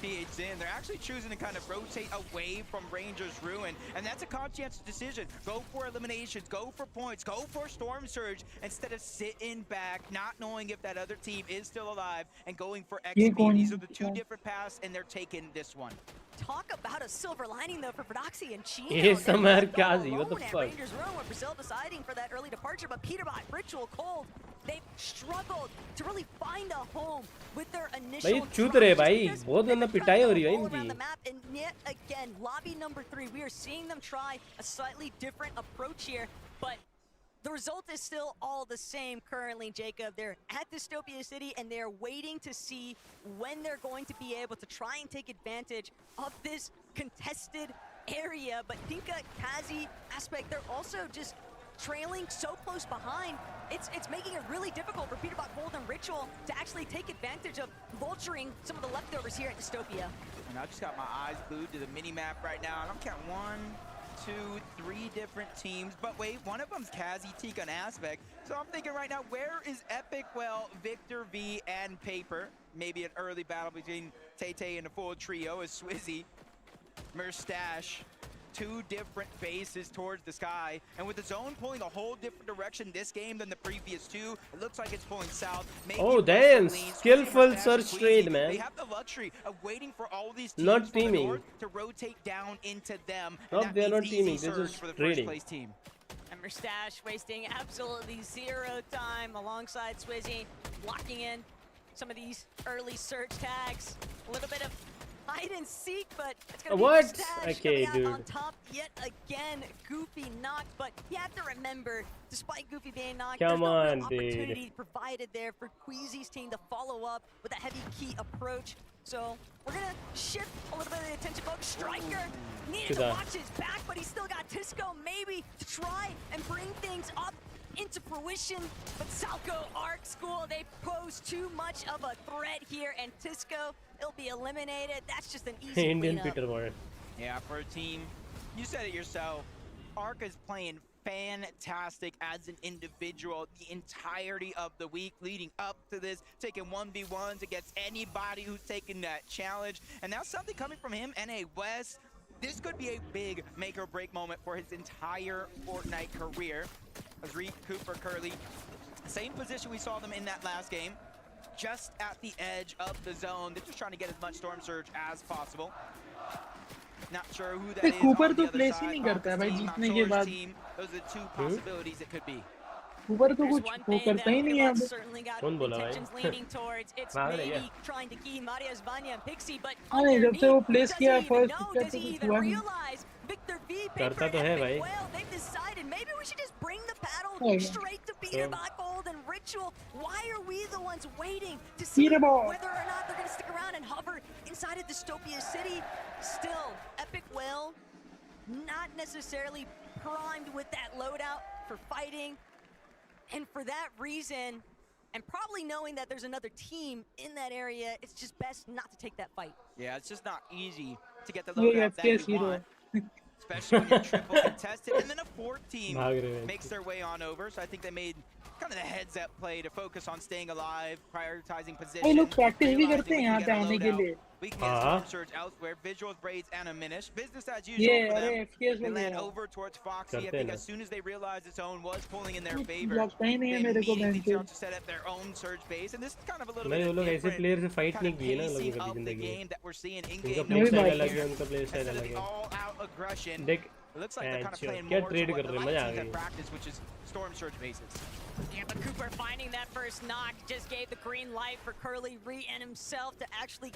PH Zin, they're actually choosing to kind of rotate away from Rangers Ruin, and that's a conscientious decision. Go for eliminations, go for points, go for Storm Surge, instead of sitting back, not knowing if that other team is still alive, and going for XP. These are the 2 different paths, and they're taking this one. Talk about a silver lining though for Doxy and Chino. Yes, Samar Kazi, what the fuck? Rangers Ruin with Brazil deciding for that early departure, but Peterbot, Ritual, Cold, they've struggled to really find a home with their initial. भाई चूत रहे भाई बहुत गंदा पिटाई हो रही है इनकी. And yet again, lobby number 3, we are seeing them try a slightly different approach here, but the result is still all the same currently, Jacob. They're at Dystopia City, and they're waiting to see when they're going to be able to try and take advantage of this contested area. But Pinka, Kazi, Aspect, they're also just trailing so close behind. It's making it really difficult for Peterbot, Gold, and Ritual to actually take advantage of vulturing some of the leftovers here at Dystopia. And I just got my eyes glued to the mini-map right now, and I'm counting 1, 2, 3 different teams. But wait, one of them's Kazi, Tika, and Aspect. So I'm thinking right now, where is Epic? Well, Victor V and Paper. Maybe an early battle between Tay-Tay and the full trio is Swizzy, Merstash, two different bases towards the sky, and with the zone pulling a whole different direction this game than the previous two, it looks like it's pulling south. Maybe oh damn, skillful search trade, man. They have the luxury of waiting for all these teams not from the teaming north to rotate down into them. no, And they're that not means teaming, easy they're surge just for the trading. first place team. And Mustache wasting absolutely zero time alongside Swizzy, locking in some of these early search tags. A little bit of hide and seek, but it's gonna be what? Mustache Okay, coming out on dude. top yet again. Goofy knocked, but you have to remember, despite Goofy being knocked, Come there's no on, real dude. opportunity provided there for Queasy's team to follow up with a heavy key approach. So we're gonna shift a little bit of the attention focus. Striker needed to watch his back, but he's still got Tisco maybe to try and bring things up into fruition. But Salco Arc School, they pose too much of a threat here, and Tisco, he'll be eliminated. That's just an easy Indian cleanup. Peter Moore. Yeah, for a team, you said it yourself, Arc is playing fantastic as an individual the entirety of the week leading up to this, taking 1v1s against anybody who's taking that challenge. And now something coming from him, NA West. This could be a big make or break moment for his entire Fortnite career. As Reed, Cooper, Curly, same position we saw them in that last game, just at the edge of the zone. They're just trying to get as much Storm Surge as possible. Not sure who that is. Cooper तो place ही नहीं करता है भाई जीतने के बाद. Those are the two possibilities it could be. Cooper तो कुछ वो करता ही नहीं है अब. कौन बोला भाई? Maybe trying to key Maria's Vanya and Pixie, but नहीं जब से वो प्लेस किया फर्स्ट पिक्चर तो कुछ हुआ नहीं. Victor V करता तो है भाई. well, they've decided maybe we should just bring the paddle straight to Peterbot Gold and Ritual. Why are we the ones waiting to see whether or not they're going to stick around and hover inside of Dystopia City? Still, Epic Whale not necessarily primed with that loadout for fighting, and for that reason, and probably knowing that there's another team in that area, it's just best not to take that fight. Yeah, it's just not easy to get the loadout that you want. Especially when you're triple contested, and then a fourth team makes their way on over. So I think they made kind of the heads-up play to focus on staying alive, prioritizing position. ये लोग practice भी करते हैं यहाँ पे आने के लिए. We can get Storm Surge elsewhere. Visuals, Braids, and a Minish. Business as usual for them. They land over towards Foxy. I think as soon as they realized its own was pulling in their favor, they immediately jumped to set up their own Surge base. And this is kind of a little bit of different kind of pacing of the game that we're seeing in-game. All-out aggression. It looks like they're kind of playing more to what the light teams at practice, which is Storm Surge bases. Yeah, but Cooper finding that first knock just gave the green light for Curly Ree and himself to actually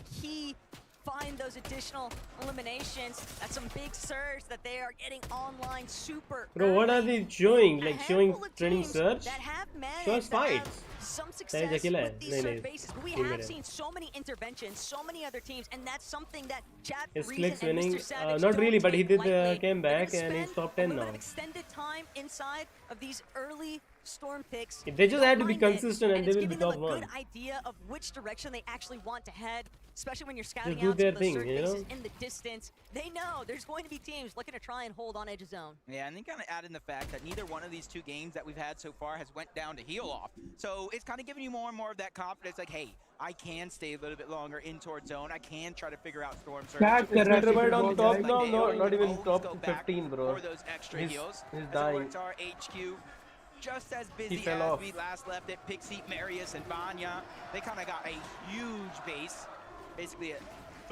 find those additional eliminations. That's some big surge that they are getting online super Bro, what are they showing? Like showing training surge? Show us fights. Some success with these surge bases. We have seen so many interventions, so many other teams, and that's something that Jab, Reason, and winning. Mr. Savage Not really, but he did lightly. came back and he's top 10 now. Extended time inside of these early storm picks. If they just had to be consistent and they will be top 1. Good idea of which direction they actually want to head, especially when you're scouting do out their some thing, of the you know? bases in the distance. They know there's going to be teams looking to try and hold on edge of zone. Yeah, and then kind of add in the fact that neither one of these two games that we've had so far has went down to heal off. So it's kind of giving you more and more of that confidence, like, hey, I can stay a little bit longer in towards zone. I can try to figure out Storm Surge. On top now, not even top 15, bro. For those extra heals. He's As dying. it works, our HQ just as busy as we last left it. Pixie, Marius, and Vanya. They kind of got a huge base, basically a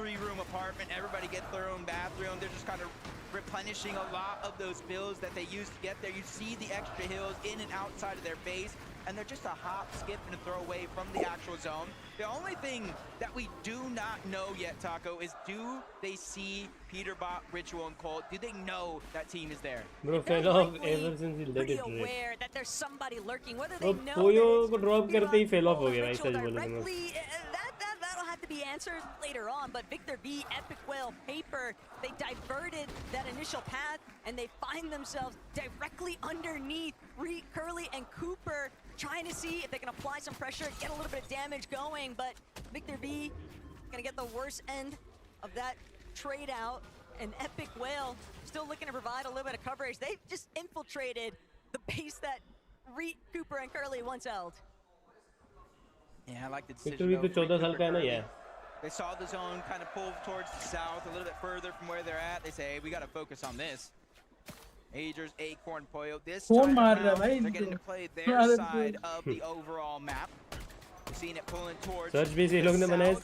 3-room apartment. Everybody gets their own bathroom. They're just kind of replenishing a lot of those bills that they used to get there. You see the extra hills in and outside of their base, and they're just a hop, skip, and a throw away from the actual zone. The only thing that we do not know yet, Taco, is do they see Peterbot, Ritual, and Colt? Do they know that team is there? Bro, fell off ever since he let it rip. Aware that there's somebody lurking, whether they know Poyo को drop करते ही fell off हो गया भाई सच बोले तो मैं. That'll have to be answered later on, but Victor V, Epic Whale, Paper, they diverted that initial path and they find themselves directly underneath Curly and Cooper, trying to see if they can apply some pressure, get a little bit of damage going, but Victor V gonna get the worst end of that trade out, and Epic Whale still looking to provide a little bit of coverage. They've just infiltrated the base that Cooper and Curly once held. Yeah, I like the decision. Victor V तो 14 साल का है ना, yeah. They saw the zone kind of pull towards the south, a little bit further from where they're at. They say, hey, we got to focus on this. Agers, Acorn, Poyo. This time around, they're getting to play their side of the overall map. We're seeing it pulling towards the south,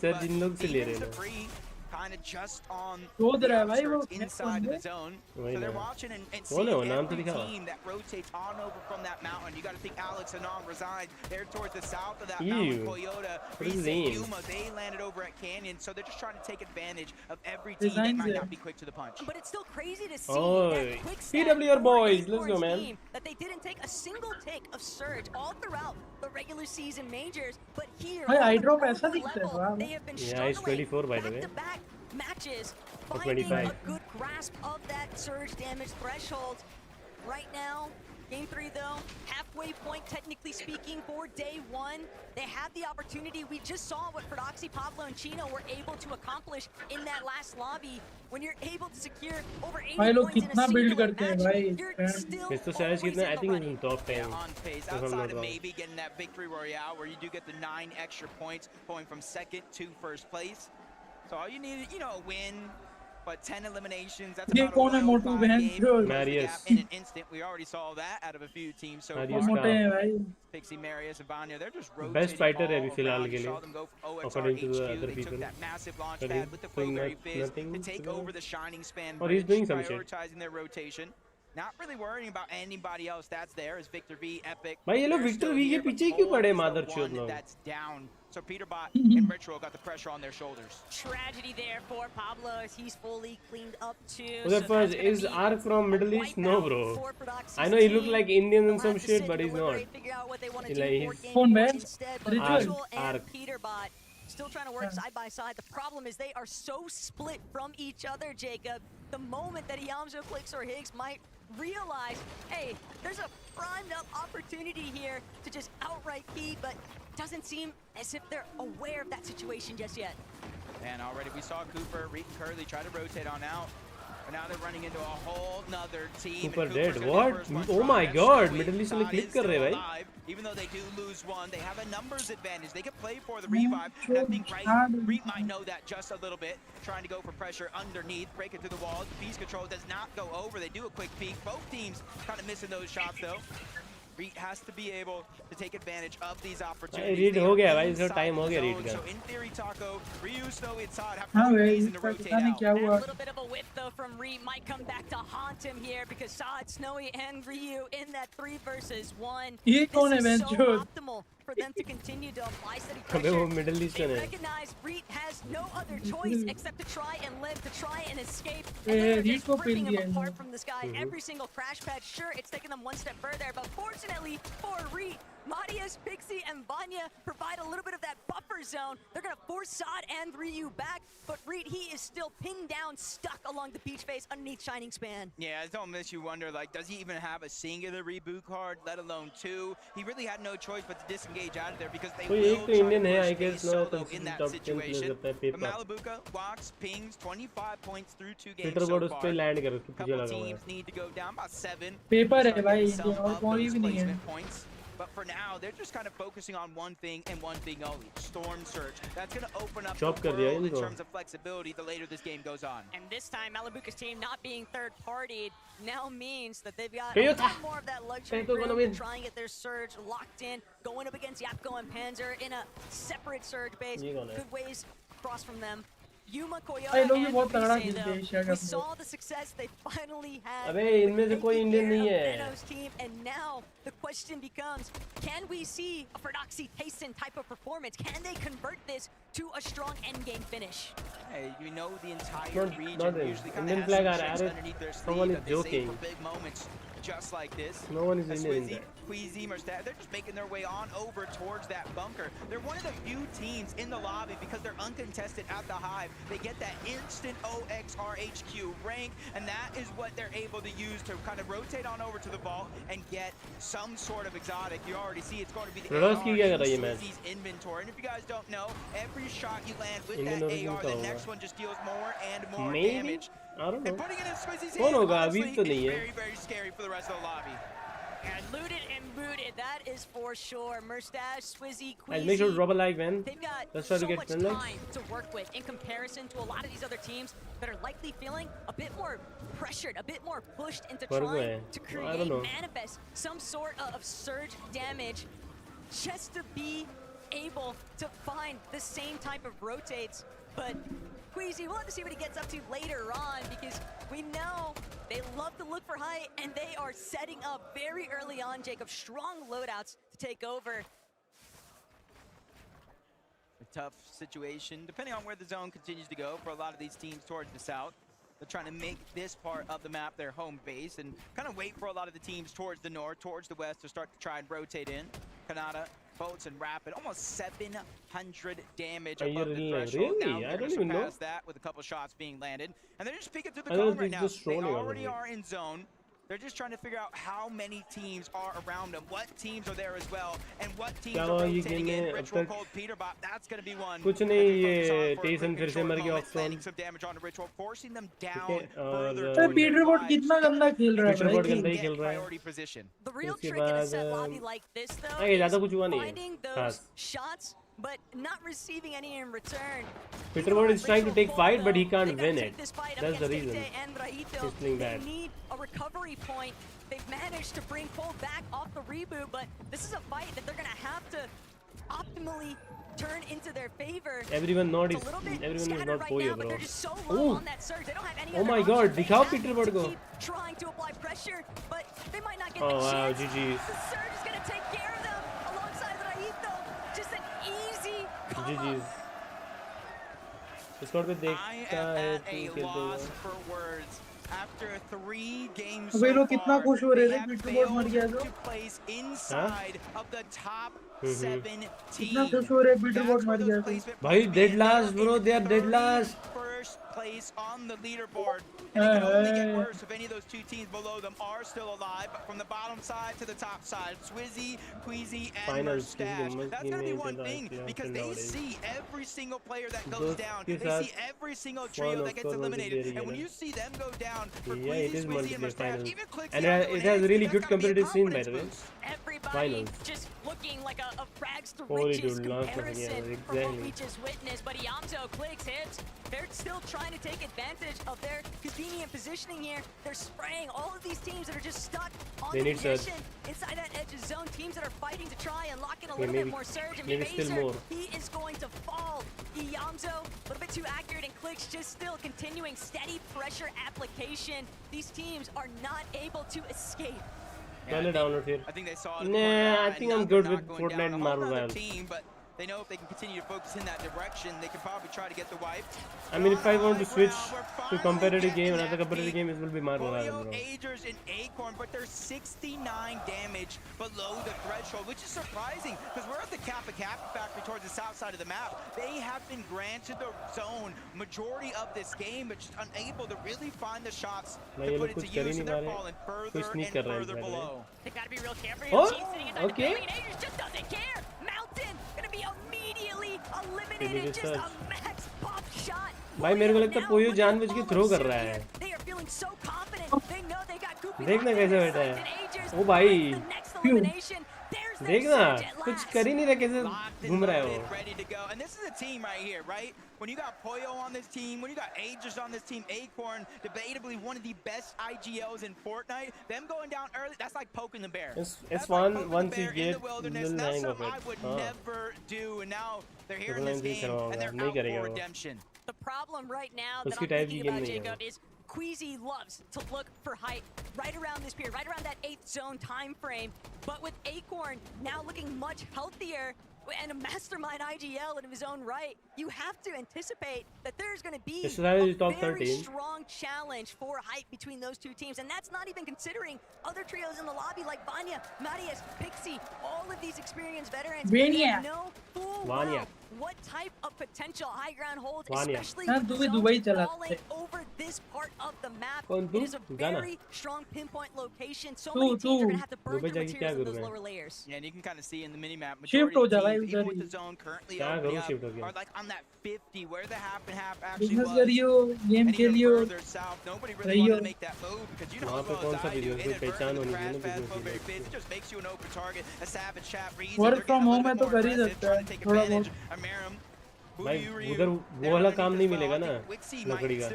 but even debris kind of just on the outskirts inside of the zone. So they're watching and seeing every team that rotates on over from that mountain. You got to think Alex and Nam reside there towards the south of that mountain. Toyota, Yuma, they landed over at Canyon. So they're just trying to take advantage of every team that might not be quick to the punch. But it's still crazy to see that quick PWR boys, let's go, man. That they didn't take a single take of surge all throughout the regular season majors, but here level, they have been yeah, he's 24 by the way. Matches, finding a good grasp of that surge damage threshold. Right now, game 3 though, halfway point technically speaking for day 1. They had the opportunity. We just saw what Prodoxy, Pablo, and Chino were able to accomplish in that last lobby. When you're able to secure over 80 points in a single match, you're still always in the I think he's in top 10. On pace, outside of maybe getting that victory royale where you do get the 9 extra points going from second to first place. So all you need, you know, a win, but 10 eliminations, that's about a 105 game gap in an instant. We already saw that out of a few teams so far. Pixie, Marius, and Vanya, they're just rotating best fighter all abhi filhal ke saw liye, them go for according to the other they people. took that massive launch pad with the Flowberry Fizz to take over the Shining Span Or he's doing some prioritizing their rotation. Not really worrying about anybody else that's there as Victor V, Epic. भाई ये लोग Victor V के पीछे क्यों पड़े motherchode लोग? That's down. So Peterbot and Ritual got the pressure on their shoulders. Tragedy there for Pablo as he's fully cleaned up too. So first, is Ark from Middle East? No, bro. I know he looked like Indian and some shit, but he's not. Like he's Ark. Peterbot still trying to work side by side. The problem is they are so split from each other, Jacob. The moment that Yamzo, Clicks, or Higgs might realize, hey, there's a primed up opportunity here to just outright key, but doesn't seem as if they're aware of that situation just yet. And already we saw Cooper, Reed, and Curly try to rotate on out. But now they're running into a whole nother team. Cooper dead. What? Oh my god. Middle East में click कर रहे भाई. Even though they do lose one, they have a numbers advantage. They can play for the revive. And I think Reed might know that just a little bit. Trying to go for pressure underneath, break it through the wall. Beast control does not go over. They do a quick peek. Both teams kind of missing those shots though. Reed has to be able to take advantage of these opportunities. Reed हो गया भाई, इसका time हो गया Reed का. So in theory, Taco, Ryu, Snowy, and Todd have no reason to rotate out. A little bit of a whip though from Reed might come back to haunt him here because Todd, Snowy, and Ryu in that 3 versus 1. This is so optimal for them to continue to apply steady pressure. They recognize Reed has no other choice except to try and live, to try and escape. And they're just ripping him apart from this guy. Every single crash pad, sure, it's taken them one step further, but fortunately for Reed, Marius, Pixie, and Vanya provide a little bit of that buffer zone. They're going to force Saad and Ryu back, but Reed, he is still pinned down, stuck along the peach face underneath Shining Span. Yeah, it don't miss you wonder, like, does he even have a singular reboot card, let alone 2? He really had no choice but to disengage out of there because they will try to push solo in that situation. But Malibuka, Wax, pings, 25 points through 2 games so far. Couple teams need to go down by 7. Paper है भाई, some और of कोई those भी नहीं है. placement points. But for now, they're just kind of focusing on one thing and one thing only, Storm Surge. That's going to open up the world in terms of flexibility the later this game goes on. And this time, Malibuka's team not being third-partied now means that they've got a lot more of that luxury room to try and get their Surge locked in, going up against Yapko and Panzer in a separate Surge base. Good ways across from them. Yuma, Koyota, and Vise, we saw the success they finally had with Veno's team, and now the question becomes, can we see a Prodoxy Tyson type of performance? Can they convert this to a strong endgame finish? Hey, you know the entire region usually kind of has some tricks underneath their sleeve that they save for big moments just like this. No one is in there. Queasy, Merstad, they're just making their way on over towards that bunker. They're one of the few teams in the lobby because they're uncontested at the Hive. They get that instant OXRHQ rank, and that is what they're able to use to kind of rotate on over to the vault and get some sort of exotic. You already see it's going to be the AR's inventory. And if you guys don't know, every shot you land with that AR, the next one just deals more and more damage. I don't know. And putting it in Swizzy's hand, honestly, is very, very scary for the rest of the lobby. And looted and looted, that is for sure. Mustache, Swizzy, Queasy. I'll make sure to drop a like, man. They've got Let's try to so get much 10 likes. time to work with in comparison to a lot of these other teams that are likely feeling a bit more pressured, a bit more pushed into trying to create, manifest some sort of surge damage just to be able to find the same type of rotates. But Queasy, we'll have to see what he gets up to later on, because we know they love to look for height, and they are setting up very early on, Jacob, strong loadouts to take over. A tough situation, depending on where the zone continues to go for a lot of these teams towards the south. They're trying to make this part of the map their home base and kind of wait for a lot of the teams towards the north, towards the west to start to try and rotate in. Kanata, Bolts, and Rapid, almost 700 damage above the threshold. Now they're going to surpass that with a couple shots being landed. And they're just peeking through the cone right now. They already are in zone. They're just trying to figure out how many teams are around them, what teams are there as well, and what teams are rotating in. Ritual Cold Peterbot, that's going to be one. कुछ नहीं ये Tyson फिर से मर गया of some damage on Ritual, forcing them down further. Peterbot कितना गंदा खेल रहा है भाई. Peterbot गंदा ही खेल रहा है. The real trick in a set lobby like this, though, ज़्यादा कुछ हुआ नहीं finding those shots but not receiving any in return. Peterbot is trying to take fight, but he can't win it. That's the reason. He's playing bad. They need a recovery point. They've managed to bring Cole back off the reboot, but this is a fight that they're going to have to optimally turn into their favor. Everyone is not Poyo, bro. Oh my God! दिखाओ Peterbot को. Trying to apply pressure, but they might not get the chance. Wow, GG's. The surge is going to take care of them alongside Raito. Just an easy GG's. Discord पे देखता है कि for words. After 3 games so far, कितना खुश हो रहे थे Peterbot मर गया तो. Inside of the top 7 teams. कितना खुश हो रहे Peterbot मर गया तो. भाई dead last, bro. They are dead last. First place on the leaderboard. And it can only get worse if any of those two teams below them are still alive. But from the bottom side to the top side, Swizzy, Queasy, and Mustache. That's going to be one thing, because they see every single player that goes down. They see every single trio that gets eliminated. And when you see them go down for Queasy, Swizzy, and Mustache, even clicks and it has really good competitive scene, by the way. Everybody just looking like a frags to riches comparison from what we just witnessed. But Yamzo clicks hits. They're still trying to take advantage of their convenient positioning here. They're spraying all of these teams that are just stuck on the position inside that edge of zone. Teams that are fighting to try and lock in a little bit more surge. And Phaser, he is going to fall. Yamzo, a little bit too accurate, and Clicks just still continuing steady pressure application. These teams are not able to escape. I think they saw it. Nah, I think I'm good with Fortnite and Marvel Rivals. But they know if they can continue to focus in that direction, they can probably try to get the wipe. I mean, if I want to switch to competitive game, another competitive game, it will be Marvel Rivals, bro. Agers and Acorn, but they're 69 damage below the threshold, which is surprising because we're at the Kappa factory towards the south side of the map. They have been granted the zone majority of this game, but just unable to really find the shots to put it to use, and they're falling further and further below. They gotta be real careful. Oh, okay. Agers just doesn't care. Mountain gonna be immediately eliminated. Just a max pop shot. भाई मेरे को लगता है पोयो जानबूझ के throw कर रहा है. They are feeling so confident. They know they got Goopy. देखना कैसे बैठा है. ओ भाई. देखना कुछ कर ही नहीं रहा, कैसे घूम रहा है वो. Ready to go. And this is a team right here, right? When you got Poyo on this team, when you got Agers on this team, Acorn, debatably one of the best IGLs in Fortnite, them going down early, that's like poking the bear. It's fun once you get little hang of it. I would never do, and now they're here in this game, and they're out for redemption. The problem right now that I'm thinking about, Jacob, is Queasy loves to look for height right around this period, right around that 8th zone time frame. But with Acorn now looking much healthier and a mastermind IGL in his own right, you have to anticipate that there's going to be a very strong challenge for height between those two teams. And that's not even considering other trios in the lobby like Vanya, Marius, Pixie, all of these experienced veterans. Vanya. Know full well what type of potential high ground holds, Vanya. especially हाँ, with तू the भी zone Dubai चला falling over this part of the map. कौन It तू? is a गाना? very strong pinpoint location. So तू many teams are तू going to have to burn Dubai through जाके क्या materials in करूँ those मैं? lower layers. Yeah, and you can kind of see in the mini-map, Shift majority हो of जा teams, भाई even उधर with he the zone currently क्या opening करूँ shift हो up, गया? are like on that 50, where the half and half actually business was. करियो game And even खेलियो further south, nobody really रहियो wanted to make that move because you know वहाँ as पे well कौन as सा I do, business कोई पहचान inadvertently होनी with चाहिए crash ना fast, business very की fast, it just makes you an open target. A savage chat reason work they're from getting a home little है bit तो more कर ही aggressive, सकता है trying to take थोड़ा advantage. बहुत Amaram, भाई Ryu, उधर वो वाला काम नहीं मिलेगा ना लकड़ी का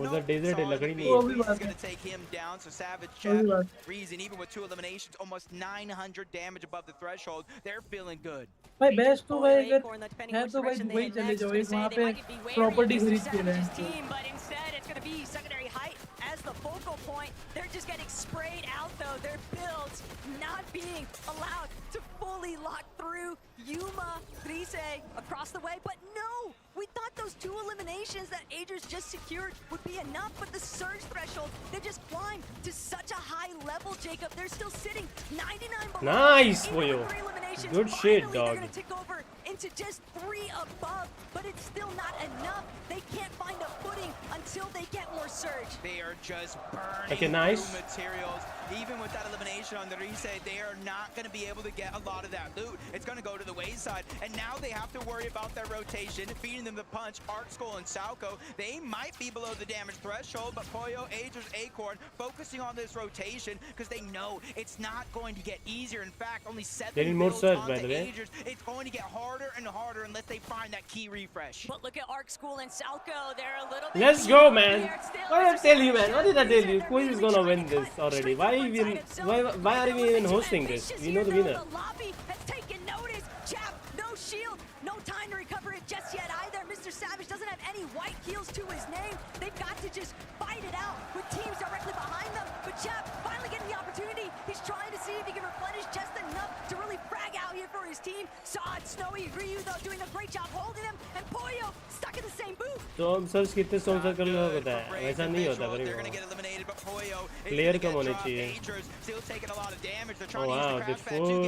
उधर डेजर्ट है लकड़ी नहीं वो है भी बात है take him down, so Savage वो भी Chat, बात Reason, even with 2 eliminations, almost 900 damage above the threshold, they're feeling good. भाई बेस्ट तो भाई अगर है तो भाई दुबई चले जाओ एक वहाँ पे प्रॉपर्टी खरीद के रहे But instead, it's going to be secondary height as the focal point. They're just getting sprayed out, though. Their builds not being allowed to fully lock through Yuma, Grise across the way. But no, we thought those 2 eliminations that Agers just secured would be enough, but the surge threshold, they just climbed to such a high level, Jacob. They're still sitting 99 below. Nice, Even Boyo. with 3 eliminations, Good shit, finally, dog. They're going to tick over into just 3 above, but it's still not enough. They can't find a footing until they get more surge. They are just burning Okay, nice. through materials. Even with that elimination on the reset, they are not going to be able to get a lot of that loot. It's going to go to the wayside, and now they have to worry about their rotation, feeding them the punch. Arc Skull and Sauco, they might be below the damage threshold, but Poyo, Agers, Acorn, focusing on this rotation because they know it's not going to get easier. In fact, only 7 They need more builds surge, onto by the way. Agers. It's going to get harder and harder unless they find that key refresh. But look at Arc School and Salco. They're a little bit. Let's go, man. What did I tell you, man? What did I tell you? Quiz is gonna win this already. Why are we even hosting this? We know the winner. The lobby has taken notice. Chap, no shield, no time to recover it just yet either. Mr. Savage doesn't have any white heals to his name. They've got to just fight it out with teams directly behind them. But Chap finally getting the opportunity. He's trying to see if he can replenish just enough to really frag out here for his team. Sod, Snowy, Ryu though doing a great job holding him, and Poyo stuck in the same booth. तो हम search कितने सोच कर लोग होता है वैसा नहीं होता प्लेयर कम होने चाहिए Oh wow, the full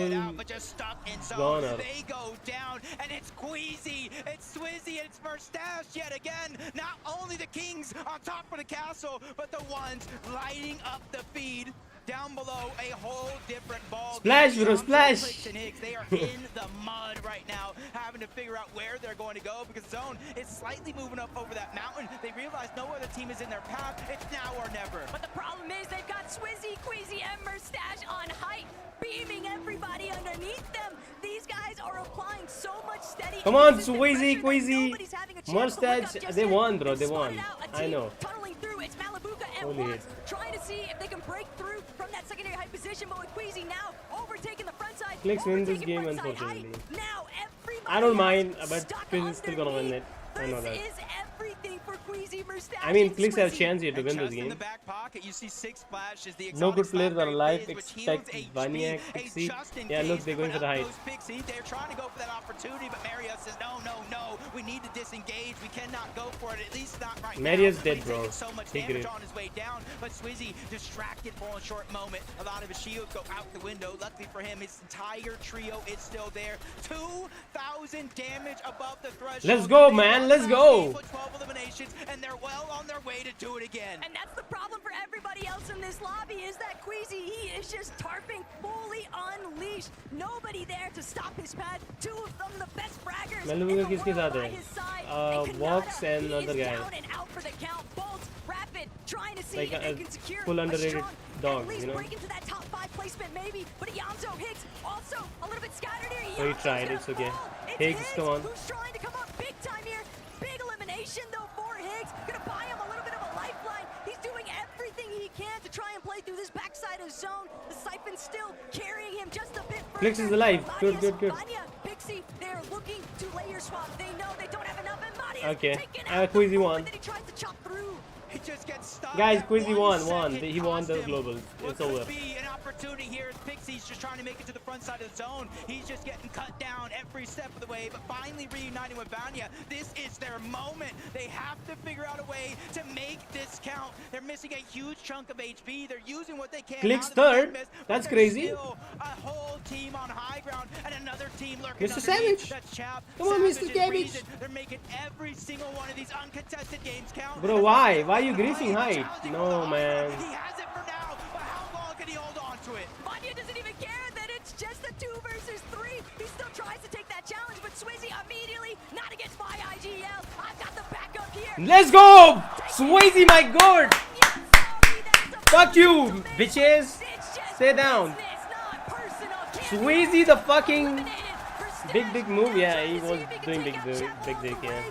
goner. They go down, and it's Queasy, it's Swizzy, and it's Mustache yet again. Not only the kings on top of the castle, but the ones lighting up the feed. Down below, a whole different ball. Splash, bro, splash. They are in the mud right now, having to figure out where they're going to go because Zone is slightly moving up over that mountain. They realize no other team is in their path. It's now or never. But the problem is they've got Swizzy, Queasy, and Mustache on height, beaming everybody underneath them. These guys are applying so much steady. Come on, Swizzy, Queasy, Mustache. They won, bro. They won. I know. Tunneling through, it's Malabuka and Holy Watts trying to see if they can break through from that secondary height position, but with Queasy now overtaking the front side. Clicks win this game, unfortunately. Now everybody I don't mind, but Quiz is still gonna win it. I know that. is everything for Queasy, Mustache. I mean, Clicks have a chance here to win this game. No good players are alive except Vanya, Pixie. Yeah, look, they're going for the height. They're trying to go for that opportunity, but Marius says, no, we need to disengage. We cannot go for it, at least not right now. Marius dead, bro. So much Take damage it. on his way down, but Swizzy distracted for a short moment. A lot of his shields go out the window. Luckily for him, his entire trio is still there. 2,000 damage above the threshold. Let's go, man. Let's go. 12 eliminations, and they're well on their way to do it again. And that's the problem for everybody else in this lobby is that Queasy, he is just tarping fully unleashed. Nobody there to stop his path. 2 of them, the best fraggers in the world by his side. Walks and another guy. Down and out for the count. Bolts, Rapid, trying to see Like if a they can secure full a underrated strong, dog, at least you know? break into that top 5 placement maybe. But Yamzo Higgs also a little bit scattered here. So he Yamzo's tried, gonna it's okay. fall. It's Higgs, come on. who's trying to come up big time here. Big elimination though for Higgs. Gonna buy him a little bit of a lifeline. He's doing everything he can to try and play through this backside of zone. The Siphon's still carrying him just a bit further. Flix is alive. Good. Vanya, Pixie, they're looking to layer swap. They know they don't have enough, and Marius Okay. taken out Quizzy the won. and then he tries to chop through. He just gets stopped. Guys, at Quizzy 1 won. second. He won the global. What It's over. could be an opportunity here is Pixie's just trying to make it to the front side of the zone. He's just getting cut down every step of the way, but finally reuniting with Vanya. This is their moment. They have to figure out a way to make this count. They're missing a huge chunk of HP. They're using what they can. Clicks out of the third. miss, but That's there's crazy. still a whole team on high ground and another team lurking Mr. underneath. Savage. That's Chap, Come on, Savage, Mr. and Cabbage. Ryzen. They're making every single one of these uncontested games count. Bro, why? Why are you greasing height? No, man. He has it for now, but how long can he hold on to it? Vanya doesn't even care that it's just a 2 versus 3. He still tries to take that challenge, but Swizzy immediately, not against my IGL. I've got the backup here. Let's go! Swayze, my god! Fuck you, bitches! Stay down. Swayze, the fucking big dick move. Yeah, he was doing big dick, yeah.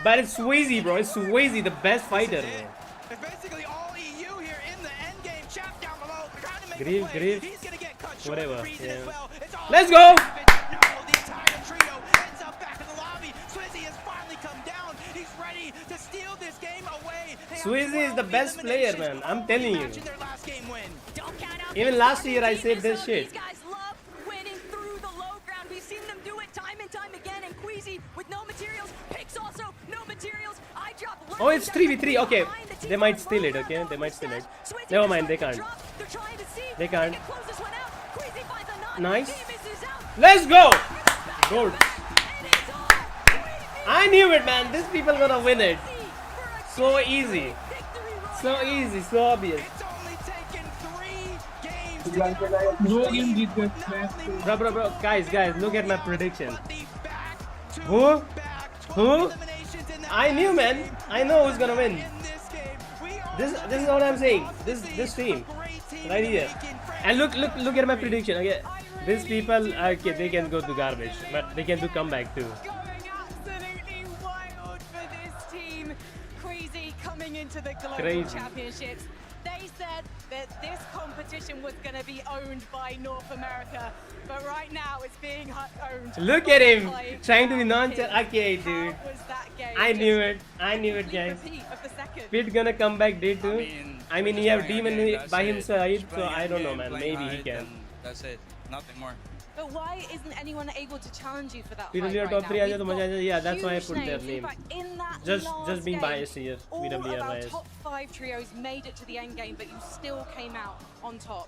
But it's Swayze, bro. It's Swayze, the best fighter, bro. It's basically all EU here in the end game. Chap down below, trying to make a play. He's gonna get cut short. Whatever. Yeah. Well. Let's go! No, the entire trio ends up back in the lobby. Swizzy has finally come down. He's ready to steal this game away. Swayze is the best player, man. I'm telling you. Even last year I said this shit. These guys love winning through the low ground. We've seen them do it time and time again. And Queasy with no materials. Picks also no materials. I drop. Oh, it's 3v3. Okay, they might steal it. Okay, they might steal it. Never mind, they can't. They can't. Nice. Let's go. Gold. I knew it, man. These people gonna win it. So easy. So easy. So obvious. Bro. Guys, look at my prediction. Who? I knew, man. I know who's gonna win. This is what I'm saying. This team right here. And look at my prediction. Okay, these people, okay, they can go to garbage, but they can do comeback too. Absolutely wild for this team. Crazy coming into the global Crazy. championships. They said that this competition was going to be owned by North America, but right now it's being owned. Look at him by trying to be nonchalant. Okay, dude. How was that game? I knew it, guys. Repeat of the second. Pit gonna come back day 2. I mean, he have Demon by himself, so I don't know, man. Maybe he can. That's it. Nothing more. But why isn't anyone able to challenge you for that PWR fight top right 3 now? aaja to maja aaja. Yeah, that's why I put their Huge name. names. In fact, in that Just last being game, biased here. all PWR of our biased. top 5 trios made it to the end game, but you still came out on top.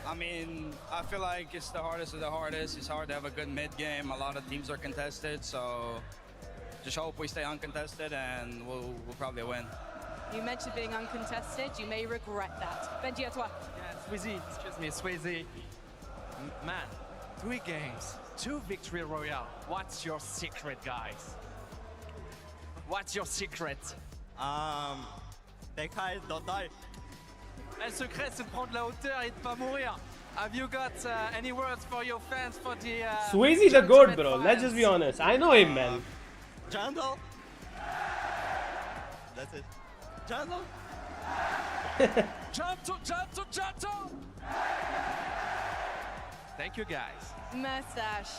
I mean, I feel like it's the hardest of the hardest. It's hard to have a good mid game. A lot of teams are contested, so just hope we stay uncontested and we'll probably win. You mentioned being uncontested. You may regret that. Benji, à toi. Yeah, Swizzy, excuse me, Swizzy. Man, 3 games, 2 victory royale. What's your secret, guys? What's your secret? Take high, don't die. Le secret, c'est de prendre la hauteur et de pas mourir. Have you got any words for your fans for the... Swayze the goat, bro. Let's just be honest. I know him, man. Jungle. That's it. Jungle. Janto! Thank you, guys. Mustache.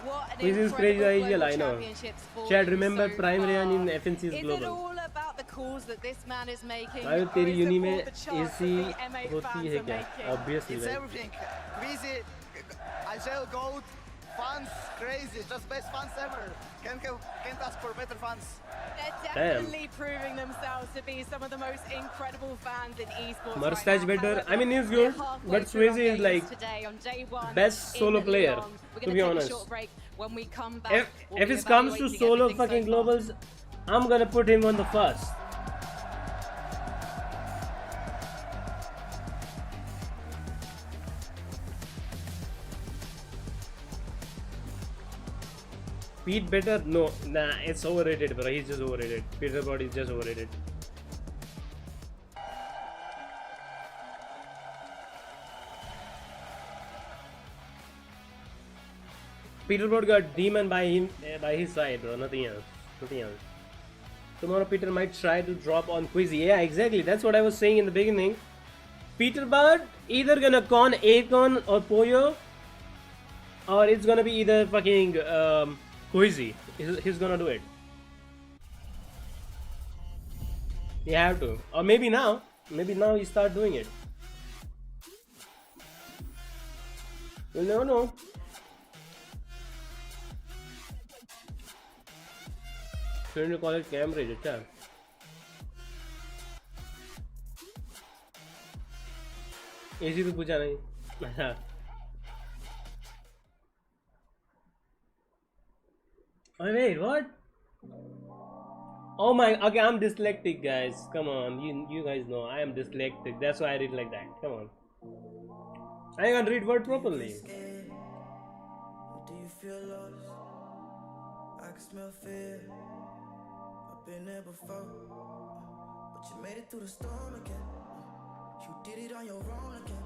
What an This is crazy, incredible I know. championships for Chad, you remember so Prime far. Ryan in FNC's Is it Global. all about the calls that this man is making? भाई or तेरी is it uni all में the charts AC that the MA होती fans है are क्या? making? Obviously, It's right? everything. Queasy, Agile Goat, fans, crazy, just best fans ever. Can't ask for better fans. They're definitely proving themselves to be some of the most incredible fans in esports. Mustache right now. better. I mean, he's We're good, halfway but through our Swayze is games like today on day 1 best in solo player, Lyon. We're to gonna be take honest. a short break. When we come back, we'll If be it comes to evaluating solo everything so fucking far. globals, I'm gonna put him on the first. Pete better? No, nah, it's overrated, bro. He's just overrated. Peter Bot is just overrated. Peter Bot got demon by his side, bro. Nothing else. Nothing else. Tomorrow Peter might try to drop on Quizzy. Yeah, exactly. That's what I was saying in the beginning. Peter Bot either gonna con Akon or Poyo, or it's gonna be either fucking Quizzy. He's gonna do it. You have to. Or maybe now. Maybe now you start doing it. You'll never know. Going to college Cambridge, अच्छा. AC तो पूछा नहीं. Wait, what? Oh my, okay, I'm dyslexic, guys. Come on, you guys know I am dyslexic. That's why I read like that. Come on. I can't read word properly. Do you feel lost? I can smell fear. I've been there before, but you made it through the storm again. You did it on your own again.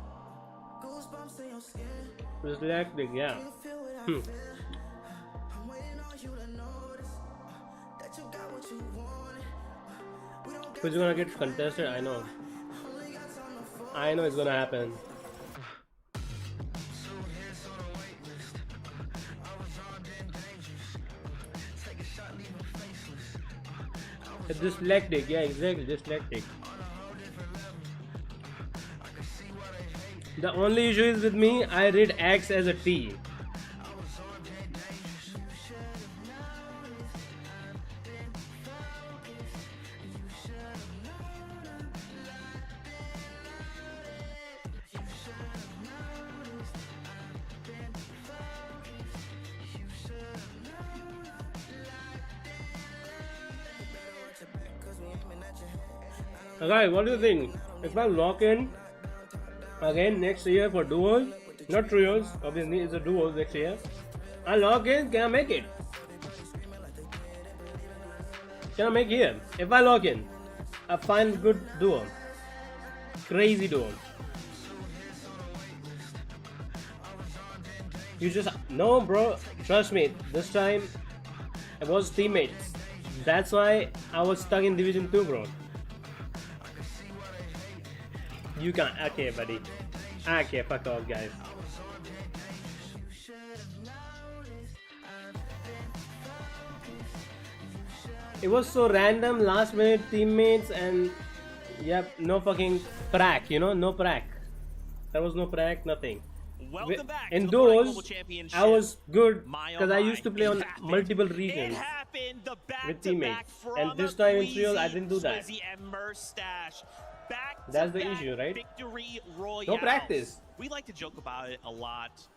Goosebumps in your skin. Dyslexic, yeah. I'm waiting on you to notice that you got what you wanted. Who's gonna get contested? I know. I know it's gonna happen. It's dyslexic, yeah, exactly, dyslexic. The only issue is with me, I read X as a T. Okay, what do you think? If I lock in again next year for duos, not trios, obviously it's a duos next year. I log in, can I make it? Can I make here? If I log in, I find good duo, crazy duo. You just, no bro, trust me, this time it was teammates. That's why I was stuck in Division 2, bro. You can't. Okay, buddy. Okay, fuck off, guys. It was so random, last minute teammates, and yep, no fucking prac, you know, no prac. There was no prac, nothing. Welcome back in to those, the I was good because I used to play on multiple regions with teammates, and this time in trios I didn't do that. That's the issue, right? No practice. We like to joke about it a lot,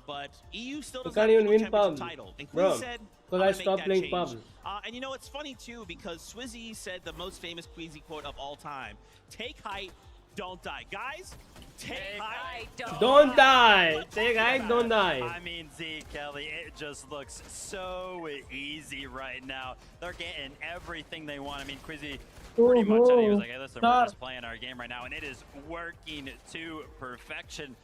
but EU still You doesn't can't have even a win championship pubs, title. And bro. Queasy said, Because I stopped playing pubs. And you know, it's funny too because Swizzy said the most famous Queasy quote of all time: "Take height, don't die." Guys, take height, Don't die. Take height, don't die. I mean, Z, Kelly, it just looks so easy right now. They're getting everything they want. I mean, Quizzy pretty much said he was like, hey, listen, we're just playing our game right now, and it is working to perfection.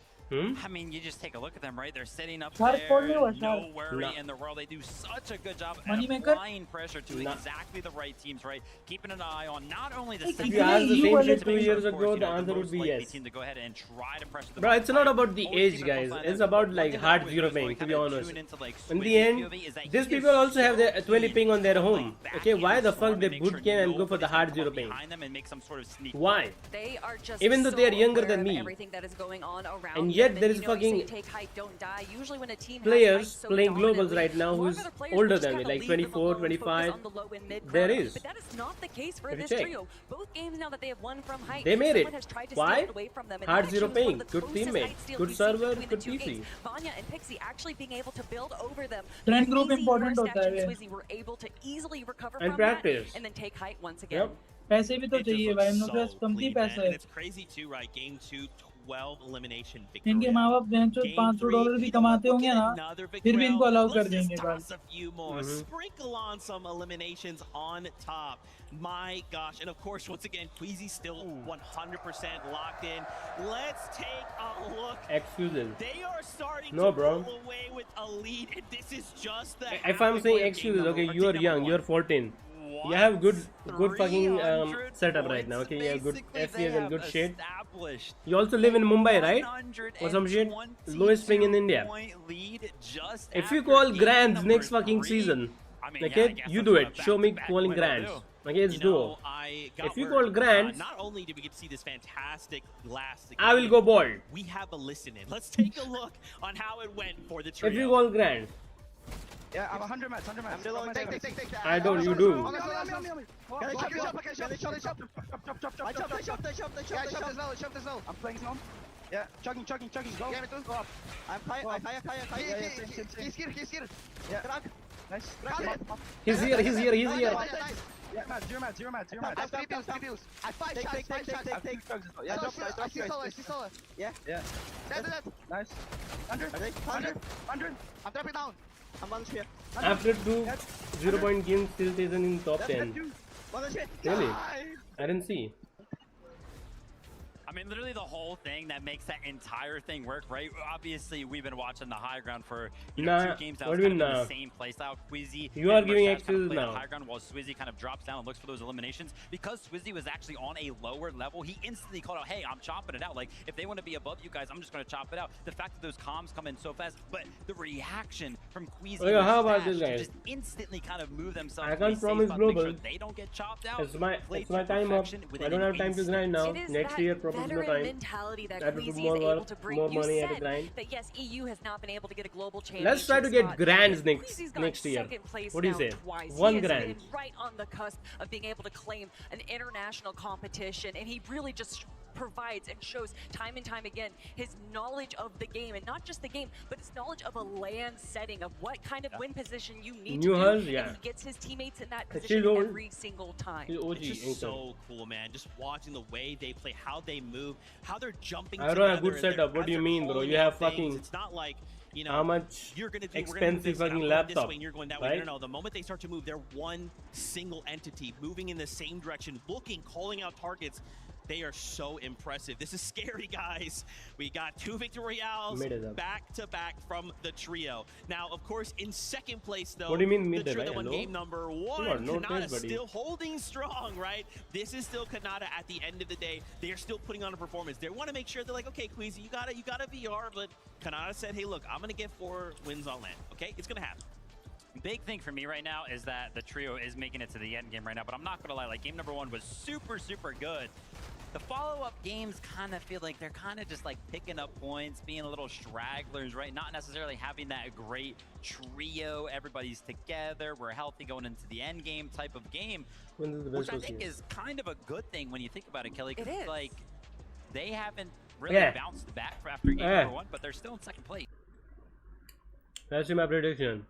I mean, you just take a look at them, right? They're sitting up there, no worry in the world. They do such a good job at applying pressure to exactly the right teams, right? Keeping an eye on not only the If you asked the same shit 2 years ago, the answer would be yes. Team to go ahead and try to pressure Bro, it's not about the age, guys. It's about like hard zero ping, to be honest. In the end, these people also have their 20 ping on their home. Okay, why the fuck they boot camp and go for the hard zero ping? Why? They are just even though they are younger than me. Everything that is going on around and yet there is fucking players playing globals right now who's older than me, like 24, 25. There is. But that is not the case for If you this check. trio. Both games now that they have won from height, They made it. someone has tried to Why? steal it away from them. And Hard that zero actually was one ping, of the good closest teammate, height steals good we've seen server, between the good two PC. games. Vanya and Pixie actually being able to build over them. Friend The group easy important first होता है action ये. Swizzy were able to easily recover And from practice. that and then take height once again. पैसे भी तो चाहिए भाई, हम लोग के पास कम ही पैसा है. And it's crazy too, right? Game 2, 12 elimination victory. इनके माँ बाप जो $500 भी कमाते होंगे ना, फिर भी इनको अलाउ कर देंगे Toss a few more, sprinkle on some eliminations on top. My gosh, and of course, once again, Queasy still 100% locked in. Let's take a look. Excuses. They are starting No, to bro. pull away with a lead, and this is just the If I'm saying excuses, okay, you are young, you're 14. You have good fucking setup right now, okay? You have good FPS and good shit. You also live in Mumbai, right? Or some shit? Lowest ping in India. If you call grands next fucking season, okay, you do it. Show me calling grands. Okay, it's duo. If you call grands, not only did we get to see this fantastic last I will go bald. we have a listen in. Let's take a look on how it went for the trio. If you call grands. Yeah, I'm 100 mats, 100 mats. Take. I don't, you do. I'm playing zone. Yeah, chugging, go. Yeah, me too. Go up. I'm fire. He's here. Yeah. Nice. He's here. Yeah, zero match. I have 3 pills. I have 5 shots. Take. Yeah, drop. I see solo. Yeah. Dead. Nice. 100. I'm dropping down. I'm one spear. After 2 0-point games, still taken in top 10. Really? I didn't see. I mean, literally the whole thing that makes that entire thing work, right? Obviously, we've been watching the high ground for 2 games now. What do you mean kind of now? the same playstyle. Quizzy, You are giving Mershad's kind of excuses played now. the high ground while Swizzy kind of drops down and looks for those eliminations. Because Swizzy was actually on a lower level, he instantly called out, hey, I'm chopping it out. Like, if they want to be above you guys, I'm just going to chop it out. The fact that those comms come in so fast, but the reaction from Quizzy Okay, how about Stash this, to guys? just instantly kind of move themselves. I to be can't safe promise on, make global. sure they don't get chopped out. It's my Play to time up. perfection with I don't an have time to grind now. It is Next that year, probably no veteran time. mentality that I have to put Quizzy more is able work, to bring. more You money at the said grind. that yes, EU has not been able to get a global championship. Let's try to get spot. grands Quizzy's got next year. second place What do you now say? Twice. One he has grand. been right on the cusp of being able to claim an international competition, and he really just provides and shows time and time again his knowledge of the game, and not just the game, but his knowledge of a land setting, of what kind of win position you need to do, and he gets his teammates in that position every single time. It's just so cool, man. Just watching the way they play, how they move, how they're jumping I don't have a good setup. What do you mean, bro? You have fucking. It's not like, you know, how much you're gonna do, expensive fucking this laptop, way and you're going that way. right? No. The moment they start to move, they're one single entity moving in the same direction, looking, calling out targets. They are so impressive. This is scary, guys. We got 2 victory royales back to back from the trio. Now, of course, in second place, though, what do you mean the trio that won game number 1, no Kanata buddy. still holding strong, right? This is still Kanata at the end of the day. They are still putting on a performance. They want to make sure they're like, okay, Queasy, you got a VR, but Kanata said, hey, look, I'm going to get 4 wins on land, okay? It's going to happen. Big thing for me right now is that the trio is making it to the end game right now, but I'm not gonna lie, like game number 1 was super good. The follow-up games kind of feel like they're kind of just like picking up points, being a little stragglers, right? Not necessarily having that great trio, everybody's together, we're healthy going into the end game type of game, which I think is kind of a good thing when you think about it, Kelly, because like they haven't really bounced back after game number 1, but they're still in second place. That's my prediction.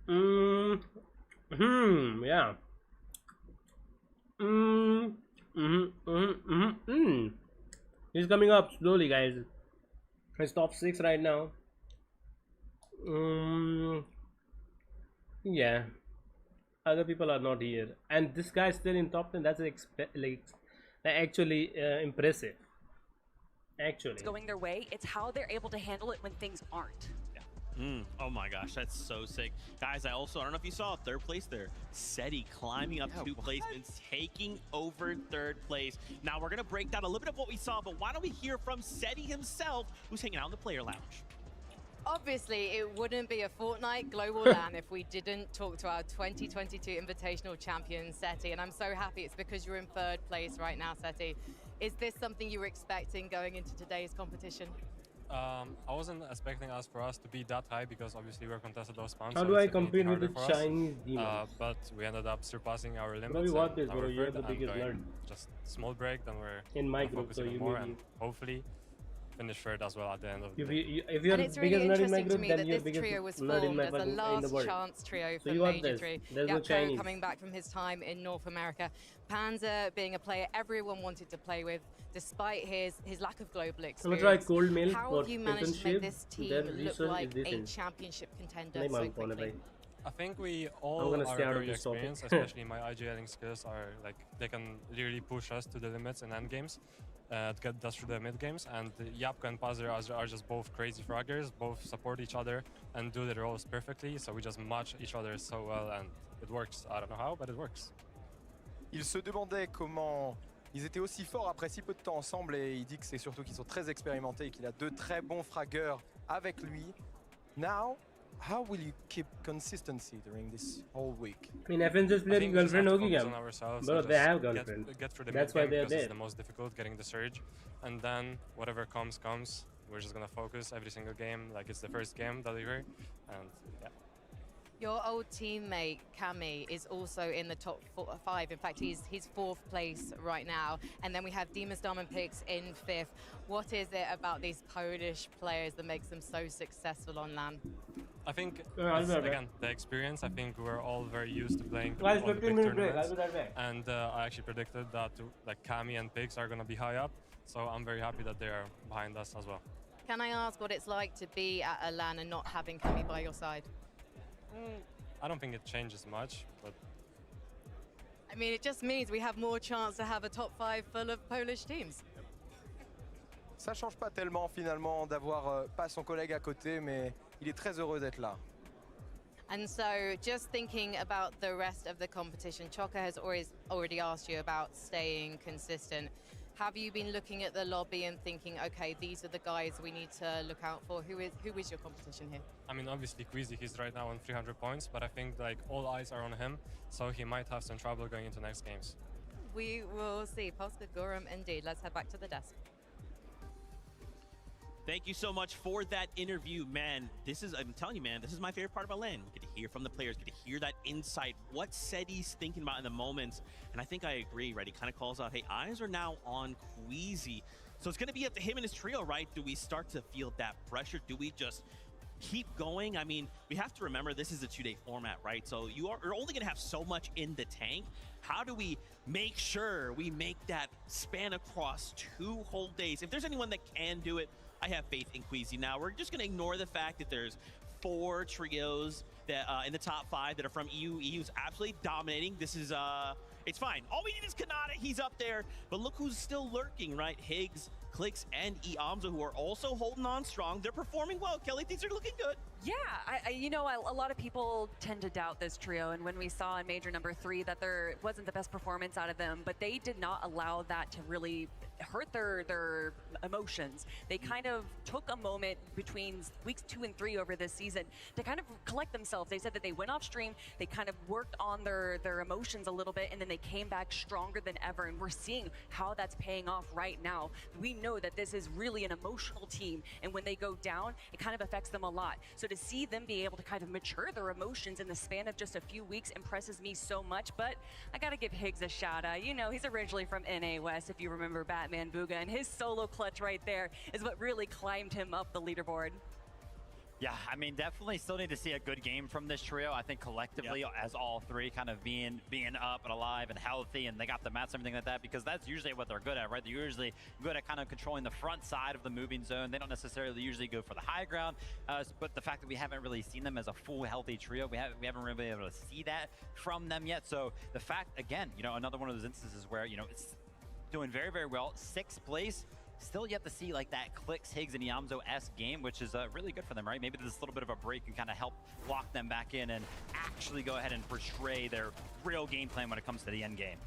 Yeah. He's coming up slowly, guys. He's top 6 right now. Yeah. Other people are not here, and this guy is still in top 10. That's actually impressive. Actually, It's going their way. It's how they're able to handle it when things aren't. Oh my gosh, that's so sick. Guys, I don't know if you saw 3rd place there. Seti climbing up 2 placements, taking over 3rd place. Now we're going to break down a little bit of what we saw, but why don't we hear from Seti himself, who's hanging out in the player lounge. Obviously, it wouldn't be a Fortnite Global LAN if we didn't talk to our 2022 Invitational champion, Seti, and I'm so happy it's because you're in 3rd place right now, Seti. Is this something you were expecting going into today's competition? I wasn't expecting us to be that high because obviously we're contested those spawns. how so do I it's definitely compete with harder the for us. Chinese demons? But we ended up surpassing our limits. Bro, you want this, and bro. our You're third the biggest and going nerd. just small break, then we're In my gonna group, focus so even you more may and hopefully finish third as well at the end of the If day. if you're And the it's biggest really nerd in my interesting to group, me then that you're this biggest trio was nerd in formed my as a fucking in the last world. chance trio So for you want Major this? 3. There's no Yapko Chinese. coming back from his time in North America. Panzer being a player everyone wanted to play with, despite his lack of global I'm experience. gonna try cold mail How for have you managed to make this team Their look research like is a decent. championship contender नहीं so मालूम कौन है quickly? भाई. I think we I'm all gonna are stay out of very this topic. experienced, especially my IGLing skills are like they can really push us to the limits in end games, to get us through the mid games. And Yapko and Panzer are just both crazy fraggers, both support each other and do their roles perfectly. So we just match each other so well, and it works. I don't know how, but it works. Il se demandait comment ils étaient aussi forts après si peu de temps ensemble, et il dit que c'est surtout qu'ils sont très expérimentés et qu'il a 2 très bons fraggeurs avec lui. Now, how will you keep consistency during this whole week? I mean, FNC's player girlfriend होगी क्या? Bro, they have girlfriend. Get through the That's mid why game they're because it's there. the most difficult, getting the surge, and then whatever comes. We're just gonna focus every single game like it's the first game that we're, and yeah. Your old teammate Cami is also in the top 5. In fact, he's 4th place right now. And then we have Dimas Diamond Pix in 5th. What is it about these Polish players that makes them so successful on LAN? I think I'll it's, be right back. again the experience. I think we're all very used to playing Guys, on the 15 big minute break. tournaments. I'll be right back. And I actually predicted that like Kami and Pigs are gonna be high up. So I'm very happy that they are behind us as well. Can I ask what it's like to be at a LAN and not having Kami by your side? I don't think it changes much, but I mean, it just means we have more chance to have a top 5 full of Polish teams. Ça change pas tellement finalement d'avoir pas son collègue à côté, mais il est très heureux d'être là. And so just thinking about the rest of the competition, Choka has already asked you about staying consistent. Have you been looking at the lobby and thinking, okay, these are the guys we need to look out for? Who is your competition here? I mean, obviously Queasy, he's right now on 300 points, but I think like all eyes are on him, so he might have some trouble going into next games. We will see. Polska Gorum indeed. Let's head back to the desk. Thank you so much for that interview, man. I'm telling you, man, this is my favorite part about LAN. We get to hear from the players, get to hear that insight, what Seti's thinking about in the moments. And I think I agree, right? He kind of calls out, hey, eyes are now on Queasy. So it's going to be up to him and his trio, right? Do we start to feel that pressure? Do we just keep going? I mean, we have to remember this is a 2-day format, right? So you're only going to have so much in the tank. How do we make sure we make that span across 2 whole days? If there's anyone that can do it, I have faith in Queasy. Now, we're just going to ignore the fact that there's 4 trios that in the top 5 that are from EU. EU's absolutely dominating. This is, it's fine. All we need is Kanata. He's up there. But look who's still lurking, right? Higgs, Clicks, and Iamza, who are also holding on strong. They're performing well. Kelly, things are looking good. Yeah, you know, a lot of people tend to doubt this trio, and when we saw in Major number 3 that there wasn't the best performance out of them, but they did not allow that to really hurt their emotions. They kind of took a moment between weeks 2 and 3 over this season to kind of collect themselves. They said that they went off stream, they kind of worked on their emotions a little bit, and then they came back stronger than ever, and we're seeing how that's paying off right now. We know that this is really an emotional team, and when they go down, it kind of affects them a lot. So to see them be able to kind of mature their emotions in the span of just a few weeks impresses me so much. But I gotta give Higgs a shout out. You know, he's originally from NA West, if you remember Batman Booga, and his solo clutch right there is what really climbed him up the leaderboard. Yeah, I mean, definitely still need to see a good game from this trio. I think collectively, as all 3 kind of being up and alive and healthy, and they got the mats and everything like that, because that's usually what they're good at, right? They're usually good at kind of controlling the front side of the moving zone. They don't necessarily usually go for the high ground, but the fact that we haven't really seen them as a full healthy trio, we haven't really been able to see that from them yet. So the fact, again, you know, another one of those instances where, you know, it's doing very, very well, 6th place. Still yet to see like that Clicks, Higgs, and Iamzo-esque game, which is really good for them, right? Maybe this little bit of a break can kind of help lock them back in and actually go ahead and portray their real game plan when it comes to the end game.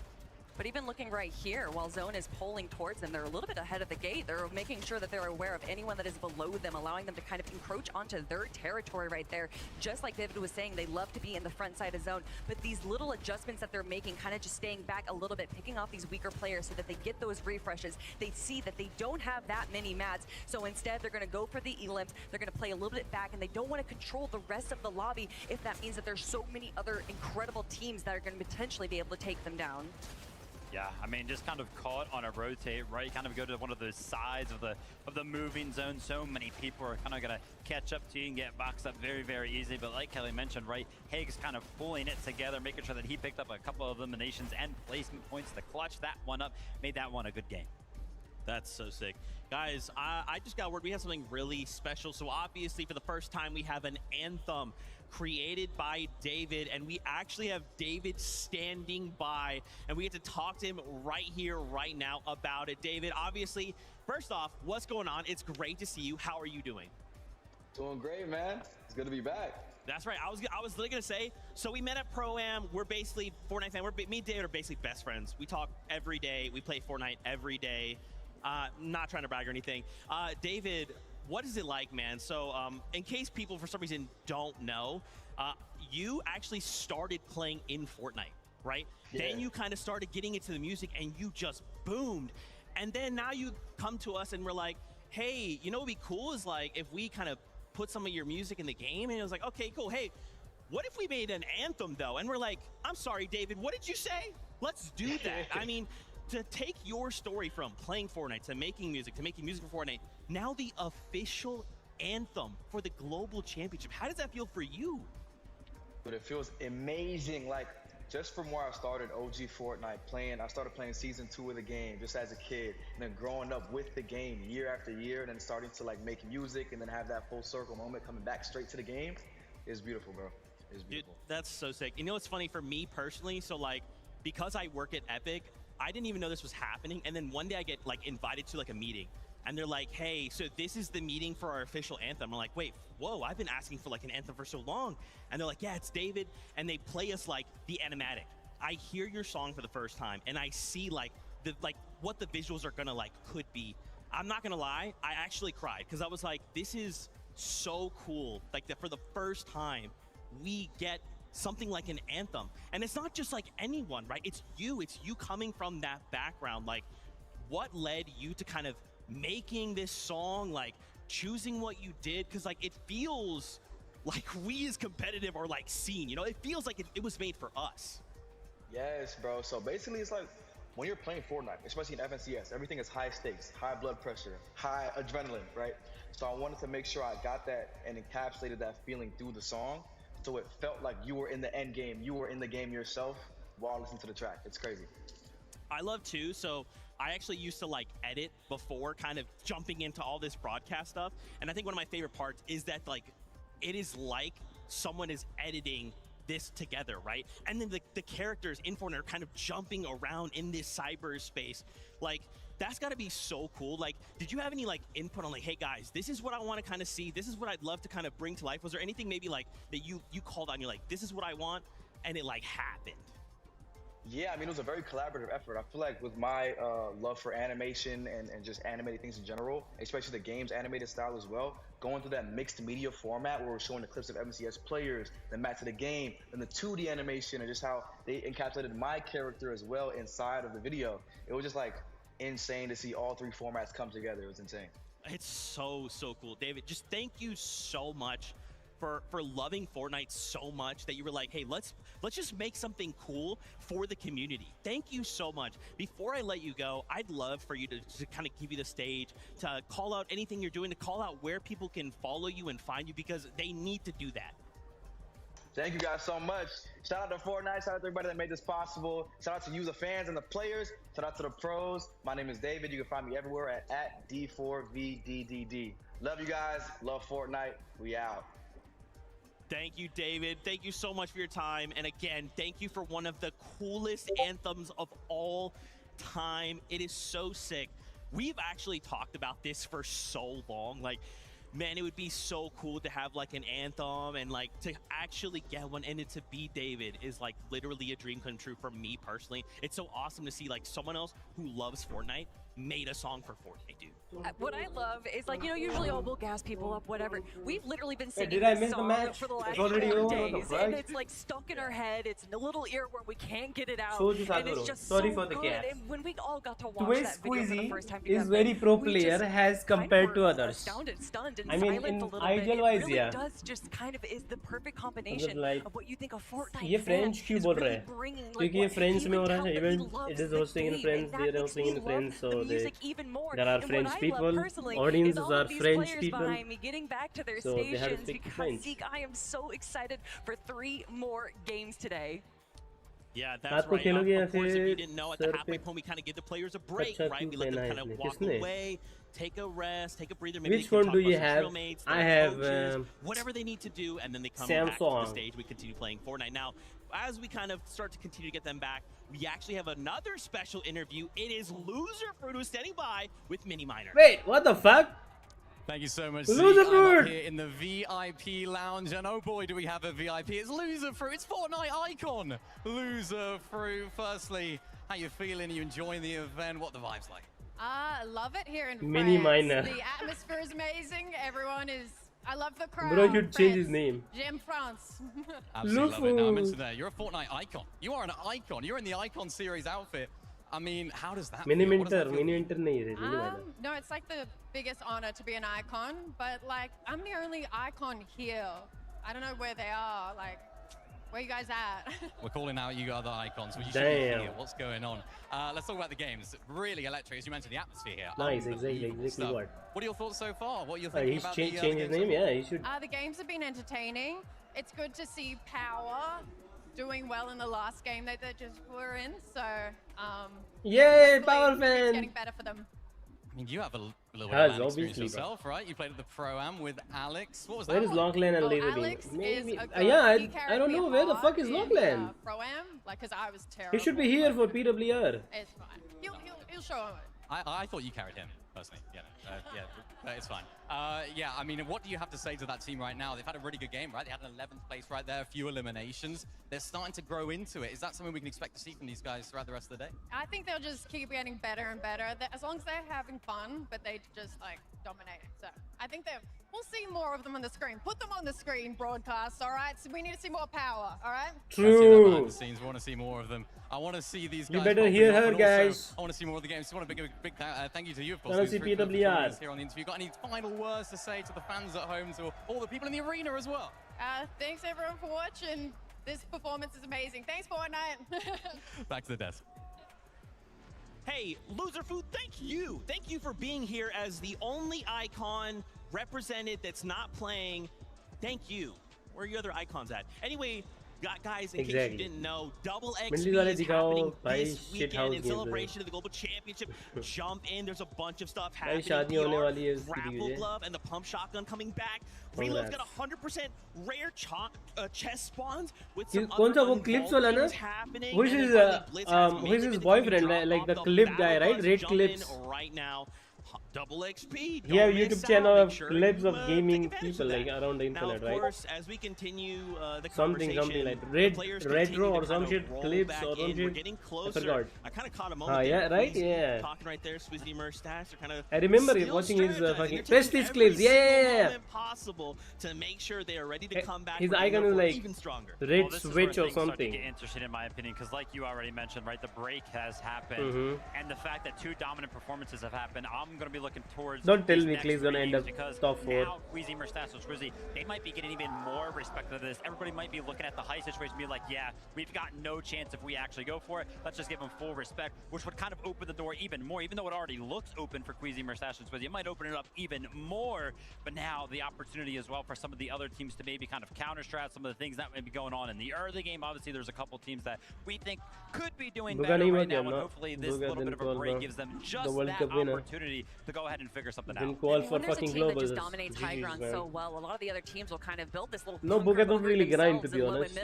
But even looking right here, while Zone is pulling towards them, they're a little bit ahead of the gate. They're making sure that they're aware of anyone that is below them, allowing them to kind of encroach onto their territory right there. Just like David was saying, they love to be in the front side of Zone, but these little adjustments that they're making, kind of just staying back a little bit, picking off these weaker players so that they get those refreshes. They see that they don't have that many mats, so instead they're going to go for the elims. They're going to play a little bit back, and they don't want to control the rest of the lobby if that means that there's so many other incredible teams that are going to potentially be able to take them down. Yeah, I mean, just kind of caught on a rotate, right? Kind of go to one of the sides of the moving zone. So many people are kind of going to catch up to you and get boxed up very, very easily. But like Kelly mentioned, right, Higgs kind of pulling it together, making sure that he picked up a couple of eliminations and placement points to clutch that one up, made that one a good game. That's so sick. Guys, I just got word we have something really special. So obviously for the first time we have an Anthem created by David, and we actually have David standing by, and we get to talk to him right here, right now about it. David, obviously, first off, what's going on? It's great to see you. How are you doing? Doing great, man. It's good to be back. That's right. I was literally gonna say, so we met at Pro-Am. We're basically Fortnite fans. Me and David are basically best friends. We talk every day. We play Fortnite every day. Not trying to brag or anything. David, what is it like, man? So in case people for some reason don't know, you actually started playing in Fortnite, right? Yeah. Then you kind of started getting into the music and you just boomed. And then now you come to us and we're like, hey, you know what would be cool is like if we kind of put some of your music in the game. And it was like, okay, cool. Hey, what if we made an Anthem though? And we're like, I'm sorry, David, what did you say? Let's do that. I mean, to take your story from playing Fortnite to making music for Fortnite, now the official Anthem for the Global Championship. How does that feel for you? But it feels amazing. Like, just from where I started OG Fortnite I started playing season 2 of the game just as a kid, and then growing up with the game year after year, and then starting to like make music and then have that full circle moment coming back straight to the game is beautiful, bro. It's beautiful. Dude, that's so sick. You know what's funny for me personally? So like, because I work at Epic, I didn't even know this was happening. And then one day I get like invited to like a meeting, and they're like, hey, so this is the meeting for our official anthem. I'm like, wait, whoa, I've been asking for like an anthem for so long. And they're like, yeah, it's David. And they play us like the animatic. I hear your song for the first time, and I see like what the visuals are gonna like could be. I'm not gonna lie, I actually cried because I was like, this is so cool. Like that for the first time, we get something like an anthem. And it's not just like anyone, right? It's you coming from that background. Like, what led you to kind of making this song, like choosing what you did? Because like it feels like we as competitive are like seen, you know, it feels like it was made for us. Yes, bro. So basically it's like when you're playing Fortnite, especially in FNCS, everything is high stakes, high blood pressure, high adrenaline, right? So I wanted to make sure I got that and encapsulated that feeling through the song, so it felt like you were in the end game, you were in the game yourself while listening to the track. It's crazy. I love too, so I actually used to like edit before kind of jumping into all this broadcast stuff. And I think one of my favorite parts is that like, it is like someone is editing this together, right? And then the characters in Fortnite are kind of jumping around in this cyberspace. Like, that's gotta be so cool. Like, did you have any like input on like, hey guys, this is what I wanna kind of see, this is what I'd love to kind of bring to life? Was there anything maybe like that you called on, you're like, this is what I want, and it like happened? Yeah, I mean, it was a very collaborative effort. I feel like with my love for animation and just animated things in general, especially the game's animated style as well, going through that mixed media format where we're showing the clips of MCS players, the match of the game, and the 2D animation, and just how they encapsulated my character as well inside of the video. It was just like insane to see all 3 formats come together. It was insane. It's so cool. David, just thank you so much for loving Fortnite so much that you were like, hey, let's just make something cool for the community. Thank you so much. Before I let you go, I'd love for you to kind of give you the stage, to call out anything you're doing, to call out where people can follow you and find you, because they need to do that. Thank you guys so much. Shout out to Fortnite. Shout out to everybody that made this possible. Shout out to you, the fans and the players. Shout out to the pros. My name is David. You can find me everywhere at D4VDDD. Love you guys. Love Fortnite. We out. Thank you, David. Thank you so much for your time. And again, thank you for one of the coolest anthems of all time. It is so sick. We've actually talked about this for so long. Like, man, it would be so cool to have like an anthem, and like to actually get one, and it to be David is like literally a dream come true for me personally. It's so awesome to see like someone else who loves Fortnite made a song for Fortnite, dude. What I love is, like, you know, usually we'll gas people up, whatever. We've literally been singing did I this miss the song match? for the last It's already 4 over, days, right? and it's like stuck in our head. It's in a little earworm. We can't get it out, So just and it's just sorry so for the good. gas. And when we all got to watch The way that video for the Squeezy first time is together, very pro we player just as compared to others. astounded, stunned, and I mean, silent in a little ideal bit. wise, It really yeah. does just kind of is the perfect combination like, of what you think a Fortnite ये fan French क्यों is बोल really रहे हैं? bringing, like, क्योंकि ये what French he में हो would रहा है tell that he event. loves It is the hosting in game, France. and They that are makes hosting me in love France, the so music even more. there are And French what I people. love personally Audiences is all are of these French players people. behind me getting back to their So they have to stations speak because French. Zeke, I am so excited for 3 more games today. Yeah, that's आपको right. खेलोगे या Of course, if you फिर didn't know, at the sir halfway पे point, we kind of give the players a break, अच्छा right? क्यों We let them पहना है kind of इसने? walk किसने? away, take a rest, take a breather. Maybe Which they can phone talk do about you some have? drill mates, I their have, coaches, whatever they need to do, and then they come back to the Samsung. stage. We continue playing Fortnite. Now, as we kind of start to continue to get them back, we actually have another special interview. It is Loser Fruit who's standing by with Mini Miner. Wait, what the fuck? Thank you so much, Loser Zeke. I'm up Fruit! here in the VIP lounge, and oh boy, do we have a VIP. It's Loser Fruit. It's Fortnite icon. Loser Fruit. Firstly, how you feeling? You enjoying the event? What the vibes like? I love it here in Mini France. Miner. The atmosphere is amazing. Everyone is. I love the crowd. Bro, you change his name. J'aime France. Absolutely love it. Now, I mentioned there, you're a Fortnite icon. You are an icon. You're in the Icon Series outfit. I mean, how does that Mini feel? What does that Minter, feel? Mini Minter नहीं है, Mini Miner. No, it's like the biggest honor to be an icon, but like I'm the only icon here. I don't know where they are. Like Where you guys at? We're calling out you other icons. Well, you should be here. What's going on? Let's talk about the games. Really electric, as you mentioned, the atmosphere here. Nice, exactly what. What are your thoughts so far? What are you thinking about the change his name? Yeah, he should. The games have been entertaining. It's good to see Power doing well in the last game that they just were in. So, yay, Power fans! It's getting better for them. I mean, you have a little bit of experience yourself, right? You played at the Pro-Am with Alex. What was that? Where is Lachlan and Leverly? Maybe. Yeah, I don't know. Where the fuck is Lachlan? Pro-Am? Like, because I was terrible. He should be here for PWR. It's fine. He'll show him. I thought you carried him, personally. Yeah, it's fine. Yeah, I mean, what do you have to say to that team right now? They've had a really good game, right? They had an 11th place right there, a few eliminations. They're starting to grow into it. Is that something we can expect to see from these guys throughout the rest of the day? I think they'll just keep getting better and better, as long as they're having fun, but they just, like, dominate. So I think we'll see more of them on the screen. Put them on the screen, broadcast, all right? So we need to see more Power, all right? True. Behind the scenes, we want to see more of them. I want to see these guys. You better hear her, guys. I want to see more of the games. I want to give a big thank you to you, of course. I want to see PWR. Here on the interview. Got any final words to say to the fans at home, to all the people in the arena as well? Thanks everyone for watching. This performance is amazing. Thanks, Fortnite. Back to the desk. Hey, Loser Food, thank you. Thank you for being here as the only icon represented that's not playing. Thank you. Where are your other icons at? Anyway, guys, in case you didn't know, Double XP is happening this weekend in celebration of the Global Championship. Jump in, there's a bunch of stuff happening. Grapple Glove and the Pump Shotgun coming back. Reload's got 100% rare chest spawns with some other things happening. Who is his boyfriend? Like the clip guy, right? Red clips. Right now. Double XP. You have YouTube channel of clips of gaming people like around the internet, right? Of course, as we continue the something like retro or some shit, clips or some shit. We're getting closer. I kind of caught a moment. Yeah, right. Yeah. Talking right there, Swizzy Mustache. Kind of. I remember watching his fucking Prestige clips. Yeah. Possible to make sure they are ready to come back. His icon is like even stronger. Red switch or something. Get interested in my opinion, because like you already mentioned, right, the break has happened, and the fact that 2 dominant performances have happened, I'm gonna be looking towards. Don't tell me Clay's gonna end up top 4. Now, Queasy, Mustache, and Swizzy, they might be getting even more respect of this. Everybody might be looking at the high situation and be like, yeah, we've got no chance if we actually go for it. Let's just give them full respect, which would kind of open the door even more. Even though it already looks open for Queasy, Mustache, and Swizzy, it might open it up even more. But now the opportunity as well for some of the other teams to maybe kind of counter-strat some of the things that may be going on in the early game. Obviously, there's a couple teams that we think could be doing better right now, and hopefully this little bit of a break gives them just that opportunity to go ahead and figure something out. Call for fucking global. That just dominates high ground so well. A lot of the other teams will kind of build this little. No, Booker don't really grind, to be honest.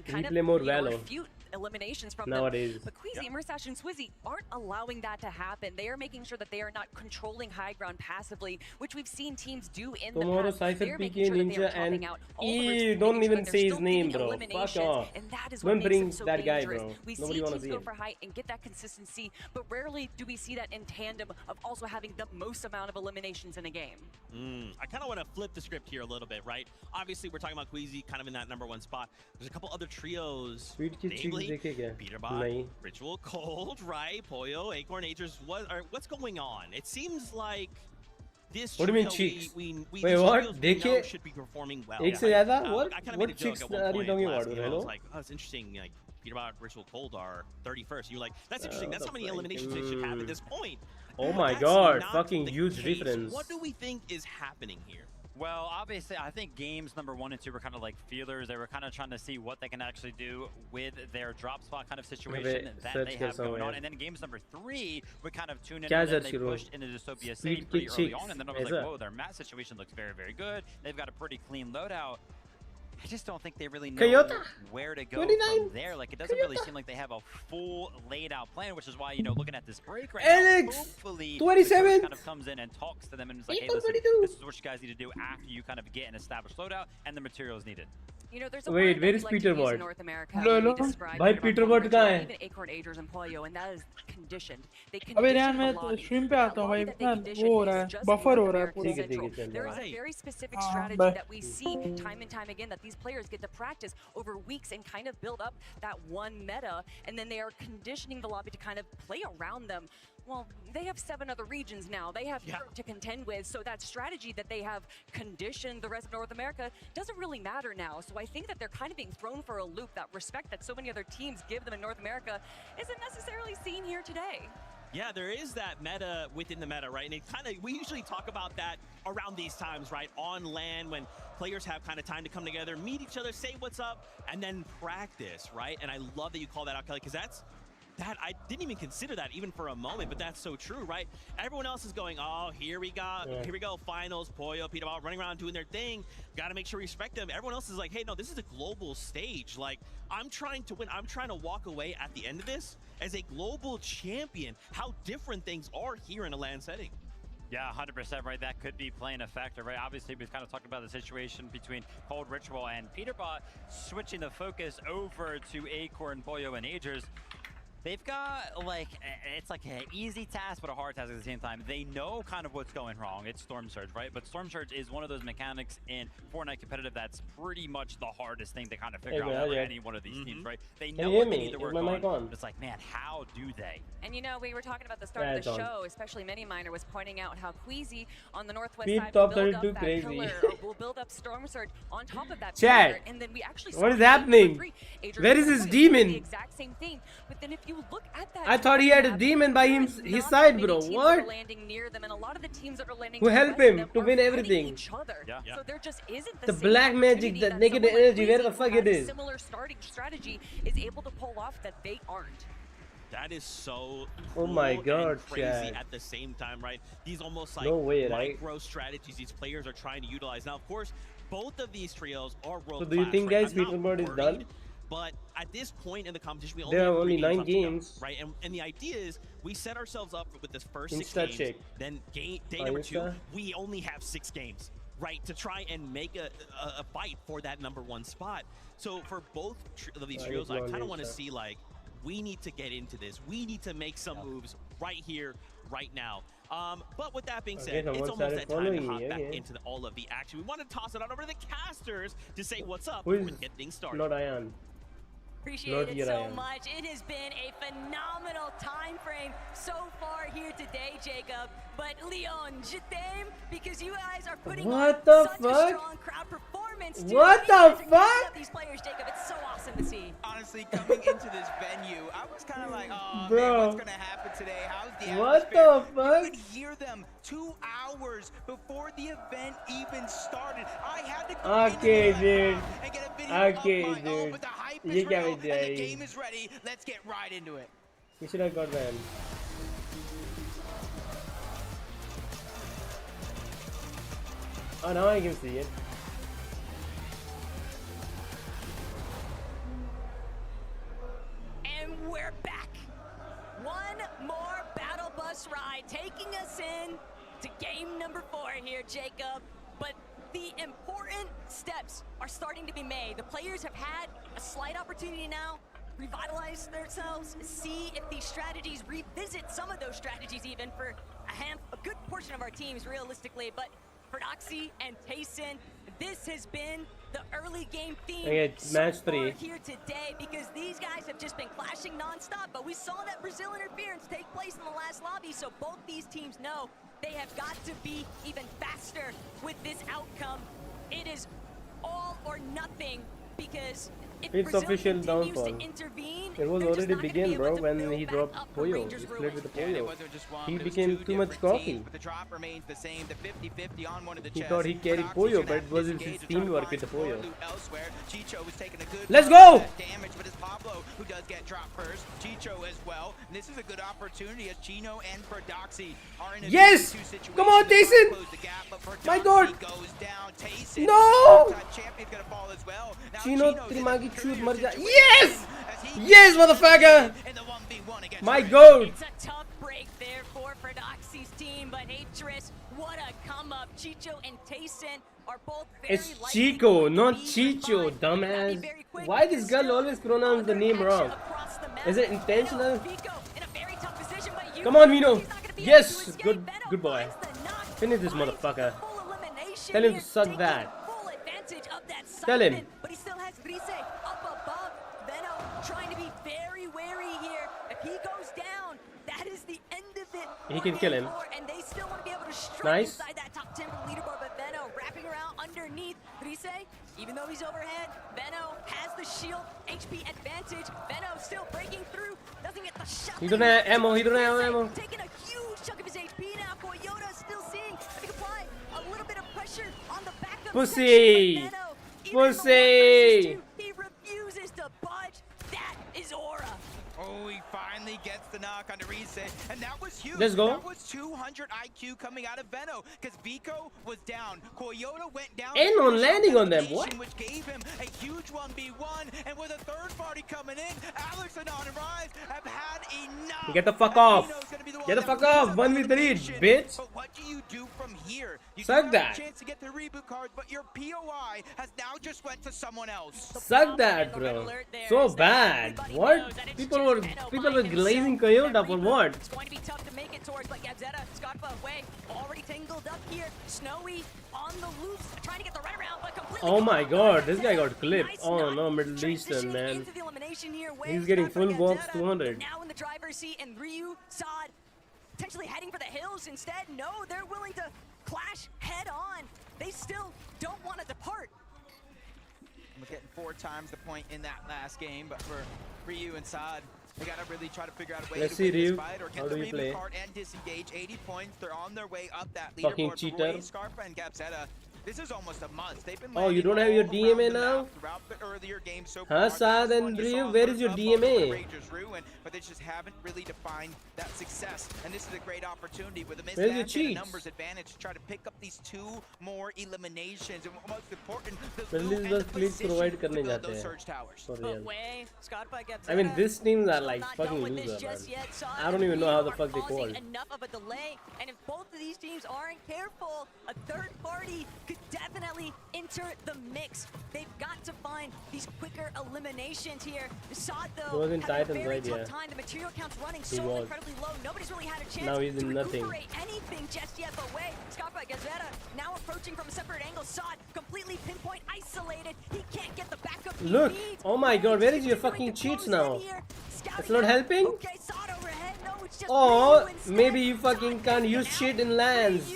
He play more Veno eliminations from nowadays. But Queasy, Mustache, and Swizzy aren't allowing that to happen. They are making sure that they are not controlling high ground passively, which we've seen teams do in the past. Cypher, PK, Ninja, and don't even say his name, bro. Fuck off. And that is don't bring so that guy, dangerous. bro. We Nobody see wanna teams see go him. for height and get that consistency, but rarely do we see that in tandem of also having the most amount of eliminations in a game. I kind of want to flip the script here a little bit, right? Obviously, we're talking about Queasy kind of in that #1 spot. There's a couple other trios, namely Peterbot, Ritual Cold, right? Pollo, Acorn, Agers. What's going on? It seems like this what do you mean cheeks? Wait, what? Deke should be performing well. What cheeks are you talking about? I was like, oh, it's interesting. Like, Peterbot, Ritual Cold are 31st. You're like, that's interesting. That's how many eliminations they should have at this point. Oh my god, fucking huge difference. What do we think is happening here? Well, obviously, I think games #1 and 2 were kind of like feelers. They were kind of trying to see what they can actually do with their drop spot kind of situation that they have going on. And then games #3 would kind of tune in, and then they pushed into Dystopia City pretty early on. And then I was like, whoa, their mat situation looks very, very good. They've got a pretty clean loadout. I just don't think they really know where to go from there. Like, it doesn't really seem like they have a full laid out plan, which is why, you know, looking at this break right now, hopefully 27 kind of comes in and talks to them and is like, hey, listen, this is what you guys need to do after you kind of get an established loadout and the materials needed. You know, there's a wait, where is Peterbot? North America, no. By Peterbot का है? Even Acorn, Agers, and Pollo, and that is conditioned. अबे यार मैं stream पे आता हूँ भाई इतना वो हो रहा है बफर हो रहा है पूरा. There is a very specific strategy that we see time and time again that these players get to practice over weeks and kind of build up that one meta, and then they are conditioning the lobby to kind of play around them. well, they have 7 other regions now. They have Europe to contend with, so that strategy that they have conditioned the rest of North America doesn't really matter now. So I think that they're kind of being thrown for a loop. That respect that so many other teams give them in North America isn't necessarily seen here today. Yeah, there is that meta within the meta, right? And it kind of, we usually talk about that around these times, right? On LAN, when players have kind of time to come together, meet each other, say what's up, and then practice, right? And I love that you call that out, Kelly, because that I didn't even consider that even for a moment, but that's so true, right? Everyone else is going, oh, here we go, finals, Pollo, Peter Ball, running around doing their thing. Got to make sure we respect them. Everyone else is like, hey, no, this is a global stage. Like, I'm trying to win. I'm trying to walk away at the end of this as a global champion. How different things are here in a LAN setting. Yeah, 100% right. That could be playing a factor, right? Obviously, we've kind of talked about the situation between Cold Ritual and Peterbot switching the focus over to Acorn, Pollo, and Agers. They've got, like, it's like an easy task, but a hard task at the same time. They know kind of what's going wrong. It's Storm Surge, right? But Storm Surge is one of those mechanics in Fortnite competitive that's pretty much the hardest thing to kind of figure out for any one of these teams, right? They know what they need to work on. It's like, man, how do they? And you know, we were talking about the start of the show, especially Miniminer was pointing out how Queasy on the northwest side will build up that pillar, or will build up Storm Surge on top of that pillar, and then we actually what is happening? Where is his demon? The exact same thing, but then if you look at that, I thought he had a demon by his side, bro. What? Landing near them, and a lot of the teams that are landing who help him to win everything? So there just isn't the black magic, the negative energy, where the fuck it is? Similar starting strategy is able to pull off that they aren't. That is so cool, oh my god, and crazy at the same time, right? These almost like micro strategies these players are trying to utilize. Now, of course, both of these trios are world-class. So do you think, guys, Peterbot is done? But at this point in the competition, we there are only 9 games, right? And the idea is we set ourselves up with this first 6 games. Check. Then day number 2, we only have 6 games, right, to try and make a fight for that #1 spot. So for both of these trios, I kind of want to see, like, we need to get into this. We need to make some moves right here, right now. But with that being said, it's almost that time to hop back into all of the action. We want to toss it on over to the casters to say what's up and get things started. Not Ian. Appreciate it so much. It has been a phenomenal time frame so far here today, Jacob. But Leon, je t'aime, because you guys are putting on such a strong crowd performance. What the fuck? These players, Jacob, it's so awesome to see. Honestly, coming into this venue, I was kind of like, oh, bro, man, what's gonna happen today? How's the atmosphere? What the fuck? You could hear them 2 hours before the event even started. I had to go into the dude. and get a video of my own, Dude. but the hype is real, and the game is ready. Let's get right into it. You should have got that. Oh, now I can see it. And we're back. One more battle bus ride taking us in to game number 4 here, Jacob. But the important steps are starting to be made. The players have had a slight opportunity now, revitalize themselves, see if these strategies, revisit some of those strategies even for a good portion of our teams realistically. But Prodoxy and Tayson, this has been the early game theme match 3 here today, because these guys have just been clashing non-stop. But we saw that Brazil interference take place in the last lobby, so both these teams know they have got to be even faster with this outcome. It is all or nothing, because if it's Brazil official continues downfall. to intervene, it was already begin, bro, when he dropped Pollo. He split with the Pollo. He became too much cocky. But the drop remains the same, the 50-50 on one of the He thought he carried Pollo, but it was his teamwork with the Pollo. Let's go! Damage, but it's Pablo who does get dropped first. Chicho as well. And this is a good opportunity as Chino and Prodoxy are in a yes! Come on, Tayson! My god! No! Chino Trimagi shoot Marja. Yes! Yes, motherfucker! My god! It's a tough break there for Prodoxy's team, but Hatris, what a come up. Chicho and Tayson are both very It's Chico, not Chicho, dumbass. Why this girl always pronounce the name wrong? Is it intentional? Come on, Veno. Yes, good boy. Finish this motherfucker. Tell him to suck that. Tell him. But he still has Rize up above. Veno trying to be very wary here. If he goes down, that is the end of He can kill him. And they still want to be able to strike Nice. inside that top 10 leaderboard, but Veno wrapping around underneath Rise. Even though he's overhead, Veno has the shield, HP advantage. Veno still breaking through, doesn't get the shot. He don't have ammo. He don't have ammo. Taking a huge chunk of his HP now. Coyote still seeing if he can apply a little bit of pressure on the backup. Pussy. Pussy. He refuses to budge. That is Aura. Oh, he finally gets the knock on Rise, and that was huge. Let's go. That was 200 IQ coming out of Veno, because Vico was down. Coyote went down. And on landing on them, what? Which gave him a huge 1v1, and with a third party coming in, Alex and Rise have had enough. Get the fuck off. Get the fuck off. 1v3, bitch. But what do you do from here? You Suck have that. a chance to get the reboot cards, but your POI has now just went to someone else. Suck that, bro. So bad. What? People were glazing Coyote for what? It's going to be tough to make it towards, but Gabzetta, Scarpa away, already tangled up here. Snowy on the loose, trying to get the runaround, but completely. Oh my god, this guy got clipped. Oh no, Middle Eastern, man. He's getting full box 200. Now in the driver's seat, and Ryu, Sod, potentially heading for the hills instead. No, they're willing to clash head on. They still don't want to depart. We're getting 4 times the point in that last game, but for Ryu and Sod, they gotta really try to figure out a way Let's to see, win this Ryu. fight or How get do the you play? reboot card and disengage. 80 points, they're on their way up that Fucking leaderboard. cheater. For Scarpa and Gabzetta, this is almost a must. They've been Oh, you don't have your landing all DMA around the now? map throughout the earlier game so Huh, far. Saad This and one you Ryu, saw where is first your up on the DMA? Rangers ruin, but they just haven't really defined that success. And this is a great opportunity with a Where's your mismatch and a cheats? numbers advantage to try to pick up these 2 more eliminations. And most important, the Middle loot East and the बस clicks position provide to करने build जाते those हैं. surge towers. For real. I I mean, these teams are like fucking loser, man. I don't even know how the fuck they called. Enough of a delay, and if both of these teams aren't careful, a third party could definitely enter the mix. They've got to find these quicker eliminations here. Sod, though, He was in having a Titans, very right? tough Yeah. time. The material count's running He so was. incredibly low. Nobody's really had a chance Now he's to in nothing. recuperate anything just yet. But wait, Scarpa Gazetta now approaching from a separate angle. Sod completely pinpoint isolated. He can't get the backup he Look. needs. Oh my god, where is your fucking cheats now? It's not helping? Okay, Sod overhead. No, it's just Oh, Ryu instead. maybe you fucking can't use shit in lands.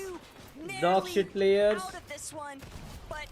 Dog shit players. Out of this one, but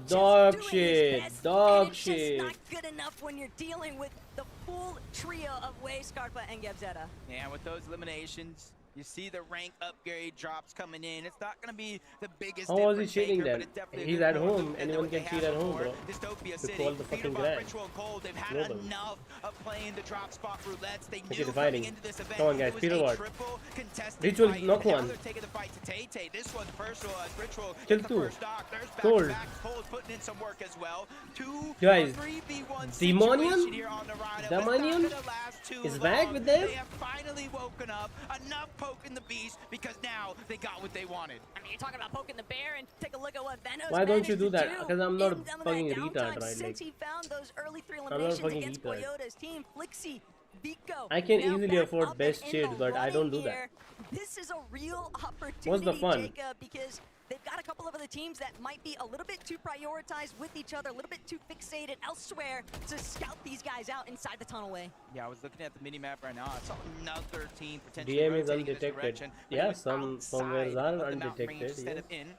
Dog just doing his shit. best, Dog and it's shit. just not good enough when you're dealing with the full trio of Way, Scarpa, and Gabzetta. Yeah, with those eliminations, you see the rank upgrade drops coming in. It's not going to be the biggest How was he difference cheating maker, then? but it's definitely a He's good at more home. loot than Anyone what they can had cheat at home, before. bro. Dystopia To City, call the fucking Leader by grand. Ritual and Cold, they've had Nobody. enough of playing the drop spot roulettes. They Okay, knew dividing. coming into this event Come on, guys. it was Peter a Ward. triple contested Ritual, fight. knock Now one. they're taking the fight to Tay-Tay. This one's personal as Ritual Kill gets the 2. first stock. There's Cold. back-to-back. Cold putting in some work as well. 2 Guys, 3v1 Demonium? situation here on the ride. It was not Demonium gonna last too is back long. with them? They have finally woken up. Enough poking the beast because now they got what they wanted. I mean, you're talking about poking the bear, and take a look at what Veno's Why don't you managed do to that? Because I'm not a in some of that fucking downtime retard, right? Since Like, he found those early 3 not a eliminations fucking against retard. Coyote's team, Flixie, Vico. I can now easily back afford up best and in cheats, the but I don't do running that. here. This is a real opportunity, What's the fun? Jacob, because they've got a couple of other teams that might be a little bit too prioritized with each other, a little bit too fixated elsewhere to scout these guys out inside the tunnel way. Yeah, I was looking at the mini map right now. I saw another team potentially DM is rotating this undetected. direction, but it Yeah, was some somewhere outside are of the mountain range undetected. instead Yes. of in.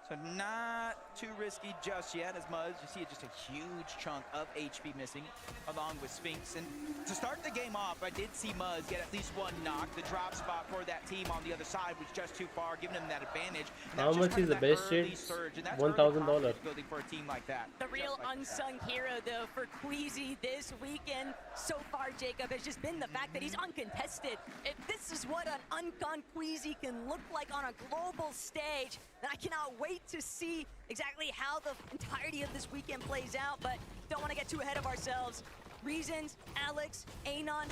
So not too risky just yet, as Muzz, you see just a huge chunk of HP missing, along with Sphinx. And to start the game off, I did see Muzz get at least one knock. The drop spot for that team on the other side was just too far, giving him that advantage. And How that's just much kind is of the that best early shit? surge, and that's early $1,000. confidence building for a team like that. The real unsung hero, though, for Queasy this weekend so far, Jacob, has just been the fact that he's uncontested. If this is what an uncon Queasy can look like on a global stage, then I cannot wait to see exactly how the entirety of this weekend plays out, but don't want to get too ahead of ourselves. Reasons, Alex, Anon,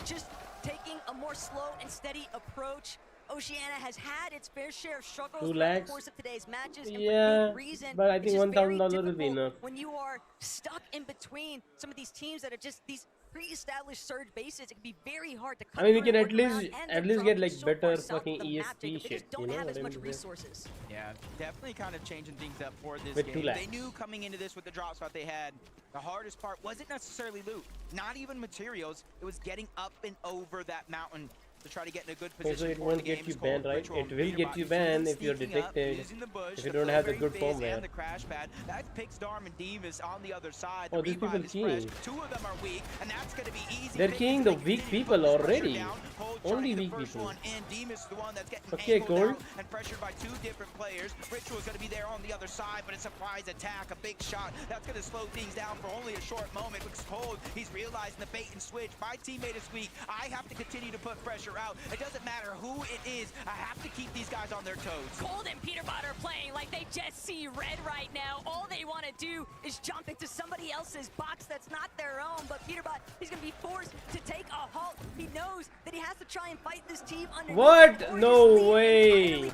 just taking a more slow and steady approach. Oceania has had its fair share of struggles 2 throughout lakhs? the course of today's matches, and Yeah, for good reason. but I It's think just very $1,000 will be difficult enough. when you are stuck in between some of these teams that are just these pre-established surge bases. It can be very hard to I mean, we cut can through and work around, and at they're least get dropping like so better far south fucking of the map, ESP Jacob. They shit. just don't You know have what as I much mean? resources. Yeah, definitely kind of changing things up for this With 2 game. lakhs. They knew coming into this with the drop spot they had, the hardest part wasn't necessarily loot, not even materials. It was getting up and over that mountain. to try to get in a good Okay, position. so it for won't the get games. you Cold banned, right? Ritual It will Peterbot, get you you see them banned if you're sneaking up, detected, using the bush, if you the don't have the Flurry good Fizz firmware. and the crash pad. That picks Darm and Demas on the other side. Oh, The these people revive is fresh. keying. Two of them are weak, and that's going to be easy. They're keying the weak people already. Only weak First people. one in. Demas is the one that's getting Okay, angled Cold. out and pressured by two different players. Ritual is going to be there on the other side, but a surprise attack, a big shot. That's going to slow things down for only a short moment. Looks Cold. He's realizing the bait and switch. My teammate is weak. I have to continue to put pressure out. It doesn't matter who it is. I have to keep these guys on their toes. Cold and Peterbot are playing like they just see red right now. All they want to do is jump into somebody else's box that's not their own. But Peterbot, he's going to be forced to take a halt. He knows that he has to try and fight this team underneath. What? No way.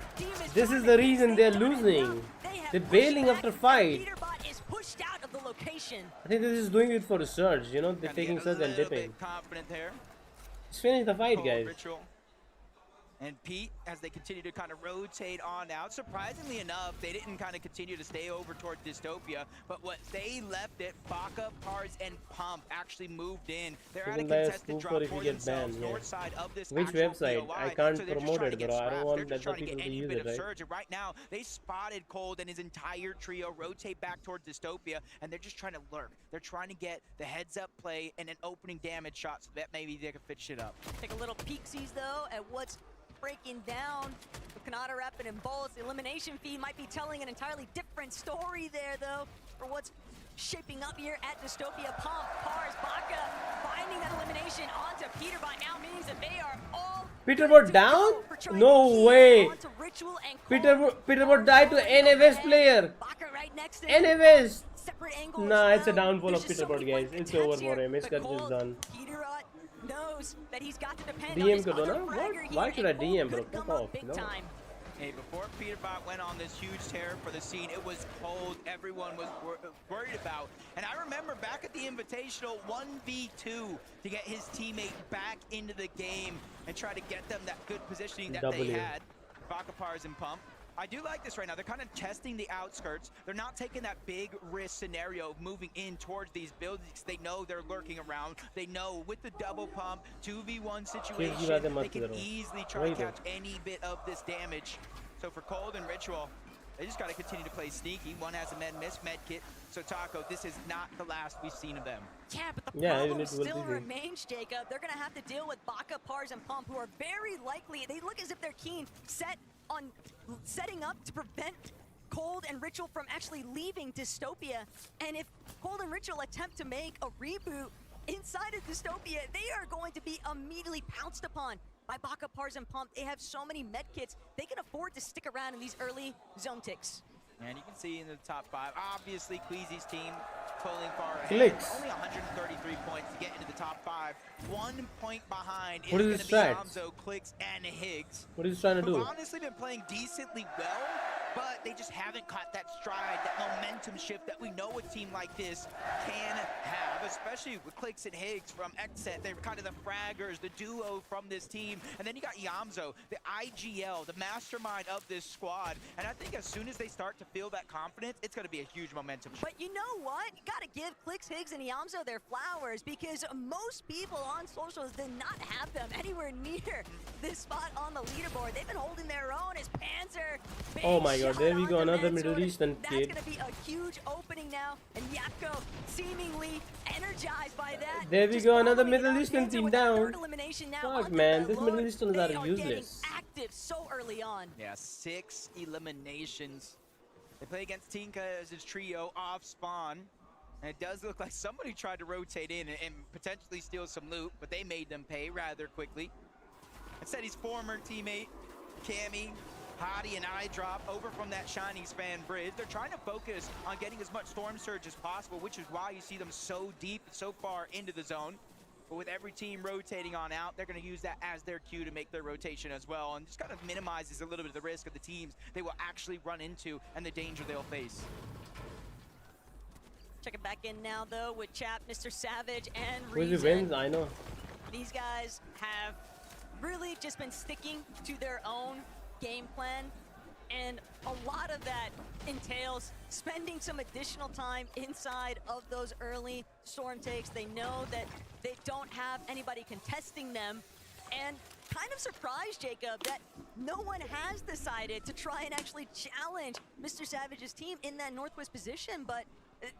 This is the reason they're losing. They're bailing after fight. Peterbot is pushed out of the location. I think this is doing it for a surge, you know, they're taking surge and dipping. Confident there. Just finish the fight, guys. Ritual. And Pete, as they continue to kind of rotate on out, surprisingly enough, they didn't kind of continue to stay over toward Dystopia, but what they left it, Baka, Pars, and Pump actually moved in. They're at a contested drop for themselves, north side of this Which actual website? POI. I can't So they're just promote trying to it, get bro. I don't scraps. want They're just other trying to people get to any use bit it, of right? surge. And right now, they spotted Cold and his entire trio rotate back toward Dystopia, and they're just trying to lurk. They're trying to get the heads-up play and an opening damage shot so that maybe they can fit shit up. Take a little peeksies, though, at what's breaking down. Kanata Rapid and Bolts. The elimination feed might be telling an entirely different story there, though, for what's shaping up here at Dystopia. Pump, Pars, Baka, finding that elimination onto Peterbot now means that they are all Peterbot down? No way. Peterbot died to NFS player. NFS. Nah, it's a downfall of Peterbot, guys. It's over for him. His cut is done. Knows that he's got to depend DM on his ko do other na? fragger What? Why here, should I and Cold DM, bro? could Fuck come up off, big no. time. Hey, before Peterbot went on this huge tear for the scene, it was Cold. Everyone was worried about. And I remember back at the Invitational 1v2 to get his teammate back into the game and try to get them that good positioning that they had. Baka, Pars, and Pump. I do like this right now. They're kind of testing the outskirts. They're not taking that big risk scenario of moving in towards these buildings. They know they're lurking around. They know with the double pump, 2v1 situation, they can easily try to catch any bit of this damage. So for Cold and Ritual, they just got to continue to play sneaky. One has a med kit. So Taco, this is not the last we've seen of them. Yeah, but the problem still remains, Jacob. They're going to have to deal with Baka, Pars, and Pump, who are very likely, they look as if they're keen, set on setting up to prevent Cold and Ritual from actually leaving Dystopia. And if Cold and Ritual attempt to make a reboot inside of Dystopia, they are going to be immediately pounced upon by Baka, Pars, and Pump. They have so many medkits, they can afford to stick around in these early zone ticks. And you can see in the top 5, obviously Queasy's team pulling far ahead. Clicks. Only 133 points to get into the top 5. 1 point behind What is is going to his be Amzo, Clicks, and Higgs. What is he trying to Who've do? honestly been playing decently well, but they just haven't caught that stride, that momentum shift that we know a team like this can have, especially with Clicks and Higgs from Xset. They were kind of the fraggers, the duo from this team. And then you got Yamzo, the IGL, the mastermind of this squad. And I think as soon as they start to feel that confidence, it's going to be a huge momentum shift. But you know what? You got to give Clicks, Higgs, and Yamzo their flowers, because most people on socials did not have them anywhere near this spot on the leaderboard. They've been holding their own as Panzer. Oh my god, there we go, another Middle Eastern That's kid. going to be a huge opening now, and Yapko seemingly energized by that. There we go, another Middle Eastern Panzer team with that down. third elimination now Fuck onto man, the these Lord. Middle Easterns They are getting useless. active so early on. Yeah, 6 eliminations. They play against Tinka as his trio off spawn. And it does look like somebody tried to rotate in and potentially steal some loot, but they made them pay rather quickly. Instead, his former teammate, Cammy, Hottie, and iDrop over from that Shining Span bridge. They're trying to focus on getting as much Storm Surge as possible, which is why you see them so deep, so far into the zone. But with every team rotating on out, they're going to use that as their cue to make their rotation as well, and just kind of minimizes a little bit of the risk of the teams they will actually run into and the danger they'll face. Checking back in now, though, with Chap, Mr. Savage, and Who's the Ryzen. wins? I know. These guys have really just been sticking to their own game plan, and a lot of that entails spending some additional time inside of those early storm takes. They know that they don't have anybody contesting them, and kind of surprised, Jacob, that no one has decided to try and actually challenge Mr. Savage's team in that northwest position, but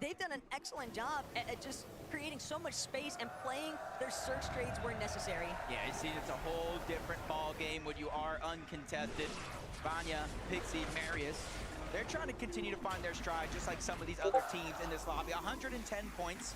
they've done an excellent job at just creating so much space and playing their search trades where necessary. Yeah, you see, it's a whole different ball game when you are uncontested. Vanya, Pixie, Marius, they're trying to continue to find their stride, just like some of these other teams in this lobby. 110 points,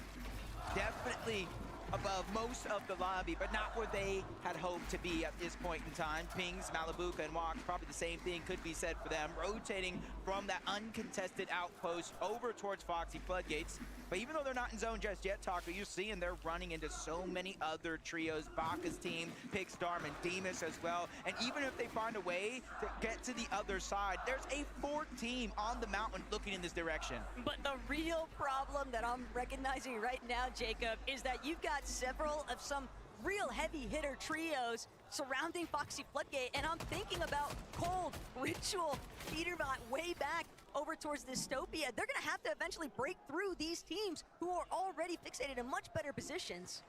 definitely above most of the lobby, but not where they had hoped to be at this point in time. Pings, Malibuka, and Walk, probably the same thing could be said for them, rotating from that uncontested outpost over towards Foxy Floodgates. But even though they're not in zone just yet, Taco, you're seeing they're running into so many other trios. Baka's team, Pix, Darm, and Demus as well. And even if they find a way to get to the other side, there's a fourth team on the mountain looking in this direction. But the real problem that I'm recognizing right now, Jacob, is that you've got several of some real heavy hitter trios surrounding Foxy Floodgate, and I'm thinking about Cold, Ritual, Peterbot way back over towards Dystopia. They're gonna have to eventually break through these teams who are already fixated in much better positions.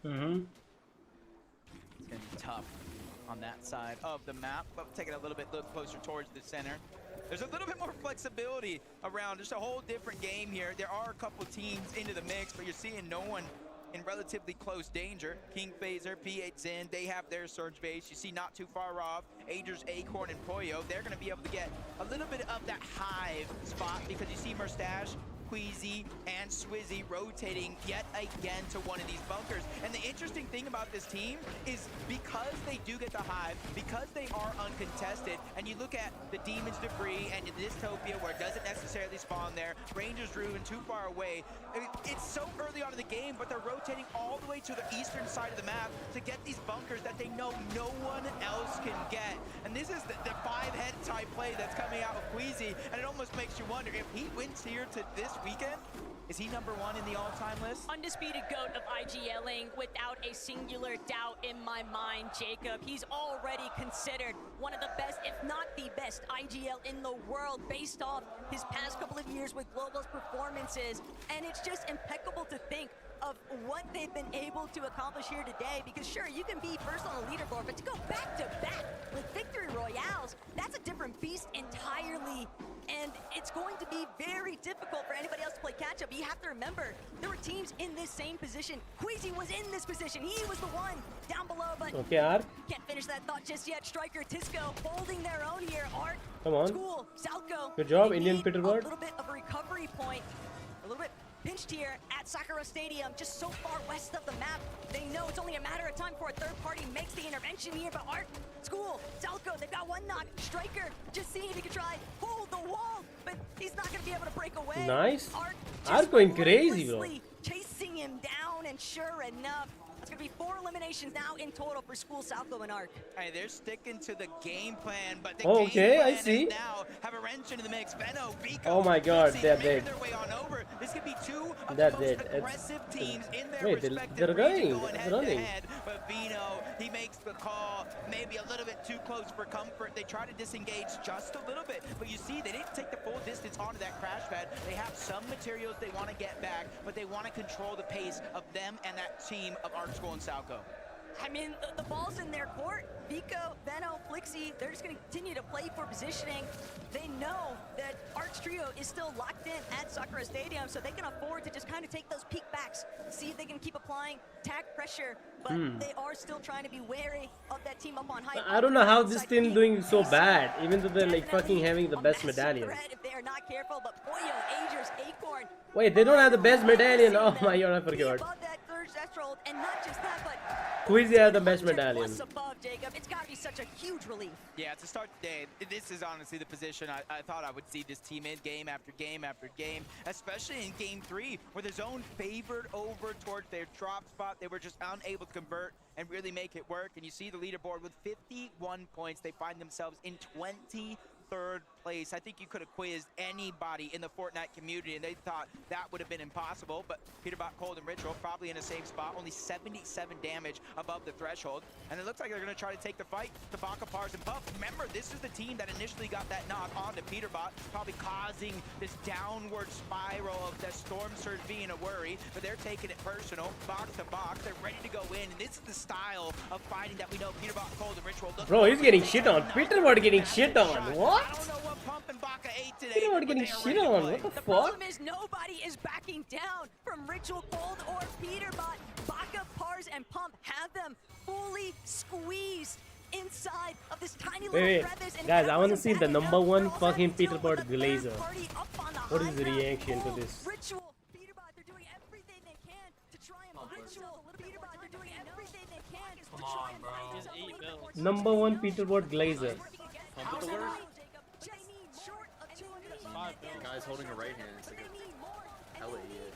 It's gonna be tough on that side of the map, but taking a little bit look closer towards the center. There's a little bit more flexibility around, just a whole different game here. There are a couple teams into the mix, but you're seeing no one in relatively close danger. King Phaser, P8 Zin, they have their surge base. You see not too far off, Agers, Acorn, and Poyo. They're gonna be able to get a little bit of that hive spot because you see Mustache, Queasy, and Swizzy rotating yet again to one of these bunkers. And the interesting thing about this team is because they do get the hive, because they are uncontested, and you look at the Demon's Debris and the Dystopia where it doesn't necessarily spawn there, Ranger's Ruin too far away. I mean, it's so early on in the game, but they're rotating all the way to the eastern side of the map to get these bunkers that they know no one else can get. And this is the five-head type play that's coming out of Queasy, and it almost makes you wonder if he wins here to this weekend, is he #1 in the all-time list? Undisputed GOAT of IGLing without a singular doubt in my mind, Jacob. He's already considered one of the best, if not the best, IGL in the world based off his past couple of years with Global's performances. And it's just impeccable to think of what they've been able to accomplish here today, because sure, you can be first on the leaderboard, but to go back-to-back with victory royales, that's a different beast entirely. And it's going to be very difficult for anybody else to play catch-up. You have to remember, there were teams in this same position. Queasy was in this position. He was the one down below, but can't finish that thought just yet. Striker, Tisco holding their own here. Art, come on. School, Salco. Good job, Indian Peterbird. A little bit of a recovery point. A little bit pinched here at Sakura Stadium, just so far west of the map. They know it's only a matter of time before a third party makes the intervention here, but Art, School, Salco, they've got one knock. Striker, just seeing if he can try hold the wall, but he's not going to be able to break away. Nice. Art going crazy, bro. Chasing him down, and sure enough, it's going to be 4 eliminations now in total for School, Salco, and Arc. Hey, they're sticking to the game plan, but the game plan now have a wrench into the mix. Veno, Vico, oh my god, they're dead. Their way on over. This could be 2 of the most aggressive teams in their respective they're region going running. head. But Veno, he makes the call, maybe a little bit too close for comfort. They try to disengage just a little bit, but you see they didn't take the full distance onto that crash pad. They have some materials they want to get back, but they want to control the pace of them and that team of Art School and Salco. I mean, the ball's in their court. Vico, Veno, Flixie, they're just going to continue to play for positioning. They know that Art's trio is still locked in at Sakura Stadium, so they can afford to just kind of take those peek backs, see if they can keep applying tag pressure, but they are still trying to be wary of that team up on high. I don't know how this team doing so bad, even though they're like fucking having the best medallion. If they are not careful, but Poyo, Agers, Acorn. Wait, they don't have the best medallion. Oh my god, I forgot. And not just that, but Queasy has the best medallion. Above, Jacob. It's got to be such a huge relief. Yeah, to start the day, this is honestly the position I thought I would see this team in game after game after game, especially in game 3, where the zone favored over towards their drop spot. They were just unable to convert and really make it work. And you see the leaderboard with 51 points. They find themselves in 24th third place. I think you could have quizzed anybody in the Fortnite community and they thought that would have been impossible, but Peterbot, Cold, and Ritual probably in the same spot, only 77 damage above the threshold. And it looks like they're going to try to take the fight to Baka, Pars, and Puff. Remember, this is the team that initially got that knock onto Peterbot, probably causing this downward spiral of the Storm Surge being a worry, but they're taking it personal, box to box. They're ready to go in, and this is the style of fighting that we know Peterbot, Cold, and Ritual look. Bro, he's getting shit on. Peterbot getting shit on. What? Peterbot getting shit on. What the The fuck? problem is nobody is backing down from Ritual, Cold, or Peterbot. Baka, Pars, and Pump have them fully squeezed inside of this tiny little Wait, crevice. And guys, I want to see the #1 fucking Peterbot Glazer. What is the reaction to this? Ritual, Peterbot, they're doing everything they can to try and Ritual, Peterbot, they're doing everything they can to try and #1 Peterbot Glazer. The guy's holding a right hand. It's like a hella idiot.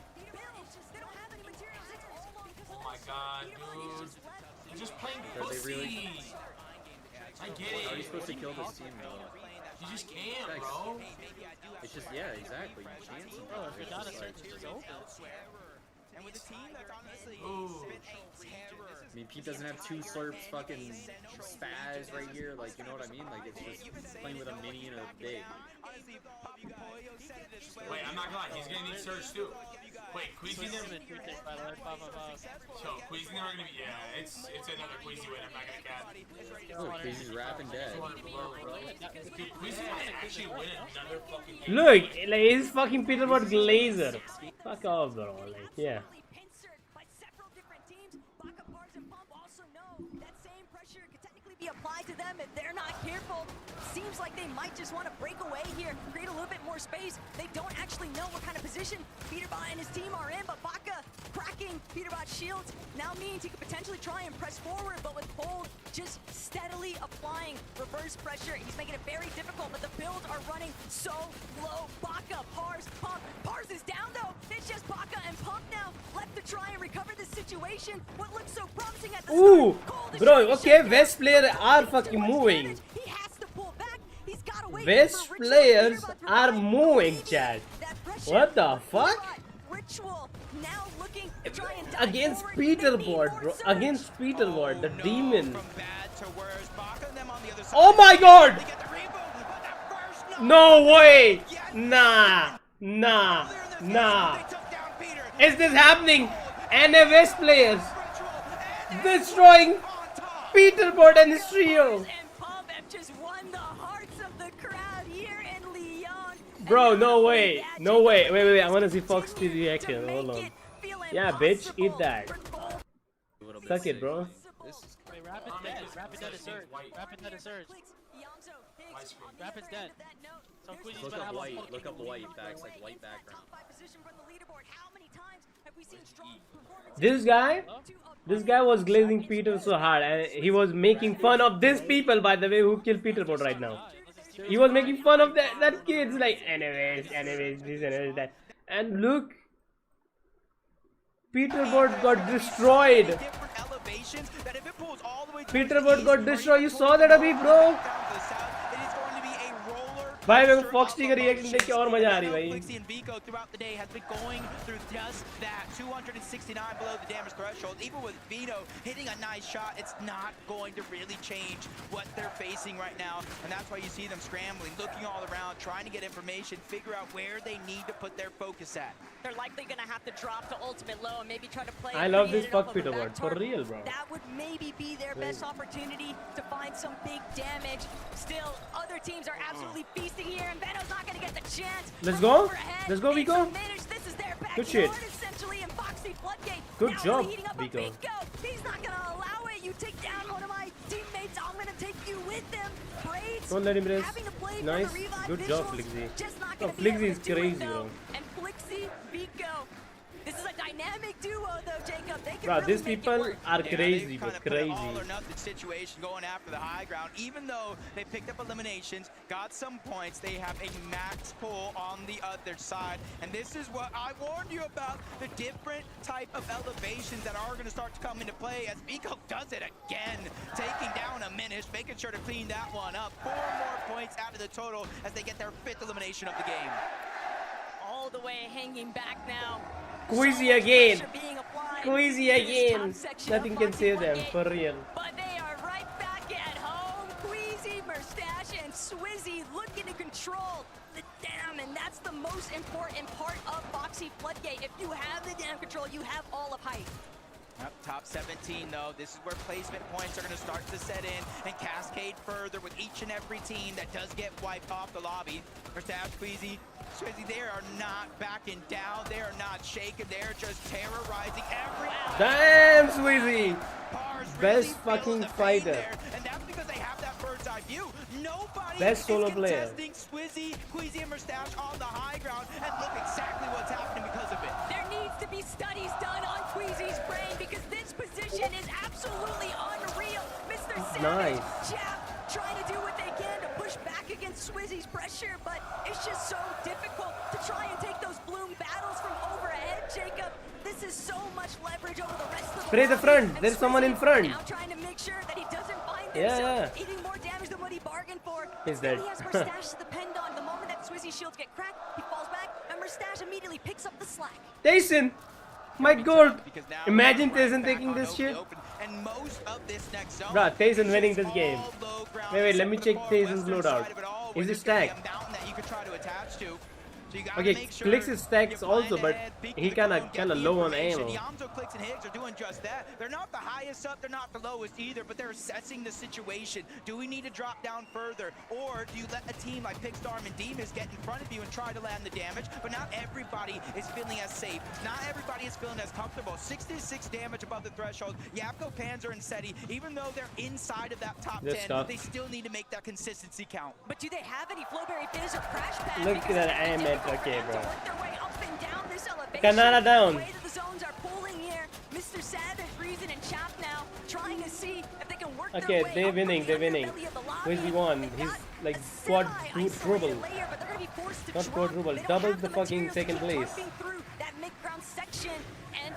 Oh my god, dude. You're just playing Are they pussy. really- I get it. How are you supposed to kill this team though? You just can't, bro. It's just, yeah, exactly. You can't sometimes. Bro, if you're down a It's certain just tier, like- it's open. And with a team that's honestly terror. I mean, Pete doesn't have 2 slurps, fucking spaz right here. Like, you know what I mean? Like, it's just playing with a mini and a big. Wait, I'm not gonna lie, he's gonna need Surge too. Wait, Queasy never. Yo, Queasy never gonna be. Yeah, it's another Queasy win. I'm not gonna cap. Oh, Queasy's rapping dead. Dude, Queasy might actually win another fucking game. Look, like, he's fucking Peterbot Glazer. Fuck off, bro. Like, yeah. be applied to them if they're not careful. Seems like they might just want to break away here, create a little bit more space. They don't actually know what kind of position Peterbot and his team are in, but Baka cracking Peterbot's shields now means he could potentially try and press forward, but with Bold just steadily applying reverse pressure, he's making it very difficult, but the builds are running so low. Baka, Pars, Pump. Pars is down though. It's just Baka and Pump now left to try and recover the situation. What looks so promising at the Ooh, start. bro, okay, West players are fucking moving. He has to pull back. He's got to wait. West players are moving, Chad. What the fuck? Ritual now looking to try and Against Peterbot, bro. Against Peterbot, the demon. Oh my god! No way! Nah, nah, nah. Is this happening? NA West players destroying Peterbot and his trio. Bro, no way. No way. Wait. I want to see Fox T reaction. Hold on. Yeah, bitch. Eat that. Suck it, bro. Wait, Rapid's dead. Rapid dead is Surge. Rapid dead is Surge. Rapid's dead. So Queasy's Look gonna up have a white. fucking Look up white. Backs like white background. This guy was glazing Peter so hard, and he was making fun of these people, by the way, who killed Peterbot right now. He was making fun of that kid's like, anyways, this, anyways, that. And look, Peterbot got destroyed. Peterbot got destroyed. You saw that, abhi, bro? भाई मेरे को fox T का reaction देख के और मजा आ रही भाई. Flixie and Vico throughout the day has been going through just that 269 below the damage threshold. Even with Veno hitting a nice shot, it's not going to really change what they're facing right now. And that's why you see them scrambling, looking all around, trying to get information, figure out where they need to put their focus at. They're likely going to have to drop to ultimate low and maybe try to play. I love this fuck Peterbot, for real, bro. That would maybe be their best opportunity to find some big damage. Still, other teams are absolutely feasting here, and Veno's not going to get the chance. Let's go. Let's go, Vico. Good shit. Good job, Vico. He's not going to allow it. You take down one of my teammates. I'm going to take you with them. Braids. Don't let him rest. Nice. Good job, Flixie. Oh, Flixie is crazy, bro. And Flixie, Vico. This This is a dynamic duo, though, Jacob. They can Bro, really these make it people work. are crazy, Kind but of put an crazy. all or nothing situation going after the high ground. Even though they picked up eliminations, got some points, they have a max pull on the other side. And this is what I warned you about, the different type of elevations that are going to start to come into play as Vico does it again, taking down a Minish, making sure to clean that one up. 4 more points out of the total as they get their 5th elimination of the game. All the way hanging back now. Queasy again. Queasy again. Nothing can save them, for real. But they are right back at home. Queasy, Merstash, and Swizzy looking to control the dam, and that's the most important part of Boxy Floodgate. If you have the dam control, you have all of height. Up top 17 though, this is where placement points are going to start to set in and cascade further with each and every team that does get wiped off the lobby. Merstash, Queasy, Swizzy, they are not backing down, they are not shaking, they're just terrorizing every... Damn, Swizzy! Best fucking fighter. And that's because they have that bird's eye view. Nobody Best solo is player. contesting Swizzy, Queasy, and Merstash on the high ground, and look exactly what's happening because of it. There needs to be studies done on Queasy's brain because this position is absolutely unreal. Mr. Savage, Jap, trying to do what they can to push back against Swizzy's pressure, but it's just so difficult to try and take those Bloom battles from overhead, Jacob. This is so much leverage over the rest of the Spray the front. There's someone in front. now trying to make sure that he doesn't find Yeah, himself eating more damage than what he bargained for. He's dead. He has Merstash to depend on. The moment that Swizzy shields get cracked, he falls back, and Merstash immediately picks up the slack. Tyson! My god! Imagine Tyson taking this shit. And most of this next zone, Bruh, Tyson winning this game. Wait, let me check Tyson's loadout. Is it stacked? that you could try to attach to. So you gotta Okay, make sure Clicks is stacks you plan also, but ahead, peek he the cone, kinda get the low on information. ammo. Yamzo, Clicks, and Higgs are doing just that. They're not the highest up, they're not the lowest either, but they're assessing the situation. Do we need to drop down further, or do you let a team like Pixstorm and Demas get in front of you and try to land the damage? But not everybody is feeling as safe. Not everybody is feeling as comfortable. 66 damage above the threshold. Yapko, Panzer, and Seti, even though they're inside of that top 10, they still need to make that consistency count. But do they have any Flowberry Fizz or Crash Pad? Look at that aim at okay, bro. Their way up and down this elevation. Canada down. The way that the zones are pulling here. Mr. Savage, Reason, and Chap now trying to see if they can work Okay, their way they're up winning, they're winning. Swizzy won. He's like quadruple. Not quadruple, double the fucking second place. Through that mid-ground section, and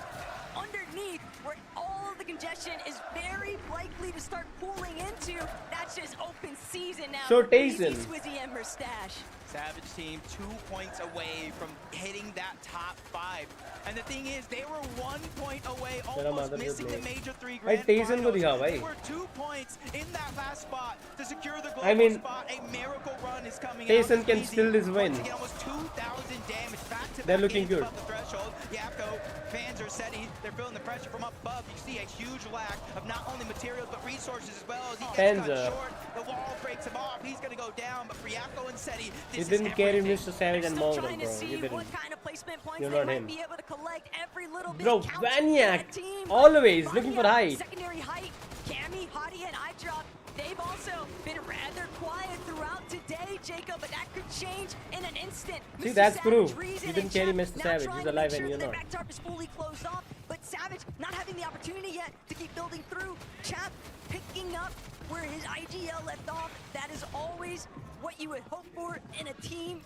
underneath where all the congestion is very likely to start pooling into, that's just open season now. So Easy, Tyson. Swizzy, and Merstash. Savage team 2 points away from hitting that top 5. And the thing is, they were 1 point away, almost missing the major 3 grand Tyson को finals. दिखा भाई. They were 2 points in that last spot to secure the global I mean, spot. A miracle run is coming Tyson out. can steal this win. Once again, almost 2,000 damage back to They're back looking games good. above the threshold. Yapko, fans are Seti, they're feeling the pressure from up above. You see a huge lack of not only materials but resources as well. As he gets cut short, the wall breaks him off. He's gonna go down, but for Yapko and Seti, He this didn't is carry everything. Mr. Savage and Morgan, bro. You didn't. You're not him. Bro, Vaniac, always looking for height. Secondary height, Cammy, Hottie, and iDrop. They've also been rather quiet throughout today, Jacob, but that could change in an instant. See, Mr. that's Savage, proof. Reason, You didn't and carry Chap Mr. now Savage. trying He's to alive make and sure you're that not. their back tarp is fully closed off, but Savage not having the opportunity yet to keep building through. Chap picking up where his IGL left off. That is always what you would hope for in a team.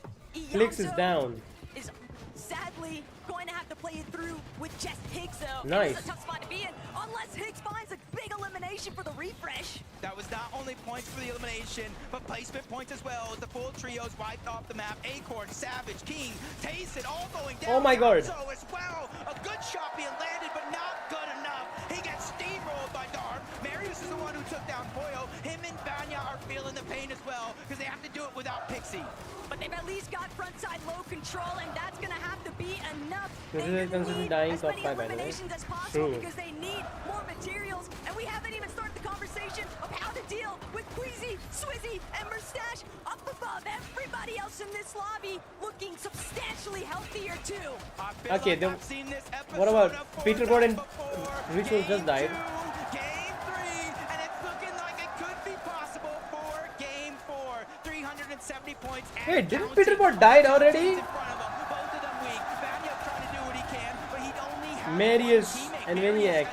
Clicks is Iyamzo down. is sadly going to have to play it through with just Higgs, though. Nice. It's a tough spot to be in, unless Higgs finds a big elimination for the refresh. That was not only points for the elimination, but placement points as well as the full trios wiped off the map. Acorn, Savage, King, Tyson, all going down. Oh my god. So as well, a good shot being landed, but not good enough. He gets steamrolled by Darm. Marius is the one who took down Poyo. Him and Banya are feeling the pain as well, because they have to do it without Pixie. But they've at least got frontside low control, and that's going to have to be enough. This They is considered dying as top many 5, by the way. eliminations as possible True. because they need more materials, and we haven't even started the conversation of how to deal with Queasy, Swizzy, and Merstash up above everybody else in this lobby looking substantially healthier too. Okay, what about Peter Gordon? Ritual just died. Game 3, and it's looking like it could be possible for Game 4. 370 points. Wait, didn't Peter Gordon died already? Both of them weak. Vanya trying to do what he can, but he Marius and Veniac.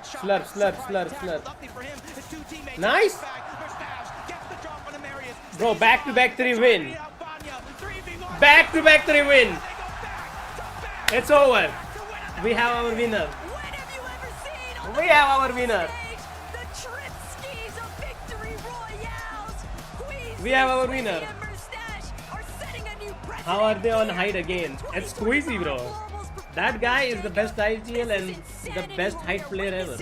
Slurp, slurp, slurp, slurp. Nice! Bro, back-to-back 3 win. Back-to-back 3 win. It's over. We have our winner. We have our winner. We have our winner. How are they on height again? It's Squeezy, bro. That guy is the best IGL and the best height player ever.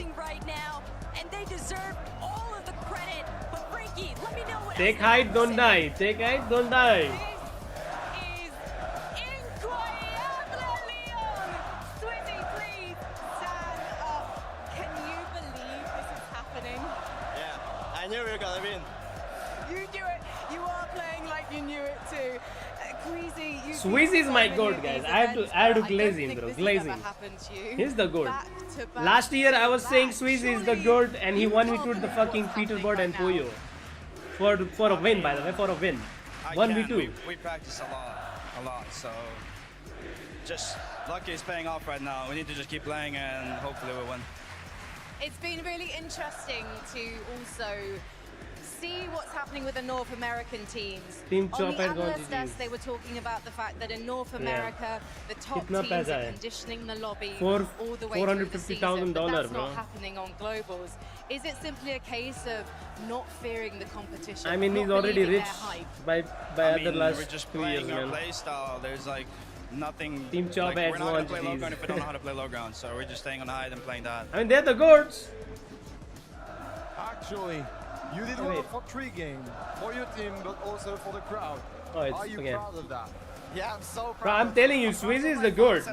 Take height, don't die. Take height, don't die. I knew we were gonna win. You knew it. You are playing like you knew it too. Squeezy is my goat, guys. I have to glaze him, bro. Glaze him. He's the goat. Last year I was saying Squeezy is the goat, and he 1v2'd the fucking Peterbird and Poyo. For a win, by the way, for a win. 1v2. We practice a lot. So just lucky it's paying off right now. We need to just keep playing and hopefully we'll win. It's been really interesting to also see what's happening with the North American teams. Team On the analyst desk, they were talking about the fact that in North America, the top teams are conditioning the lobby all the way through the season, but that's not happening on globals. Is it simply a case of not fearing the competition? I mean, he's already rich by other last we're just 2 years, playing our man. play style. There's like nothing. Team Chop like, adds we're not gonna no play low entities. ground if we don't know how to play low ground. So we're just staying on high and playing that. I mean, they're the goats. Actually, you did well for 3 games, for your team, but also for the crowd. Oh, it's Are you again. proud of that? Yeah, I'm so proud. Bro, I'm telling you, Squeezy is the goat.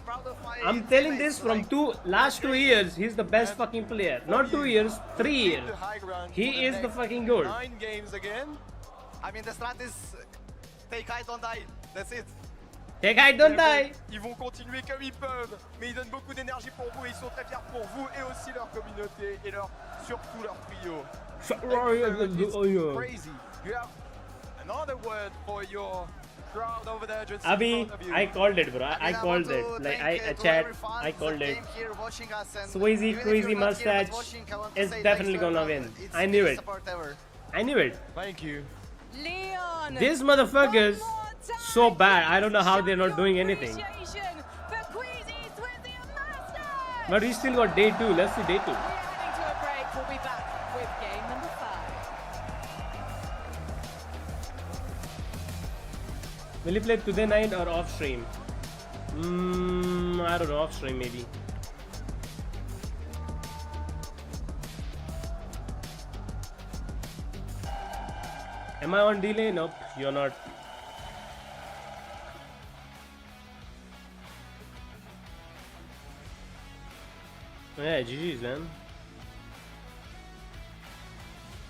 I'm telling this from last 2 years. He's the best fucking player. Not 2 years, 3 years. He is the fucking goat. 9 games again. I mean, the strat is take height, don't die. That's it. Take height, don't die. Ils vont continuer comme ils peuvent, mais ils donnent beaucoup d'énergie pour vous et ils sont très fiers pour vous et aussi leur communauté et surtout leur trio. It's crazy. You have another word for your crowd over there just Abhi, I called it, bro. I called it. Like I called it. Squeezy, crazy mustache is definitely gonna win. I knew it. I knew it. Thank you. Leon. These motherfuckers, so bad. I don't know how they're not doing anything. But we still got day 2. Let's see day 2. We'll be back with game number 5. Will you play today night or off stream? I don't know, off stream maybe. Am I on delay? Nope, you're not. Yeah, GG's, man.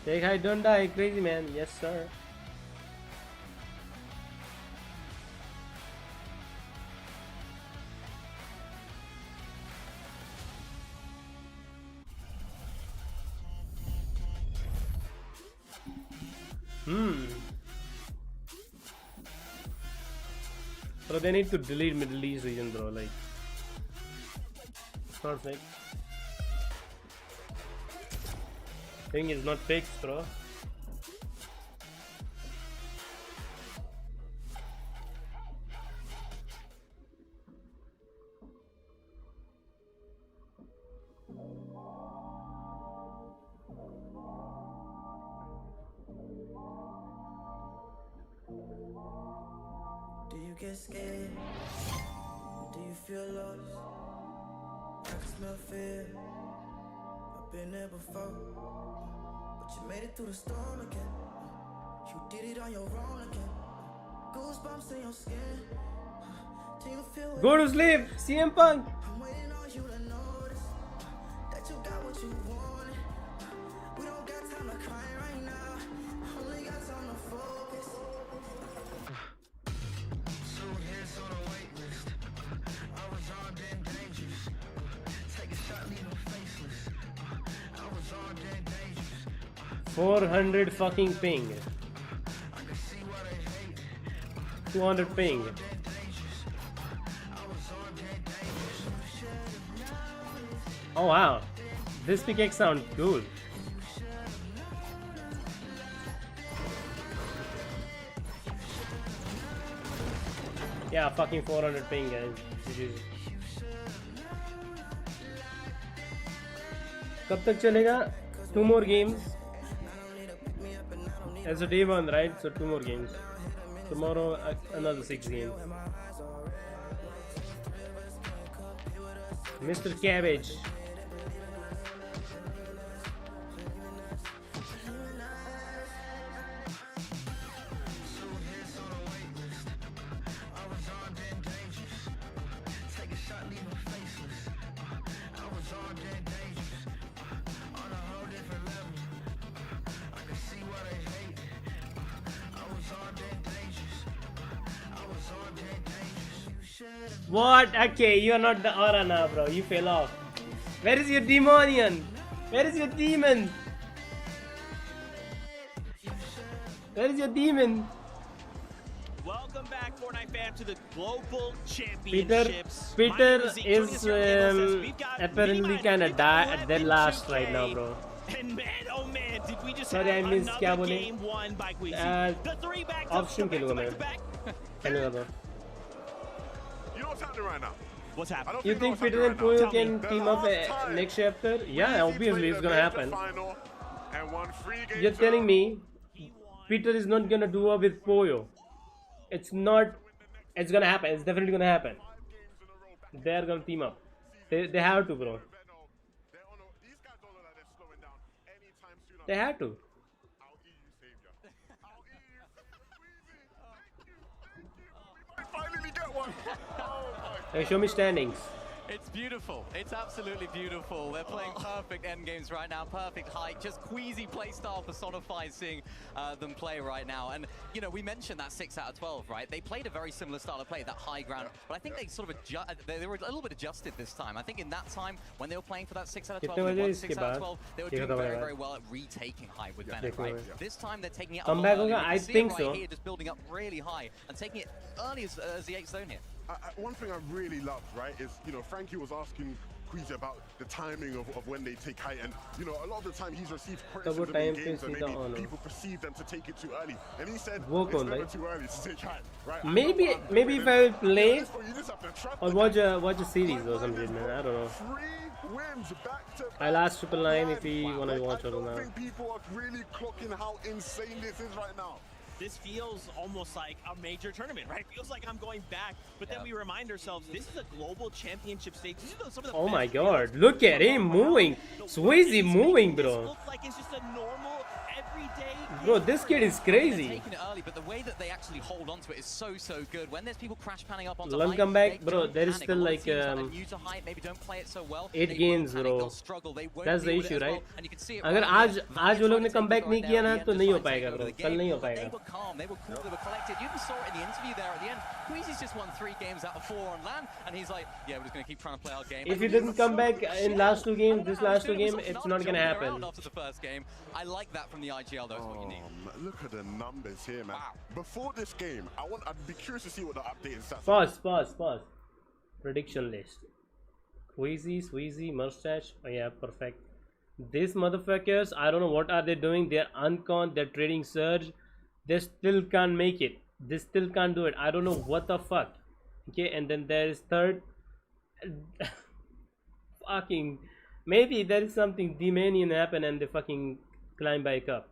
Take height, don't die, crazy man. Yes, sir. Bro, they need to delete Middle East region, bro. Like, it's not fixed. Thing is not fixed, bro. Do you get scared? Do you feel lost? I can smell fear. I've been there before, but you made it through the storm again. You did it on your own again. Goosebumps in your skin. Do you feel Go to sleep, CM Punk. I'm waiting on you to notice that you got what you wanted. We don't got time to cry right now. Only got time to focus. Soon hits on a wait list. I was armed and dangerous. Take a shot, leave them faceless. I was armed and dangerous. 400 fucking ping. I 200 ping. Oh wow, this pickaxe sounds cool. Yeah, fucking 400 ping, guys. GG. कब तक चलेगा? 2 more games. It's a day 1, right? So 2 more games. Tomorrow another 6 games. Mr. Cabbage. What? Okay, you are not the aura now, bro. You fell off. Where is your demonian? Where is your demon? Where is your demon? Welcome back, Fortnite fam, to the Global Championships. Peter is apparently kind of dead last right now, bro. And man, oh man, did we just Sorry, I have missed another game won by Queasy. The 3 back option खेलूँगा मैं. खेलूँगा. You know what's happening right now? What's happening? You think Peter and Poyo can team up next chapter? Yeah, obviously it's gonna happen. You're telling me Peter is not gonna do up with Poyo? It's not. It's gonna happen. It's definitely gonna happen. They're gonna team up. They have to, bro. They have to. Hey, show me standings. It's beautiful. It's absolutely beautiful. They're playing perfect end games right now, perfect height. Just Queasy playstyle personified seeing them play right now. And, you know, we mentioned that 6 out of 12, right? They played a very similar style of play, that high ground. But I think they sort of they were a little bit adjusted this time. I think in that time, when they were playing for that 6 out of 12, they won 6 out of 12, they were doing very, very well at retaking height with Veno, right? This time, they're taking it a lot earlier. I think right so. Here, just building up really high and taking it early as the 8th zone here. One thing I really love, right, is, you know, Frankie was asking Queasy about the timing of when they take height, and, you know, a lot of the time he's received criticism in games and maybe people perceive them to take it too early, and he said it's never too early to take height, right? Maybe if I play or watch a series or something, man. I don't know. I'll ask 999 if he wanna watch it or not. I think people are really clocking how insane this is right now. This feels almost like a major tournament, right? Feels like I'm going back, but then we remind ourselves this is a global championship stage. These are some of the oh my god, look at him moving. Swayze moving, bro. Looks like it's just a normal everyday. Bro, this kid is crazy. Taking it early, but the way that they actually hold on to it is so good. When there's people crash panning up onto Let come back, bro. There is still like new to height, maybe don't play it so well. 8 games, bro. That's the issue, right? अगर आज वो लोग ने comeback नहीं किया ना तो नहीं हो पाएगा, bro. कल नहीं हो पाएगा. They were calm, they were cool, they were collected. You even saw it in the interview there at the end. Queasy's just won 3 games out of 4 on LAN, and he's like, yeah, we're just gonna keep trying to play our game. If he doesn't come back in last 2 games, this last 2 games, it's not gonna happen. After the first game, I like that from the IGL. That's what you need. Look at the numbers here, man. Wow. Before this game, I'd be curious to see what the updated stats are. Pause. Prediction list. Queasy, Sweezy, Mustache. Oh yeah, perfect. These motherfuckers, I don't know what are they doing. They're uncon, they're trading Surge. They still can't make it. They still can't do it. I don't know what the fuck. Okay, and then there is third. Fucking. Maybe there is something Demanian happen and they fucking climb back up.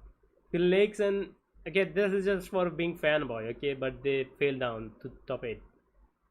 Lakes and okay, this is just for being fanboy, okay, but they fell down to top 8.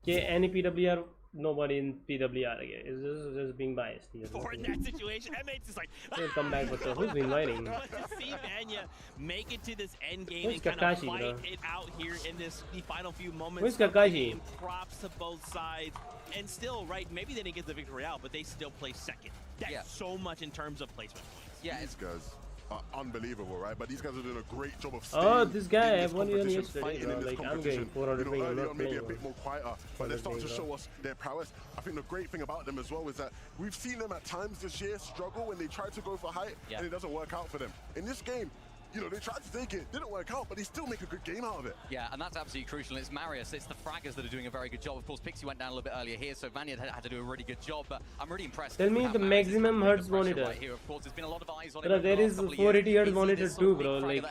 Okay, any PWR, nobody in PWR again. It's just being biased. For in that situation, M8's is like, they'll come back with who's been writing? To see Vanya make it to this end game and kind of fight it out here in the final few moments. Where's Kakashi? Props to both sides, and still, right? Maybe they didn't get the victory out, but they still play second. That's so much in terms of placement points. Yeah, these guys are unbelievable, right? But these guys are doing a great job of oh, this guy, I've won even yesterday, bro. Like, I'm getting 400 you know, early on, maybe a bit more quieter, but they're starting to show us their prowess. I think the great thing about them as well is that we've seen them at times this year struggle when they try to go for height, and it doesn't work out for them. In this game, you know, they tried to take it, didn't work out, but they still make a good game out of it. Yeah, and that's absolutely crucial. It's Marius, it's the fraggers that are doing a very good job. Of course, Pixie went down a little bit earlier here, so Vanya had to do a really good job, but I'm really impressed. Tell me the maximum hertz monitor. Right here. Of course, there's been a lot of eyes on Bro, it there is 480 hertz monitor too, bro. Like,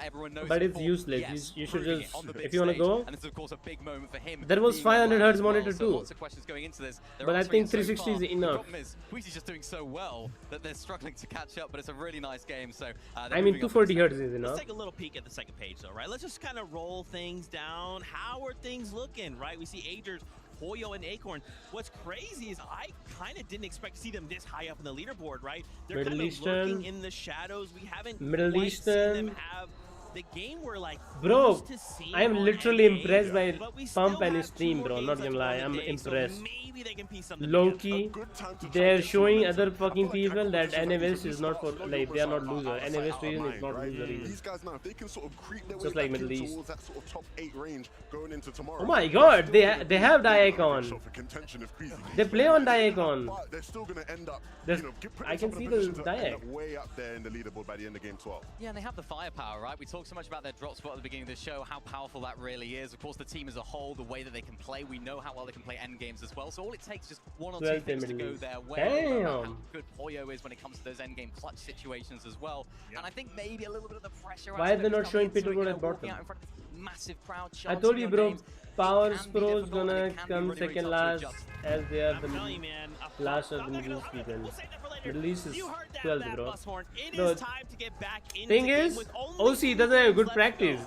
but it's useless. Yes, you should just, if you want to go. And it's of course a big moment for him. There was 500 hertz monitor so too. lots of questions going into this. But I think 360 is enough. The problem is, Queasy's just doing so well that they're struggling to catch up, but it's a really nice game. So I mean, 240 hertz is enough. Let's take a little peek at the second page, though, right? Let's just kind of roll things down. How are things looking, right? We see Agers, Hoyo, and Acorn. What's crazy is I kind of didn't expect to see them this high up in the leaderboard, right? They're Middle kind of Eastern, lurking in the shadows. We haven't Middle quite Eastern. seen them have the game we're like, bro, I am literally NBA, impressed by but we Pump still and have his team, 2 more bro. games Not gonna lie, left on I'm the day, so impressed. maybe they can piece something Low together. key, they're showing other fucking people that NMS is not for, like, they are not loser. NMS region is not loser either. These guys now, if they can sort of creep their Just way like back Middle in East. towards that sort of top 8 range going into tomorrow. Oh my god, they have Diacon. They play on Diacon. But they're still going to end up, I can see the Diac. way up there in the leaderboard by the end of game 12. Yeah, and they have the firepower, right? We talked so much about their drop spot at the beginning of the show, how powerful that really is. Of course, the team as a whole, the way that they can play, we know how well they can play end games as well. So all it takes is just 1 or 2 things to go their way. Damn. How good Hoyo is when it comes to those end game clutch situations as well. And I think maybe a little bit of the pressure. Why are they not showing Peterborough at bottom? Massive crowd. I told you, bro. Powers Pro's gonna come second last, as they are the last of the Middle East region. Middle East is 12th, bro. The thing is, OC doesn't have good practice.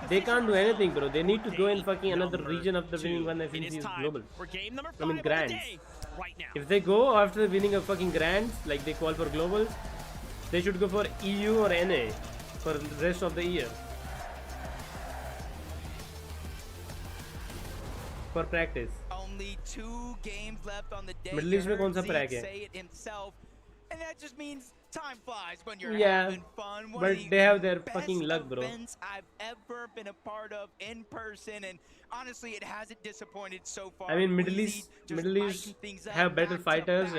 They can't do anything, bro. They need to go in fucking another region after winning one FNC is global. I mean, grands. If they go after winning a fucking grands, like they call for globals, they should go for EU or NA for the rest of the year. For practice. Only 2 games left on the day. Middle East में कौन सा prac है? Say it himself, and that just means time flies when you're having fun. But they have their fucking luck, bro. Events I've ever been a part of in person, and honestly, it hasn't disappointed so far. I mean, Middle East have better fighters,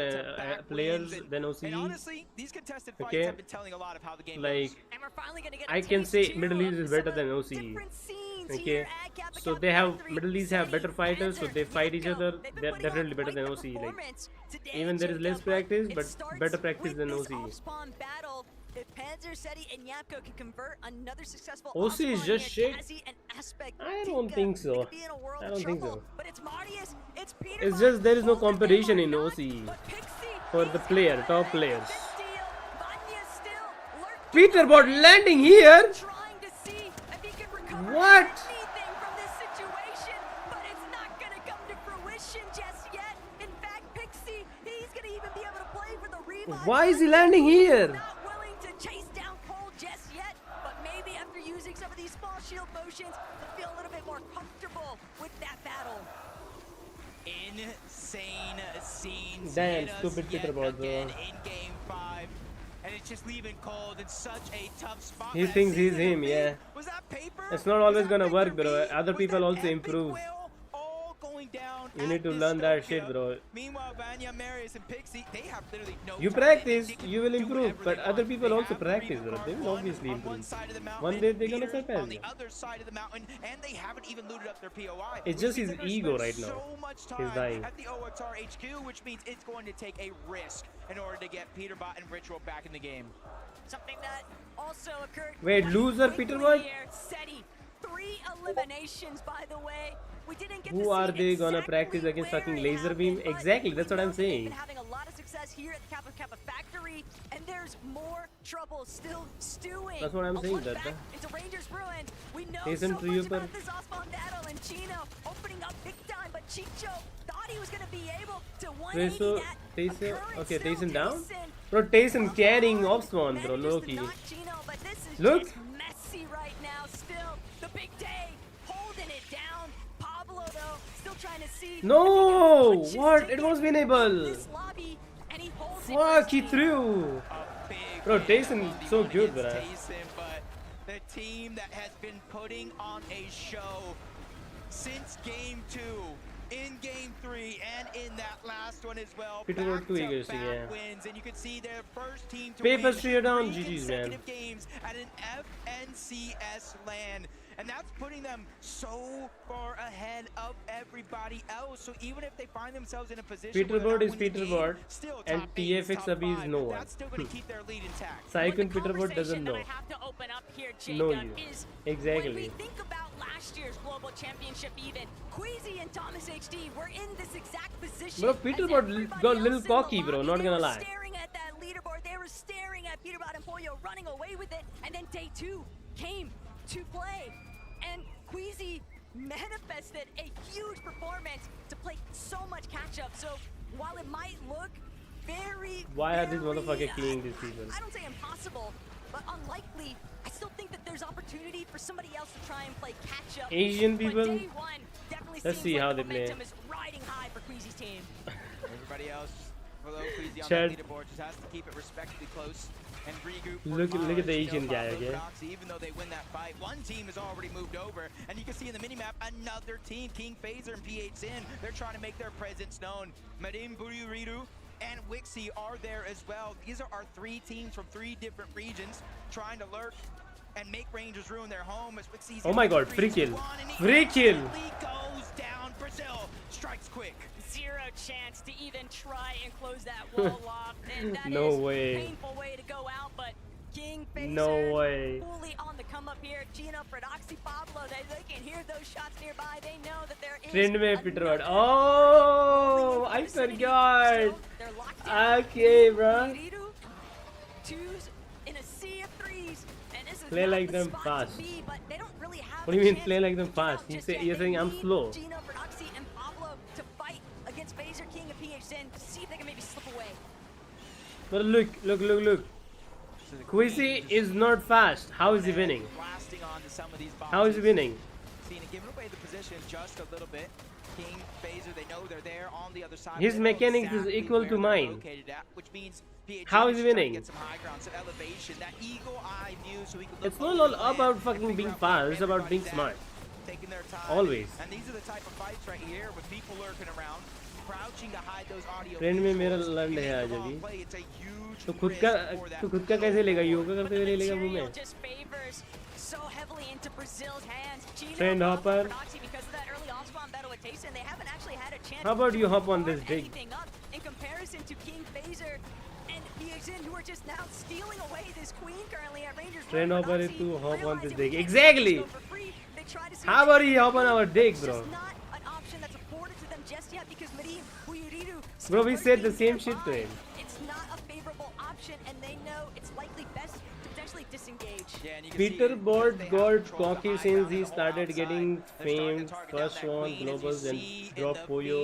players than OC. And honestly, these contested fights have been telling a lot of how the game like, goes. I can say Middle East is better than OC. Okay, so they have Middle East have better fighters, so they fight each other. They're definitely better than OC. Like, even there is less practice, but better practice than OC. OC is just shit. I don't think so. I don't think so. It's just there is no competition in OC for the top players. Peterborough landing here. What? Why is he landing here? Insane scenes. Damn, stupid Peterborough, bro. In game 5. And it's just leaving cold in such a tough spot. He thinks he's him, yeah. It's not always gonna work, bro. Other people also improve. You need to learn that shit, bro. Meanwhile, Vanya, Marius, and Pixie, they have literally no You practice, you will improve, but other people also practice, bro. They will obviously improve. One day they're gonna surpass on the you. other side of the mountain, and they haven't even looted up their POI. It's just his ego right now. So much He's time dying. at the OXR HQ, which means it's going to take a risk in order to get Peterbot and Ritual back in the game. Something that also occurred. Wait, loser Peterbot? 3 eliminations, by the way. We didn't get Who are they gonna practice against fucking laser beam? Exactly, that's what I'm saying. Having a lot of success here at the Kappa factory, and there's more trouble still stewing. That's what I'm saying, that. It's a Rangers ruin. We know Jason so much about this Osman battle, and Chino opening up big time, but Chicho thought he was gonna be able to 180 that. Okay, Tyson down? Bro, Tyson carrying Osman, bro, Loki. Look! It's messy right now still. The big day holding it down. Pablo though still trying to see. No! What? It was winnable. Fuck, he threw. Bro, Tyson so good, bro. The team that has been putting on a show since game 2, in game 3, and in that last one as well. Peterborough 2 eagles, yeah. Wins, and you can see their first team to Paper win straight down, 3 GG's, man. games games at an FNCS LAN. And that's putting them so far ahead of everybody else. So even if they find themselves in a position Peterboard is Peterboard and TFX Abhi is no one. that's still going to keep their lead intact. Cyclone Peterboard doesn't know. No you. Exactly. When we think about last year's Global Championship even, Queasy and Thomas HD were in this exact position. Bro, Peterboard got a little cocky, bro, not gonna lie. Staring at that leaderboard, they were staring at Peterbot and Pollo running away with it, and then day 2 came to play. And Queasy manifested a huge performance to play so much catch-up. So while it might look very, why are these motherfuckers killing these people? I don't say impossible, but unlikely, I still think that there's opportunity for somebody else to try and play catch-up. Asian people? Day 1 definitely Let's see like how they play. momentum is riding high for Queasy's team. Everybody else below Queasy on Chad. that leaderboard just has to keep it respectably close and regroup. Look at the Asian guy again. Even though they win that fight, one team has already moved over, and you can see in the minimap another team, King Phaser and PHN, they're trying to make their presence known. Madim Buriru and Wixie are there as well. These are our 3 teams from 3 different regions trying to lurk and make Rangers ruin their home. As Wixie's oh my god, free kill. Free kill. Goes down. Brazil strikes quick. Zero chance to even try and close that wall off. And that No is way. a painful way to go out, but King Phaser No way. fully on the come up here. Gino, Fredoxy, Pablo, they can hear those shots nearby. They know that there is Trend में Peterboard. Oh, I forgot. Okay, bro. Twos in a sea of threes. And this is Play not like the them spot fast. to be, but they don't really have What do a you mean chance play like them to fast? get out You're just saying yet. I'm They slow. need Gino, Fredoxy, and Pablo to fight against Phaser, King, and PHN to see if they can maybe slip away. But look. Queasy is not fast. How is he winning? How is he winning? Giving away the position just a little bit. King, Phaser, they know they're there on the other side. His mechanics is equal to mine. How is he winning? It's not all about fucking being fast, it's about being smart. Always. And these are the type of fights right here with people lurking around, crouching to hide those audio. Trend में मेरा land है आज अभी तो खुद का कैसे लेगा योगा करते हुए ले लेगा वो मैं So heavily into Brazil's hands. Friend hopper. Because of that early on-spawn battle with Tayson, they haven't actually had a chance. How about you hop on this dig? In comparison to King Phaser and PXN, who are just now stealing away this queen currently at Rangers. Friend hopper is to hop on this dig. Exactly. How about you hop on our dig, bro? Not an option that's afforded to them just yet because Madim Buyuriru. Bro, we said the same shit to him. It's not a favorable option, and they know it's likely best to potentially disengage. Peterboard got cocky since he started getting fame. First won globals and dropped Poyo.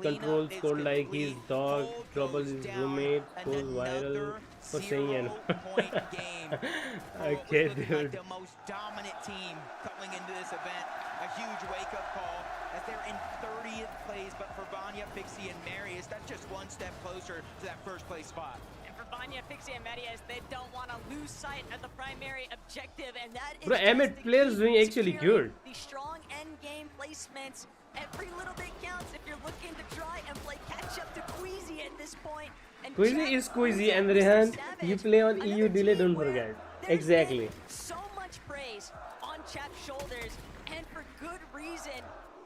Controls scored like his dog. Troubles his roommate. Goes viral for saying and okay, dude. The most dominant team coming into this event. A huge wake-up call as they're in 30th place, but for Vanya, Pixie, and Marius, that's just one step closer to that first place spot. Vanya, Pixie, and Marius, they don't want to lose sight of the primary objective, and that is Bro, Emmett players doing actually good. The strong end game placements. Every little bit counts if you're looking to try and play catch up to Queasy at this point. Queasy is Queasy, and Rehan, you play on EU delay, don't forget. Exactly. So much praise on Chap's shoulders, and for good reason.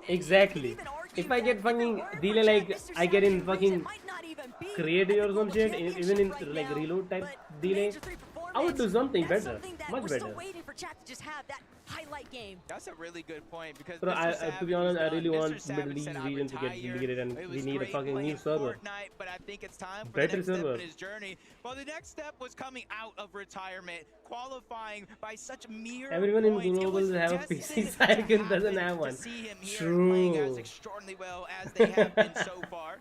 Exactly. If I get fucking delay like I get in fucking creative or some shit, even in like reload type delay, I would do something better, much better. Waiting for Chap to just have that highlight game. That's a really good point because Bro, to be honest, I really want Middle East region to get deleted, and we need a fucking new server. But I think it's time for Better the next server. step in his journey. Well, the next step was coming out of retirement, qualifying by such mere Everyone in points. global have a PC cycle, doesn't have one. True. As extraordinarily well as they have been so far.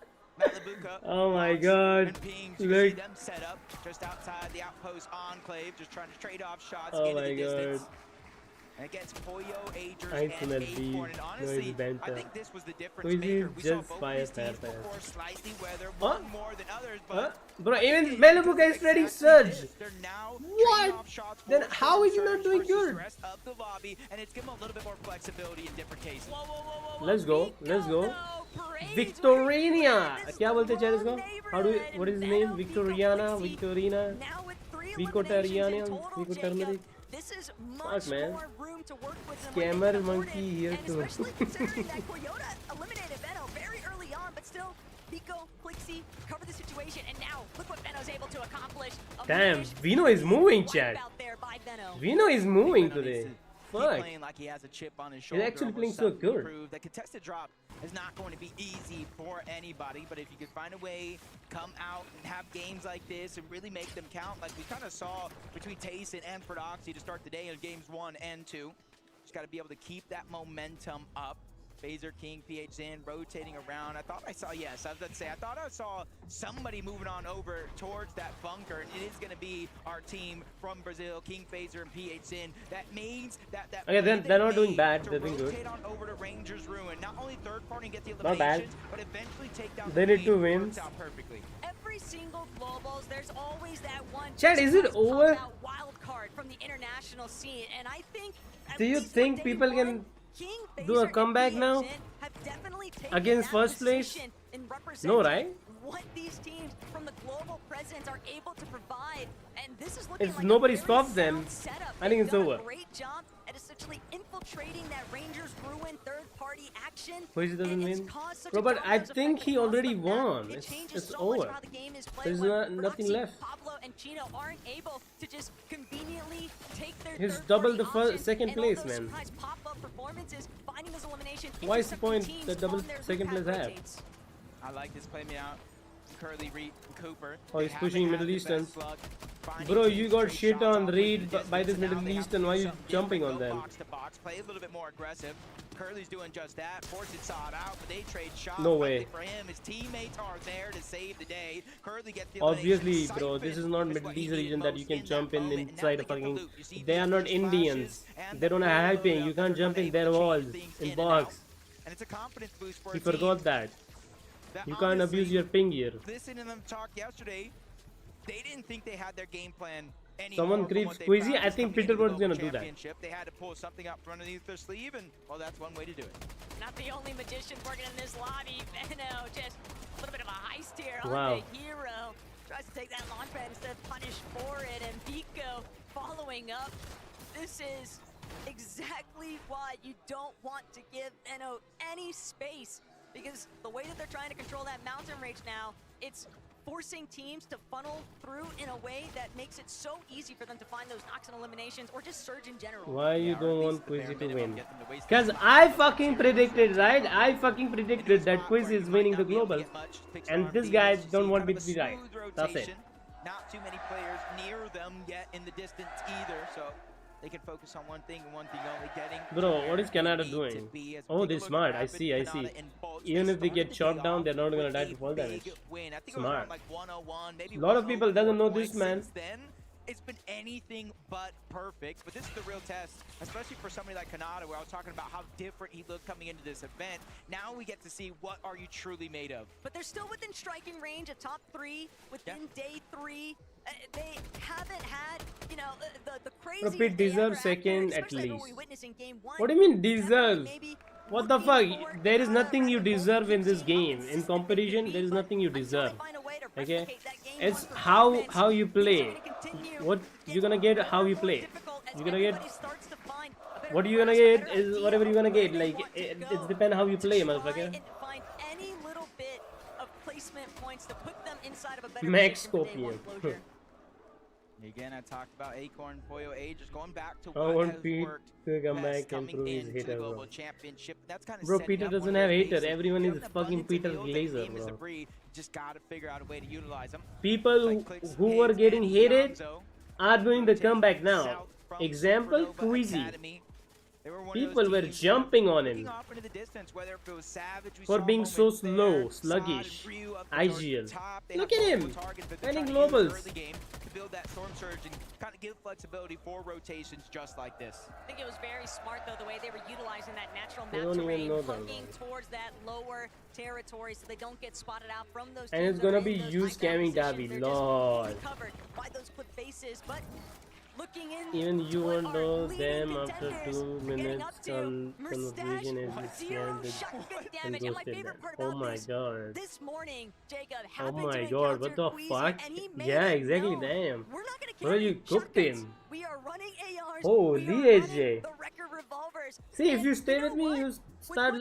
Oh my god. Look. Them set up just outside the outpost enclave, just trying to trade off shots. Oh my god. And against Pollo, Agers, I and cannot be. Acorn. And honestly, No, I think this was the difference Who is maker. it? We saw Just both fire, these teams fire. perform slightly whether Huh? one more than others, but Bro, even Malibu is trading Surge. What? Then how is he not doing good? of the lobby, and it's given a little bit more flexibility in different cases. Let's go. Let's go. Victorina. क्या बोलते हैं इसको? How do we, what is his name? Victoriana. Now with 3 Vico Turmeric. This is Fuck, much man. more room to work with than what they can Scammer afford monkey it. here And too. especially considering that Toyota eliminated Veno very early on, but still, Vico, Quixie covered the situation, and now look what Veno's able to accomplish. Damn, Veno is moving, chat. Out there by Veno. Veno is moving today. Fuck. Playing like he has a chip on his He's shoulder. actually playing almost so something to good. prove. The contested drop is not going to be easy for anybody, but if you could find a way, come out and have games like this and really make them count, like we kind of saw between Tayson and Prodoxy to start the day in games 1 and 2. Just got to be able to keep that momentum up. Phaser, King, PHN rotating around. I thought I saw, yes, I was about to say, I thought I saw somebody moving on over towards that bunker, and it is going to be our team from Brazil, King, Phaser, and PHN. That means that Okay, then they're not doing bad. They're doing good. rotate on over to Rangers Ruin. Not only third party and get the Not bad. eliminations, but eventually take down They the need to lead. win. Works out perfectly. Every single globals, there's always that one. Chat, is it over? Wild card from the international scene, and I think. Do you think people can do a comeback now against first place? No, right? What these teams from the global presence are able to provide, and this is looking If like nobody a very stops them, sound setup. I think They've it's done over. A great job at essentially infiltrating that Rangers Ruin third-party action. Quixie doesn't and it's win. caused such Bro, a but I domino think effect he across already the map. won. It It's changes so over. much how the game is played There's when nothing Proxy, left. Pablo, and Chino aren't able to just conveniently take their He's third-party double the options second and all place, those man. surprise pop-up performances, finding those eliminations, Why is the intercepting point teams that double on their second loop place path have? rotates. I like this play me out. Curly, Reed, and Cooper. Oh, he's They pushing haven't had Middle the Eastern. best luck finding Bro, teams you to got trade shit shots on off Reed with the by this distance, and Middle now they have Eastern. to Why do are you something jumping different, on go them? box to box, play a little bit more aggressive. Curly's doing just that. Forces saw it out, but they trade shots. No Luckily way. for him, his teammates are there to save the day. Curly gets the Obviously, elimination. bro, this is not Middle what he East needed region that most you can in jump that in moment, and inside now a they get the fucking. loot. You see They are not Veno's Indians. flashes and They don't the have full hyping. loadout You that can't they're jump in able their to change walls things in and box. out. And it's a confidence boost for You a team forgot that. that You can't honestly, abuse your ping here. listening to them talk yesterday, they didn't think they had their game plan anymore. Someone from creeps what they Quizzy. I practiced think coming into the Peterbird's gonna global do that. championship. They had to pull something up from underneath their sleeve, and well, that's one way to do it. Not the only magician working in this lobby. Veno, just a little bit of a heist here Wow. on the hero. Tries to take that launch pad instead of punish for it. And Vico following up. This is exactly why you don't want to give Veno any space. Because the way that they're trying to control that mountain rage now, it's forcing teams to funnel through in a way that makes it so easy for them to find those knocks and eliminations or just surge in general. Why you don't want Quizzy to win? Because I fucking predicted, right? I fucking predicted that Quizzy is winning the global. And this guy don't want me to be right. That's it. Not too many players near them yet in the distance either, so they can focus on one thing and one thing only, getting. Bro, what is Canada doing? Oh, they're smart. I see, I see. Even if they get chopped down, they're not gonna die to fall damage. Smart. A lot of people doesn't know this, man. Then it's been anything but perfect, but this is the real test, especially for somebody like Canada, where I was talking about how different he looked coming into this event. Now we get to see what are you truly made of. But they're still within striking range of top 3 within day 3. They haven't had, you know, the crazy. Bro, Pete deserves second at least. What do you mean deserve? What the fuck? There is nothing you deserve in this game. In competition, there is nothing you deserve. Okay? It's how you play. What you're gonna get, how you play. You're gonna get what you're gonna get is whatever you're gonna get. Like it depends how you play, motherfucker. Find any little bit of placement points to put them inside of a better Max position for day Scorpion. one closure. Again, I talked about Acorn, Pollo A, just going back to I what want has Pete worked to come best back and coming prove his into the hater, global bro. championship. That's kind of Bro, setting Peter up doesn't one have of their hater. bases. Everyone You is have an fucking abundance of Peter yield, that Glazer, game is bro. a breed. Just gotta figure out a way to utilize them. People who were getting hated are doing the comeback now. Example, Quizzy. People were jumping on him for being so slow, sluggish, IGL. Look at him, winning globals. Build that storm surge and kind of give flexibility for rotations just like this. I think it was very smart though the way they were utilizing that natural They map don't even terrain, know that, hugging towards that lower territory so they don't get spotted out from those. And teams it's that are gonna in be those you high ground scamming positions. Davi, They're just lol. being covered by those clip faces, but Even you won't know them after 2 minutes. Conversation is scanned and ghosted them. Oh my god. Oh my god, what the fuck? Yeah, exactly, damn. Bro, you cooked him. Holy AJ. See, if you stay with me, you start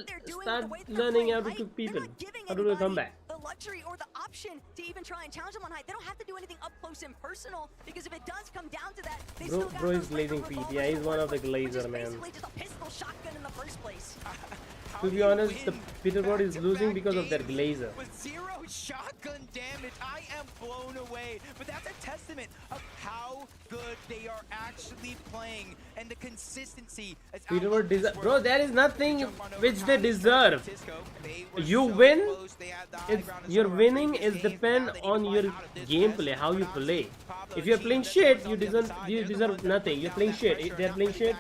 learning how to cook people. How to do a comeback. The luxury or the option to even try and challenge them on height. They don't have to do anything up close and personal, because if it does come down to that, they still got bro is glazing Pete. Yeah, he's one of the glazer, man. basically just a pistol shotgun in the first place. To be honest, the Peterborough is losing because of their glazer. With 0 shotgun damage, I am blown away. But that's a testament of how good they are actually playing and the consistency. Peterborough deserve, bro. There is nothing which they deserve. You win. Your winning is depend on your gameplay, how you play. If you're playing shit, you deserve nothing. You're playing shit. If they're playing shit,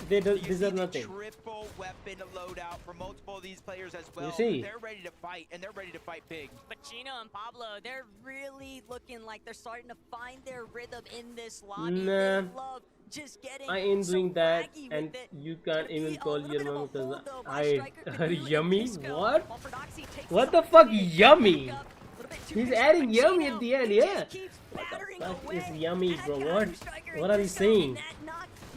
they deserve nothing. Triple weapon loadout for multiple of these players as well. You see? They're ready to fight, and they're ready to fight big. But Chino and Pablo, they're really looking like they're starting to find their rhythm in this lobby. Nah, love just getting I ain't doing that, and you can't even call your mom because I yummy. What? What the fuck, yummy? He's adding yummy at the end, yeah. What the fuck is yummy, bro? What are you saying?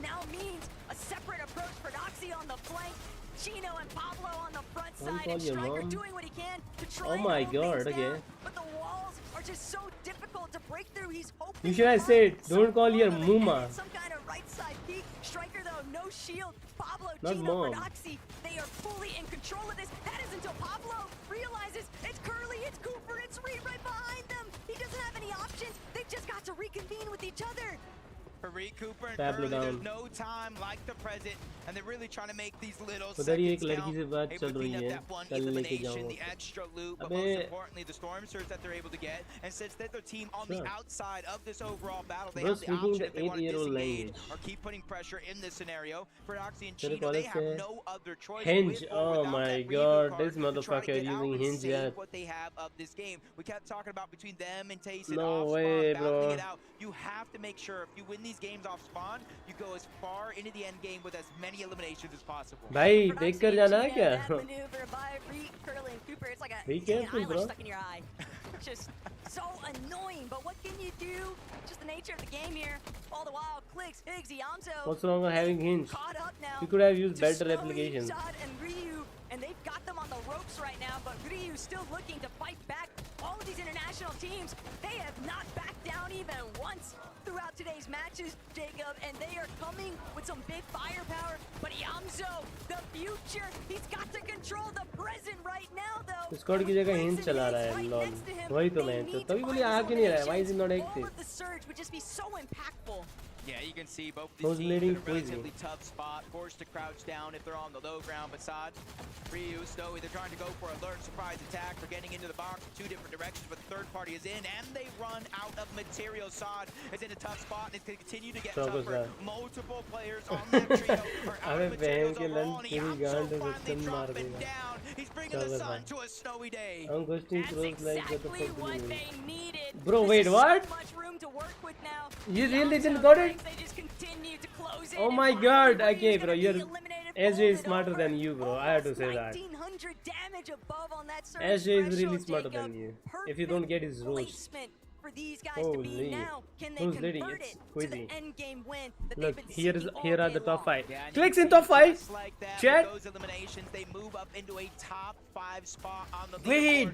Now means a separate approach for Noxie on the flank, Chino and Pablo on the front side, and Striker doing what he can to try. Oh my god, okay. But the walls are just so difficult to break through. He's hoping. You should have said, don't call your Muma. Some kind of right side peek. Striker though, no shield. Pablo, not Chino, mom. Noxie, they are fully in control of this. That is until Pablo realizes it's Curly, it's Cooper, it's Reed right behind them. He doesn't have any options. They've just got to reconvene with each other. For Reed, Cooper, and Curly, there's no time like the present, and they're really trying to make these little seconds count. Able to clean up that one elimination, the extra loot, but most importantly, the storm surge that they're able to get. And since they're the team on the outside of this overall battle, they have the option if they want to disengage or keep putting pressure in this scenario. For Noxie and Chino, they have no other choice. Hinge, oh my god, this motherfucker using Hinge, yeah. What they have of this game. We kept talking about between them and Tayson, no way, battling bro. it out. You have to make sure if you win these games off spawn, you go as far into the end game with as many eliminations as possible. भाई देख कर जाना है क्या? Be careful, bro. Stuck in your eye. Just so annoying, but what can you do? Just the nature of the game here. All the while, Clicks, Higgs, Yamso. What's wrong with having Hinge? You could have used better applications. And they've got them on the ropes right now, but Ryu still looking to fight back. All of these international teams, they have not backed down even once throughout today's matches, Jacob, and they are coming with some big firepower. But Yamso, the future, he's got to control the present right now, though. Squad की जगह Hinge चला रहा है, lol. वही तो मैं तो तभी बोली आ क्यों नहीं रहा है? Why is he not active? All of the surge would just be so impactful. Yeah, you can see both these teams in a relatively tough spot, forced to crouch down if they're on the low ground. Besides, Ryu, Snowy, they're trying to go for a lurk surprise attack for getting into the box in 2 different directions, but the third party is in, and they run out of material. Sod is in a tough spot, and it's going to continue to get tougher. Multiple players on that trio are out of materials alone. Finally dropping down. He's bringing the sun to a snowy day. That's exactly what they needed. Bro, wait, what? You really didn't got it? Oh my god, okay bro, SJ is smarter than you, bro. I have to say that. SJ is really smarter than you. If you don't get his roast. Holy. Who's leading? It's Quizzy. Look, here are the top 5. Clicks in top 5. Chat. They move up into a top 5 spot on the wait.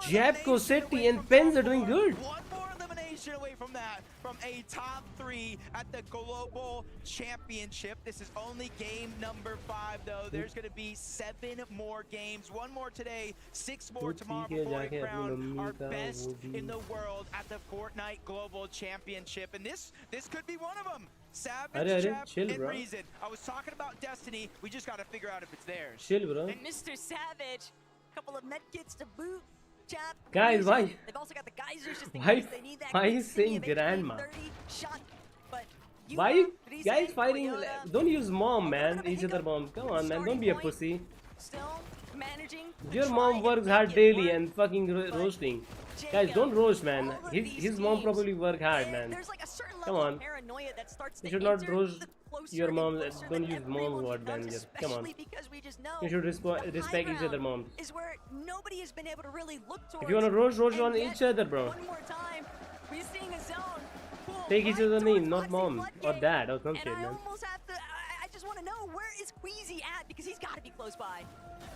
Japco City and Pens are doing good. One more elimination away from that, from a top 3 at the Global Championship. This is only game number 5, though. There's going to be 7 more games. 1 more today, 6 more tomorrow before we crown our best in the world at the Fortnite Global Championship. And this could be one of them. Savage, Chap, chill, and bro. Reason. I was talking about Destiny. We just got to figure out if it's theirs. Chill, bro. And Mr. Savage, a couple of med kits to boot. Chap, guys, why? They've also got the geysers just in case they need that. Why is saying grandma? Why you guys fighting? Don't use mom, man. Each other mom. Come on, man. Don't be a pussy. Your mom works hard daily and fucking roasting. Guys, don't roast, man. His mom probably work hard, man. Come on. paranoia that starts You to should not enter roast the closer your and moms. closer Don't that use mom's everyone word, man. becomes, Come on. especially because we just know You should the respect high each other, ground moms. is where nobody has been able to really look towards. If you wanna roast and on yet, each other, bro. One more time, we're seeing a zone. Take each other's name, not mom or dad or some shit, And I man. almost have to. I just want to know, where is Queasy at? Because he's got to be close by.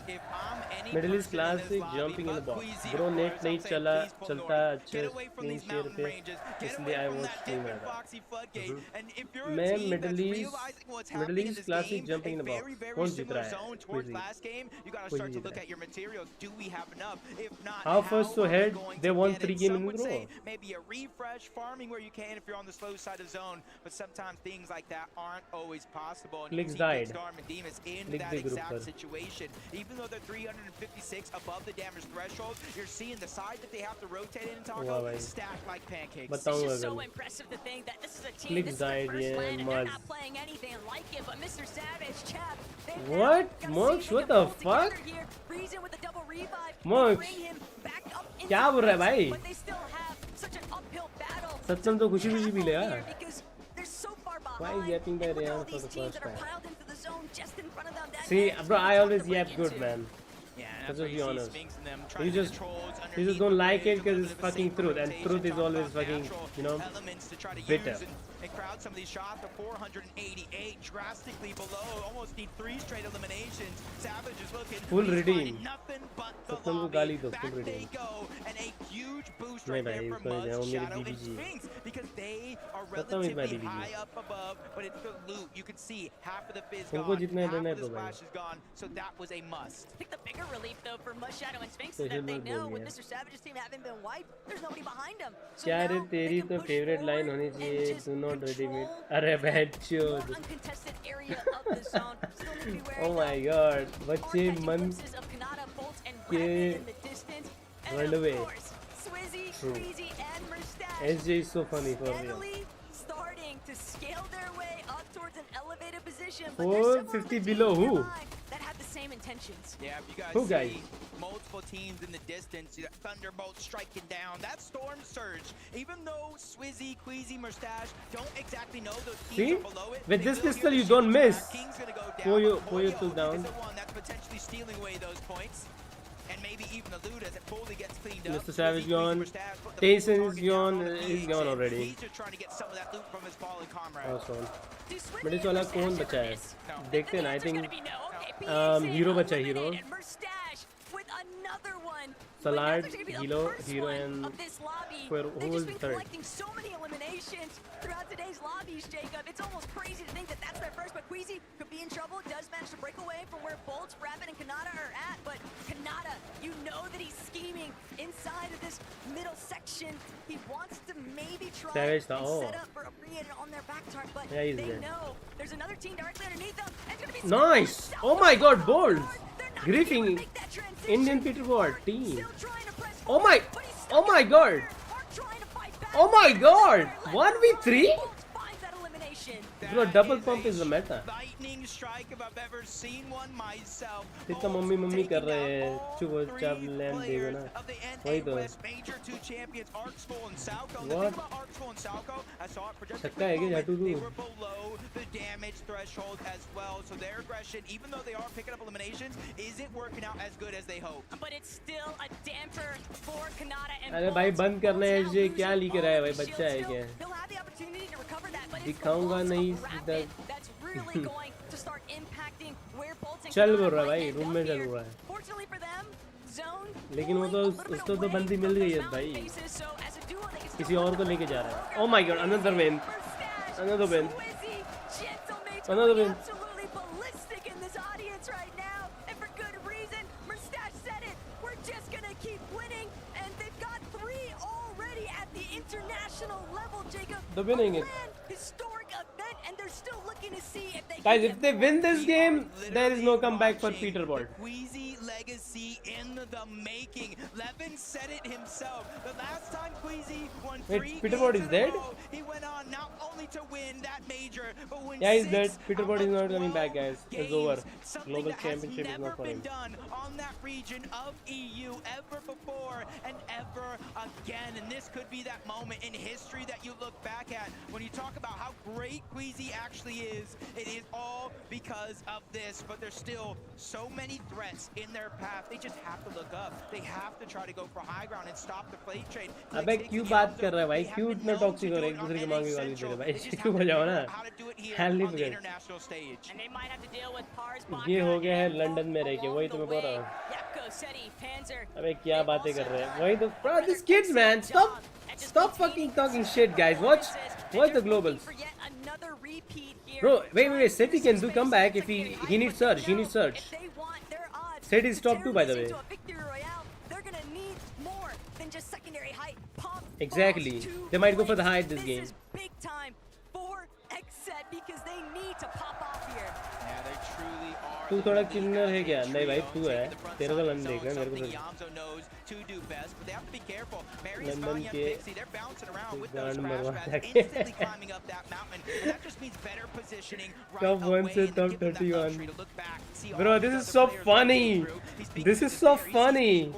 If I'm any Middle East person in this classic lobby jumping in the but box. Queasy, Bro of net course, नहीं I'm saying चला please pull चलता north. अच्छे Get away from screen these share mountain पे ranges. Get इसलिए away I from watch that stream different रहा foxy floodgate. And if you're था a मैं team Middle that's East realizing what's happening in this classic game, jumping in a the box very, very कौन जीत similar रहा है zone towards Queasy last game, you got to Queasy start to Jeet look रहा है at your materials. Do we have enough? If not, how first to are we head going they to won get 3 it? games Some in would a row say maybe a refresh, farming where you can if you're on the slow side of zone, but sometimes things like that aren't always possible. And you Clicks see Big died. Storm and Demas in Click that the group exact पर. situation. Even though they're 356 above the damage threshold, you're seeing the side that they have to rotate in and वाह tackle भाई stacked like pancakes. बताऊंगा It's just so कल impressive to think that this is a team. Clicks This is their died, first yeah, land, and they're Muzz. not playing anything like it. But Mr. Savage, Chap, What? Mox, what the fuck? Reason with the double revive. Mox, Bring him back up into क्या बोल रहा है the भाई? but they still have such an uphill battle. सत्संग तो खुशी खुशी भी लेगा Because they're so far behind. Why is yapping by and with all Ryan for these the teams first that are time? piled into the zone just in front of them. That See, is bro, gonna I be tough always to break yap good, into. man. Yeah, and Let's that's where just be you see honest. Sphinx and them You trying to just control you just don't like it because a it's little bit of a fucking safer truth, and rotation, truth is talk always about fucking, natural you know, elements to try to bitter. use and crowd some of these shots. The 488 drastically below, almost need 3 straight eliminations. Savage is looking Full he's redeem. finding nothing but the सत्संग को lobby. गाली दो, Back full they redeem. go, and a huge boost नहीं right भाई, there इसको from नहीं जाओ, Muzz, मेरी Shadow, and DBG. Sphinx because they are खत्म इस बार relatively DBG. high up above, but it's the loot. You can see half of the fizz उनको gone, जितना half देना है of the तो भाई. splash is gone, so that was a must. I think the bigger relief, though, for Muzz, Shadow, and Sphinx तो is that they लोग know बोल with गए. Mr. Savage's team having been wiped, there's nobody behind them. So क्या रे now तेरी they can तो push favourite line forward होनी and चाहिए just do not redeem it control अरे the बहनचोद more uncontested area of the zone. Still need to be wary, oh my though. god बच्चे Hard-catching मन glimpses of Kanata, Bolt, and के Rabbit in the distance. And run of away. course, Swizzy, True. Queasy, and Mustache SJ is so funny for real. steadily starting to scale their way up towards an elevated position. But there's several 450 other below teams who? nearby that have the same intentions. Yeah, if you guys Who, see guys? multiple teams in the distance, you got Thunderbolt striking down. That Storm Surge, even though Swizzy, Queasy, Mustache don't exactly know those teams See? are below it. With they this will hear pistol the you don't shots miss. back. King's gonna go down, Pull but your Polio tool down. is the one that's potentially stealing away those points. And maybe even the loot as it fully gets cleaned up. Mr. Savage Queasy, gone. Mustache put the Tyson full is target down gone. on the He's PH, gone and already. He's just trying to get some of that loot from his fallen comrade. Oh, sorry. Police वाला कौन बचा है देखते हैं ना I think hero बचा है hero With another one. Salad, That's actually gonna be Hilo, the first Hero, one and of this lobby. who They've was just been third? collecting so many eliminations throughout today's lobbies, Jacob. It's almost crazy to think that that's their first, but Queasy could be in trouble. Does manage to break away from where Bolts, Rapid, and Kanata are at, but Kanata, you know that he's scheming inside of this middle section. He wants to maybe try Savage and oh. set up for a re on their back target, but Yeah, he's they dead. know there's another team directly underneath them. And it's gonna be Nice! Oh my god, balls! Griffing Indian Peterborough team. Oh my god! Oh my god! 1v3? Bro, double pump is the meta. Lightning strike if I've ever seen one myself. इतना mummy mummy कर रहे हैं चुप चाप land देगा ना वही तो Major 2 champions Arxful and Salco. What? I saw it projected छक्का है क्या झाटू they तू were below the damage threshold as well. So their aggression, even though they are picking up eliminations, isn't working out as good as they hoped. But it's still a damper for Kanata and अरे भाई बंद करना है SJ क्या leak रहा है भाई बच्चा है क्या he'll have the opportunity to recover that, but it's दिखाऊंगा नहीं इधर that's really going to start impacting where Bolts and चल बोल Kanata रहा है might भाई end रूम up में चल here. रहा है Fortunately for them, zone लेकिन वो तो उसको तो बंदी मिल गई है भाई faces, so as a duo they can किसी और को लेके जा रहा है Oh my god another win another win another win absolutely ballistic in this audience right now, and for good reason. Mustache said it. We're just gonna keep winning, and they've got 3 already at the international level, Jacob. They're winning it. Grand, historic event, and they're still looking to see if they Guys, can if they win this game, there is no comeback for Peterborough. Queasy legacy in the making. Levin said it himself. The last time Queasy won 3 Wait, Peterborough games is in a dead? row, he went on not only only to win that major, but win yeah, he's dead. Peterbot is not coming back, guys. It's over. Global championship is not for him. Done on that region of EU ever before and ever again, and this could be that moment in history that you look back at when you talk about how great Queasy actually is. It is all because of this, but there's still so many threats in their path. They just have to look up. They have to try to go for high ground and stop the plate trade. अबे क्यों बात कर रहा है भाई? क्यों इतना toxic हो रहा है? एक दूसरे की मांगी वाली दे रहा है भाई? चुप हो जाओ ना. हैंडली फिगर. ये हो गया है लंदन में रह के, वही तो मैं बोल रहा हूँ. अबे क्या बातें कर रहे हैं? वही तो. Bro, these kids, man, stop fucking talking shit, guys. Watch the globals. Bro, wait. City can do comeback if he needs surge. He needs surge. City is top 2, by the way. Exactly. They might go for the height this game. तू थोड़ा किन्नर है क्या? नहीं भाई तू है. तेरे को लंदन देख रहा है मेरे को. लंदन के गांड मरवा के. Top 1 से top 31. Bro, this is so funny. This is so funny.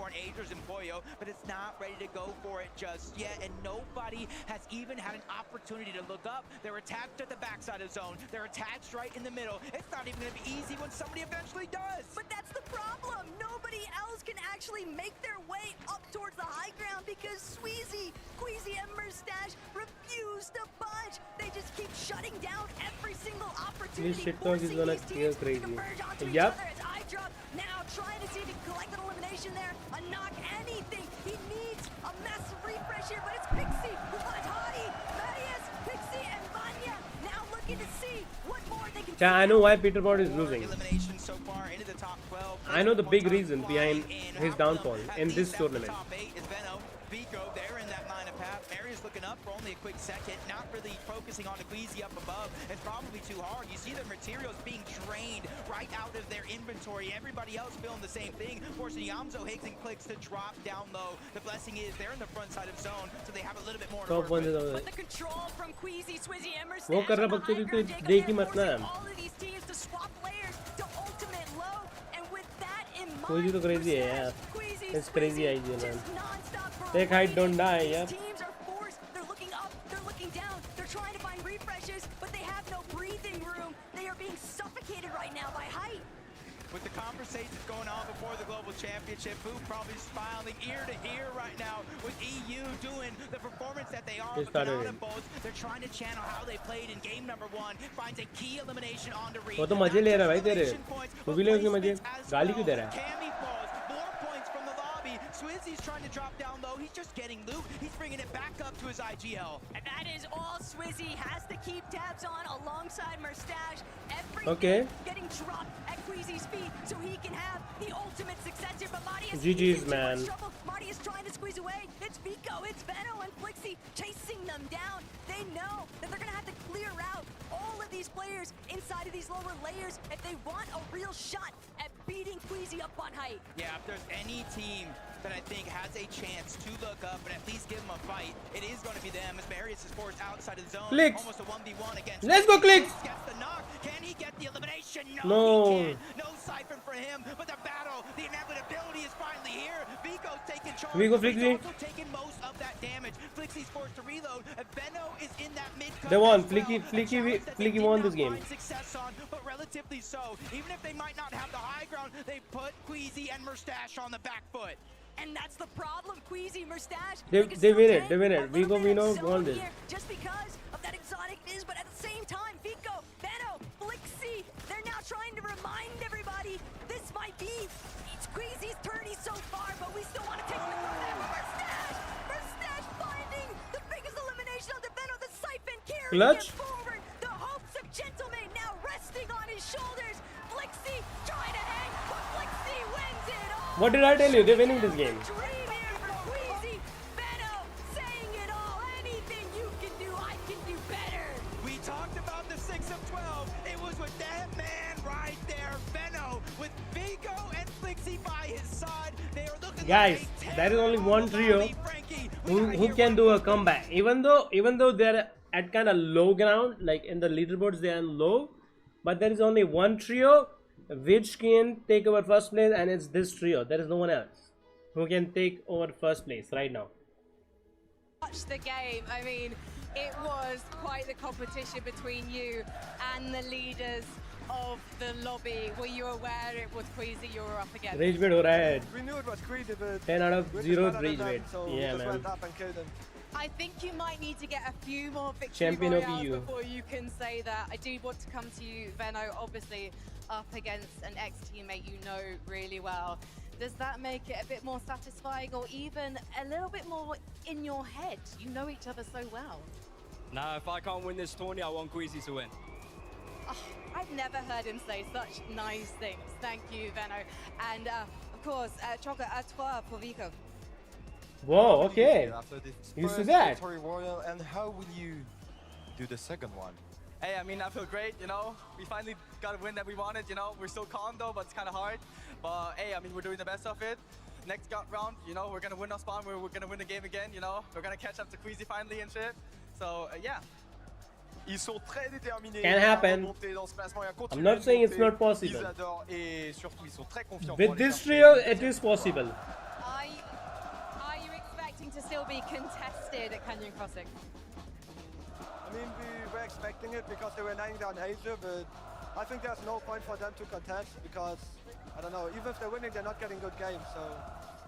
But it's not ready to go for it just yet, and nobody has even had an opportunity to look up. They're attacked at the backside of zone. They're attached right in the middle. It's not even going to be easy when somebody eventually does. But that's the problem. Nobody else can actually make their way up towards the high ground because Sweezy, Queasy, and Merstash refuse to budge. They just keep shutting down every single opportunity. This shit talk is gonna clear crazy. Yep. Now trying to see if he can collect an elimination there. A knock, anything. He needs a massive refresh here, but it's Pixie, Hadi, Marius, Pixie, and Vanya now looking to see what more they can do. I know why Peterbot is losing. I know the big reason behind his downfall in this tournament. Vico, they're in that line of path. Marius looking up for only a quick second, not really focusing on the Queasy up above. It's probably too hard. You see their materials being drained right out of their inventory. Everybody else feeling the same thing. Forcing Yamzo, Higgs, and Clicks to drop down low. The blessing is they're in the front side of zone, so they have a little bit more to work with. But the control from Queasy, Swizzy, and Merstash. वो कर रहा बच्चे तो देख ही मत ना. All of these teams to swap players to ultimate low, and with that in mind, कोई तो crazy है यार. It's crazy idea, man. Take height, don't die, yeah. Teams are forced. They're looking up. They're looking down. They're trying to find refreshes, but they have no breathing room. They are being suffocated right now by height. With the conversations going on before the Global Championship, Boo probably smiling ear to ear right now with EU doing the performance that they are. They're trying to channel how they played in game number 1. Finds a key elimination on the read. वो तो मजे ले रहा है भाई तेरे. तू भी ले उसके मजे. गाली क्यों दे रहा है? Swizzy's trying to drop down low. He's just getting loot. He's bringing it back up to his IGL. And that is all Swizzy has to keep tabs on alongside Merstash. Everything getting dropped at Queasy's feet so he can have the ultimate success here. But Marty is GG's, man. Marty is trying to squeeze away. It's Vico, it's Veno, and Flixie chasing them down. They know that they're going to have to clear out all of these players inside of these lower layers if they want a real shot at beating Queasy up on height. Yeah, if there's any team that I think has a chance to look up and at least give them a fight, it is going to be them as Marius is forced outside of the zone. Clicks. Almost a 1v1 against. Let's go, Clicks. Gets the knock. Can he get the elimination? No. He can. No siphon for him, but the battle, the inevitability is finally here. Vico's taking charge. Vico, Flixie. Also taking most of that damage. Flixie's forced to reload. Veno is in that mid. They won. Flicky won this game. Success on, but relatively so. Even if they might not have the high ground, they put Queasy and Merstash on the back foot. And that's the problem, Queasy, Merstash. They win it. Vico, Veno won this. Just because of that exotic fizz, but at the same time, Vico, Veno, Flixie, they're now trying to remind everybody this might be Queasy's tourney so far, but we still want to take the Merstash finding the biggest elimination of the Veno, the siphon carrying it forward. The hopes of Gentleman now resting on his shoulders. Flixie trying to hang, but Flixie wins it all. What did I tell you? They're winning this game. We talked about the 6 of 12. It was with that man right there, Veno, with Vico and Flixie by his side. They are looking. Guys, there is only one trio who can do a comeback. Even though they're at kind of low ground, like in the leaderboards they are low, but there is only one trio which can take over first place, and it's this trio. There is no one else who can take over first place right now. Watch the game. I mean, it was quite the competition between you and the leaders of the lobby. Were you aware it was Queasy you were up against? Rage bait ho raha hai. We knew it was Queasy, but 10 out of 0 rage bait. so Yeah, we just man. went up and killed him. I think you might need to get a few more victory Champion of royales EU. before you can say that. I do want to come to you, Veno, obviously up against an ex-teammate you know really well. Does that make it a bit more satisfying, or even a little bit more in your head? You know each other so well. Nah, if I can't win this tourney, I want Queasy to win. Oh, I've never heard him say such nice things. Thank you, Veno. And of course, Chocolate à toi pour Vico. Whoa, okay. You see that? Victory Royale, and how will you do the second one? Hey, I mean, I feel great, you know. We finally got a win that we wanted, you know. We're still calm though, but it's kind of hard. But hey, I mean, we're doing the best of it. Next round, you know, we're gonna win our spawn. We're gonna win the game again, you know. We're gonna catch up to Queasy finally and shit. So yeah. Ils sont très déterminés. Can happen. I'm not saying it's not possible. Ils adorent et surtout ils sont très confiants. With this trio, it is possible. Are you expecting to still be contested at Canyon Crossing? I mean, we were expecting it because they were laying down Asia, but I think there's no point for them to contest because, I don't know, even if they're winning, they're not getting good games, so...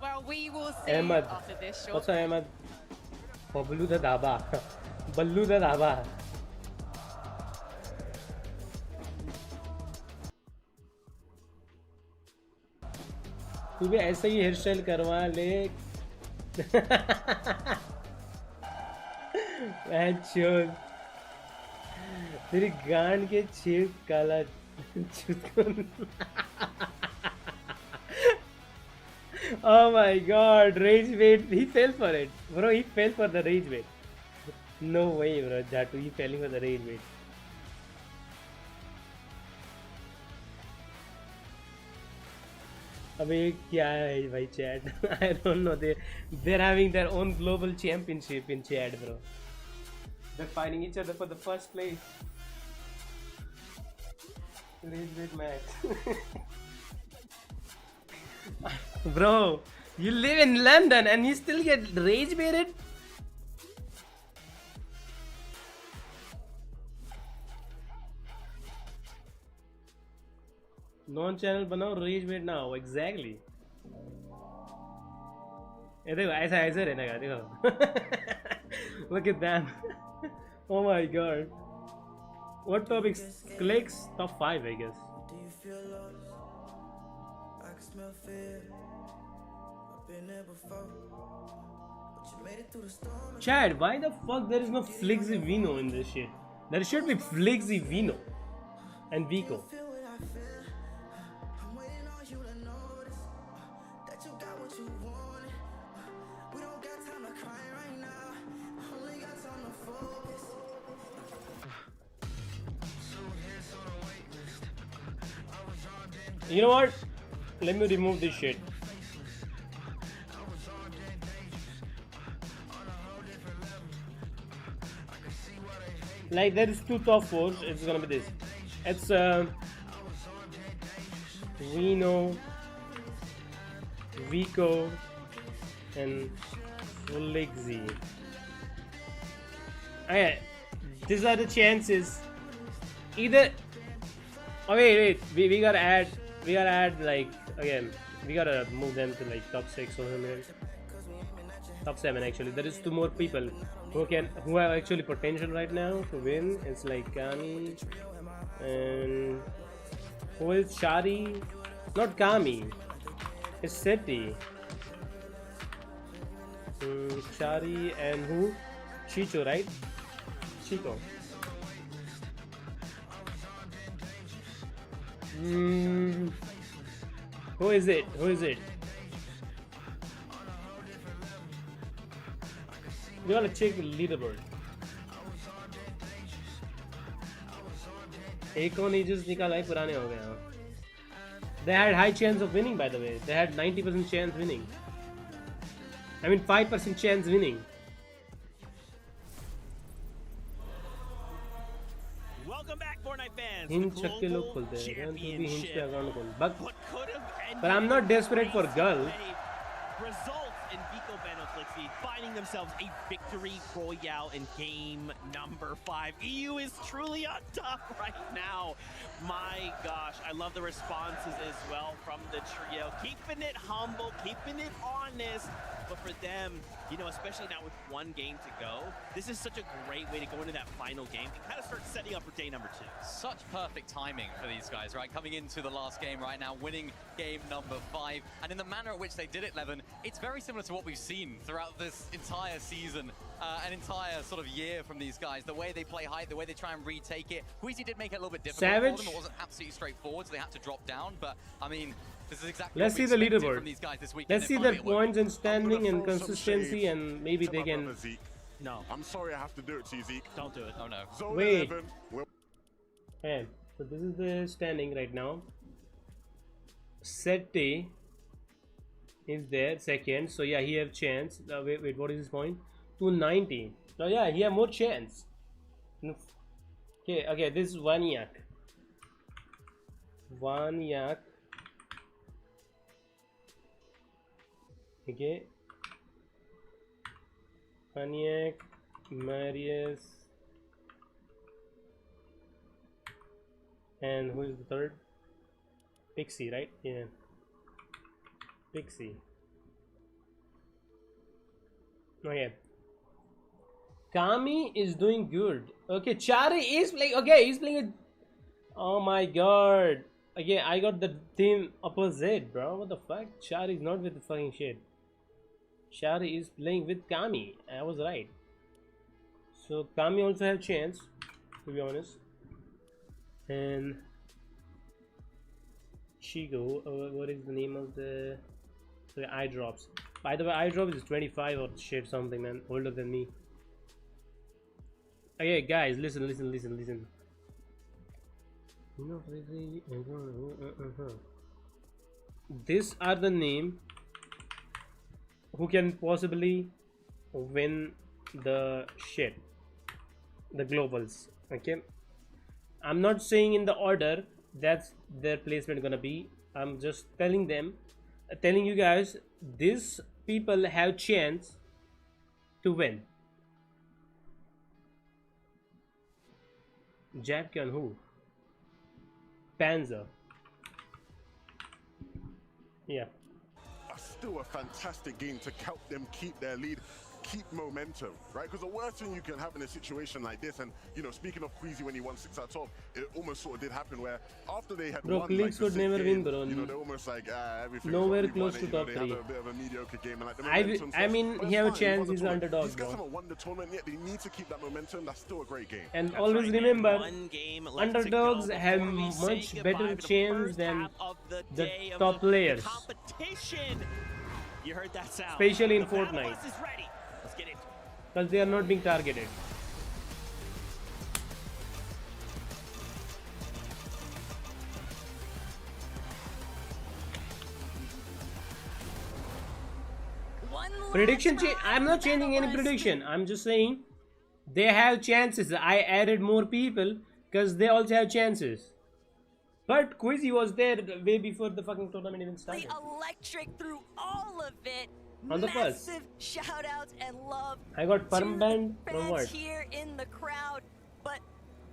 Well, we will see Ahmed. after this short. What's up, Ahmed? Ballu the Daba. Ballu the Daba. तू भी ऐसे ही hair style करवा ले तेरी गांड के छेद काला Oh my god, rage bait. He fell for it, bro. He fell for the rage bait. No way, bro. Jatu, he falling for the rage bait. अबे क्या है भाई chat? I don't know. They're having their own global championship in chat, bro. They're fighting each other for the first place. Rage bait match. Bro, you live in London and you still get rage baited? Non-channel बनाओ rage bait ना हो. Exactly. ये देखो ऐसा ऐसे रहने का देखो. Look at them. Oh my god. What topics? Clicks top 5, I guess. Do you feel lost? I can smell fear. I've been there before. But you made it through the storm. Chad, why the fuck there is no Flixy Veno in this shit? There should be Flixy Veno and Vico. You know what? Let me remove this shit. Like there is 2 top 4s. It's gonna be this. It's Veno, Vico, and Flixy. Okay, these are the chances. Either. Oh wait, we gotta add. We gotta add like again. We gotta move them to like top 6 or something. Top 7 actually. There is 2 more people who have actually potential right now to win. It's like Kami and who is Shari? Not Kami. It's Seti. Shari and who? Chicho, right? Chico. Who is it? Who is it? You gotta check the leaderboard. Econ ages निकाला है पुराने हो गए. They had high chance of winning, by the way. They had 90% chance winning. I mean 5% chance winning. back, Fortnite fans. Hinge The छक्के लोग global खोलते हैं तो भी hinge पे championship. account खोल but What could have ended but I'm not desperate for girl. Results in Vico Veno Flixie finding themselves a victory royale in game number 5. EU is truly on top right now. My gosh, I love the responses as well from the trio. Keeping it humble, keeping it honest. But for them, you know, especially now with one game to go, this is such a great way to go into that final game and kind of start setting up for day number 2. Such perfect timing for these guys, right? Coming into the last game right now, winning game number 5. And in the manner at which they did it, Levin, it's very similar to what we've seen throughout this entire season, an entire sort of year from these guys. The way they play height, the way they try and retake it. Queasy did make it a little bit difficult for them. It wasn't absolutely straightforward, so they had to drop down. But, I mean, this is exactly Let's what we see the expected leaderboard. from these guys this week. Let's see their points and standing and consistency, and maybe they can. No, I'm sorry I have to do it to you, Zeke. Don't do it. Oh no. Zone Wait. 11. Hey, so this is the standing right now. Sete is there second, so yeah, he have chance. Wait, what is his point? 290. So yeah, he have more chance. Okay, this is Vaniak. Okay. Vaniak, Marius, and who is the third? Pixie, right? Yeah. Pixie. Okay. Kami is doing good. Okay, Chari is playing. Okay, he's playing. Oh my god. Okay, I got the team opposite, bro. What the fuck? Chari is not with the fucking shit. Chari is playing with Kami. I was right. So Kami also have chance, to be honest. And Shigo, what is the name of the eye drops? By the way, eye drops is 25 or shit something, man, older than me. Okay, guys, listen. These are the name who can possibly win the shit, the globals. Okay, I'm not saying in the order that's their placement gonna be. I'm just telling you guys, these people have chance to win. Jack and who? Panzer. Yeah. Still a fantastic game to help them keep their lead, keep momentum, right? Because the worst thing you can have in a situation like this, and you know, speaking of Queasy when he won 6 out of 12, it almost sort of did happen where after they had won, Clicks would never win, bro. You know, they're almost like everything. Nowhere close to top 3. They have a bit of a mediocre game, and like the I mean, he have a chance. He's an underdog, These guys bro. haven't won the tournament yet. They need to keep that momentum. That's still a great game. And always remember, underdogs have much better chance than the top players, you heard that sound. especially in Fortnite, Let's get it. because they are not being targeted. Prediction change. I'm not changing any prediction. I'm just saying they have chances. I added more people because they also have chances. But Quizzy was there way before the fucking tournament even started. Electric through all of it. On the first. Massive shout outs and love. I got perm band from fans what? here in the crowd. But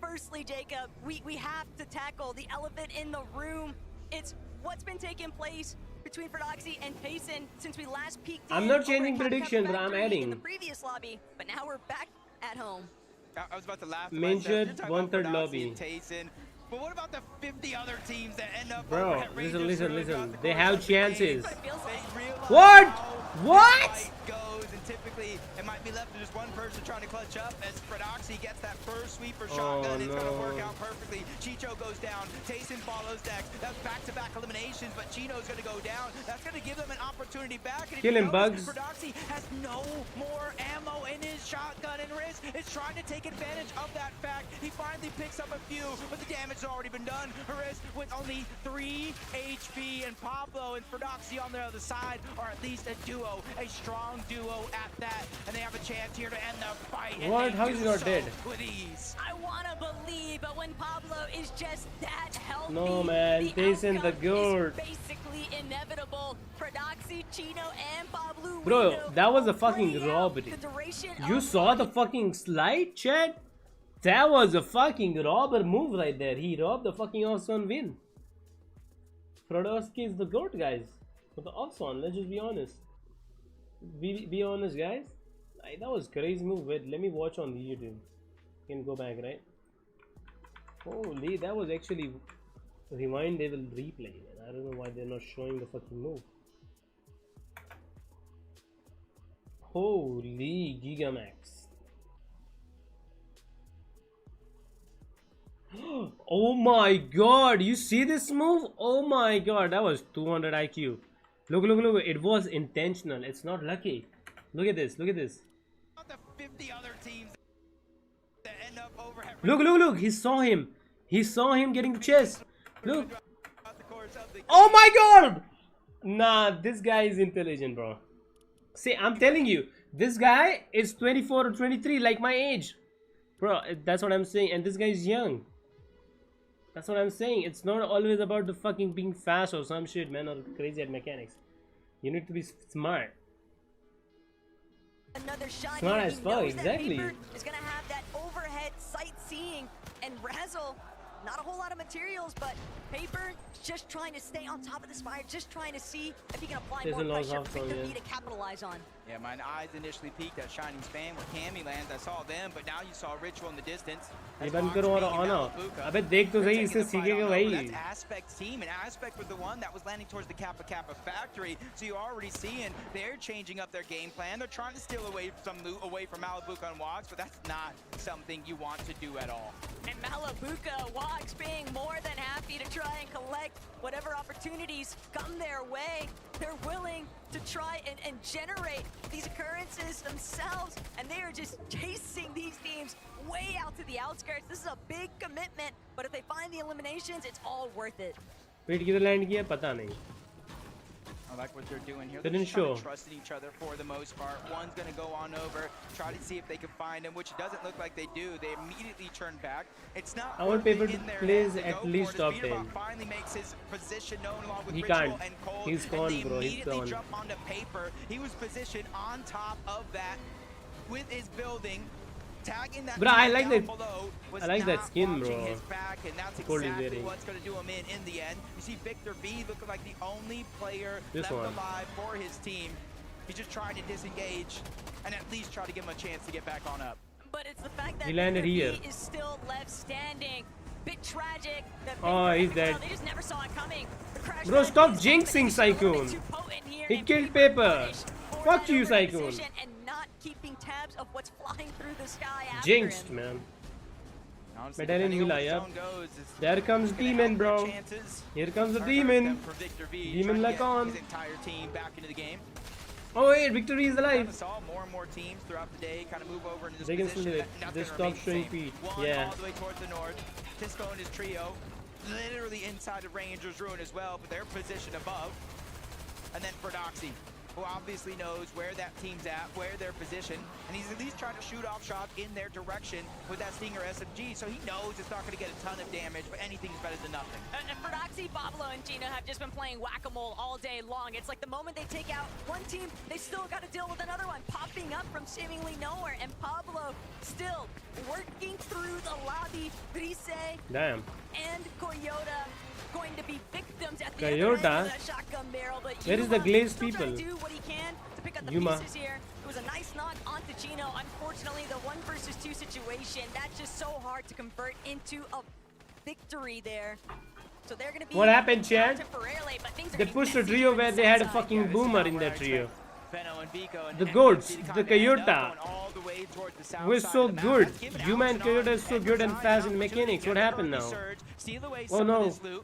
firstly, Jacob, we have to tackle the elephant in the room. It's what's been taking place between Ferdoxy and Payson since we last peaked. I'm not changing prediction, but I'm adding. In the previous lobby, but now we're back at home. I was about to laugh. Major 1/3 lobby. But what about the 50 other teams that end up? Bro, listen. They have chances. What? What? Goes, and typically it might be left to just one person trying to clutch up as Ferdoxy gets that first sweeper shotgun. It's going to work out perfectly. Chicho goes down. Tayson follows next. That's back-to-back eliminations, but Chino's going to go down. That's going to give them an opportunity back. And kill him, Bugs. Ferdoxy has no more ammo in his shotgun, and Riz is trying to take advantage of that fact. He finally picks up a few, but the damage has already been done. Haris with only 3 HP, and Pablo and Ferdoxy on the other side are at least a duo, a strong duo at that, and they have a chance here to end the fight. What? How is he not dead? With ease. I want to believe, but when Pablo is just that healthy, No man, Jason the goat. Basically inevitable. Ferdoxy, Chino, and Pablo. Bro, that was a fucking robbery. You saw the fucking slide, chat? That was a fucking robber move right there. He robbed the fucking Oxon win. Ferdoxy is the goat, guys. For the Oxon, let's just be honest. Be honest, guys. That was crazy move. Wait, let me watch on the YouTube. You can go back, right? Holy, that was actually rewind. They will replay. I don't know why they're not showing the fucking move. Holy Gigamax. Oh my god, you see this move? Oh my god, that was 200 IQ. Look, look, look, it was intentional. It's not lucky. Look at this, look at this. Look, look, look, he saw him. He saw him getting the chest. Look. Oh my god! Nah, this guy is intelligent, bro. See, I'm telling you, this guy is 24 or 23, like my age. Bro, that's what I'm saying. And this guy is young. That's what I'm saying. It's not always about the fucking being fast or some shit, man, or crazy at mechanics. You need to be smart. Another shot. Smart as fuck, exactly. Is gonna have that overhead sightseeing, and Razzle, not a whole lot of materials, but Paper just trying to stay on top of this fire, just trying to see if he can apply more pressure for Victor V to capitalize on. Yeah, my eyes initially peeked at Shining Span where Cammy lands. I saw them, but now you saw Ritual in the distance. ये बंद करो और on अबे देख तो सही इससे सीखेगा भाई. That's Aspect's team, and Aspect was the one that was landing towards the Kappa Kappa factory. So you're already seeing they're changing up their game plan. They're trying to steal away some loot away from Malabuka and Wogs, but that's not something you want to do at all. And Malabuka, Wogs being more than happy to try and collect whatever opportunities come their way. They're willing to try and generate these occurrences themselves, and they are just chasing these teams way out to the outskirts. This is a big commitment, but if they find the eliminations, it's all worth it. Wait, किधर land किया पता नहीं. I like what they're doing here. They They're didn't just trying show. to trust in each other for the most part. One's going to go on over, try to see if they can find him, which it doesn't look like they do. They immediately turn back. It's not. I want Paper to plays at least top 10. Finally makes his position known along with He Ritual can't. and Cold. He's gone, and they bro. He's immediately gone. jump onto Paper. He was positioned on top of that with his building. Tagging that. Bro, I like that. Below, I like that skin, bro. his back, and that's exactly what's going to do him in the end. You see Victor V looking like the only player left alive for his team. He's just trying to disengage and at least try to give him a chance to get back on up. But it's the fact that He landed Victor here. V is still left standing. Bit tragic. That Oh, he's dead. They just never saw it coming. Bro, stop jinxing Cyclone. He killed Paper. Fuck you, Cyclone. And not keeping tabs of what's flying through the sky after Jinxed, him. man. Honestly, Medallion Villa, yeah. There comes Demon, bro. Here comes the Demon. Demon like on. His entire team back into the game. Oh wait, Victory is alive. I saw more and more teams throughout the day kind of move over into this They can position. still do it. Just stop showing feet. Yeah. All the way towards the north. Tisco and his trio, literally inside of Ranger's Ruin as well, but they're positioned above. And then Ferdoxy, who obviously knows where that team's at, where they're positioned, and he's at least trying to shoot off shots in their direction with that Stinger SMG, so he knows it's not going to get a ton of damage, but anything's better than nothing. And Ferdoxy, Pablo, and Gina have just been playing whack-a-mole all day long. It's like the moment they take out one team, they still got to deal with another one popping up from seemingly nowhere, and Pablo still working through the lobby. Brise Damn. and Coyote going to be victims at the Coyote? end of that shotgun barrel, but Where is the glazed people? do what he can to pick up the Yuma. pieces here. It was a nice knock onto Gino. Unfortunately, the 1 versus 2 situation, that's just so hard to convert into a victory there. So they're gonna be What happened, Chad? temporarily, but things are They getting pushed a messy trio from where the they had a side. fucking boomer in their trio. Veno and Vico and The goats, the Coyote, all the way towards the south we're side so of the map. good. Let's give it Yuma out and to Coyote Nod. is so good and fast in mechanics. What happened now? Steal away Oh some of no. this loot.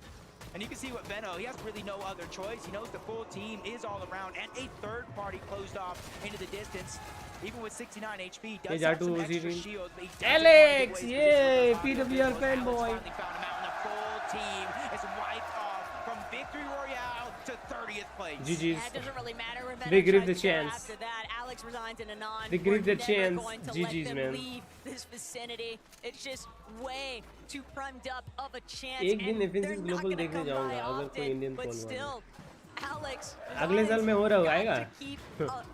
And you can see what Veno, he has really no other choice. He knows the full team is all around, and a third party closed off into the distance. Even with 69 HP, does have some extra shields, but he doesn't want to give Alex, away his yay, position. PWR fanboy. Finally found him out in the full team is wiped off from Victory Royale to 30th place. GG's. Yeah, it doesn't really matter when They grieve the tries to go chance. After that, Alex resigns in a non. They grieve the We're chance. never going to GG's, let them man. leave this vicinity. It's just way too primed up of a chance. एक दिन and FNCS they're not global gonna देखने come जाऊंगा by अगर कोई often, Indian but phone वाला still, Alex अगले साल में हो रहा होगा आएगा keep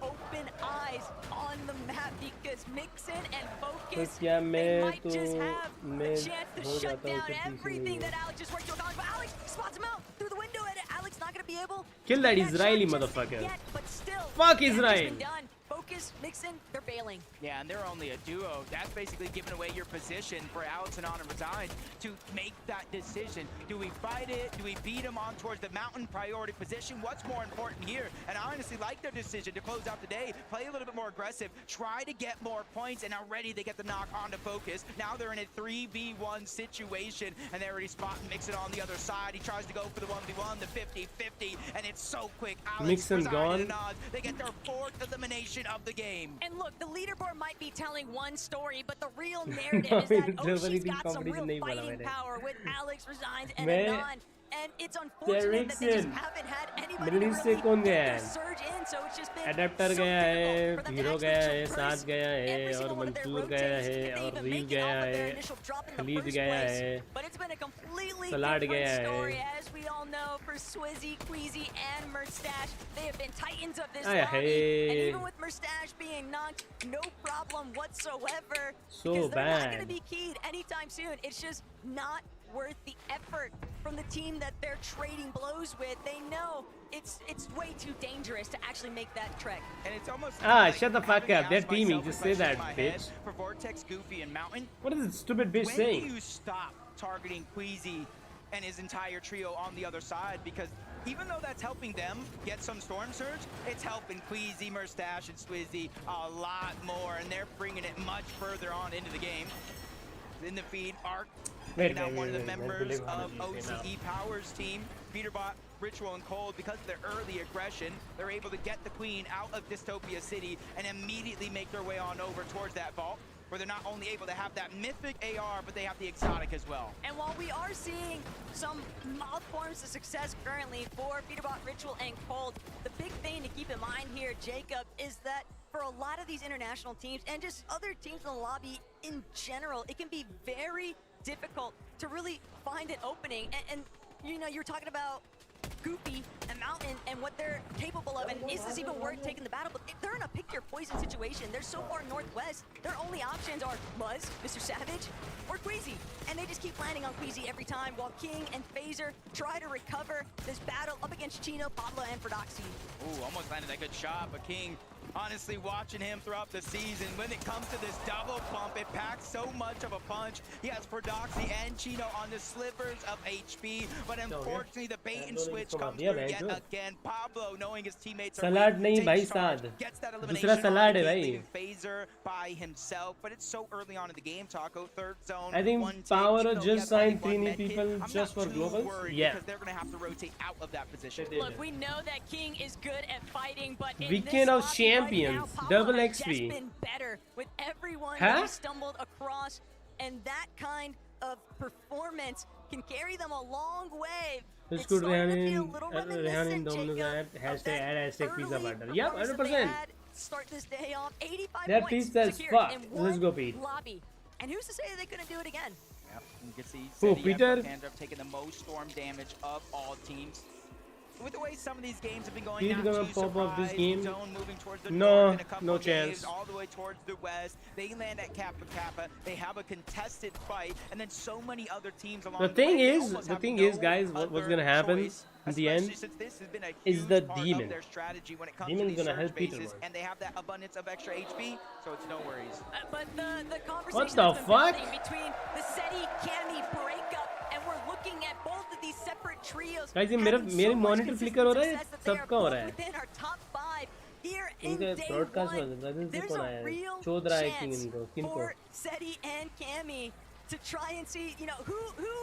open eyes on the map because Mixon and तो Focus क्या they मैं might तो just have मैं a chance to हो shut जाता हूँ down तो पीछे everything नहीं that Alex just worked on. But Alex spots him out through the window, and Alex not gonna be able. Kill that to get Israeli shot just motherfucker. yet, but still, Fuck damage has Israel. been done. Focus, Mixon, they're bailing. Yeah, and they're only a duo. That's basically giving away your position for Alex and Anna Resign to make that decision. Do we fight it? Do we beat him on towards the mountain priority position? What's more important here? And I honestly like their decision to close out the day, play a little bit more aggressive, try to get more points, and already they get the knock onto Focus. Now they're in a 3v1 situation, and they already spot Mixon on the other side. He tries to go for the 1v1, the 50-50, and it's so quick. Alex, Mixon Resign, gone. and Nod, they get their 4th elimination of the game. And look, the leaderboard might be telling one story, but the real narrative is that Oshi's got some real fighting power with Alex Resigns and Anon. And it's unfortunate that they just haven't had anybody to really surge in, so it's just been adapter गया है, hero गया है, साथ गया है, और मंसूर गया है, और रील गया है, खलीद गया है, सलाड गया है. As we all know, for Swizzy, Queasy, and Merstash, they have been titans of this Ay, lobby. hey. And even with Merstash being knocked, no problem whatsoever. So because they're not bad. going to be keyed anytime soon. It's just not worth the effort from the team that they're trading blows with. They know it's way too dangerous to actually make that trek. And it's almost Shut the fuck up. They're teaming. Just say that, bitch. For Vortex, Goofy, and Mountain. What is this stupid bitch When saying? do you stop targeting Queasy and his entire trio on the other side? Because even though that's helping them get some Storm Surge, it's helping Queasy, Merstash, and Swizzy a lot more, and they're bringing it much further on into the game. In the feed, Arc, taking out one of the members of OCE Power's team, Peterbot, Ritual, and Cold. Because of their early aggression, they're able to get the Queen out of Dystopia City and immediately make their way on over towards that vault, where they're not only able to have that mythic AR, but they have the exotic as well. And while we are seeing some mild forms of success currently for Peterbot, Ritual, and Cold, the big thing to keep in mind here, Jacob, is that for a lot of these international teams and just other teams in the lobby in general, it can be very difficult to really find an opening. And you know, you're talking about Goofy and Mountain and what they're capable of, and is this even worth taking the battle? But if they're in a pick your poison situation, they're so far northwest, their only options are Muzz, Mr. Savage, or Queasy. And they just keep landing on Queasy every time, while King and Phaser try to recover this battle up against Chino, Pablo, and Prodoxy. Ooh, almost landed that good shot, but King, honestly, watching him throughout the season, when it comes to this double pump, it packs so much of a punch. He has Prodoxy and Chino on the slivers of HP, but unfortunately, the bait and switch comes through yet again. Pablo, knowing his teammates are salad नहीं भाई साद दूसरा salad है भाई. Phaser by himself, but it's so early on in the game. Taco, third zone. I think Power just signed 3 new people just for globals. Yeah. Because they're going to have to rotate out of that position. Look, we know that King is good at fighting, but in Weekend of this lobby Champions, right now, double Pablo has XP. just been better with everyone that he stumbled across, and that kind of performance can carry them a long way. It's good Rehan in Domino's ad #hashtag pizza butter. Yep, 100%. Start this day off 85 That points pizza is secured fucked. in Let's go, one Pete. lobby. And who's to say they couldn't do it again? Yep, you can see Who, City Peter? taking the most storm damage of all teams. With the way some of these games have been going, He's not gonna too pop off this surprised. game. Zone moving towards the No, north in a couple no of days, chance. all the way towards the west. They land at Kappa Kappa. They have a contested fight, and then so many other teams along The the thing way. is, guys, what's gonna happen in the end is the demon. Demon's gonna help Peter. And they have that abundance of extra HP, so it's no worries. But the conversation What the fuck? between the SETI Cammy breakup, and we're looking at both of these separate trios. Guys, ये मेरे monitor flicker हो रहा है, सबका हो रहा है. Within our top 5 here in इनके day broadcast one, में Ryzen से there's कौन a आया है? real चोद रहा है chance किनको, किनको? for SETI and Cammy to try and see, you know, who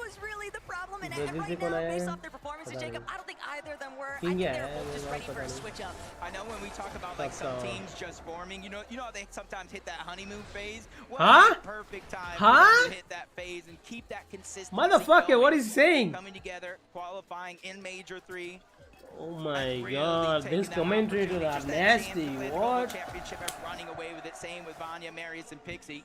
is really the problem. And Ryzen right से कौन now, आया based है? off their performances, पता Jacob, नहीं. I don't think either of them were think they're all just ready for a switch up. I know when we talk about like some teams just forming, you know how they sometimes hit that honeymoon phase. Huh? Perfect time huh? to hit that phase and keep that consistency. Motherfucker, what is he saying? Coming together, qualifying in Major 3. Oh my god, these commentators are nasty. What? Championship running away with it. Same with Vanya, Marius, and Pixie.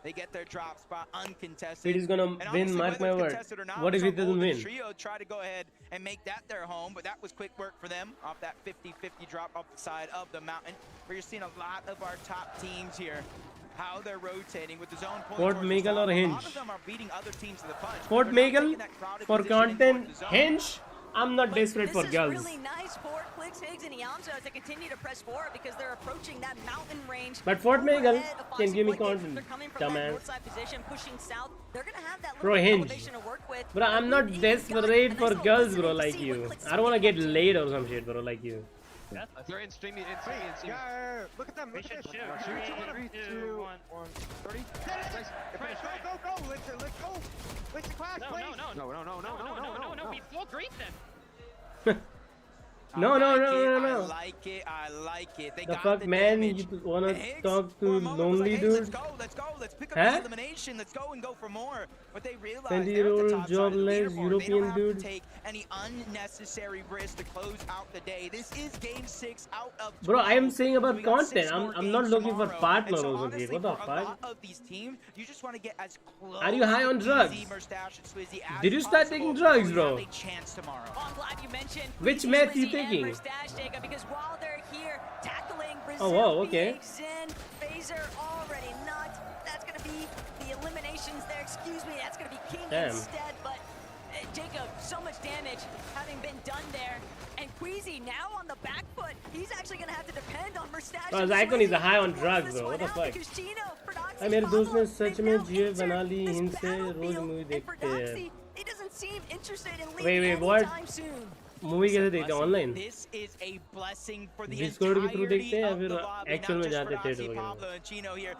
They get their drop spot uncontested. It is gonna win, mark my word. What if it doesn't win? Trio try to go ahead and make that their home, but that was quick work for them off that 50-50 drop off the side of the mountain. Where you're seeing a lot of our top teams here, how they're rotating with the zone. Fort Megal or Hinge? A lot of them are beating other teams to the punch. Fort Megal for content. Hinge? I'm not desperate for girls. This is really nice for Clicks, Higgs, and Yamso as they continue to press forward because they're approaching that mountain range. But Fort Megal can give me content, dumbass. Bro, Hinge. Bro, I'm not desperate for girls, bro, like you. I don't wanna get laid or some shit, bro, like you. They're in streaming. Yeah, look at them. Look at them. 3, 2, 1. 30. Go. Let's go. Let's clash, please. No. We full greet them. No. I like it. They the got fuck, the man? damage. You wanna talk to lonely dudes? Let's go. Let's pick up the elimination. Let's go and go for more. But they realize 20-year-old jobless European dude. Take any unnecessary risk to close out the day. This is game 6 out of 12. Bro, I am saying about content. I'm not looking for partner or something. What the fuck? Of these teams, you just want to get as close. Are you high on drugs? Did you start taking drugs, bro? Which meth you taking? Oh wow, okay. Phaser already knocked. That's gonna be the eliminations there. Excuse me, that's gonna be King instead. But Jacob, so much damage having been done there. And Queasy now on the back foot. He's actually gonna have to depend on Mustache. Bro, Zycon is a high on drugs, bro. What the fuck? मेरे दोस्त ने सच में जियो बना ली इनसे रोज movie देखते हैं. Wait, what? Movie कैसे देखते हैं ऑनलाइन? डिस्कॉर्ड के थ्रू देखते हैं या फिर एक्चुअल में जाते हैं थिएटर वगैरह?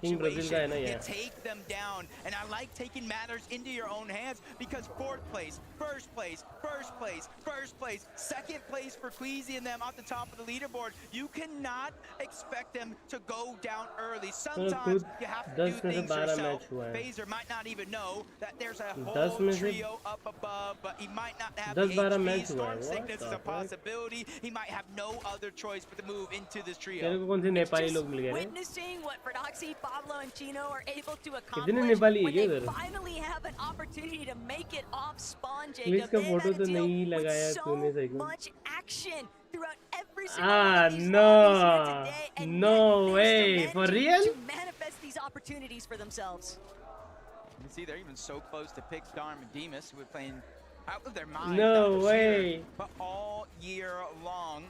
किंग ब्राजील का है ना यार. Take them down, and I like taking matters into your own hands because 4th place, 1st place, 1st place, 1st place, 2nd place for Queasy and them off the top of the leaderboard. You cannot expect them to go down early. Sometimes you have to do things yourself. Phaser might not even know that there's a whole trio up above, but he might not have the HP. Storm sickness is a possibility. He might have no other choice but to move into this trio. Witnessing what Prodoxy, Pablo, and Chino are able to accomplish when they finally have an opportunity to make it off spawn, Jacob. They had to deal with so much action throughout every single No way. For real? To manifest these opportunities for themselves. You can see they're even so close to Pix, Darm, and Demas, who are playing out of their mind. No way. But all year long.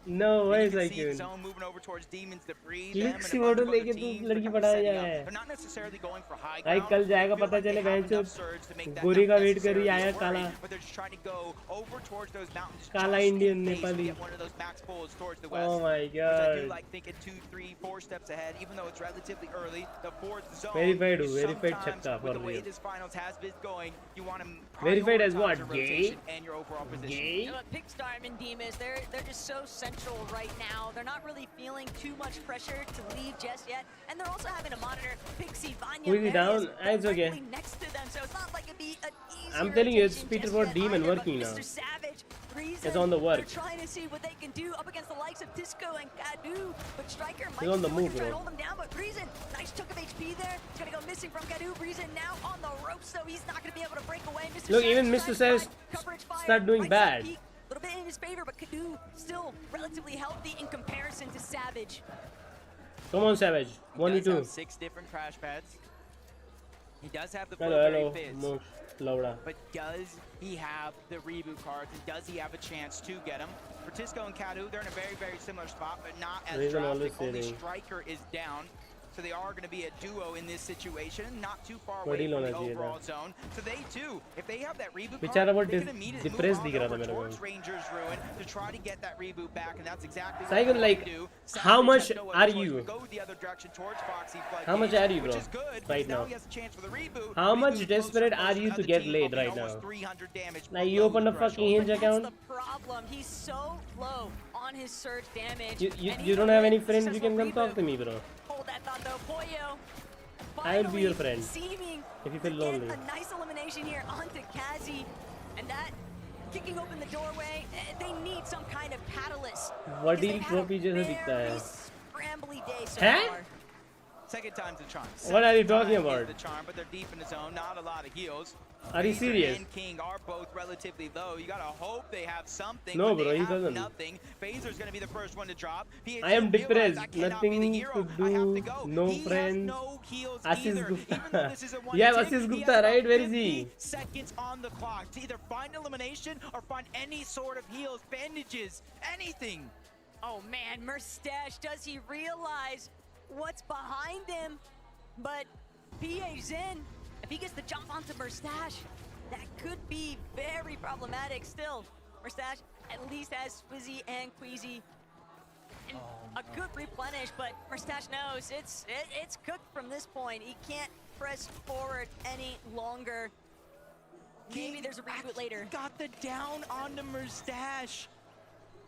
No way, Zycon. Zone moving over towards Demons to breathe. Clicks की photo लेके तू लड़की पढ़ाया जा रहा है. They're not necessarily going for high भाई कल जाएगा पता चले बहनचोद गोरी का वेट कर रही आया काला. But they're just trying to go over towards those mountains. काला Indian Nepali. One of those max pulls towards the west. Oh my god. I do like thinking 2, 3, 4 steps ahead, even though it's relatively early. The 4th zone. Verified chakka for the way real. this finals has been going, you want to verified as what? Gay? And your overall position. Gay? You know, Pixstar and Demas, they're just so central right now. They're not really feeling too much pressure to leave just yet, and they're also having to monitor Pixie, Vanya, Queasy down. It's okay. next to them, so it's not like it'd be an easy. I'm telling you, it's Peter for Demon working now. It's on the work. They're trying to see what they can do up against the likes of Disco and Kaido, but Striker might He's on the move, try to bro. hold them down. But Ryzen, nice chunk of HP there. It's gonna go missing from Kaido. Ryzen now on the ropes, so he's not gonna be able to break away. Mr. Look, even Mr. Says start doing bad. A little bit in his favor, but Kaido still relatively healthy in comparison to Savage. Come on, Savage. 1v2. 6 different crash pads. He does have the hello. Fizz. Laura. But does he have the reboot cards, and does he have a chance to get him? For Tisco and Kadu, they're in a very, very similar spot, but not as drastic. Only Striker is down. So they are going to be a duo in this situation, not too far away from the overall zone. So they too, if they have that reboot card, they're going to immediately move on over towards Rangers Ruin to try to get that reboot back, and that's exactly what Saigon, like, do. how much are you? Go the other direction towards Foxy How much are you, bro? which is good, Right now. he has a chance for the reboot. How much desperate are you to get laid right now? Like, you open a fucking Hinge account? That's the problem. He's so low on his surge damage. You don't have any friends you can come talk to me, bro. Hold that thought though, Pollo. I will be your friend Seeming if you feel lonely. a nice elimination here onto Kazi, and that kicking open the doorway. They need some kind of catalyst. Vadil trophy जैसा दिखता है. Scrambly day so Huh? far. Second time's the charm. What are you talking about? The charm, but they're deep in the zone. Not a lot of heals. Are you serious? And King are both relatively low. You gotta hope they have something. No, but bro, they he have doesn't. Nothing. Phaser's gonna be the first one to drop. I am depressed. Nothing to do. No friends. Ashish Gupta. Yeah, Ashish Gupta, right? Where is he? Seconds on the clock to either find elimination or find any sort of heals, bandages, anything. Oh man, Merstash, does he realize what's behind him? But PA's in. If he gets the jump onto Merstash, that could be very problematic still. Merstash at least has Swizzy and Queasy. And a good replenish, but Merstash knows it's cooked from this point. He can't press forward any longer. Maybe there's a reboot later. Got the down onto Merstash.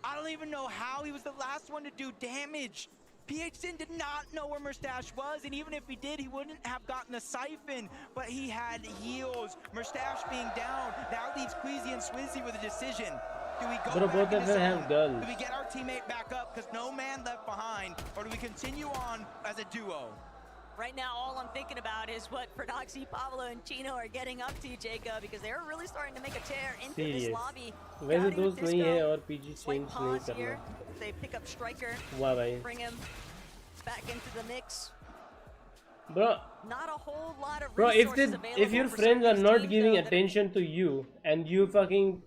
I don't even know how he was the last one to do damage. PHN did not know where Merstash was, and even if he did, he wouldn't have gotten the siphon, but he had heals. Merstash being down now leaves Queasy and Swizzy with a decision. Do we go back into zone? Do we get our teammate back up because no man left behind, or do we continue on as a duo? Right now, all I'm thinking about is what Prodoxy, Pablo, and Chino are getting up to, Jacob, because they're really starting to make a tear into this lobby. वैसे दोस्त नहीं है और PG change नहीं करना. They pick up Striker, bring him back into the mix. Bro, not a whole lot of if your friends are not giving attention to you and you fucking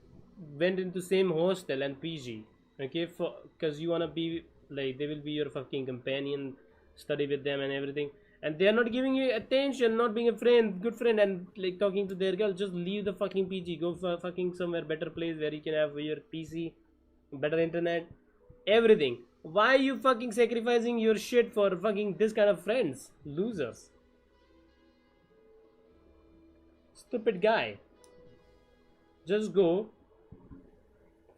went into same hostel and PG, okay, because you wanna be like they will be your fucking companion, study with them and everything, and they are not giving you attention, not being a friend, good friend, and like talking to their girl, just leave the fucking PG, go for fucking somewhere better place where you can have your PC, better internet, everything. Why are you fucking sacrificing your shit for fucking this kind of friends? Losers. Stupid guy. Just go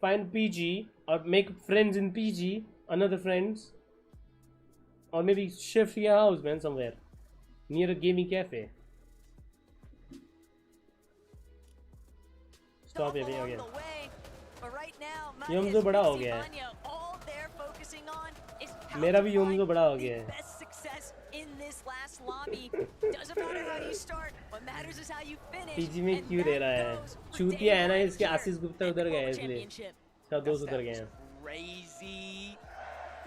find PG or make friends in PG, another friends, or maybe shift your house, man, somewhere near a gaming cafe. Stop it again. Yum तो बड़ा हो गया है. मेरा भी yum तो बड़ा हो गया है. PG में क्यों दे रहा है? चूतिया है ना इसके. आशीष गुप्ता उधर गए इसलिए. सब दोस्त उधर गए हैं.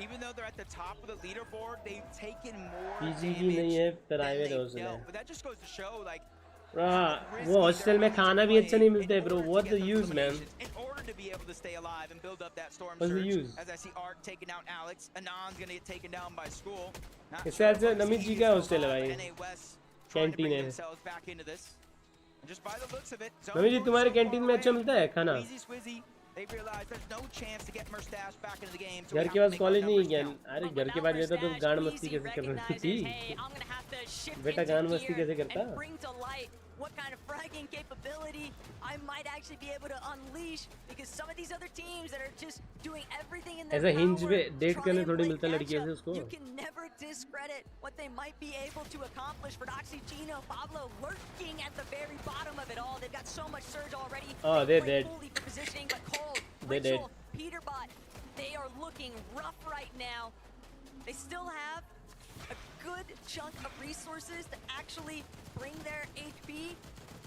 Even though they're at the top of the leaderboard, they've taken more PG की नहीं है, प्राइवेट हॉस्टल है. But that just goes to show, like, वो हॉस्टल में खाना भी अच्छा नहीं मिलता है, bro. What's the use, man? In order to be able to stay alive and build up that storm What's the surge, use? as I see Art taking out Alex, Anon's gonna get taken down by School. इससे अच्छा नमित जी का hostel है भाई. Canteen है. Just by the looks of it, Namit जी तुम्हारे canteen में अच्छा मिलता है खाना? they realize there's no chance to get Merstash back into the game. So घर के पास कॉलेज नहीं है क्या? अरे घर के पास रहता तो गान मस्ती कैसे कर रही थी? बेटा गान मस्ती कैसे करता? What kind of fragging capability I might actually be able to unleash, because some of these other teams that are just doing everything in their power, Hinge पे डेट करने थोड़ी मिलता है लड़कियों से उसको. You can never discredit what they might be able to accomplish. For Doxy, Gino, Pablo lurking at the very bottom of it all. They've got so much surge already. Oh, they're dead. For positioning, but Cole, they're dead. Peterbot, they are looking rough right now. They still have a good chunk of resources to actually bring their HP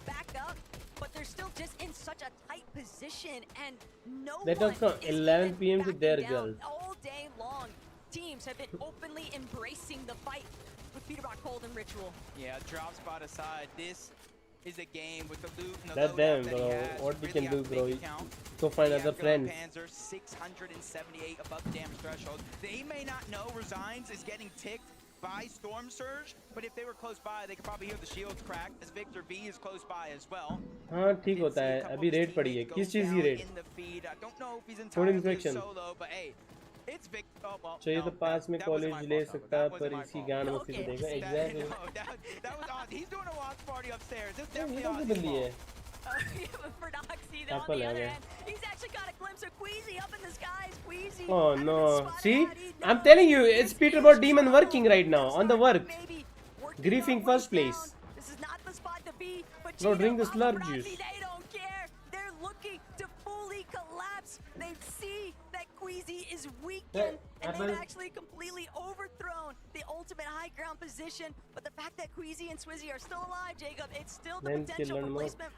back up, but they're still just in such a tight position, and no They talk from 11 p.m. to their girls. All day long, teams have been openly embracing the fight with Peterbot, Cold, and Ritual. Yeah, drop spot aside, this is a game with the loot and the That's them, bro. What we can do, bro? Go find other friends. Panzer 678 above the damage threshold. They may not know Resigns is getting ticked by Storm Surge, but if they were close by, they could probably hear the shields crack, as Victor V is close by as well. हाँ ठीक होता है अभी red पड़ी है किस चीज़ की red food inspection चाहिए तो पास में कॉलेज ले सकता पर इसी गान में फिर देगा एग्जैक्टली ये तो बदली है Apple है Oh no see I'm telling you it's Peterborough Demon working right now on the work griefing first place bro drink the slurp juice they see that Queasy is weakened and they've actually completely overthrown the ultimate high ground position. But the fact that Queasy and Swizzy are still alive, Jacob, it's still the potential replacement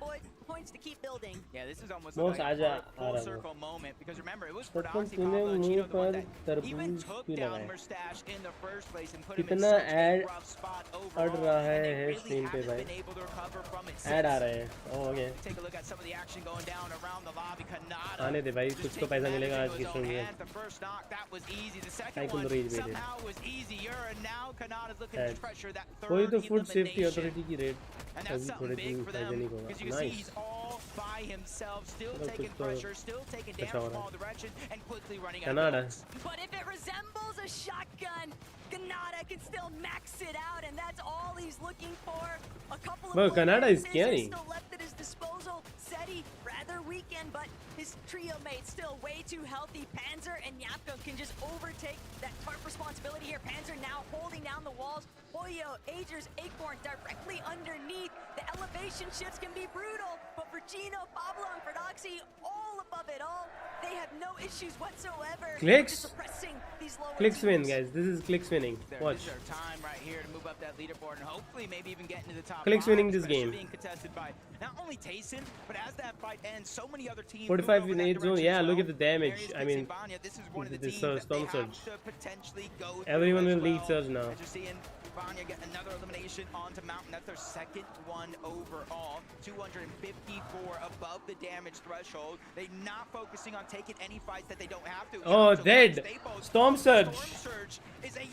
points to keep building. Yeah, this is almost like a full circle moment because remember, it was Prodoxy, Pablo, Chino, the one that even took down Mustache in the first place and put him in such a rough spot overall. And they really haven't been able to recover from it since. Oh, okay. Take a look at some of the action going down around the lobby. Kanata. आने दे भाई कुछ तो पैसा मिलेगा आज की stream में The first knock, that was easy. The second one somehow was easier, and now Kanata's looking to pressure that third कोई तो फूड elimination. सेफ्टी अथॉरिटी की red And that's something big for them, because you can see he's all by himself, still taking pressure, still taking damage from all directions, and quickly running out of bullets. But if it resembles a shotgun, Kanata can still max it out, and that's all he's looking for. A couple of Kanata is scary. still left at his disposal. Seti, rather weakened, but his trio mate still way too healthy. Panzer and Yapko can just overtake that tarp responsibility here. Panzer now holding down the walls. Hoyo, Agers, Acorn directly underneath. The elevation shifts can be brutal, but for Gino, Pablo, and Prodoxy, all above it all, they have no issues whatsoever. Clicks. Suppressing these lower Clicks teams. win guys this is Clicks winning watch This is their time right here to move up that leaderboard and hopefully maybe even get into the top Clicks winning this game being contested by not only Tayson, but as that fight ends, so many other teams 45 in 8 zone yeah look at the damage I mean this is one of the this teams storm that surge they have to potentially go everyone will well. lead surge now As you're seeing Vanya get another elimination onto Mountain. That's their second one overall. 254 above the damage threshold. They're not focusing on taking any fights that they don't have to. Oh, dead. Storm Surge.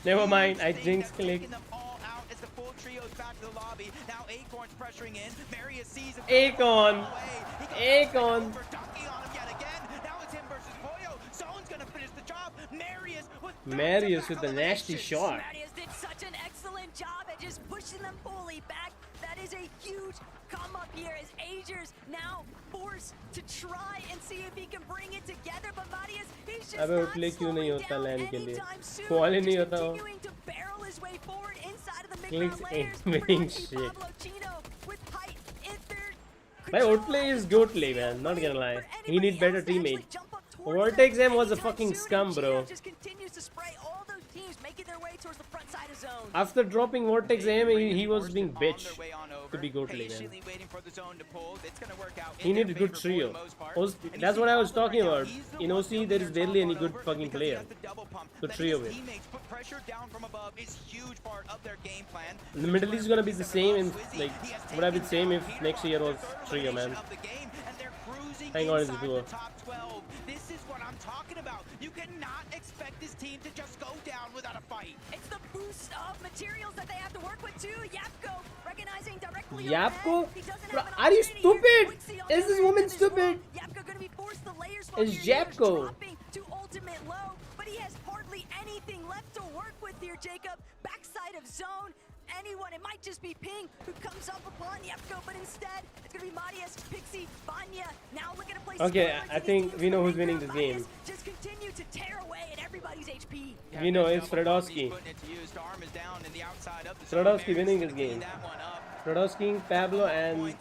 Never mind. I jinxed Click. Them all out as the full trio's back to the lobby. Now Acorn's pressuring in. Marius sees him. Acorn. Acorn. Marius with the nasty shot. Marius did such an excellent job at just pushing them fully back. That is a huge come up here as Agers now forced to try and see if he can bring it together. But Marius, he's just not slowing down anytime soon. Just continuing to barrel his way forward inside of the mid-round layers. Pablo Chino with height in third. My outplay is goat play, man. Not gonna lie. He need better teammate. Vortex M was a fucking scum, bro. Just continues to spray all those teams making their way towards the front side of zone. After dropping Vortex M, he was being bitch to be goat play, man. He needed a good trio. That's what I was talking about. In OC, there is barely any good fucking player to trio with. The Middle East is gonna be the same, and like would have been the same if next year was trio, man. Hang on, it's a duo. This is what I'm talking about. You cannot expect this team to just go down without a fight. It's the boost of materials that they have to work with too. Yapko recognizing directly. Yapko? Bro, are you stupid? Is this woman stupid? Yapko gonna be forced to layers. It's Japko. To ultimate low, but he has hardly anything left to work with here, Jacob. Backside of zone. Anyone, it might just be Ping who comes up upon Yapko, but instead it's gonna be Marius, Pixie, Vanya. Now looking to play. Okay, I think we know who's winning this game. Just continue to tear away at everybody's HP. We know it's Fredowski. Fredowski winning this game. Fredowski, Pablo, and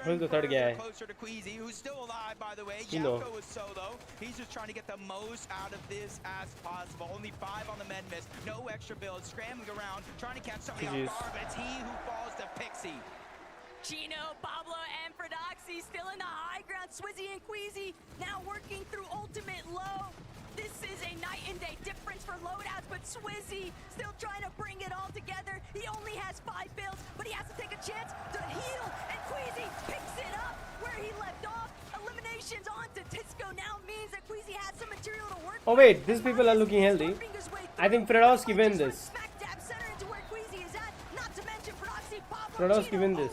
who's the third guy? Closer to Queasy, who's still alive, by the way. Yapko is solo. He's just trying to get the most out of this as possible. Only 5 on the med miss. No extra builds. Scrambling around, trying to catch somebody off guard, but it's he who falls to Pixie. Chino, Pablo, and Prodoxy still in the high ground. Swizzy and Queasy now working through ultimate low. This is a night and day difference for loadouts, but Swizzy still trying to bring it all together. He only has 5 builds, but he has to take a chance to heal, and Queasy picks it up where he left off. Eliminations onto Tisco now means that Queasy has some material to work with. Oh wait, these people are looking healthy. I think Fredowski win this. Frodos win this.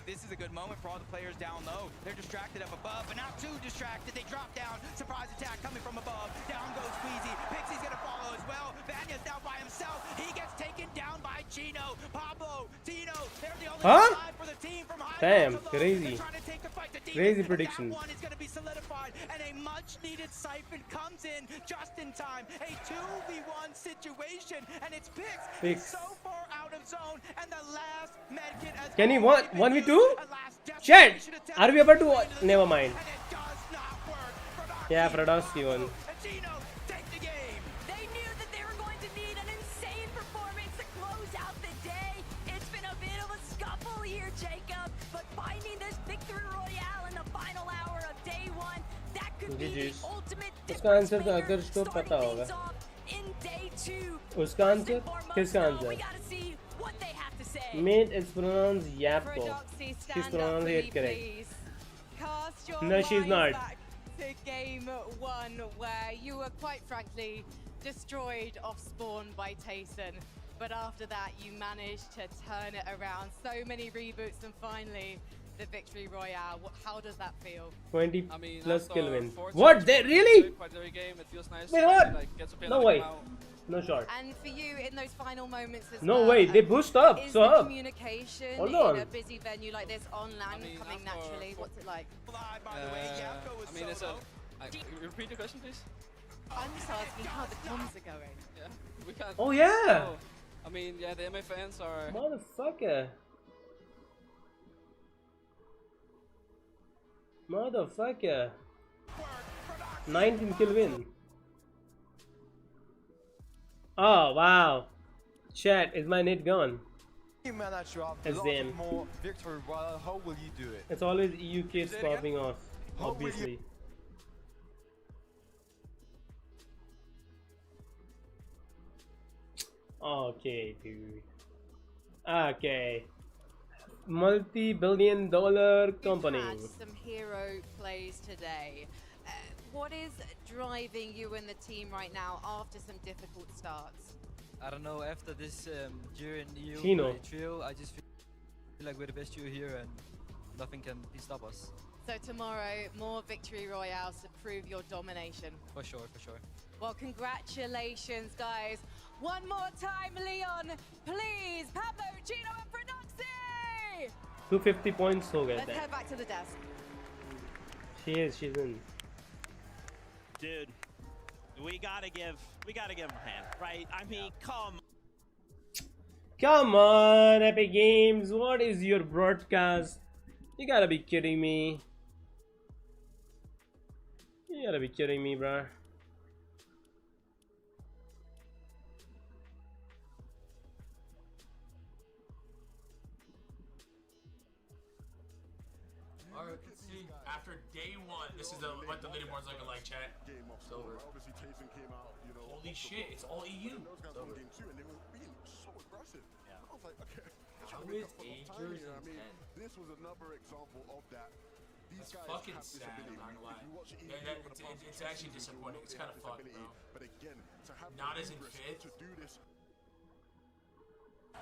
This is a good moment for all the players down low. They're distracted up above, but not too distracted. They drop down. Surprise attack coming from above. Down goes Queasy. Pixie's gonna follow as well. Vanya's now by himself. He gets taken down by Chino. Pablo, Tino, they're the only side for the team from high. Damn, crazy. Crazy prediction. One is gonna be solidified, and a much-needed siphon comes in just in time. A 2v1 situation, and it's Pix so far out of zone, and the last medkit as Can he 1v2? Shit! Are we able to? Never mind. Yeah, Frodos won. They knew that they were going to need an insane performance to close out the day. It's been a bit of a scuffle here, Jacob, but finding this victory royale in the final hour of day one, that could be the ultimate उसका answer तो आदर्श को पता होगा. उसका answer? किसका answer? Mate, it's pronounced Yapko. She's pronounced it correct. No, she's not. To game one, where you were quite frankly destroyed off spawn by Tayson, but after that you managed to turn it around. So many reboots, and finally the victory royale. How does that feel? 20 plus kill win. What? They really? Wait, what? No way. No shot. And for you in those final moments as no well, way, they boost up. Is So the up. communication Hold in on. a busy venue like this on land coming naturally? What's it like? I mean, it's a. Repeat the question, please. I'm just asking how the comms are going. Yeah, we can't. Oh, yeah. Oh, I mean, yeah, the MA fans are. Motherfucker. Motherfucker. 19 kill win. Oh, wow. Chat, is my net gone? You manage to have It's a lot them. more victory. Well, how will you do it? It's always EU kids popping off, obviously. Okay, dude. Okay. Multi-billion-dollar company. You've had some hero plays today. What is driving you and the team right now after some difficult starts? I don't know, after this year in EU Chino. trio, I just feel like we're the best duo here and nothing can stop us. So tomorrow, more victory royales to prove your domination. For sure, for sure. Well, congratulations, guys. One more time, Leon, please. Pablo, Chino, and Prodoxy! 250 points ho gaye Let's the. head back to the desk. She's in. Dude, we gotta give him a hand, right? I mean, Come on, Epic Games. What is your broadcast? You gotta be kidding me. You gotta be kidding me, bro. Alright, see, after day one, this is what the leaderboard's looking like, chat. It's over. Holy shit, it's all EU. It's over. How is Agers in 10? This was another example of that. That's fucking sad, I'm not gonna lie. It's actually disappointing. It's kind of fucked, bro. But again, to have not as in fifth. to do this.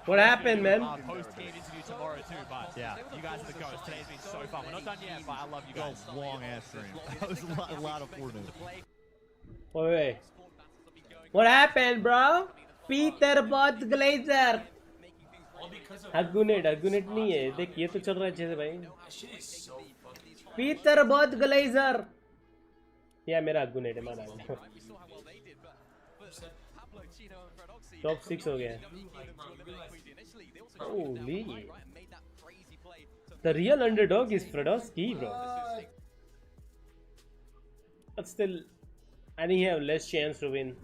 What happened, man? Post-game interview tomorrow too, but yeah, you guys are the ghost. Today's been so fun. We're not done yet, but I love you guys. Long ass stream. That was a lot of Fortnite. Wait. What happened, bro? Peter bought Glazer. Argunet नहीं है. देख ये तो चल रहा है अच्छे से भाई. Peter bought Glazer. Yeah, मेरा Argunet है मारा. Top 6 हो गया. Holy. The real underdog is Fredowski, bro. But still, I think he have less chance to win.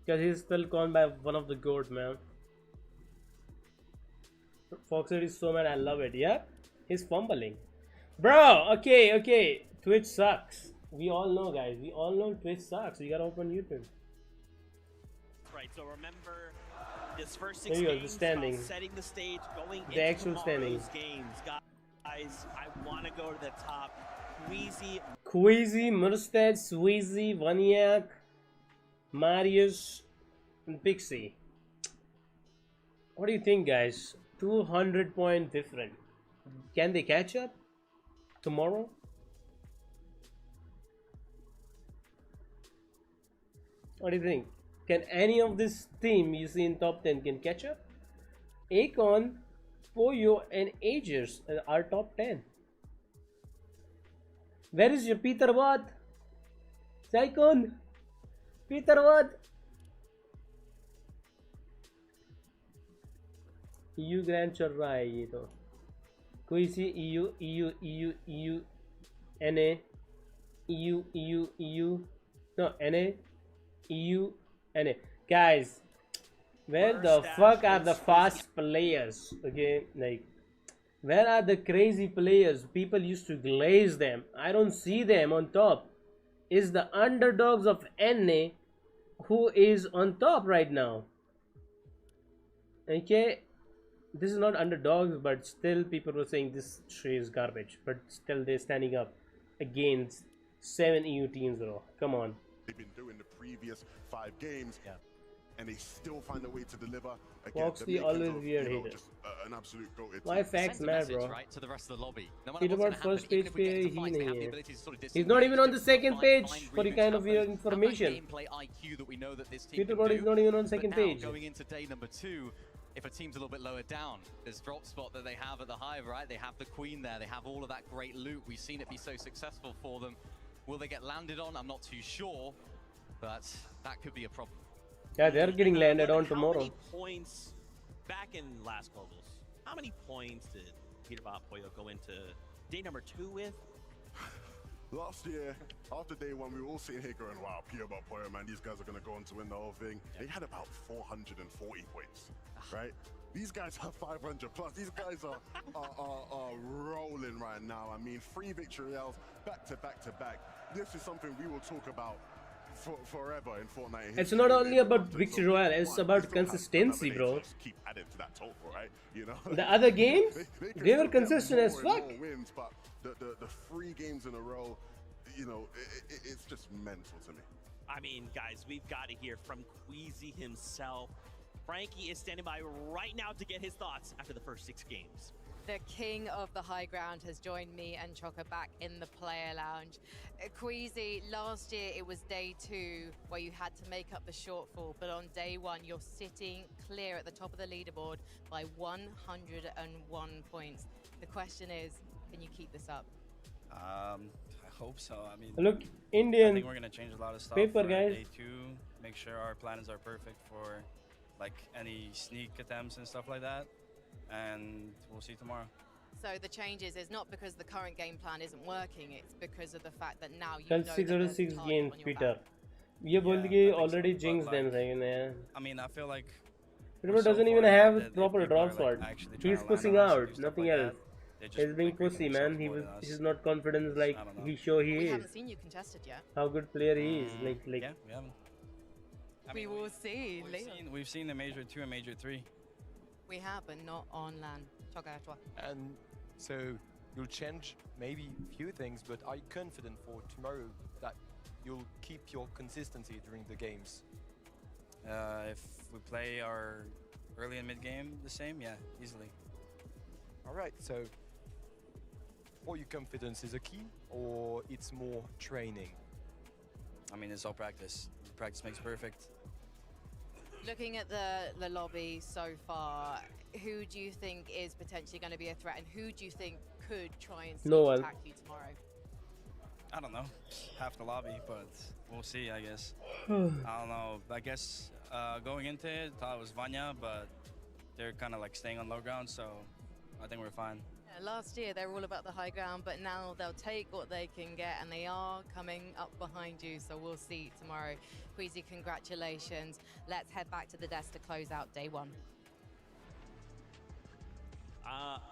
Because he's still called by one of the GOAT, man. Foxer is so mad, I love it, yeah? He's fumbling. Bro, okay. Twitch sucks. We all know, guys. We all know Twitch sucks. You gotta open YouTube. Right, so remember this first There 6 you go, the games, standing. about setting the stage, going The into actual standing. tomorrow's games. Guys, I want to go to the top. Queasy, Murstad, Sweezy, Vaniac, Marius, and Pixie. What do you think, guys? 200-point different. Can they catch up tomorrow? What do you think? Can any of this team you see in top 10 can catch up? Akon, Poyo and Agers are top 10. Where is your Peter Watt? Saikon? Peter Watt? EU grand चल रहा है ये तो कोई सी EU NA EU no NA EU NA guys, where the fuck are the fast players? Okay, like where are the crazy players? People used to glaze them. I don't see them on top. Is the underdogs of NA who is on top right now? Okay, this is not underdogs, but still people were saying this tree is garbage, but still they're standing up against 7 EU teams. Come on. They've been doing the previous 5 games, and they still find a way to deliver. Foxy always weird hater. Just, an absolute goated. Why facts mad, bro? Right, to the rest of the lobby. No Peter Watt first page pe he nahi hai. He's not even on the second page for the kind of weird information. Peter Watt is not even on second page. Going into day number 2, if a team's a little bit lower down, this drop spot that they have at the Hive, right? They have the Queen there. They have all of that great loot. We've seen it be so successful for them. Will they get landed on? I'm not too sure, but that could be a problem. Yeah, they're getting landed on tomorrow. How many points back in last globals? How many points did Peter Watt Poyo go into day number 2 with? Last year, after day 1, we were all sitting here going, wow, Peter Watt Poyo, man, these guys are going to go on to win the whole thing. They had about 440 points, right? These guys have 500 plus. These guys are rolling right now. I mean, 3 victorials back to back to back. This is something we will talk about forever in Fortnite. It's not only about victory royale, it's about consistency, bro. Keep adding to that total, right? You know, the other games, they were consistent as fuck. Wins, but the 3 games in a row, you know, it's just mental to me. I mean, guys, we've got to hear from Queasy himself. Frankie is standing by right now to get his thoughts after the first 6 games. The king of the high ground has joined me and Chocker back in the player lounge. Queasy, last year it was day 2 where you had to make up the shortfall, but on day 1 you're sitting clear at the top of the leaderboard by 101 points. The question is, can you keep this up? I hope so. I mean, look, Indian I think we're gonna change a lot of stuff paper, for guys. day 2. Make sure our plans are perfect for like any sneak attempts and stuff like that. And we'll see tomorrow. So the changes is not because the current game plan isn't working, it's because of the fact that now you Kal know 606 games, Peter. ये बोल के already jinxed them, man. I mean, I feel like Peter doesn't even have proper drop sword. He's pushing out, nothing else. He's being pussy, man. He's not confident like he show he we is. haven't seen you contested yet. How good player he is, like. Yeah, we haven't. I mean, we will see. We've seen the Major 2 and Major 3. We have, but not on LAN. And so you'll change maybe a few things, but are you confident for tomorrow that you'll keep your consistency during the games? If we play our early and mid game the same, yeah, easily. All right, so for your confidence is a key, or it's more training? I mean, it's all practice. Practice makes perfect. Looking at the lobby so far, who do you think is potentially going to be a threat, and who do you think could try and attack you tomorrow? I don't know, half the lobby, but we'll see, I guess. I don't know. I guess going into it, thought it was Vanya, but they're kind of like staying on low ground, so I think we're fine. Yeah, last year they were all about the high ground, but now they'll take what they can get, and they are coming up behind you, so we'll see tomorrow. Queasy, congratulations. Let's head back to the desk to close out day 1.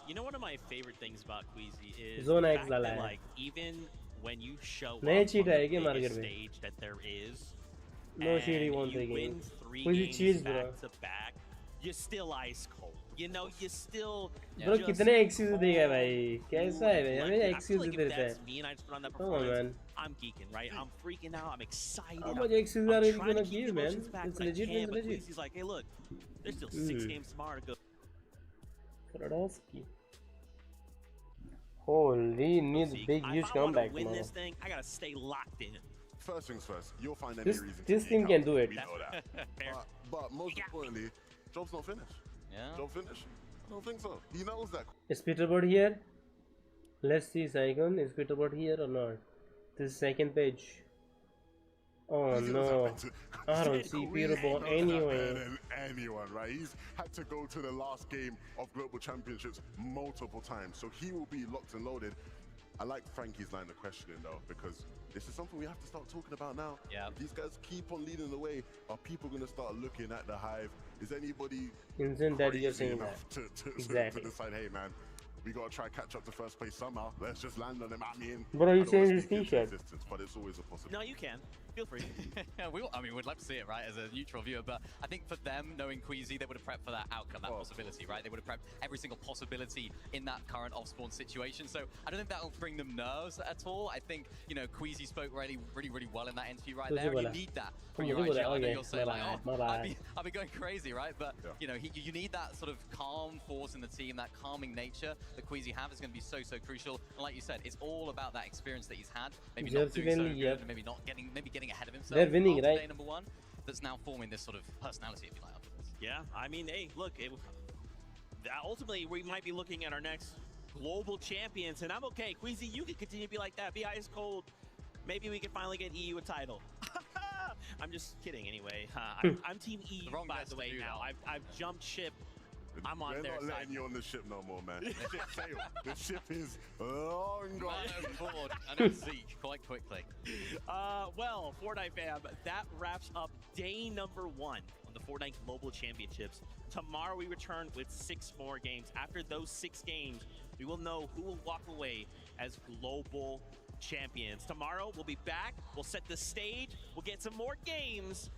You know, one of my favorite things about Queasy is Zone the X fact that, lala hai. like, even when you show up Naya on cheat the hai kya market biggest mein? stage that there is, No and cheat, he won't you take win it. 3 Queasy games cheats, bro. back to back, you're still ice cold. you know, you still. Bro, कितने excuse देगा भाई? कैसा है भाई? हमें excuse देते रहता है. Me and I just put on that Come on, performance. man. I'm geeking, right? I'm freaking out. I'm excited. How much excuses are you gonna give, man? It's legit, it's legit. He's like, hey, look, there's still 6 games tomorrow to go. Fradowski. Holy, needs big, huge comeback Win tomorrow. this thing, I gotta stay locked in. First things first, you'll find any reason. This team can do it. We know that. but most importantly, job's not finished. Yeah. Job finished? I don't think so. He knows that. Is Peterbird here? Let's see, Saigon. Is Peterbird here or not? This is second page. Oh no, I don't see Peterbird anyway. Than anyone, right? He's had to go to the last game of Global Championships multiple times, so he will be locked and loaded. I like Frankie's line of questioning though, because this is something we have to start talking about now. Yeah. These guys keep on leading the way. Are people going to start looking at the Hive? Is anybody Insane that you're saying enough that. to Exactly. decide, hey man, we got to try catch up to first place somehow. Let's just land on them. I mean, Bro, you I don't wanna changed his speak into t-shirt. existence, but it's always a possibility. No, you can. Feel free. We'd love to see it, right, as a neutral viewer, but I think for them, knowing Queasy, they would have prepped for that outcome, that possibility, right? They would have prepped every single possibility in that current off-spawn situation, so I don't think that'll bring them nerves at all. I think, you know, Queasy spoke really well in that interview right there, and you need that from your IGL. I know you'll say, like, I'll be going crazy, right? But, you know, you need that sort of calm force in the team, that calming nature that Queasy have is going to be so crucial, and like you said, it's all about that experience that he's had, maybe not doing so good, and maybe getting ahead of himself. They're winning, right? Day number 1, that's now forming this sort of personality, if you like, afterwards. Yeah, I mean, hey, look, ultimately we might be looking at our next global champions, and I'm okay. Queasy, you can continue to be like that. Be ice cold. Maybe we can finally get EU a title. I'm just kidding, anyway. I'm Team EU, by the way, now. I've jumped ship. I'm on their side. They're not letting you on the ship no more, man. The ship sailed. The ship is long gone. I know Zeke quite quickly. Well, Fortnite fam, that wraps up day number 1 on the Fortnite Global Championships. Tomorrow we return with 6 more games. After those 6 games, we will know who will walk away as global champions. Tomorrow we'll be back. We'll set the stage. We'll get some more games.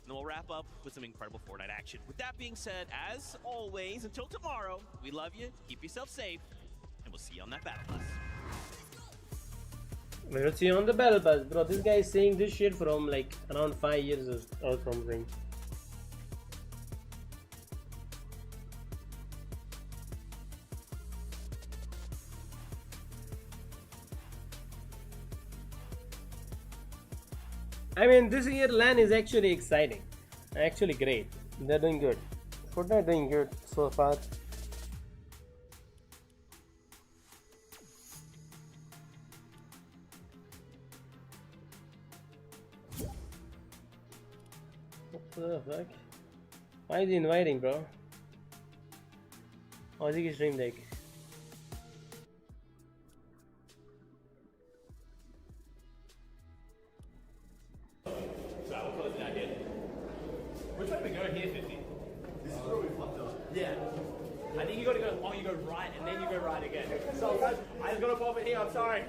And then we'll wrap up with some incredible Fortnite action. With that being said, as always, until tomorrow, we love you, keep yourself safe, and we'll see you on that battle bus. We'll see you on the battle bus, bro. This guy is saying this shit from like around 5 years or something. I mean, this year LAN is actually exciting, actually great. They're doing good. Fortnite doing good so far. What the fuck? Why is he inviting, bro? Ozzy stream deck. Which way do we go here, 50? This is where we fucked up. Yeah. I think you gotta go long, you go right, and then you go right again. So, guys, I just gotta pop in here, I'm sorry.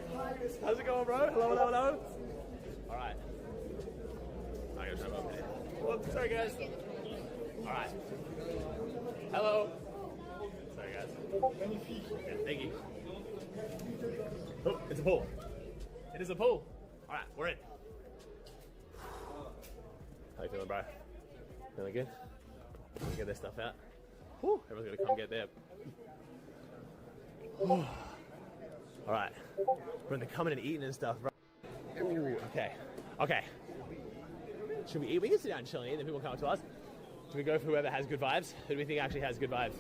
How's it going, bro? Hello? Alright. I gotta jump over here. Well, sorry, guys. Alright. Hello. Sorry, guys. Yeah, thank you. Oh, it's a pool. It is a pool. Alright, we're in. How you feeling, bro? Feeling good? Let me get this stuff out. Whew, everyone's gonna come get there. Alright. We're in the coming and eating and stuff, bro. Ooh, okay. Should we eat? We can sit down and chill and eat, then people come up to us. Do we go for whoever has good vibes? Who do we think actually has good vibes?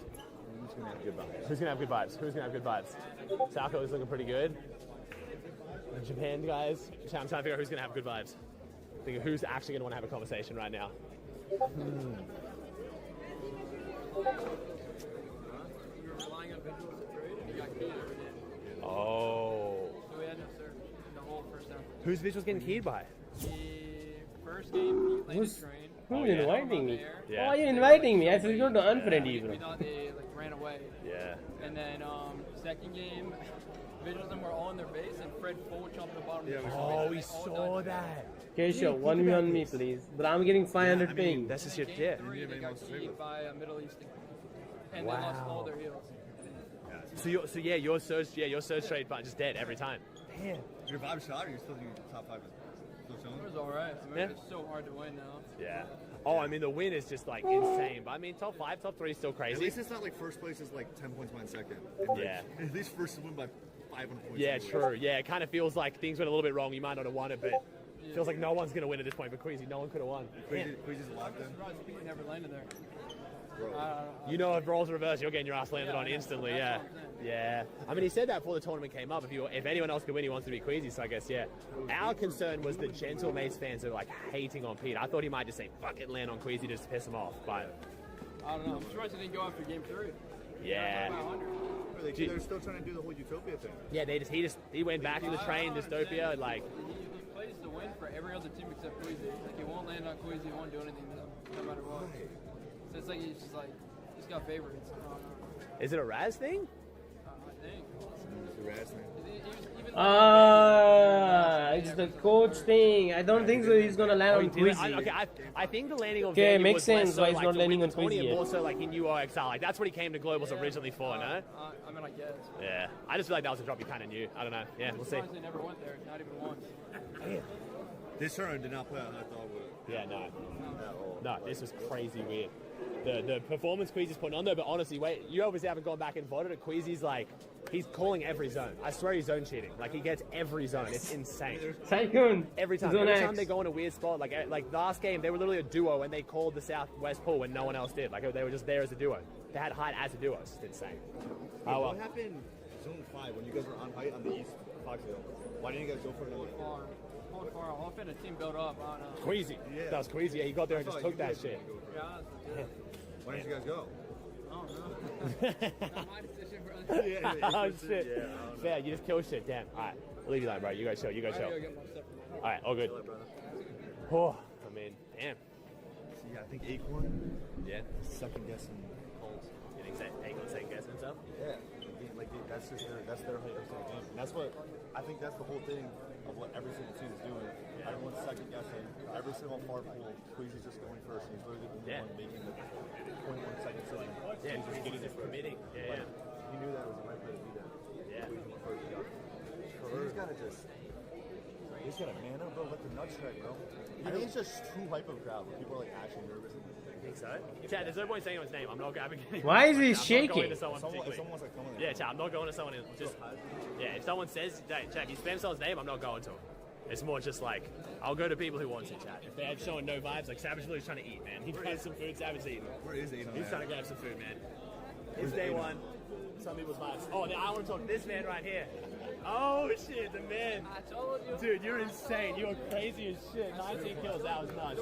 Who's gonna have good vibes? Who's gonna have good vibes? Salco is looking pretty good. The Japan guys. I'm trying to figure out who's gonna have good vibes. Think of who's actually gonna want to have a conversation right now. Oh. So we had no serve the whole first half. Whose visuals getting keyed by? The first game, he landed train. Who's inviting me? Yeah. Why are you inviting me? I said you're to unfriend you, bro. We thought they ran away. Yeah. And then second game, visuals them were all in their base, and Fred full jumped the bottom. Yeah, we saw that. Kesha, 1v1 me, please. But I'm getting 500 ping. That's just your dip. They got keyed by a Middle Eastern. and they lost all their heals. Your surge trade button just dead every time. Damn. Your vibe shot, or you're still doing top 5? Still chilling? It was alright. I mean, it's so hard to win now. Yeah. Oh, I mean, the win is just like insane. But I mean, top 5, top 3 is still crazy. At least it's not like first place is like 10 points behind second. Yeah. At least first to win by 500 points. Yeah, true. Yeah, it kind of feels like things went a little bit wrong. You might not have won it, but it feels like no one's going to win at this point. But Queasy, no one could have won. Queasy's locked in. I'm surprised Queasy never landed there. You know, if roles reverse, you're getting your ass landed on instantly. Yeah. Yeah. I mean, he said that before the tournament came up. If anyone else could win, he wants to be Queasy. So I guess, yeah. Our concern was the Gentle Mace fans are like hating on Pete. I thought he might just say, fuck it, land on Queasy just to piss him off. But I don't know. I'm surprised he didn't go after game 3. Yeah. They're still trying to do the whole Utopia thing. Yeah, he went back to the train, Dystopia, like. He plays to win for every other team except Queasy. Like, he won't land on Queasy, he won't do anything to them, no matter what. So it's like he's just like, he's got favorites. Is it a Raz thing? I think. It's a Raz thing. It's the coach thing. I don't think so. He's gonna land on Queasy. I think the landing on Okay, Veno makes was sense so, why he's like, not to landing win on the tourney Queasy. and also, like, he knew OXR. Like, that's what he came to Globals originally for, no? I mean, I guess. Yeah. I just feel like that was a drop he kind of knew. I don't know. Yeah, we'll see. They never went there, not even once. This tournament did not play out how I thought it would. Yeah, no. No, this was crazy weird. The performance Queasy's putting on though, but honestly, wait, you obviously haven't gone back and voted it. Queasy's like, he's calling every zone. I swear he's zone cheating. Like, he gets every zone. It's insane. Tycoon. Every time they go in a weird spot, like last game, they were literally a duo and they called the Southwest pool when no one else did. Like, they were just there as a duo. They had height as a duo. It's just insane. Hey, what happened zone 5 when you guys were on height on the east Fox Hill? Why didn't you guys go for another? Far off and the team built up. I don't know. Queasy. Yeah. That was Queasy. Yeah, he got there and just took that shit. Why didn't you guys go? I don't know. Not my decision, brother. Oh, shit. Yeah, you just kill shit. Damn. All right. I'll leave you alone, bro. You guys show. You guys show. All right. All good. Oh, I mean, damn. See, I think Acorn. Yeah. Second guessing Colts. You think Acorn second guessing himself? Yeah. Like that's their hype of the game. And that's what I think. That's the whole thing of what every single team is doing. Yeah. Everyone's second guessing. Every single far pool, Queasy's just going first. And he's literally the only one making the 21 second decision. Yeah, he's just getting this committing. Yeah, He knew that was the right play to do that. Yeah. Queasy went first. He's got to just. He's got to man up, bro. Let the nuts track, bro. I think it's just too hype of a crowd. Where people are like actually nervous. I think so. Chad, there's no point saying anyone's name. I'm not grabbing anyone. Why is he I'm shaking? Not going to someone if someone's like coming yeah, Chad, I'm not going to someone. Just if someone says, Chad, if you spam someone's name, I'm not going to. It's more just like, I'll go to people who want to, Chad. If they're showing no vibes, like Savage Lily's trying to eat, man. He grabs some food, Savage is eating. Where is Aiden? He's trying to grab some food, man. It's day one. Some people's vibes. Oh, I want to talk to this man right here. Oh, shit, the man. I told you. Dude, you're insane. You are crazy as shit. 19 kills, that was nuts.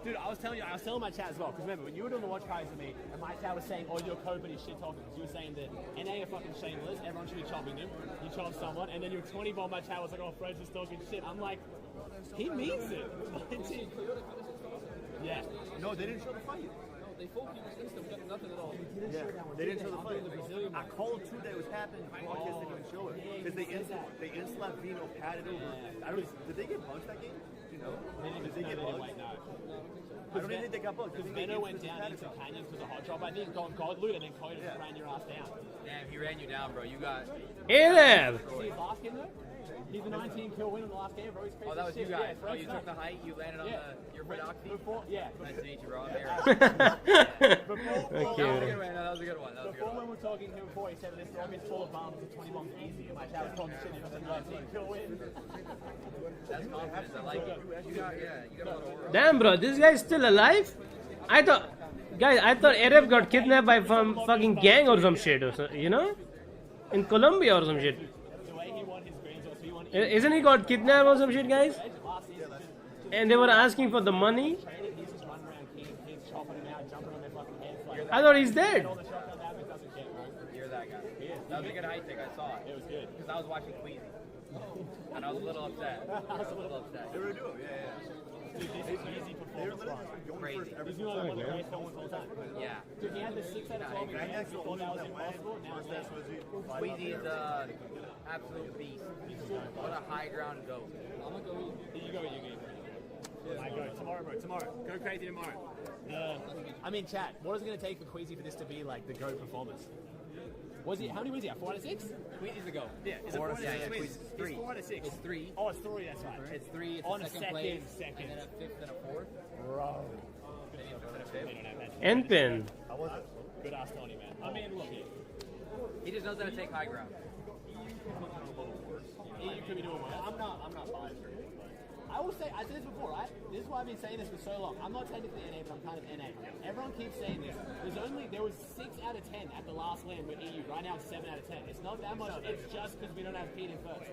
Dude, I was telling my chat as well, because remember, when you were doing the watch parties with me, and my chat was saying, oh, you're code, but he's shit talking, because you were saying that NA are fucking shameless, everyone should be chopping them, you chop someone, and then your 20 bomb my chat was like, oh, Fred's just talking shit. I'm like, he means it. Yeah. No, they didn't show the fight. They full keep insta, we got nothing at all. They didn't show the fight. I called too that it was happening. Broadcast didn't even show it. Because they insta Veno padded over. Did they get bunched that game? Do you know? Did they get bunched? No. I don't even think they got bunched. Because Veno went down into Canyon because of hot drop, I think, got God loot, and then Kaido just ran your ass down. Damn, he ran you down, bro. You got. Hey there! See his last game though? He's a 19 kill win in the last game, bro. He's crazy. Oh, that was you guys. Yeah, you took the height, you landed on your red octane? Yeah. Nice to meet you, bro. I'm there. Thank you. That was a good one. Before when we were talking to him before, he said this dog is full of bombs and 20 bombs easy. And my chat was talking shit. He was like, 19 kill win. That's confidence. I like it. You got a lot of aura. Damn, bro, this guy's still alive? I thought Arab got kidnapped by some fucking gang or some shit, or so, you know? In Colombia or some shit. Isn't he got kidnapped or some shit, guys? And they were asking for the money. I thought he's dead. You're that guy. That was a good height pick. I saw it. It was good. Because I was watching Queasy. And I was a little upset. They were doing, yeah. Dude, this is easy performance. Crazy. He's doing one of the greatest moments of all time. Yeah. Dude, he had the 6 out of 12 games. He thought that was impossible. Now it's there. Queasy's absolute beast. What a high ground goat. I'm going to go. You go. Tomorrow, bro. Tomorrow. Go crazy tomorrow. I mean, chat. What is it going to take for Queasy for this to be like the GOAT performance? Was he? How many wins he have? 4 out of 6? Queasy's the go. Yeah, is it 4 out of 6? It's 3. 4 out of 6. It's 3. Oh, it's 3. That's right. It's 3. It's on a a second place, second. and then a 5th and a 4th. Bro. Anthem. How was it? Good ass Tony, man. I mean, look. He just knows how to take high ground. You could be doing well. I'm not biased. I will say, I said this before, right? This is why I've been saying this for so long. I'm not technically NA, but I'm kind of NA. Everyone keeps saying this. There was 6 out of 10 at the last land with EU. Right now it's 7 out of 10. It's not that much. It's just because we don't have Pete in first.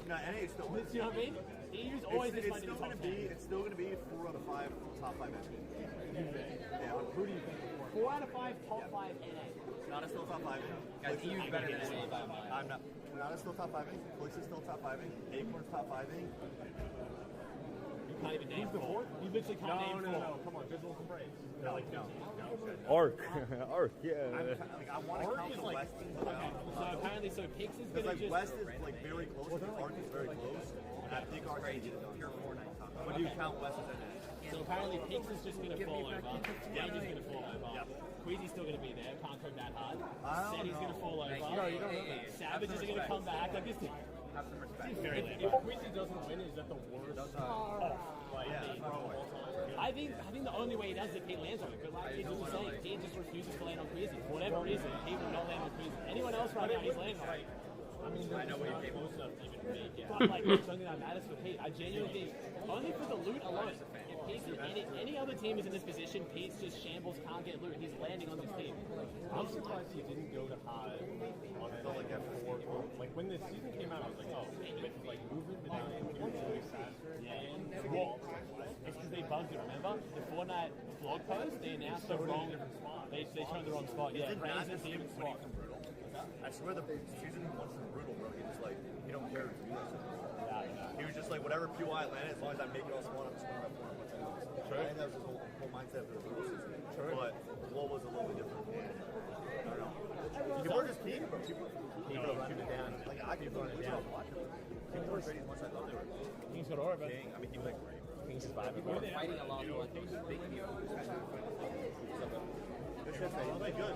No, NA is still. You know what I mean? EU's always this much in the top 10. It's still going to be 4 out of 5 top 5 NA. Yeah, who do you think? 4 out of 5 top 5 NA. Not a still top 5. Guys, EU's better than NA. I'm not. Not a still top 5. Voice is still top 5. Acorn's top 5. You can't even name 4. You literally can't name 4. No. Come on, Drizzle some praise. No. Arc. Arc, yeah. I want to count the like, West teams okay. So apparently, Pix is going to just... West is like very close, and Arc is very close. And I think Arc is pure Fortnite. What do you count West as NA? So apparently Pix is just going to fall over. Range is going to fall over. Queasy's still going to be there. Can't go that hard. Seti's going to fall over. Savages are going to come back. Like this. Have some respect. Very late. If Queasy doesn't win, is that the worst? I think the only way he does it, he lands on it. Because like he's just saying, he just refuses to land on Queasy. For whatever reason, he will not land on Queasy. Anyone else right now, he's landing on it. I mean, I know what you're capable of. But like, it's something that matters for Pete. I genuinely think, only for the loot alone, if Pete's any other team is in this position, Pete's just shambles, can't get loot. He's landing on this team. I'm surprised he didn't go to high on it, like F4. Like when this season came out, I was like, oh, like movement behind, he was really faster. Yeah. Well, it's because they bugged it, remember? The Fortnite vlog post, they announced the wrong spot. They showed the wrong spot. Yeah, Ryzen didn't spot. I swear the season one was brutal, bro. He was like, he don't care to do that stuff. He was just like, whatever PY I land, as long as I make it all spawn, I'm scoring my point. I think that was his whole mindset for the whole season. But Blow was a little bit different. I don't know. People are just keeping it, bro. People are running it down. Like, I keep throwing it down. People were trading once I thought they were. King's got aura, but I mean, he was like great, bro. King's is vibing. People are fighting a lot more. Big deal. He's good.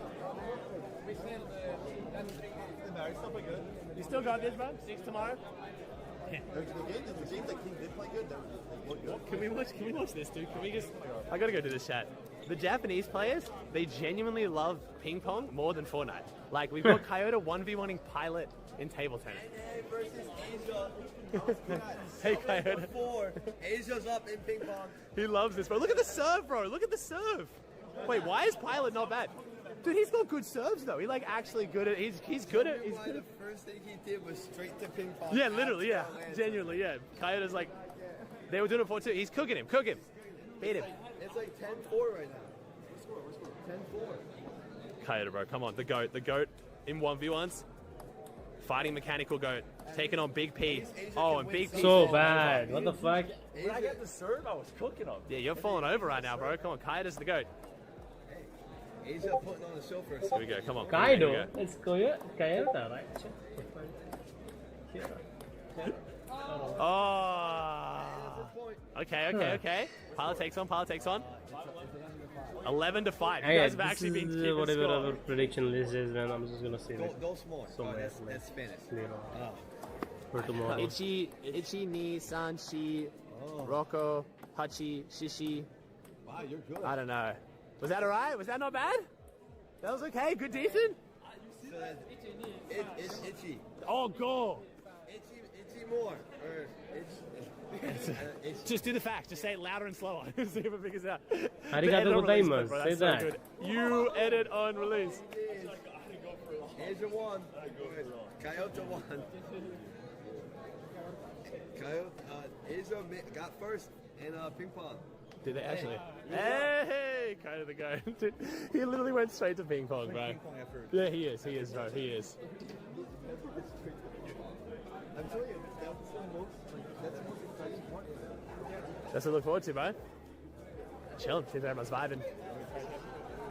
He's still pretty good. You still got this, bro? 6 tomorrow? The games that King did play good, they look good. Can we watch this, dude? Can we just... I gotta go do this chat. The Japanese players, they genuinely love ping pong more than Fortnite. Like, we've got Kaido 1v1ing Pilot in table tennis. NA versus Asia. Hey, Kaido. 4. Asia's up in ping pong. He loves this, bro. Look at the serve, bro. Look at the serve. Wait, why is Pilot not bad? Dude, he's got good serves though. He like actually good at. He's good at. He's good at. The first thing he did was straight to ping pong. Yeah, literally, yeah, genuinely, yeah. Coyote's like, they were doing it before too. He's cooking him, beat him. It's like 10-4 right now. 10-4. Coyote, bro, come on, the goat in 1v1s, fighting mechanical goat, taking on Big P. Oh, and Big P. So bad. What the fuck? When I got the serve, I was cooking him. Yeah, you're falling over right now, bro. Come on, Coyote's the goat. Asia putting on the show for us. Here we go, come on. Kaido. It's Kaido, right? Oh. Okay. Pilot takes on. 11 to 5. You guys have actually been keeping whatever score. our prediction list is, man. I'm just gonna say this. Go small. That's Spanish. For tomorrow. Ichi, Ni, San, Shi, Rocco, Hachi, Shishi. Wow, you're good. I don't know. Was that alright? Was that not bad? That was okay? Good, decent? So it's itchy. Oh, go! Itchy more. Or itchy. Just do the facts. Just say it louder and slower. See if it figures out. Arigato gozaimasu. Say that. So you edit on release. Asia won. Coyote won. Coyote, Asia got first in ping pong. Did they actually? Hey, kind of the guy. Dude, he literally went straight to ping pong, bro. Yeah, he is, bro. He is. I'm telling you, that's the most exciting part. That's what I look forward to, bro. Chilling. Seems everyone's vibing.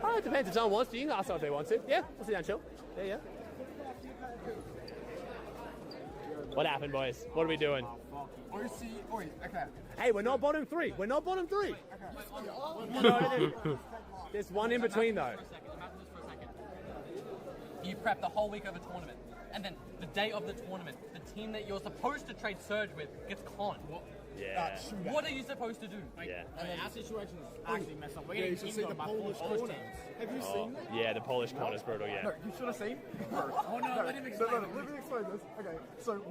Oh, it depends. If someone wants to, you can ask them if they want to. Yeah, we'll sit down, chill. Yeah. What happened, boys? What are we doing? Okay. Hey, we're not bottom 3. We're not bottom 3. No, there's one in between, though. You prep the whole week of a tournament, and then the day of the tournament, the team that you're supposed to trade Surge with gets conned. Yeah. What are you supposed to do? Yeah. I mean, our situation is actually messed up. We're Yeah, you getting should see the Polish corners. Have you seen that? Yeah, the Polish corner's brutal, yeah. No, you should have seen. Oh, no, let him explain. Let me explain this. Okay, so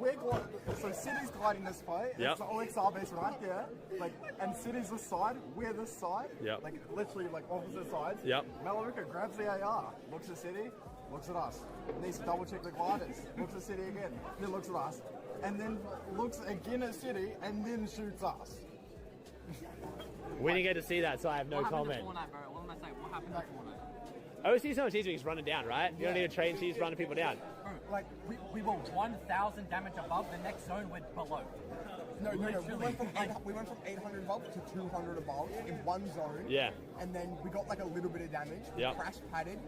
so City's gliding this way. Yep. It's the OXR base right there. Like, and City's this side. We're this side. Yep. Like literally like opposite sides. Yep. Malawica grabs the AR, looks at City, looks at us. Needs to double check the gliders. Looks at City again. Then looks at us. And then looks again at City and then shoots us. We didn't get to see that, so I have no comment. What am I saying? What happened to Fortnite? OC so much easier, he's running down, right? You don't need to train, she's running people down. Bro, like, we were 1,000 damage above, the next zone went below. No. We went from 800 above to 200 above in one zone. Yeah. And then we got like a little bit of damage. Yep. Crash padded,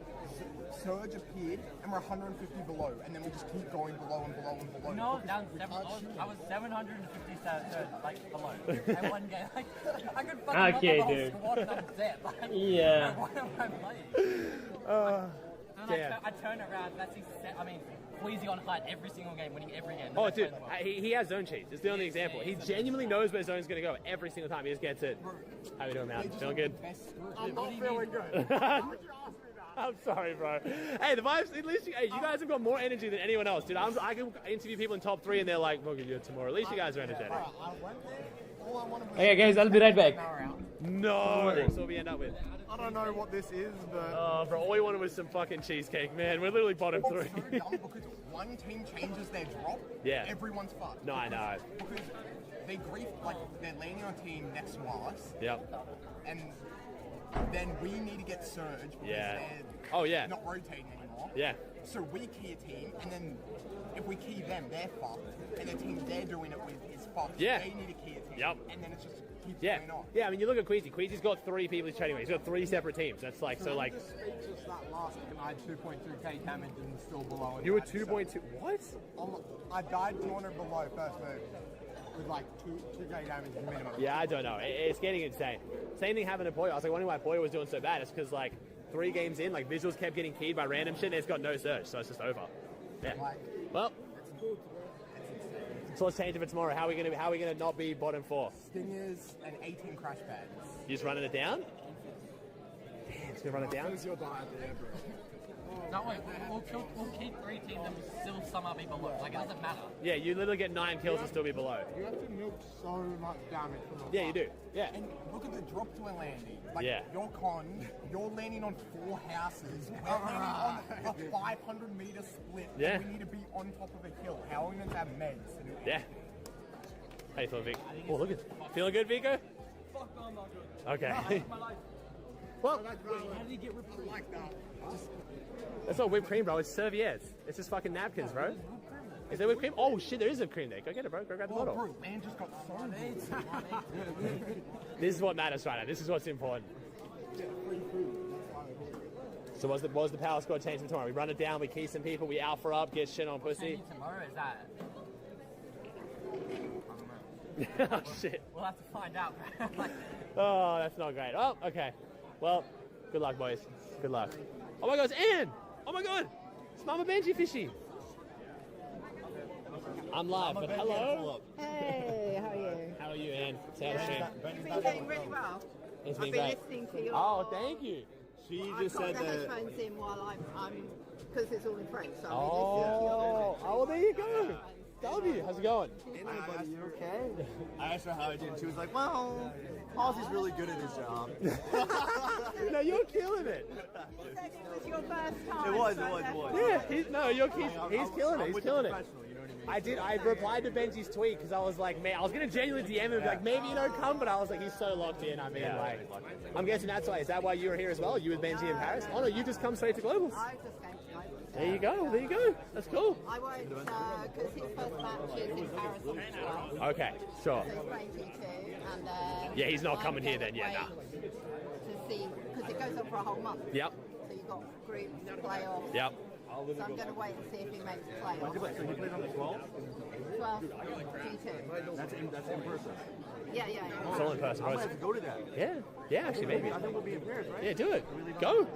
Surge appeared, and we're 150 below. And then we just keep going below and below and below. No, down I was 750 like below. And one game, like, I could fucking Okay, up the whole dude. squad and I'm dead. Like, Yeah. What am I playing? And damn. I turn around, that's Queasy on height every single game, winning every game. Oh, dude, he has zone cheats. It's the only example. He genuinely knows where zone's going to go every single time. He just gets it. How you doing, man? Feeling good? I'm not feeling good. I'm sorry, bro. Hey, the vibes, at least you guys have got more energy than anyone else, dude. I can interview people in top 3 and they're like, we'll get you tomorrow. At least you guys are energetic. Okay, guys, I'll be right back. No. So what we end up with? I don't know what this is, but... Oh, bro, all we wanted was some fucking cheesecake, man. We're literally bottom 3. It's so dumb because one team changes their drop, Yeah. everyone's fucked. No, I know. Because they grief, like, they're landing on a team next to us. Yep. And then we need to get Surge because Yeah. they're Oh, yeah. not rotating anymore. Yeah. So we key a team, and then if we key them, they're fucked. And the team they're doing it with is fucked. Yeah. They need a key a team. Yep. And then it's just keeps Yeah. going on. Yeah, I mean, you look at Queasy. Queasy's got 3 people he's trading with. He's got 3 separate teams. That's like, so like... Just that last week, and I had 2.2k damage and still below it. You were 2.2... What? I died 200 below first move with like 2k damage minimum. Yeah, I don't know. It's getting insane. Same thing happened to Poyo. I was like, wondering why Poyo was doing so bad. It's because like 3 games in, like visuals kept getting keyed by random shit and it's got no surge, so it's just over. Yeah. Well, so let's change it for tomorrow. How are we gonna not be bottom 4? Stingers and 18 crash pads. You just running it down? Damn, it's gonna run it down? No, wait, we'll keep 3 teams and we'll still somehow be below. Like, it doesn't matter. Yeah, you literally get 9 kills and still be below. You have to milk so much damage from the Yeah, you do. Yeah. And look at the drops we're landing. Like, Yeah. you're landing on 4 houses. We're landing on a 500 meter split. Yeah. And we need to be on top of a hill. How are we going to have meds? to do Yeah. How you feeling, Vic? Oh, look at feeling good, Vico? Fuck no, I'm not good. Okay. Well, how did he get ripped like that? that's not whipped cream, bro. It's serviettes. It's just fucking napkins, bro. Is there whipped cream? Oh shit, there is whipped cream there. Go get it, bro. Go grab the bottle. Bro, man just got so good. This is what matters right now. This is what's important. So what's the power squad change for tomorrow? We run it down, we key some people, we alpha up, get shit on pussy. Tomorrow is that? Oh shit. We'll have to find out. Oh, that's not great. Oh, okay. Well, good luck, boys. Good luck. Oh my god, it's Ann! Oh my god! It's Mama Benji Fishy. I'm live, but hello. Hey, how are you? How are you, Ann? Say hi to You've been doing really well. It's I've been been great. listening to your... Oh, thank you. She I've got the headphones in while I'm because it's all in French, so Oh, well, there you go. W, how's it going? Hey, buddy, you okay? I asked her how I did, and she was like, well, Ozzy's really good at his job. No, you're killing it. You said it was your first time. It was. Yeah, he's killing it. He's killing it. I replied to Benji's tweet because I was like, man, I was going to genuinely DM him and be like, maybe you don't come, but I was like, he's so locked in. I mean, I'm guessing that's why. Is that why you were here as well? You with Benji in Paris? Oh, no, you just come straight to Globals. I just came to Globals. There you go. There you go. That's cool. I won't, because his first match is in Paris on the 12th. Okay, sure. So he's playing G2, and Yeah, he's not coming here then, yeah, nah. To see, because it goes on for a whole month. Yep. So you've got groups, playoffs. Yep. So I'm going to wait and see if he makes playoffs. So he plays on the 12th? 12 G2. That's in person. Yeah. It's all in person, I bro. might have to go to that. Yeah, actually, maybe. I think we'll be in pairs, right? Yeah, do it. Go.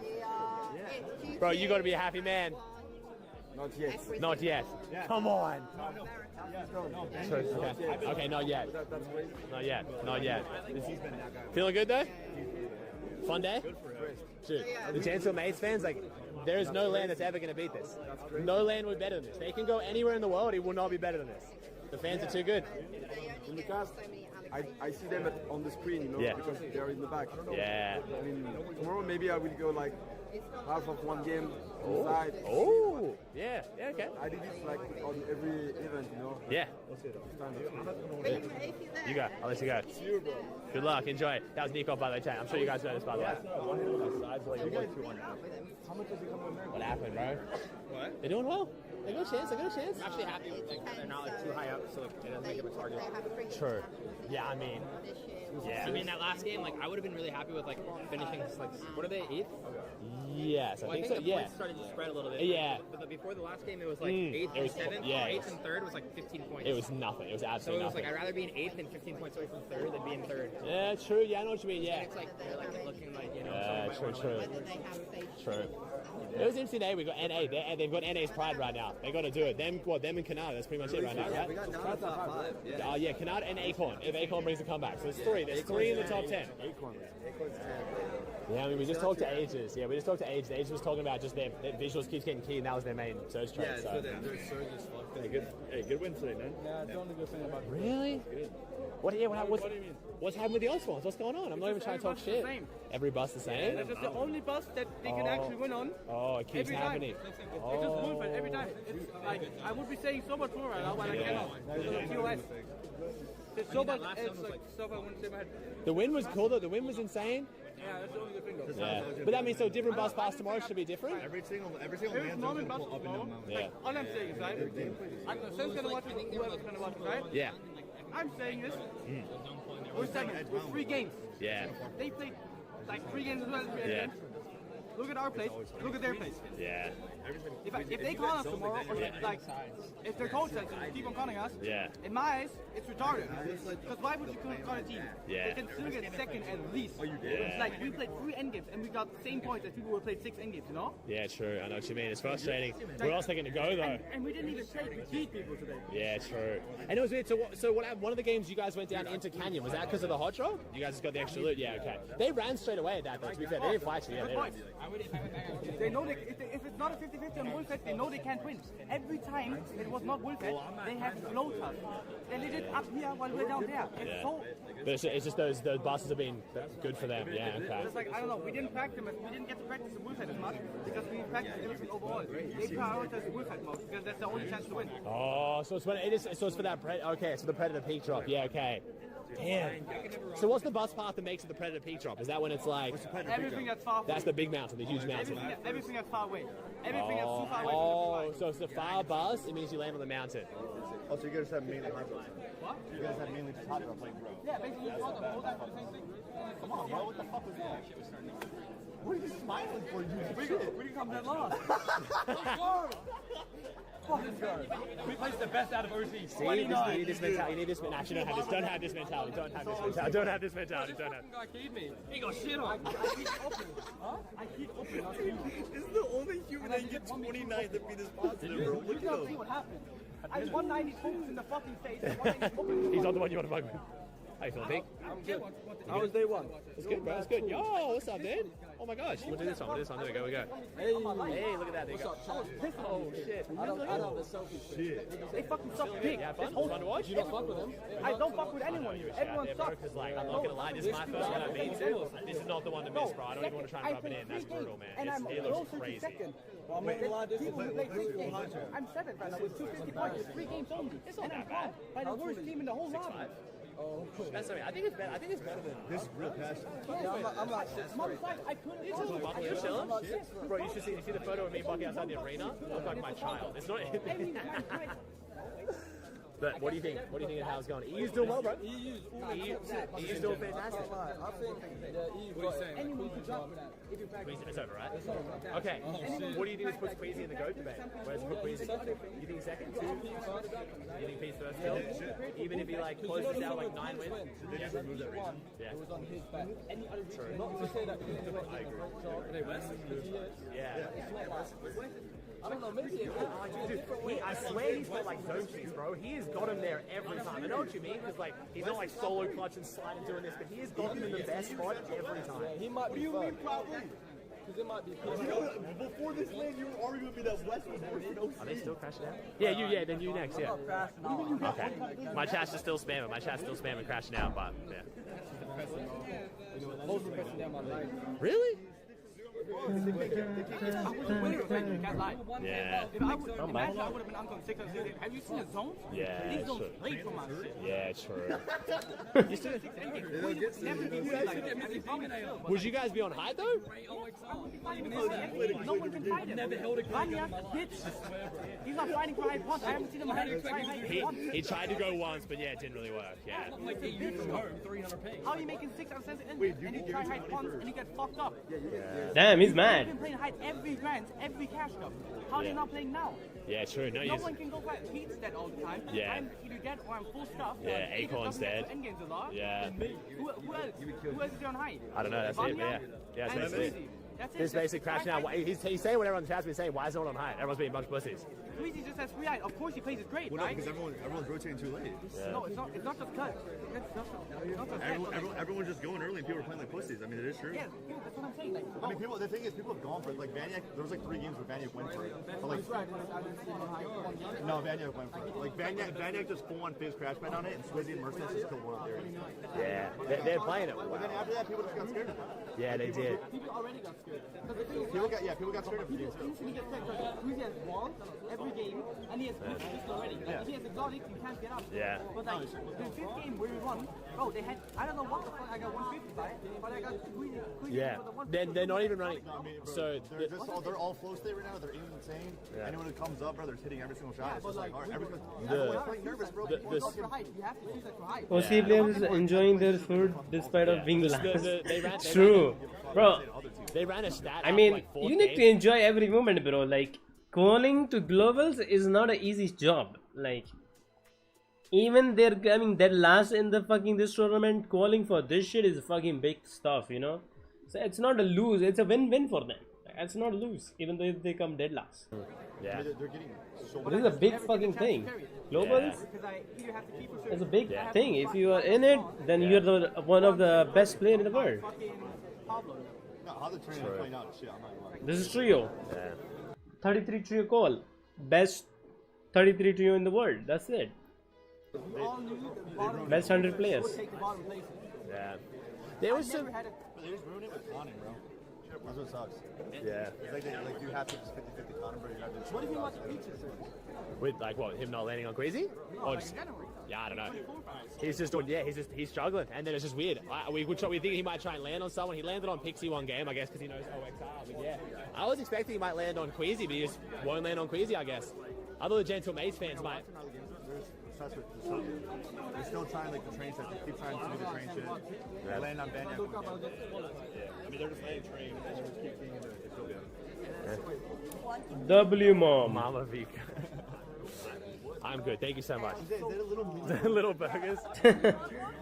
Bro, you got to be a happy man. Not yet. Not yet. Yeah. Come on. No, Okay, not yet. That's great. Not yet. Feeling good though? Fun day? Dude, the Chancellor Mates fans, like, there is no land that's ever going to beat this. No land will be better than this. They can go anywhere in the world, it will not be better than this. The fans are too good. In the cast, I see them on the screen, you know, because they're in the back. Yeah. I mean, tomorrow maybe I will go like half of one game inside. Oh, yeah, okay. I did it like on every event, you know. Yeah. You go. I'll let you go. Good luck. Enjoy. That was Nico, by the way, chat. I'm sure you guys know this, by the way. What happened, bro? What? They're doing well. They got a chance. They got a chance. I'm actually happy they're not like too high up, so like it doesn't make them a target. True. Yeah, I mean. Yeah. I mean, that last game, like I would have been really happy with like finishing like what are they 8th? Yes, I think so. The Yeah. points started to spread a little bit. Yeah. But before the last game, it was like 8th and 7th. Yeah. 8th and 3rd was like 15 points. It was nothing. It was So absolutely it was nothing. like I'd rather be in 8th and 15 points away from 3rd than be in 3rd. Yeah, true. Yeah, I know what you mean. Yeah. It's like they're like looking like you know. Yeah, someone might true. wanna, like, True. It was interesting. We got NA. They've got NA's pride right now. They got to do it. Them and Canada. That's pretty much it right now, right? We got down to top 5. Oh yeah, Canada and Acorn. If Acorn brings a comeback, so there's 3. There's 3 in the top 10. Acorn's 10. Yeah, I mean, we just talked to Ages. Yeah, we just talked to Ages. Ages was talking about just their visuals keeps getting key, and that was their main search trade. Yeah, so their surge is fucked. Hey, good win today, man. Yeah, that's the only good thing about it. Really? What do you mean? What's happened with the Osmonds? What's going on? I'm not even trying to talk shit. Every bus the same? That's just the only bus that they can actually win on. Oh, it keeps every happening. Time. It's just movement every time. It's like, I would be saying so much more right now, but I cannot. Because of TOS. There's so much, it's like stuff I want to say in my head. The win was cool though. The win was insane. Yeah, that's the only good thing though. Yeah. But that means so different bus pass tomorrow should be different? Every single There's man's normal going to bus pull up and down tomorrow. mountain. Like, all I'm saying is, right? I'm not going to watch it, whoever's going to watch it, right? Yeah. I'm saying is, we're second with 3 games. Yeah. They played like 3 games as well as we had. Look at our place. Look at their place. Yeah. If they call us tomorrow, or like, if their coach says keep on calling us, in my eyes, it's retarded. Because why would you call a team? Yeah. They can still get second at least. It's like we played 3 end games and we got the same points as people who played 6 end games, you know? Yeah, true. I know what you mean. It's frustrating. We're also going to go though. And we didn't even play. We beat people today. Yeah, true. And it was weird. So what happened? One of the games you guys went down into Canyon. Was that because of the hot draw? You guys just got the extra loot? Yeah, okay. They ran straight away at that though, to be fair. They didn't fight you. Yeah, they ran. They know if it's not a 50-50 on Wolfhead, they know they can't win. Every time it was not Wolfhead, they have floaters. They're legit up here while we're down there. It's so. But it's just those buses have been good for them. Yeah, okay. It's like, I don't know, we didn't get to practice the Wolfhead as much because we practiced everything overall. They prioritize the Wolfhead most because that's the only chance to win. Oh, so it's when it is. So it's for that. Okay, so the Predator peak drop. Yeah, okay. Damn. So what's the bus path that makes it the Predator peak drop? Is that when it's like everything that's far away? That's the big mountain, the huge mountain. Everything that's far away. Everything that's too far away. Oh, so it's the far bus. It means you land on the mountain. Oh, so you guys have mainly high drops. What? You guys have mainly just hot drops like bro. Yeah, basically all the same thing. Come on, bro. What the fuck was that? What are you smiling for? We can come that long. We placed the best out of OC. See, you need this mentality. You need this mentality. Actually, don't have this mentality. Don't have this mentality. Don't have this mentality. Don't have. Guy keyed me. He got shit on. I keep open. Huh? I keep open. This is the only human that can get 29 to be this positive, bro. Look at him. See what happened. I had 190 focus in the fucking face. 190 focus. He's not the one you want to fuck with. How you feeling, Vic? I'm good. How was day 1? It's good, bro. It's good. Yo, what's up, dude? Oh my gosh. We'll do this one. We'll do this one. There we go. We go. Hey, look at that. There you go. Oh shit. I don't shit. They fucking suck dick. Yeah, fun to watch. You don't fuck with them? I don't fuck with anyone here. Everyone sucks. Because like, I'm not gonna lie. This is my first one I've been to. This is not the one to miss, bro. I don't even want to try and rub it in. That's brutal, man. And I'm It looks closer to crazy. second. I'm 7th right now with 250 points. 3 games only. It's not that bad. By the worst team in the whole lobby. Oh, that's I think it's better. I think it's better than this. Is real passion. Yeah, I'm not I couldn't. You're chilling? Bro, you should see the photo of me walking outside the arena. I look like my child. It's not. But what do you think? What do you think of how it's going? EU's doing well, bro. EU's doing fantastic. I think It's over, right? Okay. What do you think this puts Queasy in the GOAT debate? Where's it put Queasy? You think second? Two? You think Peace first still? Even if he like closes out like 9 wins? They just removed that reason. Yeah. It was on his back. Not to say that he did I agree. Yeah. I don't know, maybe I swear he's got like zone keys, bro. He has got him there every time. I know what you mean, because like he's not like solo clutch and sliding doing this, but he has got him in the best spot every time. He might be fun. Because it might be before this lane, you were arguing with me that West was worse than OC. Are they still crashing out? Yeah, then you next, yeah. Okay. My chat's just still spamming. Crashing out, but yeah. Really? Yeah. Imagine I would have been uncle 6 and 0. Have you seen the zones? Yeah. These zones play for my shit. Yeah, true. Would you guys be on high though? No one can fight him. Never held a Vanya hits. He's not fighting for high punch. I haven't seen him try high punch. He tried to go once, but yeah, it didn't really work. Yeah. How are you making 6 out of 7 and you try high punch and you get fucked up? Damn, he's mad. He's been playing high every grand, every cash cup. How are they not playing now? Yeah, true. No one can go fight. Pete's dead all the time. Yeah. I'm either dead or I'm full stuff. Yeah, Acorn's dead. Endgame's a lot. Yeah. Who else? Who else is on high? I don't know. That's it. Yeah. Yeah, that's it. That's it. This basic crashing out. He's saying what everyone in the chat's been saying. Why is no one on high? Everyone's being a bunch of pussies. Queasy just has free eye. Of course he plays it great, Well, right? no, because everyone's rotating too late. Yeah. No, it's not just cut. Everyone's just going early and people are playing like pussies. I mean, it is true. Yeah, that's what I'm saying. Like, I mean, the thing is, people have gone for it. Like, Vaniac, there was like 3 games where Vaniac went for it. But, like, no, Vaniac went for it. Like, Vaniac just full on phase crash bet on it, and Swizzy and Merciless just killed one up there. Yeah, they're playing it. But then after that, people just got scared of it. Yeah, they did. People already got scared. People got scared of it. He gets scared. Queasy has wall every game, and he has pistol already. Like, if he has exotic, you can't get up. Yeah. But like, the 5th game where we won, bro, they had, I don't know what the fuck, I got 155, but I got Queasy Yeah. for the They're not even running. No, I mean, bro, So they're all flow state right now. They're aiming insane. Yeah. Anyone who comes up, bro, they're hitting every single shot. Yeah, It's but just like, like, all right, everyone's playing nervous, bro. the- You have to choose that for high. OC players enjoying their food despite of being last. They True, bro. They ran a stat. I mean, you need to enjoy every moment, bro. Like, calling to globals is not an easy job. Like, even they're coming dead last in the fucking this tournament, calling for this shit is fucking big stuff, you know. So it's not a lose, it's a win-win for them. It's not a lose, even though they come dead last. Yeah. They're getting so This is a big fucking thing. Globals is a big thing. If you are in it, then you're one of the best players in the world. No, how the tournament is playing out, shit, I'm not gonna lie. This is trio. 33 trio call. Best 33 trio in the world. That's it. Best 100 players. Yeah. There was some. They just ruined it with conning, bro. That's what sucks. Yeah. It's like you have to just 50-50 conning, bro. You have to. What if you want to reach it? With like what? Him not landing on Queasy? Or just, yeah, I don't know. He's just doing. Yeah, he's struggling, and then it's just weird. We think he might try and land on someone. He landed on Pixie one game, I guess, because he knows OXR. But yeah, I was expecting he might land on Queasy, but he just won't land on Queasy, I guess. Other Gentle Maze fans might. They're still trying like the train set. They keep trying to do the train shit. They land on Vaniac. I mean, they're just laying train and they just keep being in there. W mom. Mama Vika. I'm good. Thank you so much. Is that little burgers? No,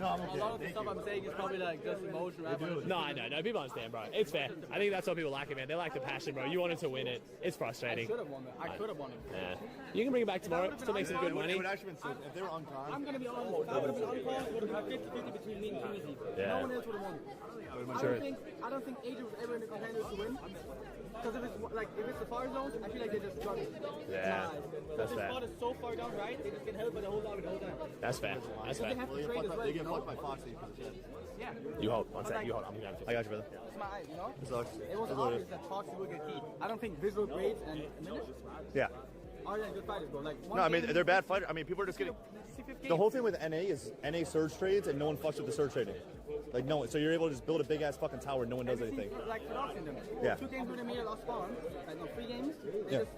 I'm okay. A lot of the stuff I'm saying is probably like just emotion. No, I know. No, people understand, bro. It's fair. I think that's what people like it, man. They like the passion, bro. You wanted to win it. It's frustrating. I should have won it. I could have won it. Yeah. You can bring it back tomorrow. Still make some good money. It would actually been sick. If they were on con. I'm going to be on call. If I would have been on call, it would have been 50-50 between me and Queasy. Yeah. No one else would have won. I don't think Adrian was ever in the contenders to win. Because if it's the far zones, I feel like they just struggle. Yeah, that's the fair. spot is so far down right, they just get held by the whole lobby the whole time. That's fair. That's fair. They have to trade as well. They get fucked by Foxy. Yeah. You hold. One sec. You hold. I'm going to. I got you, brother. It's my eyes, you know? It sucks. It was obvious that Foxy will get keyed. I don't think visual grades and Minish Yeah. are good fighters, bro. Like, No, I mean, they're bad fighters. I mean, people are just getting. The whole thing with NA is NA surge trades and no one fucks with the surge trading. Like, no one. So you're able to just build a big ass fucking tower and no one does anything. Like production them. Yeah. 2 games where they made a lost spawn, like no 3 games. They Yeah. just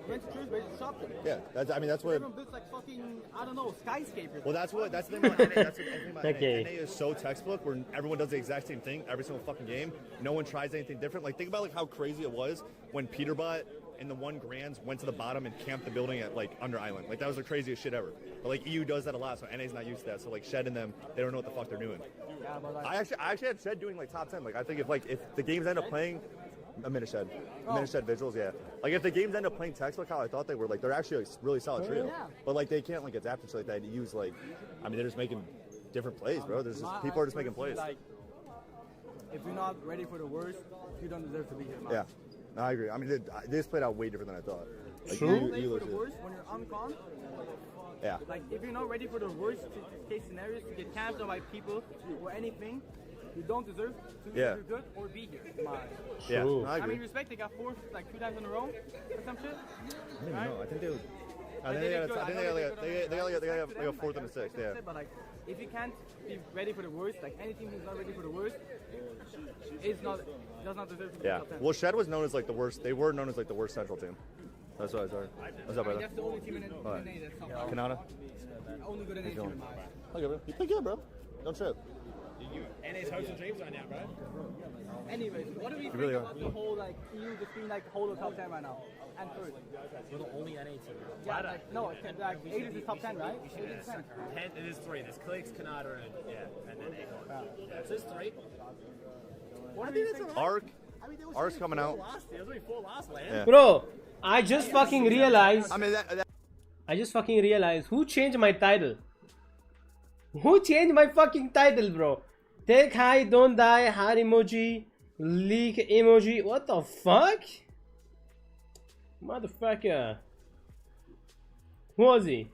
went to choose, but just shot stop them. Yeah, that's what. Everyone builds like fucking, I don't know, skyscrapers. Well, that's the thing about NA. That's the thing about Okay. NA. NA is so textbook where everyone does the exact same thing every single fucking game. No one tries anything different. Like, think about like how crazy it was when Peterbot in the 1 Grands went to the bottom and camped the building at like Under Island. Like, that was the craziest shit ever. But like EU does that a lot, so NA's not used to that. So like Shed and them, they don't know what the fuck they're doing. Yeah, but like, I actually had Shed doing like top 10. Like, I think if the games end up playing. A minute Shed visuals, yeah. Like if the games end up playing textbook how I thought they were, like they're actually a really solid trio. Yeah. But like they can't like adapt to like that. To use like, I mean they're just making different plays, bro. There's just people are just making plays. Like, if you're not ready for the worst, you don't deserve to be here. Yeah, no, I agree. I mean they just played out way different than I thought. Like, True. You play for the worst when you're on con. Yeah. Like if you're not ready for the worst case scenarios to get camped on by people or anything, you don't deserve to be good or be here. Yeah, no, I agree. mean, respect, they got fourth like 2 times in a row or some shit. I don't even know. I think they would. I think they got like a 4th and a 6th. Yeah. But like, if you can't be ready for the worst, like any team who's not ready for the worst, does not deserve to be top 10. Well, Shed was known as like the worst. They were known as like the worst central team. That's what I started. What's up, brother? That's the only team in NA that's top 10. Kanata? Only good in NA team in my eyes. Okay, bro. You play good, bro. Don't trip. NA's hopes and dreams right now, bro. Anyways, what do we think really about the whole like EU just being like whole of top 10 right now and first? We're the only NA team. Yeah, like, no, like 8 is the top 10, right? 8 is 10. 10, it is 3. There's Clicks, Canada, and then Acorn. Yeah, so it's 3. What do you think? Ark's coming out. There was only 4 last land. Yeah. Bro, I just fucking realized. I just fucking realized who changed my title. Who changed my fucking title, bro? Take high, don't die, heart emoji, leak emoji. What the fuck? Motherfucker. Who was he?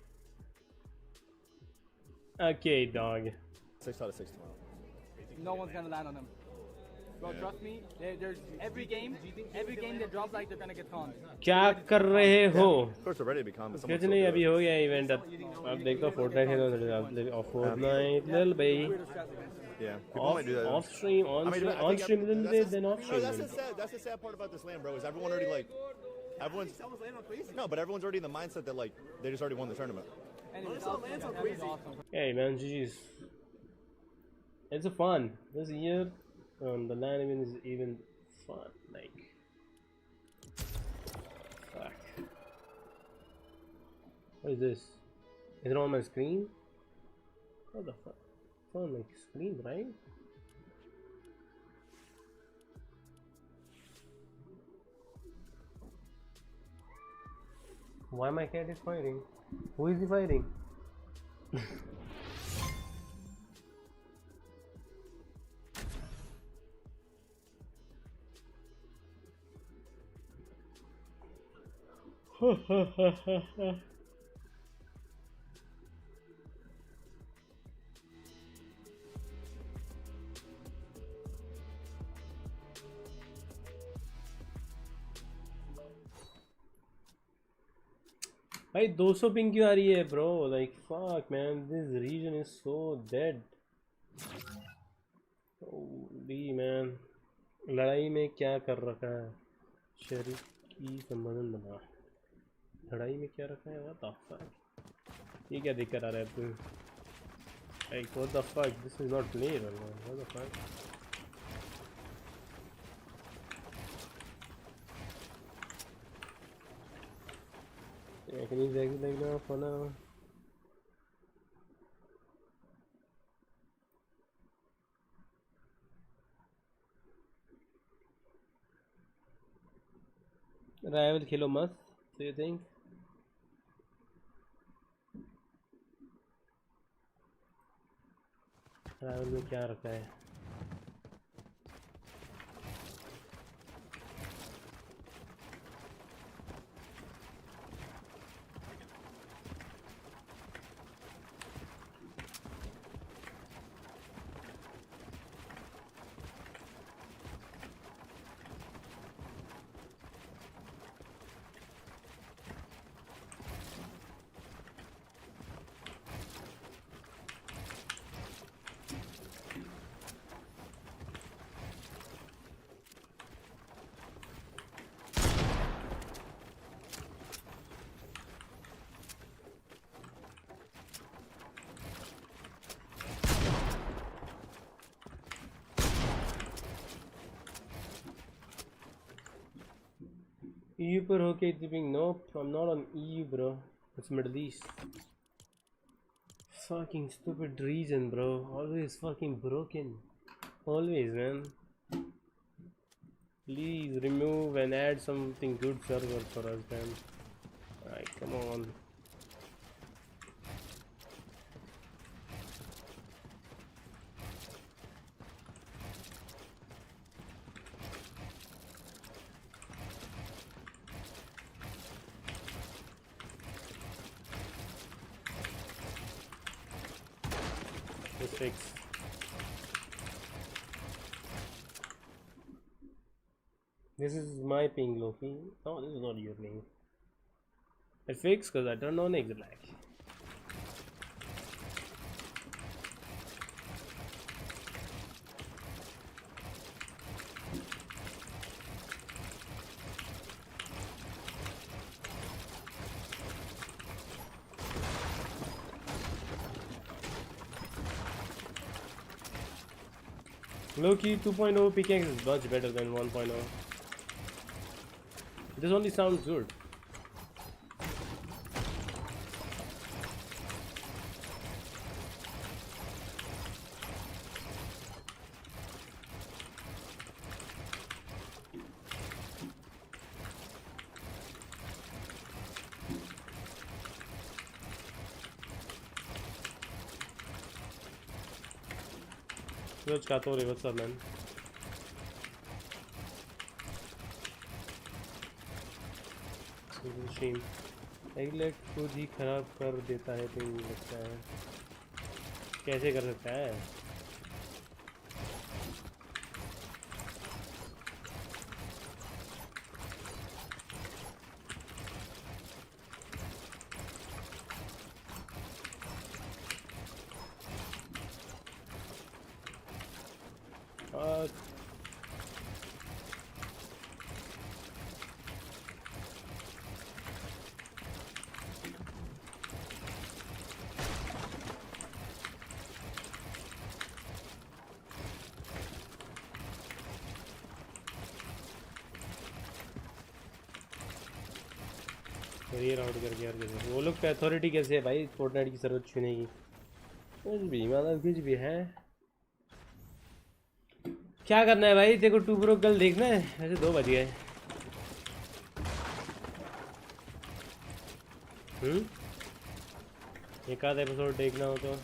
Okay, dog. 6 out of 6 tomorrow. No one's gonna land on him. Bro, trust me. There's every game they drop like they're gonna get conned. क्या कर रहे हो? Of course, they're ready to become. कुछ नहीं अभी हो गया event अब देखो Fortnite है तो Fortnite little baby. Yeah, people might do that. Off stream, on stream, then off stream. That's the sad part about this land, bro. Is everyone already like, everyone's no, but everyone's already in the mindset that like they just already won the tournament. Hey man, GG's. It's a fun this year. The LAN event is even fun. Like, fuck. What is this? Is it on my screen? What the fuck? It's on my screen, right? Why my cat is fighting? Who is he fighting? भाई 200 ping क्यों आ रही है bro? Like fuck man, this region is so dead. Holy man, लड़ाई में क्या कर रखा है? शरीकी संबंध बना. लड़ाई में क्या रखा है? What the fuck? ये क्या दिक्कत आ रहा है आपको? Like what the fuck? This is not playable man. What the fuck? I can use exit like now for now. Rival खेलो मत. Do you think? Rival में क्या रखा है? EU पर होके dipping? Nope, I'm not on EU, bro. It's Middle East. Fucking stupid reason, bro. Always fucking broken. Always, man. Please remove and add something good server for us, man. Alright, come on. Let's fix. This is my ping, Loki. No, this is not your ping. I fixed because I turned on exit lag. Loki 2.0 pickaxe is much better than 1.0. This only sounds good. Katori, what's up, man? Aglet खुद ही खराब कर देता है तो लगता है कैसे कर सकता है ये राउंड करके यार कैसे वो लोग का अथॉरिटी कैसे है भाई फोर्टनाइट की सर्वर छूने की कुछ भी मतलब कुछ भी है क्या करना है भाई तेरे को 2 प्रो कल देखना है ऐसे 2 बज गए एक आध एपिसोड देखना हो तो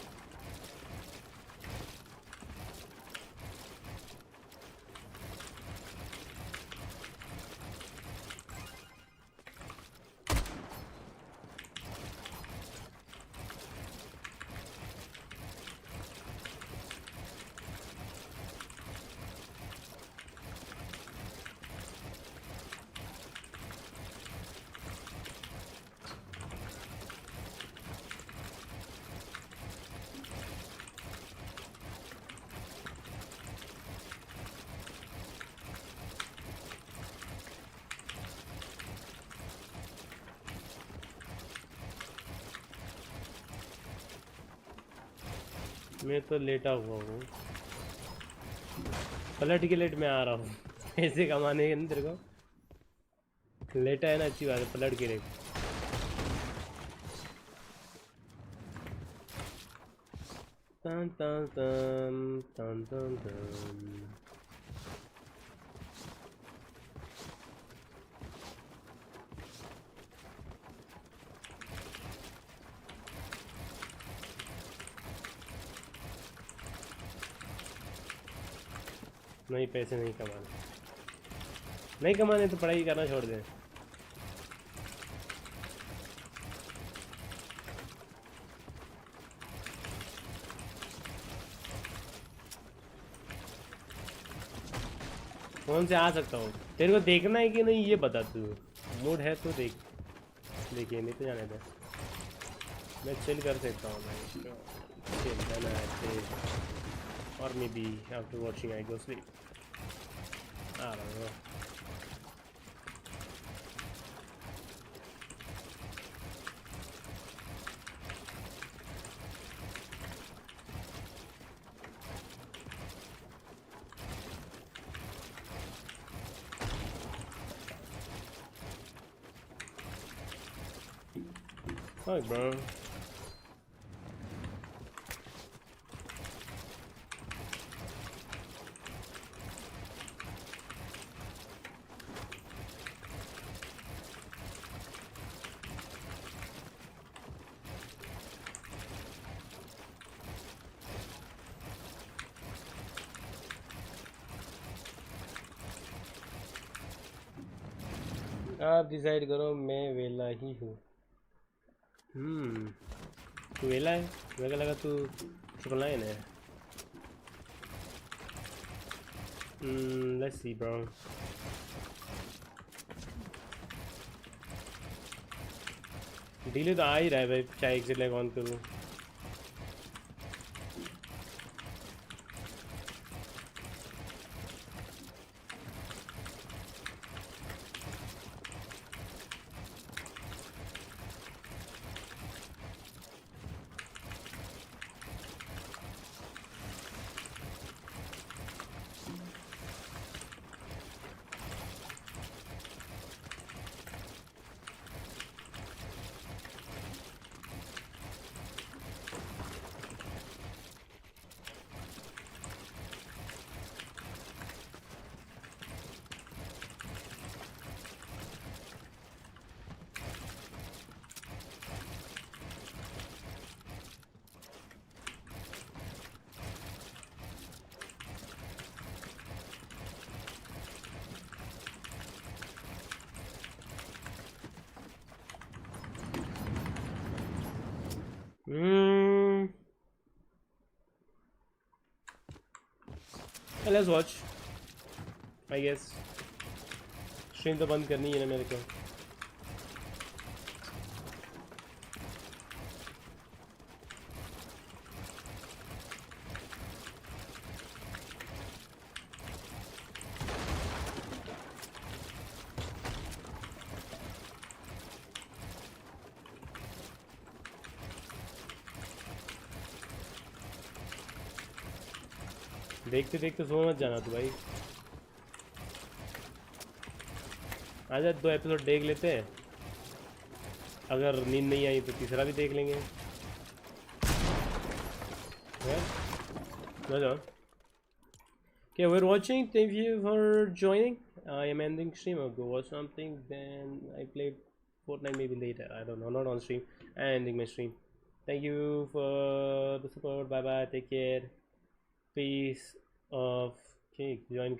मैं तो लेटा हुआ हूँ पलट के लेट में आ रहा हूँ पैसे कमाने के अंदर को लेटा है ना अच्छी बात है पलट के लेट तन तन तन तन तन तन नहीं पैसे नहीं कमाने तो पढ़ाई करना छोड़ दें फोन से आ सकता हूँ तेरे को देखना है कि नहीं ये बता तू मूड है तो देखिए नहीं तो जाने दे मैं चिल कर सकता हूँ भाई or maybe after watching I go sleep. I don't know. Fuck, bro. आप डिसाइड करो, मैं वेला ही हूँ। तू वेला है? मेरे को लगा तू ट्रिपल 9 है। Let's see, bro. डिले तो आ ही रहा है भाई, चाहे एग्जिट लैग ऑन करूँ। Let's watch. I guess. Stream तो बंद करनी है ना मेरे को. देखते देखते सो मत जाना तू भाई. आजा 2 एपिसोड देख लेते हैं. अगर नींद नहीं आई तो तीसरा भी देख लेंगे. Okay, we're watching. Thank you for joining. I am ending stream. I'll go watch something. Then I played Fortnite maybe later. I don't know. Not on stream. Ending my stream. Thank you for the support. Bye bye. Take care. Peace of cake. Join.